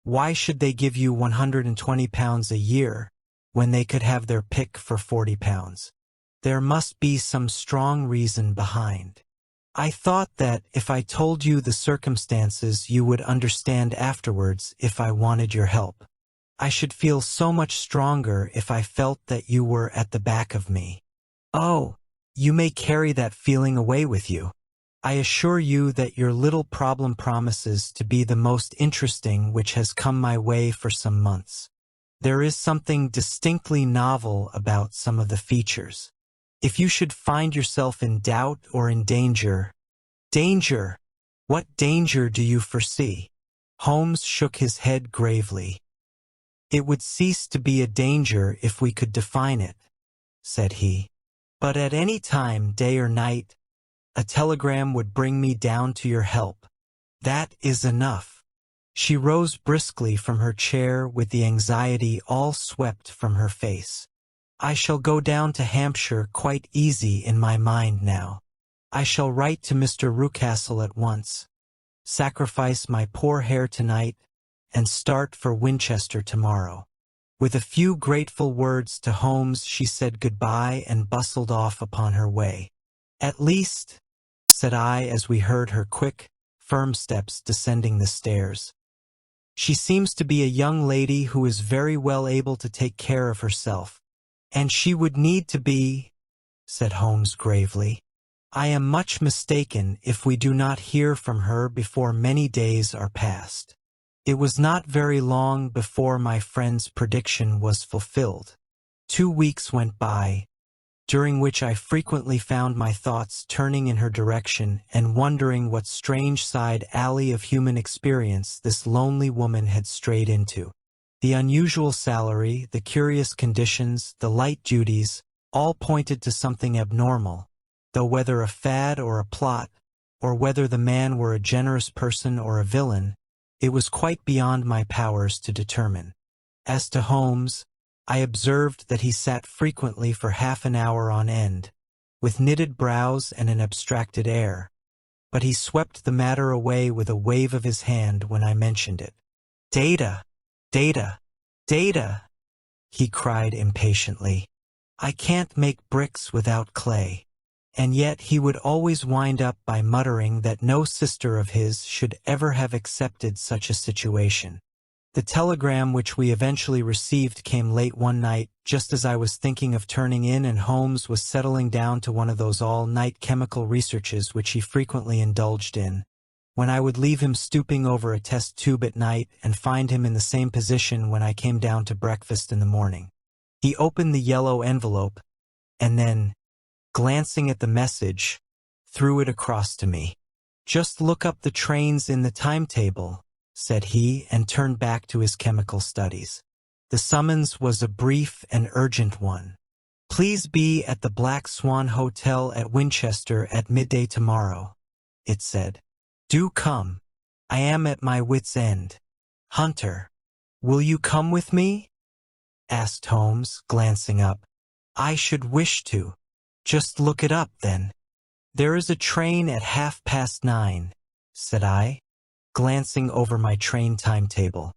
S1: Why should they give you £120 a year, when they could have their pick for £40? There must be some strong reason behind. I thought that, if I told you the circumstances, you would understand afterwards if I wanted your help. I should feel so much stronger if I felt that you were at the back of me. Oh, you may carry that feeling away with you. I assure you that your little problem promises to be the most interesting which has come my way for some months. There is something distinctly novel about some of the features. If you should find yourself in doubt or in danger— Danger! What danger do you foresee? Holmes shook his head gravely. It would cease to be a danger if we could define it, said he. But at any time, day or night, a telegram would bring me down to your help. That is enough. She rose briskly from her chair with the anxiety all swept from her face. I shall go down to Hampshire quite easy in my mind now. I shall write to Mr. Rucastle at once, sacrifice my poor hair tonight, and start for Winchester tomorrow. With a few grateful words to Holmes, she said goodbye and bustled off upon her way. At least, said I as we heard her quick, firm steps descending the stairs, she seems to be a young lady who is very well able to take care of herself. And she would need to be, said Holmes gravely. I am much mistaken if we do not hear from her before many days are past. It was not very long before my friend's prediction was fulfilled. 2 weeks went by, during which I frequently found my thoughts turning in her direction and wondering what strange side alley of human experience this lonely woman had strayed into. The unusual salary, the curious conditions, the light duties, all pointed to something abnormal, though whether a fad or a plot, or whether the man were a generous person or a villain, it was quite beyond my powers to determine. As to Holmes, I observed that he sat frequently for half an hour on end, with knitted brows and an abstracted air, but he swept the matter away with a wave of his hand when I mentioned it. Data! Data! Data! He cried impatiently. I can't make bricks without clay. And yet he would always wind up by muttering that no sister of his should ever have accepted such a situation. The telegram which we eventually received came late one night, just as I was thinking of turning in and Holmes was settling down to one of those all-night chemical researches which he frequently indulged in, when I would leave him stooping over a test tube at night and find him in the same position when I came down to breakfast in the morning. He opened the yellow envelope, and then, glancing at the message, threw it across to me. Just look up the trains in the timetable, said he, and turned back to his chemical studies. The summons was a brief and urgent one. Please be at the Black Swan Hotel at Winchester at midday tomorrow, it said. Do come. I am at my wit's end. Hunter, will you come with me? Asked Holmes, glancing up. I should wish to. Just look it up, then. There is a train at 9:30, said I, glancing over my train timetable.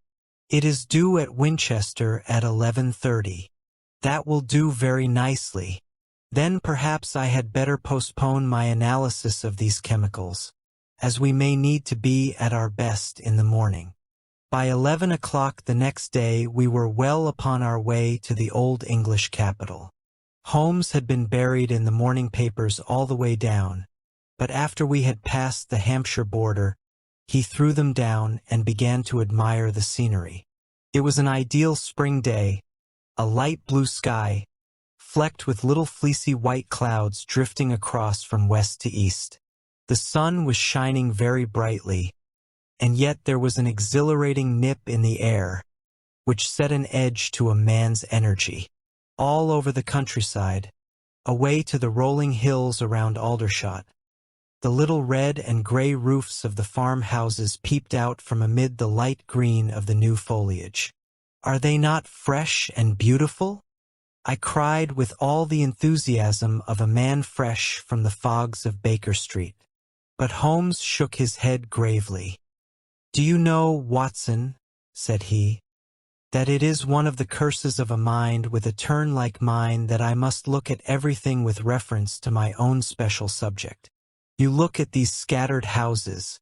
S1: It is due at Winchester at 11:30. That will do very nicely. Then perhaps I had better postpone my analysis of these chemicals, as we may need to be at our best in the morning. By 11 o'clock the next day we were well upon our way to the old English capital. Holmes had been buried in the morning papers all the way down, but after we had passed the Hampshire border, he threw them down and began to admire the scenery. It was an ideal spring day, a light blue sky, flecked with little fleecy white clouds drifting across from west to east. The sun was shining very brightly, and yet there was an exhilarating nip in the air, which set an edge to a man's energy. All over the countryside, away to the rolling hills around Aldershot, the little red and gray roofs of the farmhouses peeped out from amid the light green of the new foliage. Are they not fresh and beautiful? I cried with all the enthusiasm of a man fresh from the fogs of Baker Street. But Holmes shook his head gravely. Do you know, Watson, said he, that it is one of the curses of a mind with a turn like mine that I must look at everything with reference to my own special subject. You look at these scattered houses,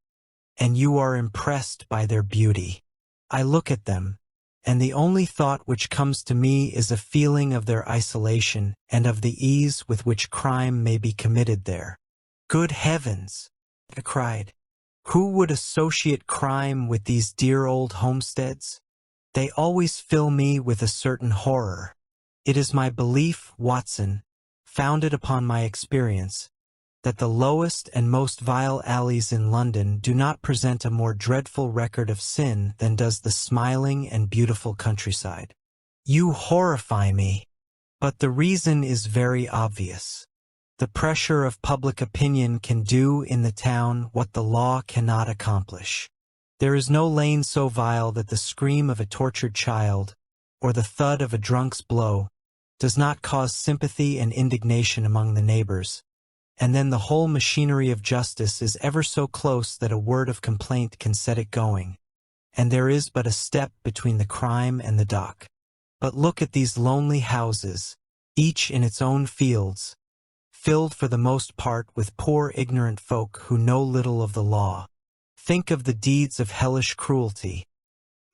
S1: and you are impressed by their beauty. I look at them, and the only thought which comes to me is a feeling of their isolation and of the ease with which crime may be committed there. Good heavens! I cried. Who would associate crime with these dear old homesteads? They always fill me with a certain horror. It is my belief, Watson, founded upon my experience, that the lowest and most vile alleys in London do not present a more dreadful record of sin than does the smiling and beautiful countryside. You horrify me, but the reason is very obvious. The pressure of public opinion can do in the town what the law cannot accomplish. There is no lane so vile that the scream of a tortured child, or the thud of a drunk's blow, does not cause sympathy and indignation among the neighbors, and then the whole machinery of justice is ever so close that a word of complaint can set it going, and there is but a step between the crime and the dock. But look at these lonely houses, each in its own fields, filled for the most part with poor ignorant folk who know little of the law. Think of the deeds of hellish cruelty,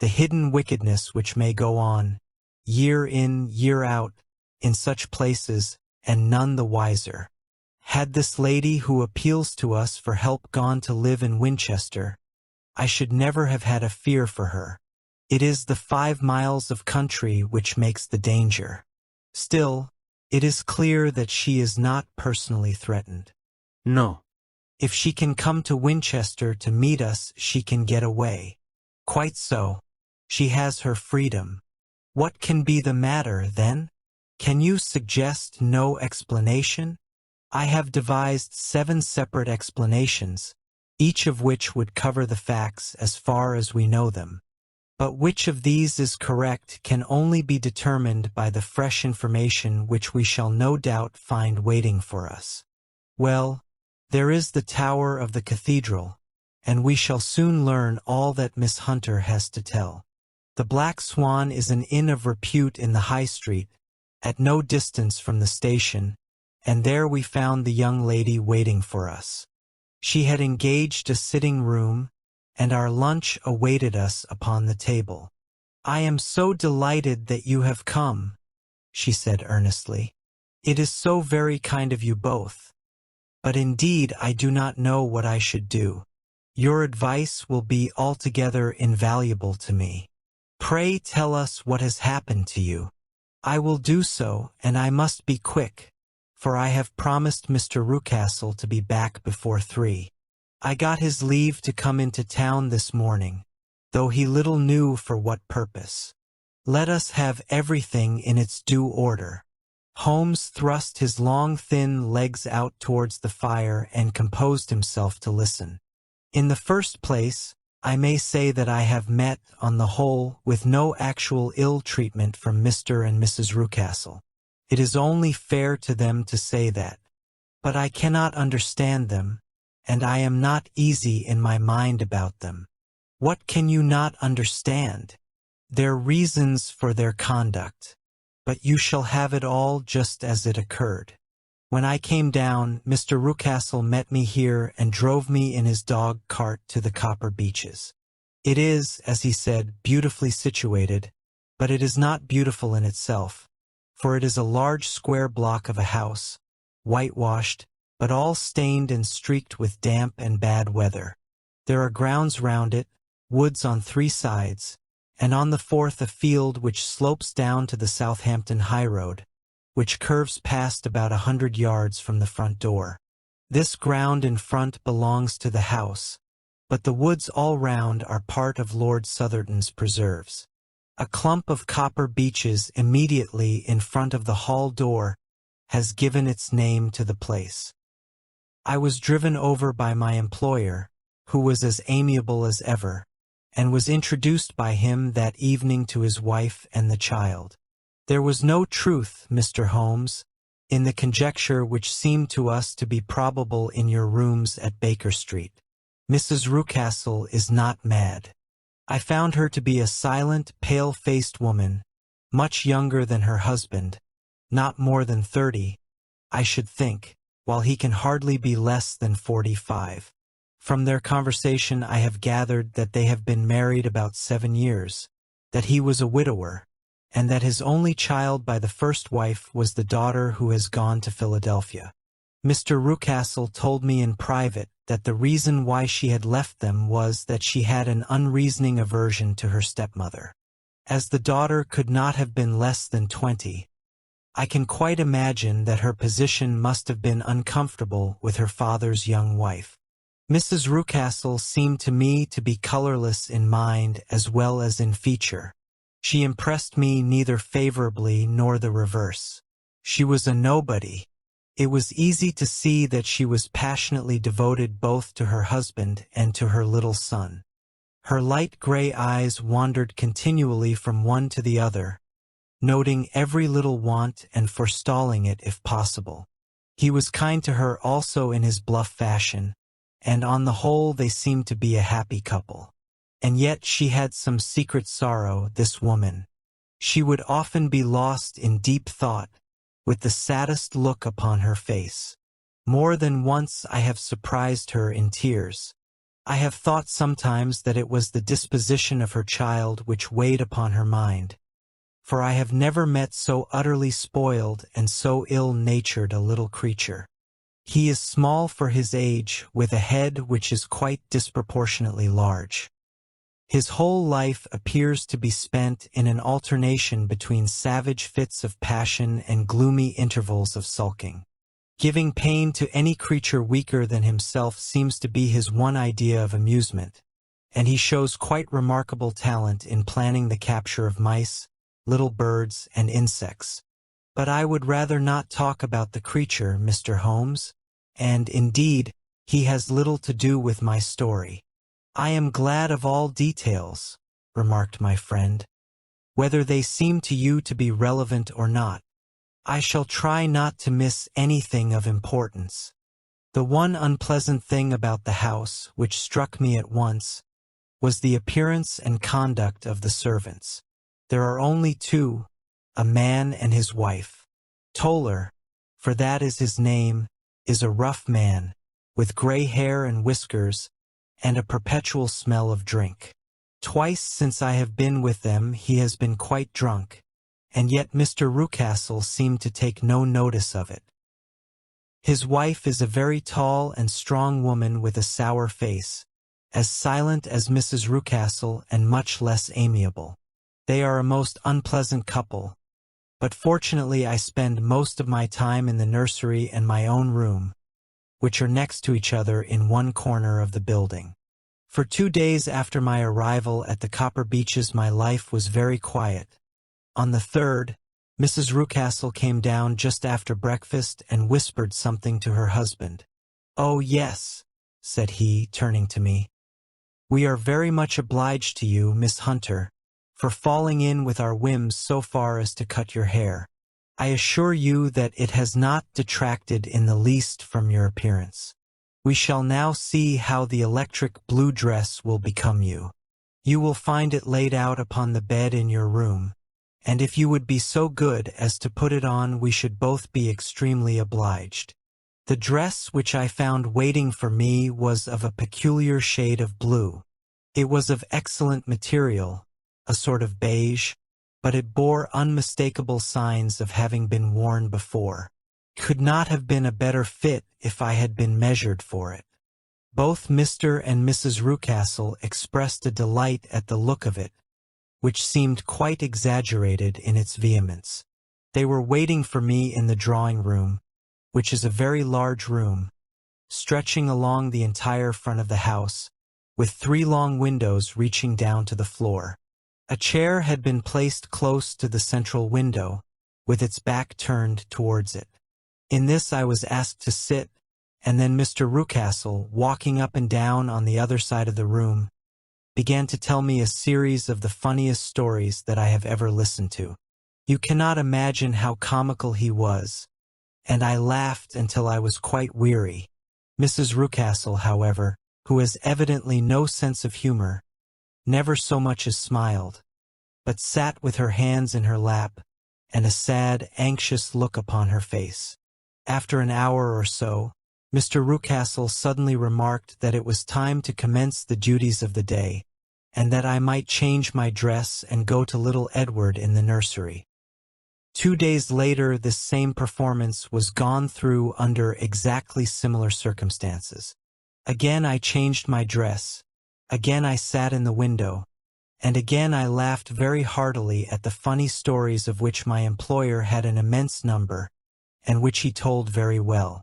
S1: the hidden wickedness which may go on, year in, year out, in such places, and none the wiser. Had this lady who appeals to us for help gone to live in Winchester, I should never have had a fear for her. It is the 5 miles of country which makes the danger. Still, it is clear that she is not personally threatened.
S2: No.
S1: If she can come to Winchester to meet us, she can get away. Quite so. She has her freedom. What can be the matter, then? Can you suggest no explanation? I have devised 7 separate explanations, each of which would cover the facts as far as we know them. But which of these is correct can only be determined by the fresh information which we shall no doubt find waiting for us. Well, there is the tower of the cathedral, and we shall soon learn all that Miss Hunter has to tell. The Black Swan is an inn of repute in the High Street, at no distance from the station, and there we found the young lady waiting for us. She had engaged a sitting room, and our lunch awaited us upon the table. I am so delighted that you have come, she said earnestly. It is so very kind of you both. But indeed I do not know what I should do. Your advice will be altogether invaluable to me. Pray tell us what has happened to you. I will do so, and I must be quick, for I have promised Mr. Rucastle to be back before 3. I got his leave to come into town this morning, though he little knew for what purpose. Let us have everything in its due order. Holmes thrust his long thin legs out towards the fire and composed himself to listen. In the first place, I may say that I have met, on the whole, with no actual ill treatment from Mr. and Mrs. Rucastle. It is only fair to them to say that. But I cannot understand them, and I am not easy in my mind about them. What can you not understand? Their reasons for their conduct. But you shall have it all just as it occurred. When I came down, Mr. Rucastle met me here and drove me in his dog cart to the Copper Beeches. It is, as he said, beautifully situated, but it is not beautiful in itself, for it is a large square block of a house, whitewashed, but all stained and streaked with damp and bad weather. There are grounds round it, woods on 3 sides, and on the 4th a field which slopes down to the Southampton highroad, which curves past about 100 yards from the front door. This ground in front belongs to the house, but the woods all round are part of Lord Southerton's preserves. A clump of copper beeches immediately in front of the hall door has given its name to the place. I was driven over by my employer, who was as amiable as ever, and was introduced by him that evening to his wife and the child. There was no truth, Mr. Holmes, in the conjecture which seemed to us to be probable in your rooms at Baker Street. Mrs. Rucastle is not mad. I found her to be a silent, pale-faced woman, much younger than her husband, not more than 30, I should think, while he can hardly be less than 45. From their conversation I have gathered that they have been married about 7 years, that he was a widower, and that his only child by the first wife was the daughter who has gone to Philadelphia. Mr. Rucastle told me in private that the reason why she had left them was that she had an unreasoning aversion to her stepmother. As the daughter could not have been less than 20, I can quite imagine that her position must have been uncomfortable with her father's young wife. Mrs. Rucastle seemed to me to be colorless in mind as well as in feature. She impressed me neither favorably nor the reverse. She was a nobody. It was easy to see that she was passionately devoted both to her husband and to her little son. Her light gray eyes wandered continually from one to the other, noting every little want and forestalling it if possible. He was kind to her also in his bluff fashion, and on the whole they seemed to be a happy couple. And yet she had some secret sorrow, this woman. She would often be lost in deep thought, with the saddest look upon her face. More than once I have surprised her in tears. I have thought sometimes that it was the disposition of her child which weighed upon her mind, for I have never met so utterly spoiled and so ill-natured a little creature. He is small for his age, with a head which is quite disproportionately large. His whole life appears to be spent in an alternation between savage fits of passion and gloomy intervals of sulking. Giving pain to any creature weaker than himself seems to be his one idea of amusement, and he shows quite remarkable talent in planning the capture of mice, little birds, and insects. But I would rather not talk about the creature, Mr. Holmes, and, indeed, he has little to do with my story. I am glad of all details, remarked my friend, whether they seem to you to be relevant or not. I shall try not to miss anything of importance. The one unpleasant thing about the house, which struck me at once, was the appearance and conduct of the servants. There are only 2, a man and his wife. Toller, for that is his name, is a rough man, with gray hair and whiskers, and a perpetual smell of drink. Twice since I have been with them he has been quite drunk, and yet Mr. Rucastle seemed to take no notice of it. His wife is a very tall and strong woman with a sour face, as silent as Mrs. Rucastle and much less amiable. They are a most unpleasant couple, but fortunately I spend most of my time in the nursery and my own room, which are next to each other in one corner of the building. For 2 days after my arrival at the Copper Beeches my life was very quiet. On the 3rd, Mrs. Rucastle came down just after breakfast and whispered something to her husband. "Oh, yes," said he, turning to me. We are very much obliged to you, Miss Hunter, for falling in with our whims so far as to cut your hair. I assure you that it has not detracted in the least from your appearance. We shall now see how the electric blue dress will become you. You will find it laid out upon the bed in your room, and if you would be so good as to put it on, we should both be extremely obliged. The dress which I found waiting for me was of a peculiar shade of blue. It was of excellent material, a sort of beige, but it bore unmistakable signs of having been worn before. Could not have been a better fit if I had been measured for it. Both Mr. and Mrs. Rucastle expressed a delight at the look of it, which seemed quite exaggerated in its vehemence. They were waiting for me in the drawing-room, which is a very large room, stretching along the entire front of the house, with 3 long windows reaching down to the floor. A chair had been placed close to the central window, with its back turned towards it. In this I was asked to sit, and then Mr. Rucastle, walking up and down on the other side of the room, began to tell me a series of the funniest stories that I have ever listened to. You cannot imagine how comical he was, and I laughed until I was quite weary. Mrs. Rucastle, however, who has evidently no sense of humor, never so much as smiled, but sat with her hands in her lap and a sad, anxious look upon her face. After an hour or so, Mr. Rucastle suddenly remarked that it was time to commence the duties of the day, and that I might change my dress and go to little Edward in the nursery. 2 days later, this same performance was gone through under exactly similar circumstances. Again I changed my dress, again I sat in the window, and again I laughed very heartily at the funny stories of which my employer had an immense number, and which he told very well.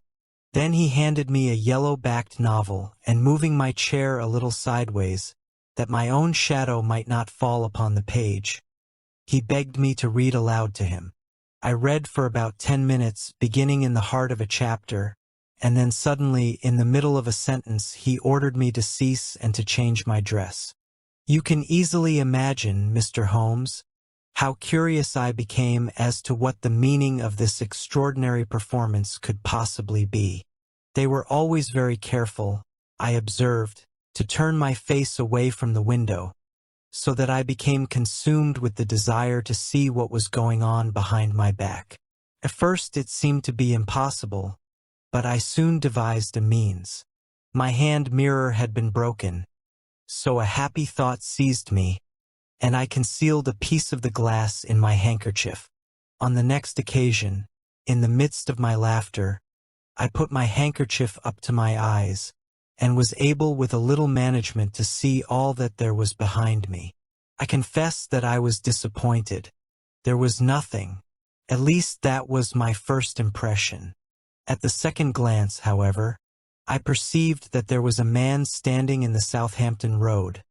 S1: Then he handed me a yellow-backed novel, and moving my chair a little sideways, that my own shadow might not fall upon the page, he begged me to read aloud to him. I read for about 10 minutes, beginning in the heart of a chapter, and then suddenly, in the middle of a sentence, he ordered me to cease and to change my dress. You can easily imagine, Mr. Holmes, how curious I became as to what the meaning of this extraordinary performance could possibly be. They were always very careful, I observed, to turn my face away from the window, so that I became consumed with the desire to see what was going on behind my back. At first it seemed to be impossible, but I soon devised a means. My hand mirror had been broken, so a happy thought seized me, and I concealed a piece of the glass in my handkerchief. On the next occasion, in the midst of my laughter, I put my handkerchief up to my eyes, and was able with a little management to see all that there was behind me. I confess that I was disappointed. There was nothing. At least that was my first impression. At the second glance, however, I perceived that there was a man standing in the Southampton Road,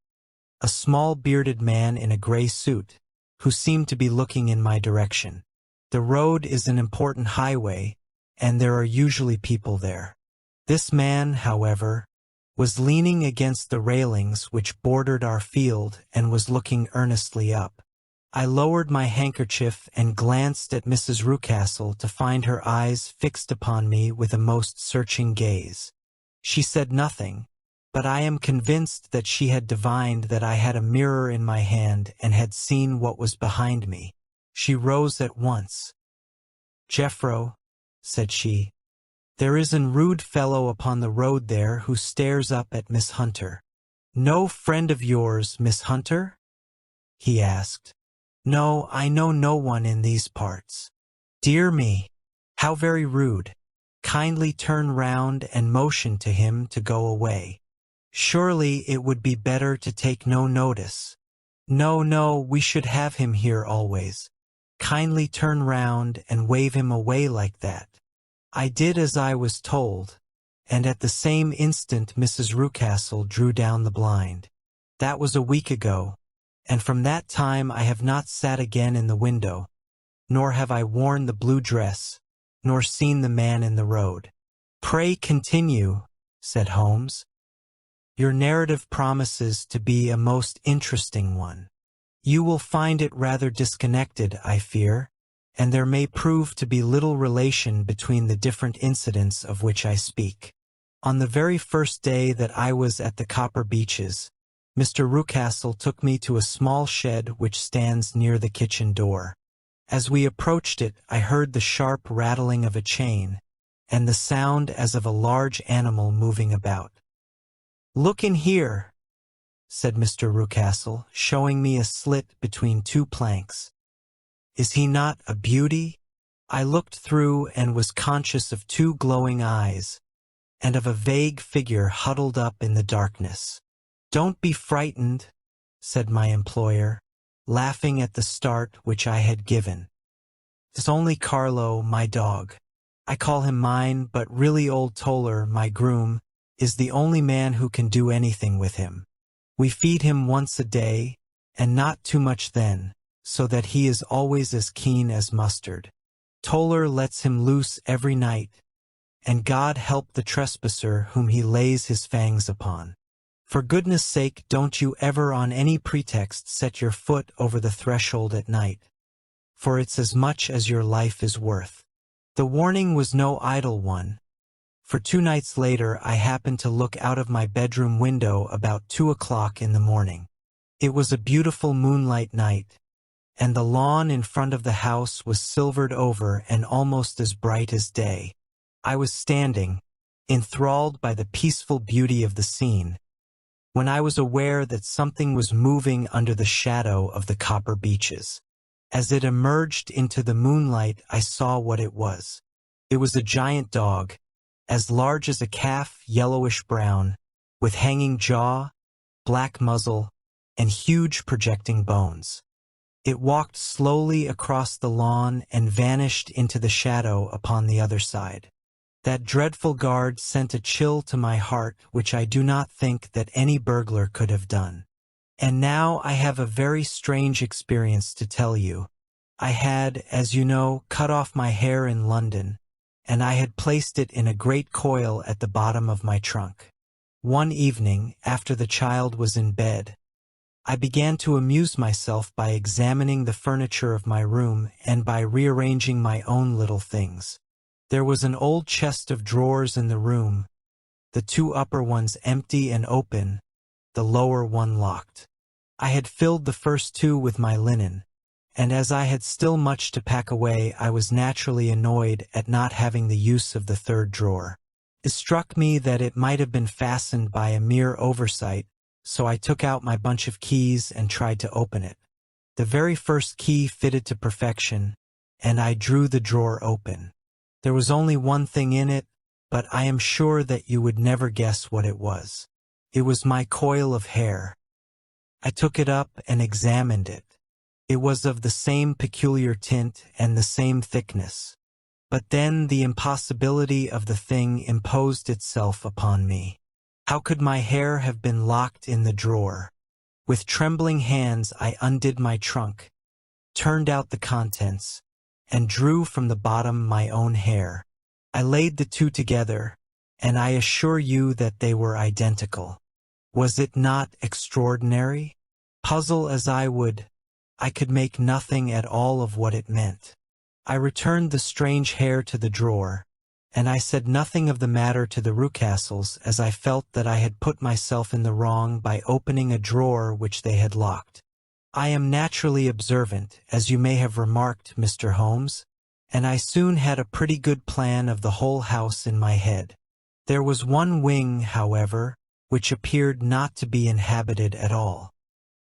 S1: a small bearded man in a grey suit, who seemed to be looking in my direction. The road is an important highway, and there are usually people there. This man, however, was leaning against the railings which bordered our field and was looking earnestly up. I lowered my handkerchief and glanced at Mrs. Rucastle to find her eyes fixed upon me with a most searching gaze. She said nothing, but I am convinced that she had divined that I had a mirror in my hand and had seen what was behind me. She rose at once. "Jeffro," said she, "there is an rude fellow upon the road there who stares up at Miss Hunter." "No friend of yours, Miss Hunter?" he asked. "No, I know no one in these parts." "Dear me, how very rude. Kindly turn round and motion to him to go away. Surely it would be better to take no notice. No, no, we should have him here always. Kindly turn round and wave him away like that." I did as I was told, and at the same instant Mrs. Rucastle drew down the blind. That was a week ago, and from that time I have not sat again in the window, nor have I worn the blue dress, nor seen the man in the road. "Pray continue," said Holmes. Your narrative promises to be a most interesting one. You will find it rather disconnected, I fear, and there may prove to be little relation between the different incidents of which I speak. On the very first day that I was at the Copper Beeches, Mr. Rucastle took me to a small shed which stands near the kitchen door. As we approached it, I heard the sharp rattling of a chain, and the sound as of a large animal moving about. "Look in here," said Mr. Rucastle, showing me a slit between two planks. "Is he not a beauty?" I looked through and was conscious of two glowing eyes, and of a vague figure huddled up in the darkness. "Don't be frightened," said my employer, laughing at the start which I had given. "It's only Carlo, my dog. I call him mine, but really old Toller, my groom, is the only man who can do anything with him. We feed him once a day, and not too much then, so that he is always as keen as mustard. Toller lets him loose every night, and God help the trespasser whom he lays his fangs upon. For goodness sake, don't you ever on any pretext set your foot over the threshold at night, for it's as much as your life is worth." The warning was no idle one, for 2 nights later I happened to look out of my bedroom window about 2 o'clock in the morning. It was a beautiful moonlight night, and the lawn in front of the house was silvered over and almost as bright as day. I was standing, enthralled by the peaceful beauty of the scene, when I was aware that something was moving under the shadow of the Copper Beeches. As it emerged into the moonlight, I saw what it was. It was a giant dog, as large as a calf, yellowish-brown, with hanging jaw, black muzzle, and huge projecting bones. It walked slowly across the lawn and vanished into the shadow upon the other side. That dreadful guard sent a chill to my heart which I do not think that any burglar could have done. And now I have a very strange experience to tell you. I had, as you know, cut off my hair in London, and I had placed it in a great coil at the bottom of my trunk. One evening, after the child was in bed, I began to amuse myself by examining the furniture of my room and by rearranging my own little things. There was an old chest of drawers in the room, the 2 upper ones empty and open, the lower one locked. I had filled the first 2 with my linen, and as I had still much to pack away, I was naturally annoyed at not having the use of the 3rd drawer. It struck me that it might have been fastened by a mere oversight, so I took out my bunch of keys and tried to open it. The very first key fitted to perfection, and I drew the drawer open. There was only one thing in it, but I am sure that you would never guess what it was. It was my coil of hair. I took it up and examined it. It was of the same peculiar tint and the same thickness. But then the impossibility of the thing imposed itself upon me. How could my hair have been locked in the drawer? With trembling hands I undid my trunk, turned out the contents, and drew from the bottom my own hair. I laid the 2 together, and I assure you that they were identical. Was it not extraordinary? Puzzle as I would, I could make nothing at all of what it meant. I returned the strange hair to the drawer, and I said nothing of the matter to the Rucastles, as I felt that I had put myself in the wrong by opening a drawer which they had locked. I am naturally observant, as you may have remarked, Mr. Holmes, and I soon had a pretty good plan of the whole house in my head. There was one wing, however, which appeared not to be inhabited at all.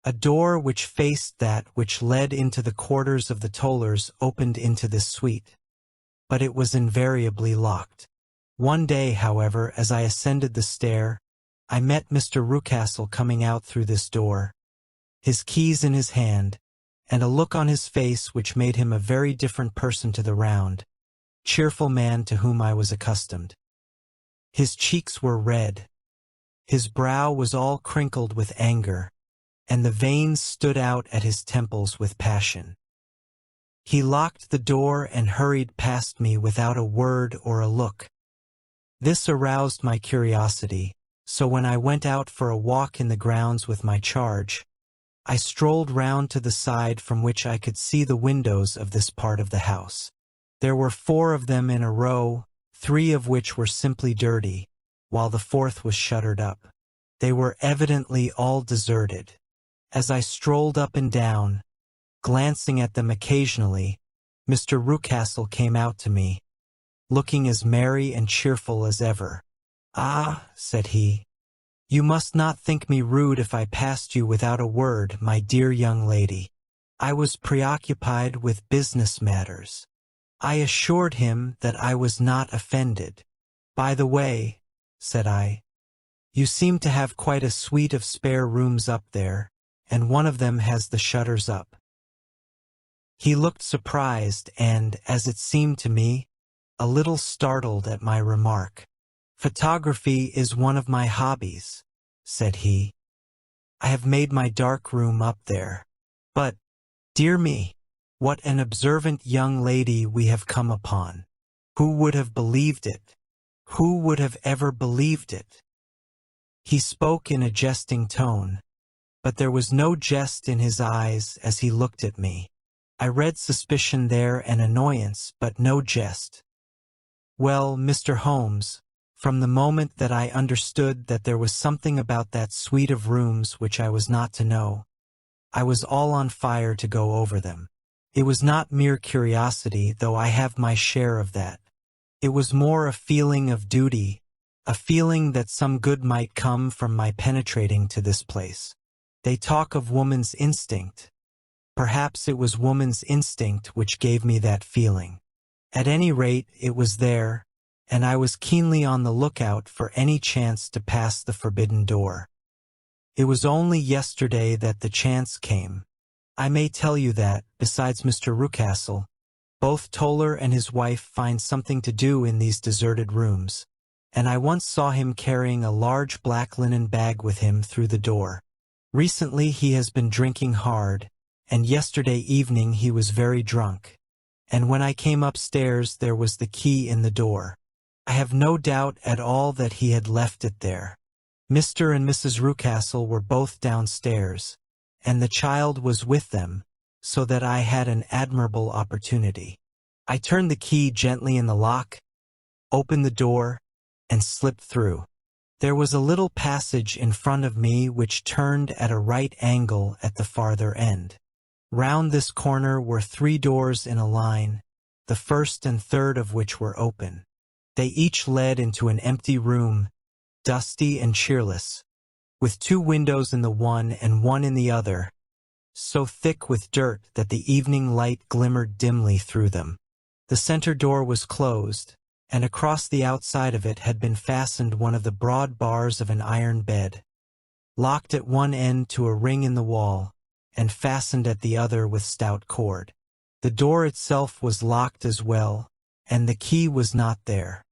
S1: A door which faced that which led into the quarters of the Tollers opened into this suite, but it was invariably locked. One day, however, as I ascended the stair, I met Mr. Rucastle coming out through this door, his keys in his hand, and a look on his face which made him a very different person to the round, cheerful man to whom I was accustomed. His cheeks were red, his brow was all crinkled with anger, and the veins stood out at his temples with passion. He locked the door and hurried past me without a word or a look. This aroused my curiosity, so when I went out for a walk in the grounds with my charge, I strolled round to the side from which I could see the windows of this part of the house. There were 4 of them in a row, 3 of which were simply dirty, while the 4th was shuttered up. They were evidently all deserted. As I strolled up and down, glancing at them occasionally, Mr. Rucastle came out to me, looking as merry and cheerful as ever. "Ah," said he, "you must not think me rude if I passed you without a word, my dear young lady. I was preoccupied with business matters." I assured him that I was not offended. "By the way," said I, "you seem to have quite a suite of spare rooms up there, and one of them has the shutters up." He looked surprised and, as it seemed to me, a little startled at my remark. "Photography is one of my hobbies," said he. "I have made my dark room up there. But, dear me, what an observant young lady we have come upon. Who would have believed it? Who would have ever believed it?" He spoke in a jesting tone, but there was no jest in his eyes as he looked at me. I read suspicion there and annoyance, but no jest. "Well, Mr. Holmes, from the moment that I understood that there was something about that suite of rooms which I was not to know, I was all on fire to go over them. It was not mere curiosity, though I have my share of that. It was more a feeling of duty, a feeling that some good might come from my penetrating to this place. They talk of woman's instinct. Perhaps it was woman's instinct which gave me that feeling. At any rate, it was there, and I was keenly on the lookout for any chance to pass the forbidden door. It was only yesterday that the chance came. I may tell you that, besides Mr. Rucastle, both Toller and his wife find something to do in these deserted rooms, and I once saw him carrying a large black linen bag with him through the door. Recently he has been drinking hard, and yesterday evening he was very drunk, and when I came upstairs there was the key in the door. I have no doubt at all that he had left it there. Mr. and Mrs. Rucastle were both downstairs, and the child was with them, so that I had an admirable opportunity. I turned the key gently in the lock, opened the door, and slipped through. There was a little passage in front of me which turned at a right angle at the farther end. Round this corner were 3 doors in a line, the first and third of which were open. They each led into an empty room, dusty and cheerless, with 2 windows in the one and one in the other, so thick with dirt that the evening light glimmered dimly through them. The center door was closed, and across the outside of it had been fastened one of the broad bars of an iron bed, locked at one end to a ring in the wall, and fastened at the other with stout cord. The door itself was locked as well, and the key was not there.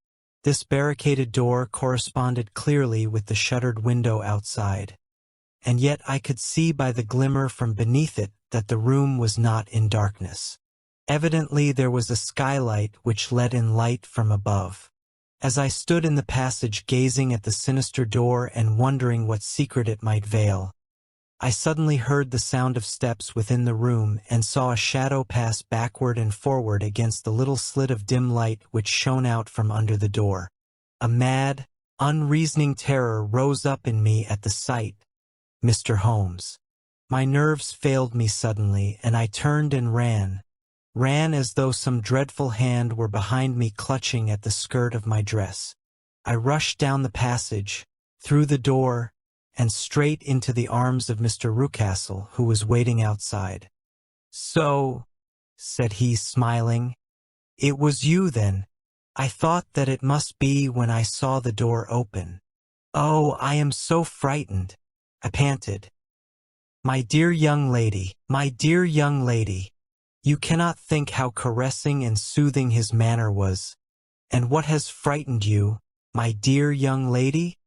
S1: This barricaded door corresponded clearly with the shuttered window outside, and yet I could see by the glimmer from beneath it that the room was not in darkness. Evidently there was a skylight which let in light from above. As I stood in the passage gazing at the sinister door and wondering what secret it might veil, I suddenly heard the sound of steps within the room and saw a shadow pass backward and forward against the little slit of dim light which shone out from under the door. A mad, unreasoning terror rose up in me at the sight. Mr. Holmes. My nerves failed me suddenly, and I turned and ran as though some dreadful hand were behind me clutching at the skirt of my dress. I rushed down the passage, through the door, and straight into the arms of Mr. Rucastle, who was waiting outside. "So," said he, smiling, "it was you, then? I thought that it must be when I saw the door open. Oh, I am so frightened," I panted. My dear young lady, you cannot think how caressing and soothing his manner was. And what has frightened you, my dear young lady?"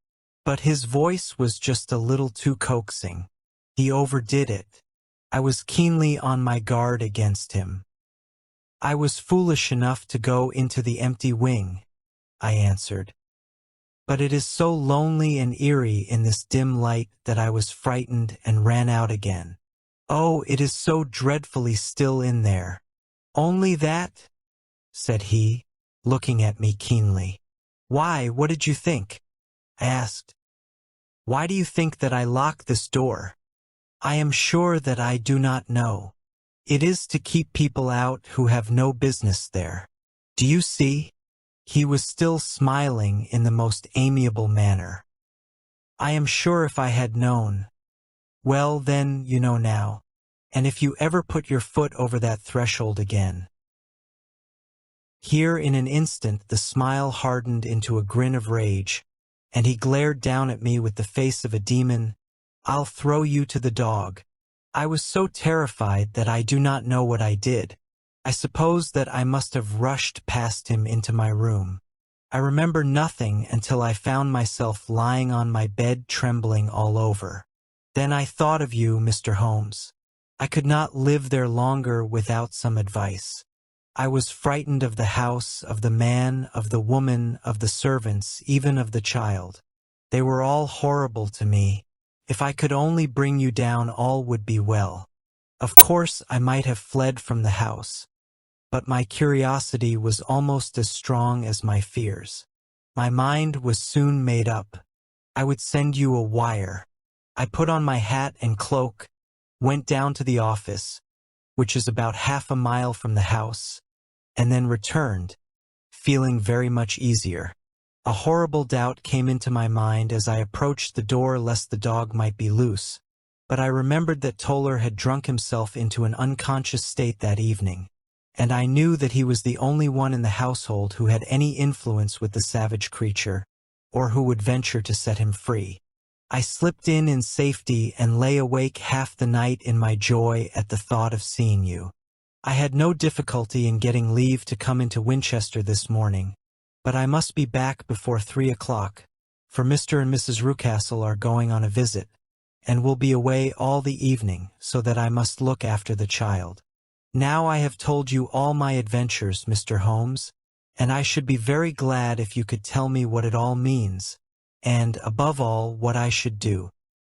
S1: But his voice was just a little too coaxing. He overdid it. I was keenly on my guard against him. "I was foolish enough to go into the empty wing," I answered. but it is so lonely and eerie in this dim light that I was frightened and ran out again. Oh, it is so dreadfully still in there. Only that? Said he, looking at me keenly. Why, what did you think? I asked. Why do you think that I lock this door? I am sure that I do not know. It is to keep people out who have no business there. Do you see? He was still smiling in the most amiable manner. I am sure if I had known. Well, then, you know now. And if you ever put your foot over that threshold again. Here in an instant the smile hardened into a grin of rage, and he glared down at me with the face of a demon. I'll throw you to the dog. I was so terrified that I do not know what I did. I suppose that I must have rushed past him into my room. I remember nothing until I found myself lying on my bed trembling all over. Then I thought of you, Mr. Holmes. I could not live there longer without some advice. I was frightened of the house, of the man, of the woman, of the servants, even of the child. They were all horrible to me. If I could only bring you down, all would be well. Of course, I might have fled from the house, but my curiosity was almost as strong as my fears. My mind was soon made up. I would send you a wire. I put on my hat and cloak, went down to the office, which is about half a mile from the house, and then returned, feeling very much easier. A horrible doubt came into my mind as I approached the door lest the dog might be loose, but I remembered that Toller had drunk himself into an unconscious state that evening, and I knew that he was the only one in the household who had any influence with the savage creature, or who would venture to set him free. I slipped in safety and lay awake half the night in my joy at the thought of seeing you. I had no difficulty in getting leave to come into Winchester this morning, but I must be back before 3 o'clock, for Mr. and Mrs. Rucastle are going on a visit, and will be away all the evening, so that I must look after the child. Now I have told you all my adventures, Mr. Holmes, and I should be very glad if you could tell me what it all means, and, above all, what I should do.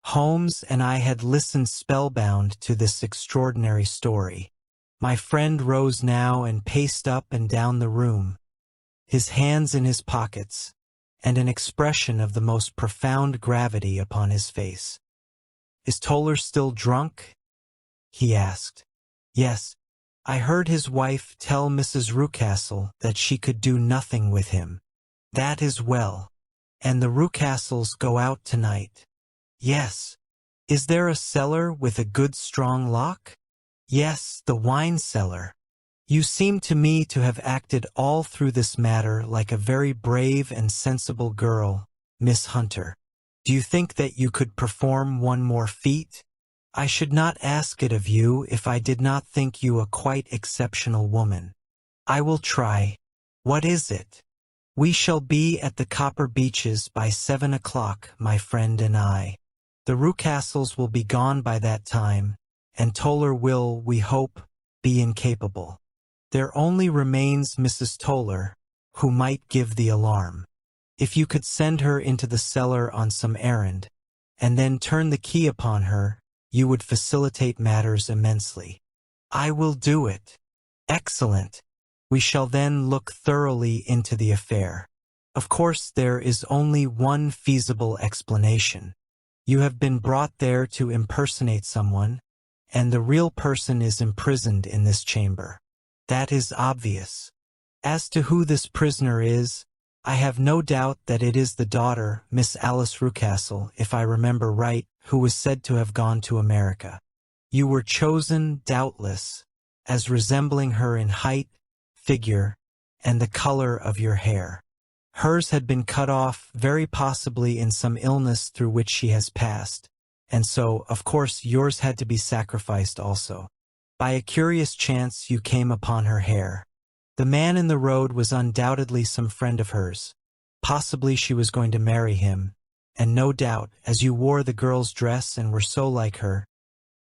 S1: Holmes and I had listened spellbound to this extraordinary story. My friend rose now and paced up and down the room, his hands in his pockets, and an expression of the most profound gravity upon his face. "Is Toller still drunk?" he asked. "Yes, I heard his wife tell Mrs. Rucastle that she could do nothing with him." "That is well. And the Rucastles go out tonight?" "Yes." "Is there a cellar with a good strong lock?" "Yes, the wine cellar." "You seem to me to have acted all through this matter like a very brave and sensible girl, Miss Hunter. Do you think that you could perform one more feat?" "I should not ask it of you if I did not think you a quite exceptional woman." "I will try. What is it?" "We shall be at the Copper Beeches by 7 o'clock, my friend and I. The Rucastles will be gone by that time, and Toller will, we hope, be incapable. There only remains Mrs. Toller, who might give the alarm. If you could send her into the cellar on some errand, and then turn the key upon her, you would facilitate matters immensely." "I will do it." "Excellent. We shall then look thoroughly into the affair. Of course, there is only one feasible explanation. You have been brought there to impersonate someone, and the real person is imprisoned in this chamber. That is obvious. As to who this prisoner is, I have no doubt that it is the daughter, Miss Alice Rucastle, if I remember right, who was said to have gone to America. You were chosen, doubtless, as resembling her in height, figure, and the color of your hair. Hers had been cut off, very possibly in some illness through which she has passed, and so, of course, yours had to be sacrificed also. By a curious chance you came upon her hair. The man in the road was undoubtedly some friend of hers. Possibly she was going to marry him, and no doubt, as you wore the girl's dress and were so like her,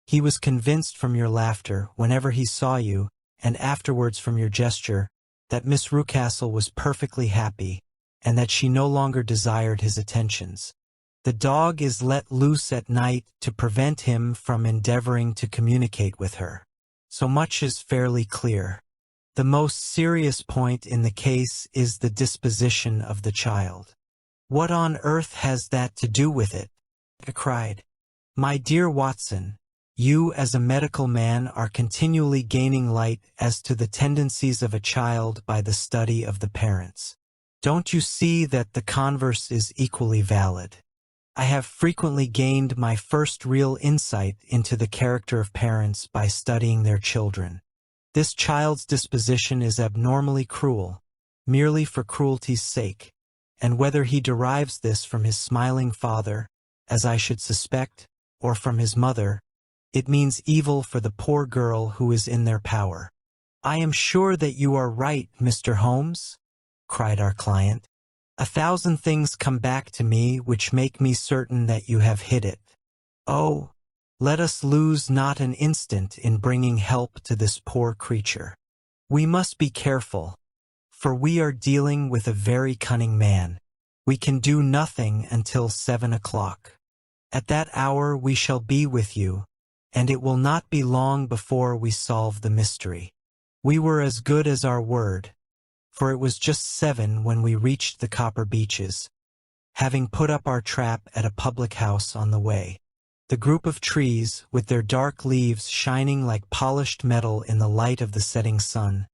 S1: he was convinced from your laughter whenever he saw you, and afterwards from your gesture, that Miss Rucastle was perfectly happy, and that she no longer desired his attentions. The dog is let loose at night to prevent him from endeavoring to communicate with her. So much is fairly clear. The most serious point in the case is the disposition of the child. What on earth has that to do with it? I cried. My dear Watson, you as a medical man are continually gaining light as to the tendencies of a child by the study of the parents. Don't you see that the converse is equally valid? I have frequently gained my first real insight into the character of parents by studying their children. This child's disposition is abnormally cruel, merely for cruelty's sake, and whether he derives this from his smiling father, as I should suspect, or from his mother, it means evil for the poor girl who is in their power. I am sure that you are right, Mr. Holmes, cried our client. 1,000 things come back to me which make me certain that you have hit it. Oh, let us lose not an instant in bringing help to this poor creature. We must be careful, for we are dealing with a very cunning man. We can do nothing until 7 o'clock. At that hour we shall be with you, and it will not be long before we solve the mystery. We were as good as our word, for it was just 7 when we reached the copper beeches, having put up our trap at a public house on the way. The group of trees, with their dark leaves shining like polished metal in the light of the setting sun,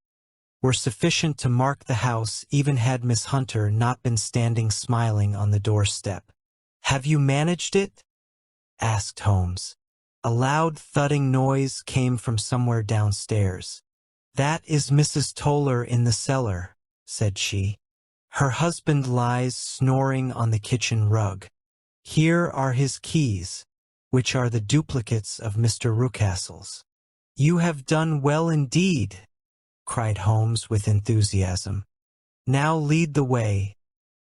S1: were sufficient to mark the house even had Miss Hunter not been standing smiling on the doorstep. "Have you managed it?" asked Holmes. A loud thudding noise came from somewhere downstairs. "That is Mrs. Toller in the cellar," said she. "Her husband lies snoring on the kitchen rug. Here are his keys, which are the duplicates of Mr. Rucastle's." "You have done well indeed," cried Holmes with enthusiasm. "Now lead the way,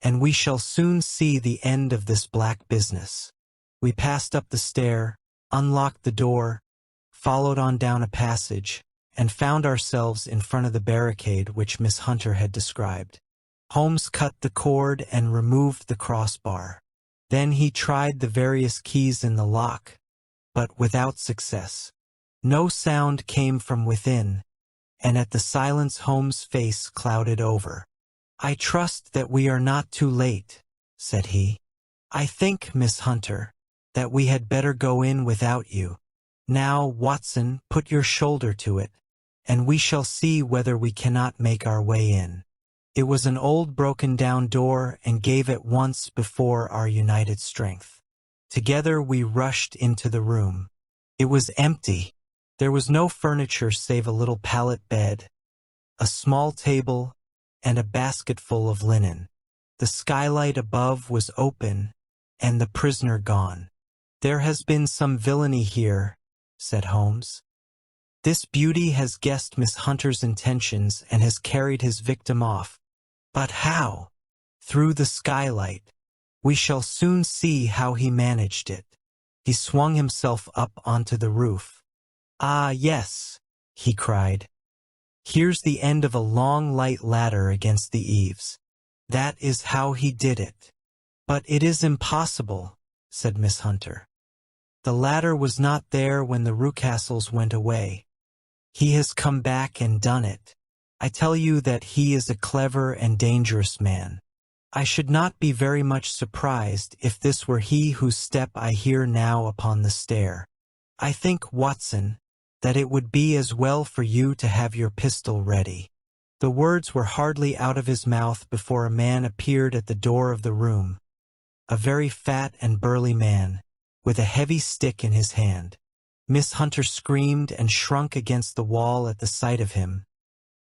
S1: and we shall soon see the end of this black business." We passed up the stair, unlocked the door, followed on down a passage, and found ourselves in front of the barricade which Miss Hunter had described. Holmes cut the cord and removed the crossbar. Then he tried the various keys in the lock, but without success. No sound came from within, and at the silence Holmes' face clouded over. "I trust that we are not too late," said he. "I think, Miss Hunter, that we had better go in without you. Now, Watson, put your shoulder to it, and we shall see whether we cannot make our way in." It was an old broken-down door and gave at once before our united strength. Together we rushed into the room. It was empty. There was no furniture save a little pallet bed, a small table, and a basketful of linen. The skylight above was open, and the prisoner gone. "There has been some villainy here," said Holmes. "This beauty has guessed Miss Hunter's intentions and has carried his victim off. But how? Through the skylight. We shall soon see how he managed it." He swung himself up onto the roof. "Ah, yes," he cried. "Here's the end of a long light ladder against the eaves. That is how he did it." "But it is impossible," said Miss Hunter. "The ladder was not there when the Rucastles went away. He has come back and done it. I tell you that he is a clever and dangerous man. I should not be very much surprised if this were he whose step I hear now upon the stair. I think, Watson, that it would be as well for you to have your pistol ready." The words were hardly out of his mouth before a man appeared at the door of the room, a very fat and burly man, with a heavy stick in his hand. Miss Hunter screamed and shrunk against the wall at the sight of him,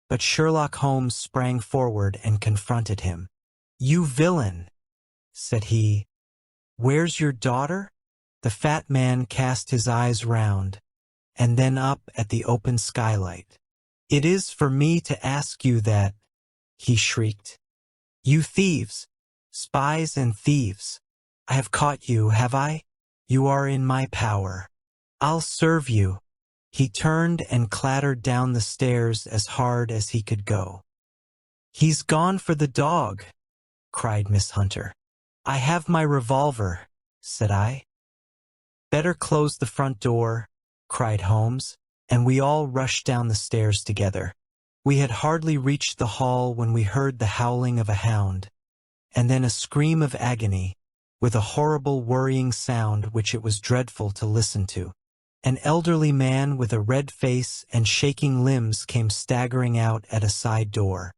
S1: but Sherlock Holmes sprang forward and confronted him. "You villain," said he, "where's your daughter?" The fat man cast his eyes round, and then up at the open skylight. "It is for me to ask you that," he shrieked. "You thieves, spies and thieves. I have caught you, have I? You are in my power. I'll serve you." He turned and clattered down the stairs as hard as he could go. "He's gone for the dog," cried Miss Hunter. I have my revolver, said I. Better close the front door, cried Holmes, and we all rushed down the stairs together. We had hardly reached the hall when we heard the howling of a hound, and then a scream of agony, with a horrible worrying sound which it was dreadful to listen to. An elderly man with a red face and shaking limbs came staggering out at a side door.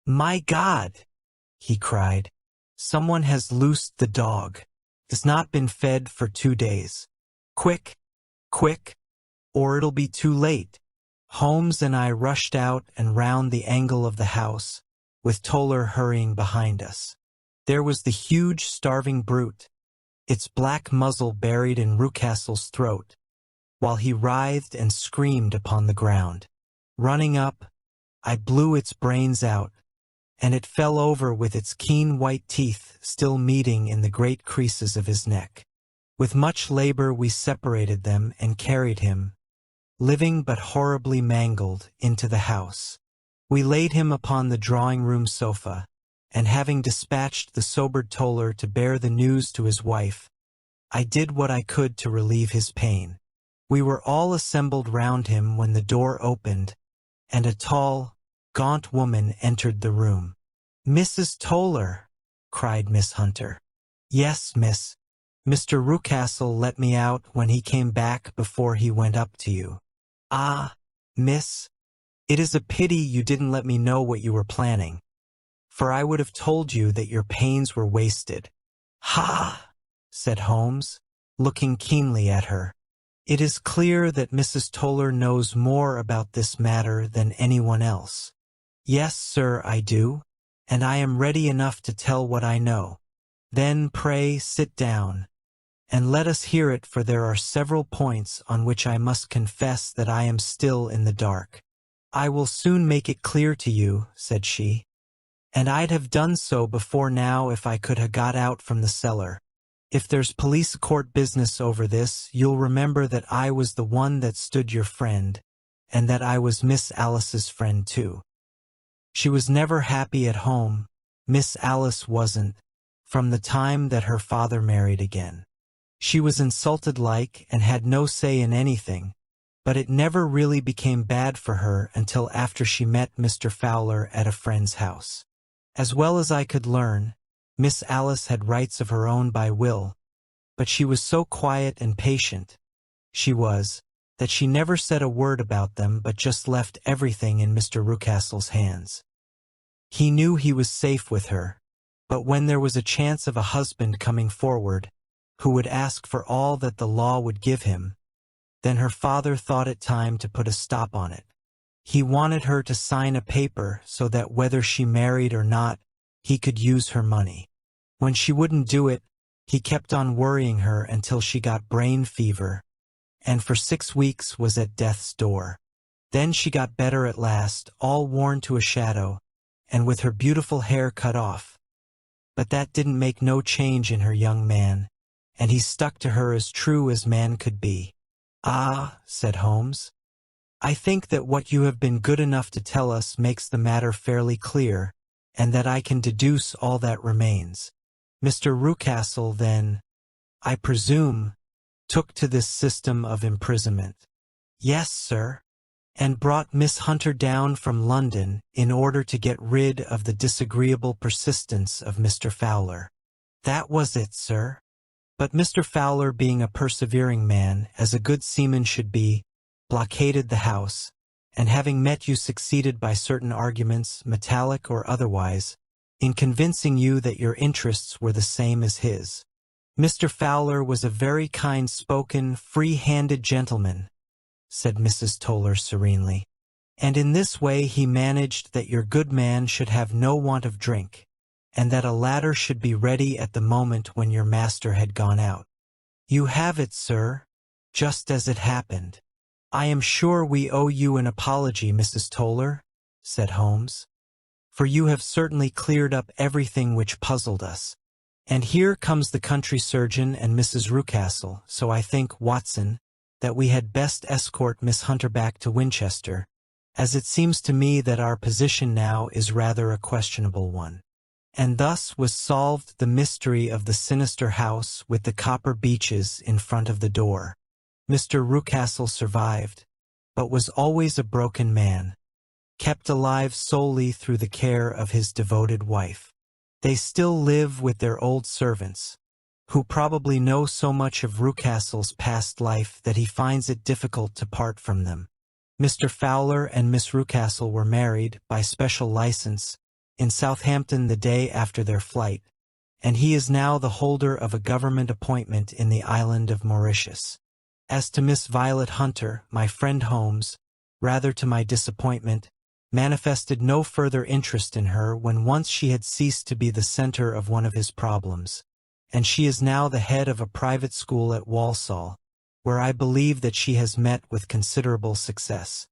S1: My God! He cried. Someone has loosed the dog. It's not been fed for 2 days. Quick, quick, or it'll be too late. Holmes and I rushed out and round the angle of the house, with Toller hurrying behind us. There was the huge starving brute, its black muzzle buried in Rucastle's throat, while he writhed and screamed upon the ground. Running up, I blew its brains out, and it fell over with its keen white teeth still meeting in the great creases of his neck. With much labor we separated them and carried him, living but horribly mangled, into the house. We laid him upon the drawing-room sofa, and having dispatched the sobered Toller to bear the news to his wife, I did what I could to relieve his pain. We were all assembled round him when the door opened, and a tall, gaunt woman entered the room. Mrs. Toller, cried Miss Hunter. Yes, miss. Mr. Rucastle let me out when he came back before he went up to you. Ah, miss, it is a pity you didn't let me know what you were planning, for I would have told you that your pains were wasted. Ha! said Holmes, looking keenly at her. It is clear that Mrs. Toller knows more about this matter than anyone else. Yes, sir, I do, and I am ready enough to tell what I know. Then pray sit down, and let us hear it, for there are several points on which I must confess that I am still in the dark. I will soon make it clear to you, said she, and I'd have done so before now if I could ha' got out from the cellar. If there's police court business over this, you'll remember that I was the one that stood your friend, and that I was Miss Alice's friend too. She was never happy at home, Miss Alice wasn't, from the time that her father married again. She was insulted like and had no say in anything, but it never really became bad for her until after she met Mr. Fowler at a friend's house. As well as I could learn, Miss Alice had rights of her own by will, but she was so quiet and patient, that she never said a word about them but just left everything in Mr. Rucastle's hands. He knew he was safe with her, but when there was a chance of a husband coming forward, who would ask for all that the law would give him, then her father thought it time to put a stop on it. He wanted her to sign a paper so that whether she married or not, he could use her money. When she wouldn't do it, he kept on worrying her until she got brain fever, and for 6 weeks was at death's door. Then she got better at last, all worn to a shadow, and with her beautiful hair cut off. But that didn't make no change in her young man, and he stuck to her as true as man could be. Ah, said Holmes, I think that what you have been good enough to tell us makes the matter fairly clear, and that I can deduce all that remains. Mr. Rucastle, then, I presume, took to this system of imprisonment. Yes, sir, and brought Miss Hunter down from London in order to get rid of the disagreeable persistence of Mr. Fowler. That was it, sir. But Mr. Fowler, being a persevering man, as a good seaman should be, blockaded the house, and having met you succeeded by certain arguments, metallic or otherwise, in convincing you that your interests were the same as his. Mr. Fowler was a very kind-spoken, free-handed gentleman, said Mrs. Toller serenely, and in this way he managed that your good man should have no want of drink, and that a ladder should be ready at the moment when your master had gone out. You have it, sir, just as it happened. I am sure we owe you an apology, Mrs. Toller, said Holmes, for you have certainly cleared up everything which puzzled us. And here comes the country surgeon and Mrs. Rucastle, so I think, Watson, that we had best escort Miss Hunter back to Winchester, as it seems to me that our position now is rather a questionable one. And thus was solved the mystery of the sinister house with the copper beeches in front of the door. Mr. Rucastle survived, but was always a broken man, kept alive solely through the care of his devoted wife. They still live with their old servants, who probably know so much of Rucastle's past life that he finds it difficult to part from them. Mr. Fowler and Miss Rucastle were married, by special license, in Southampton the day after their flight, and he is now the holder of a government appointment in the island of Mauritius. As to Miss Violet Hunter, my friend Holmes, rather to my disappointment, manifested no further interest in her when once she had ceased to be the center of one of his problems, and she is now the head of a private school at Walsall, where I believe that she has met with considerable success.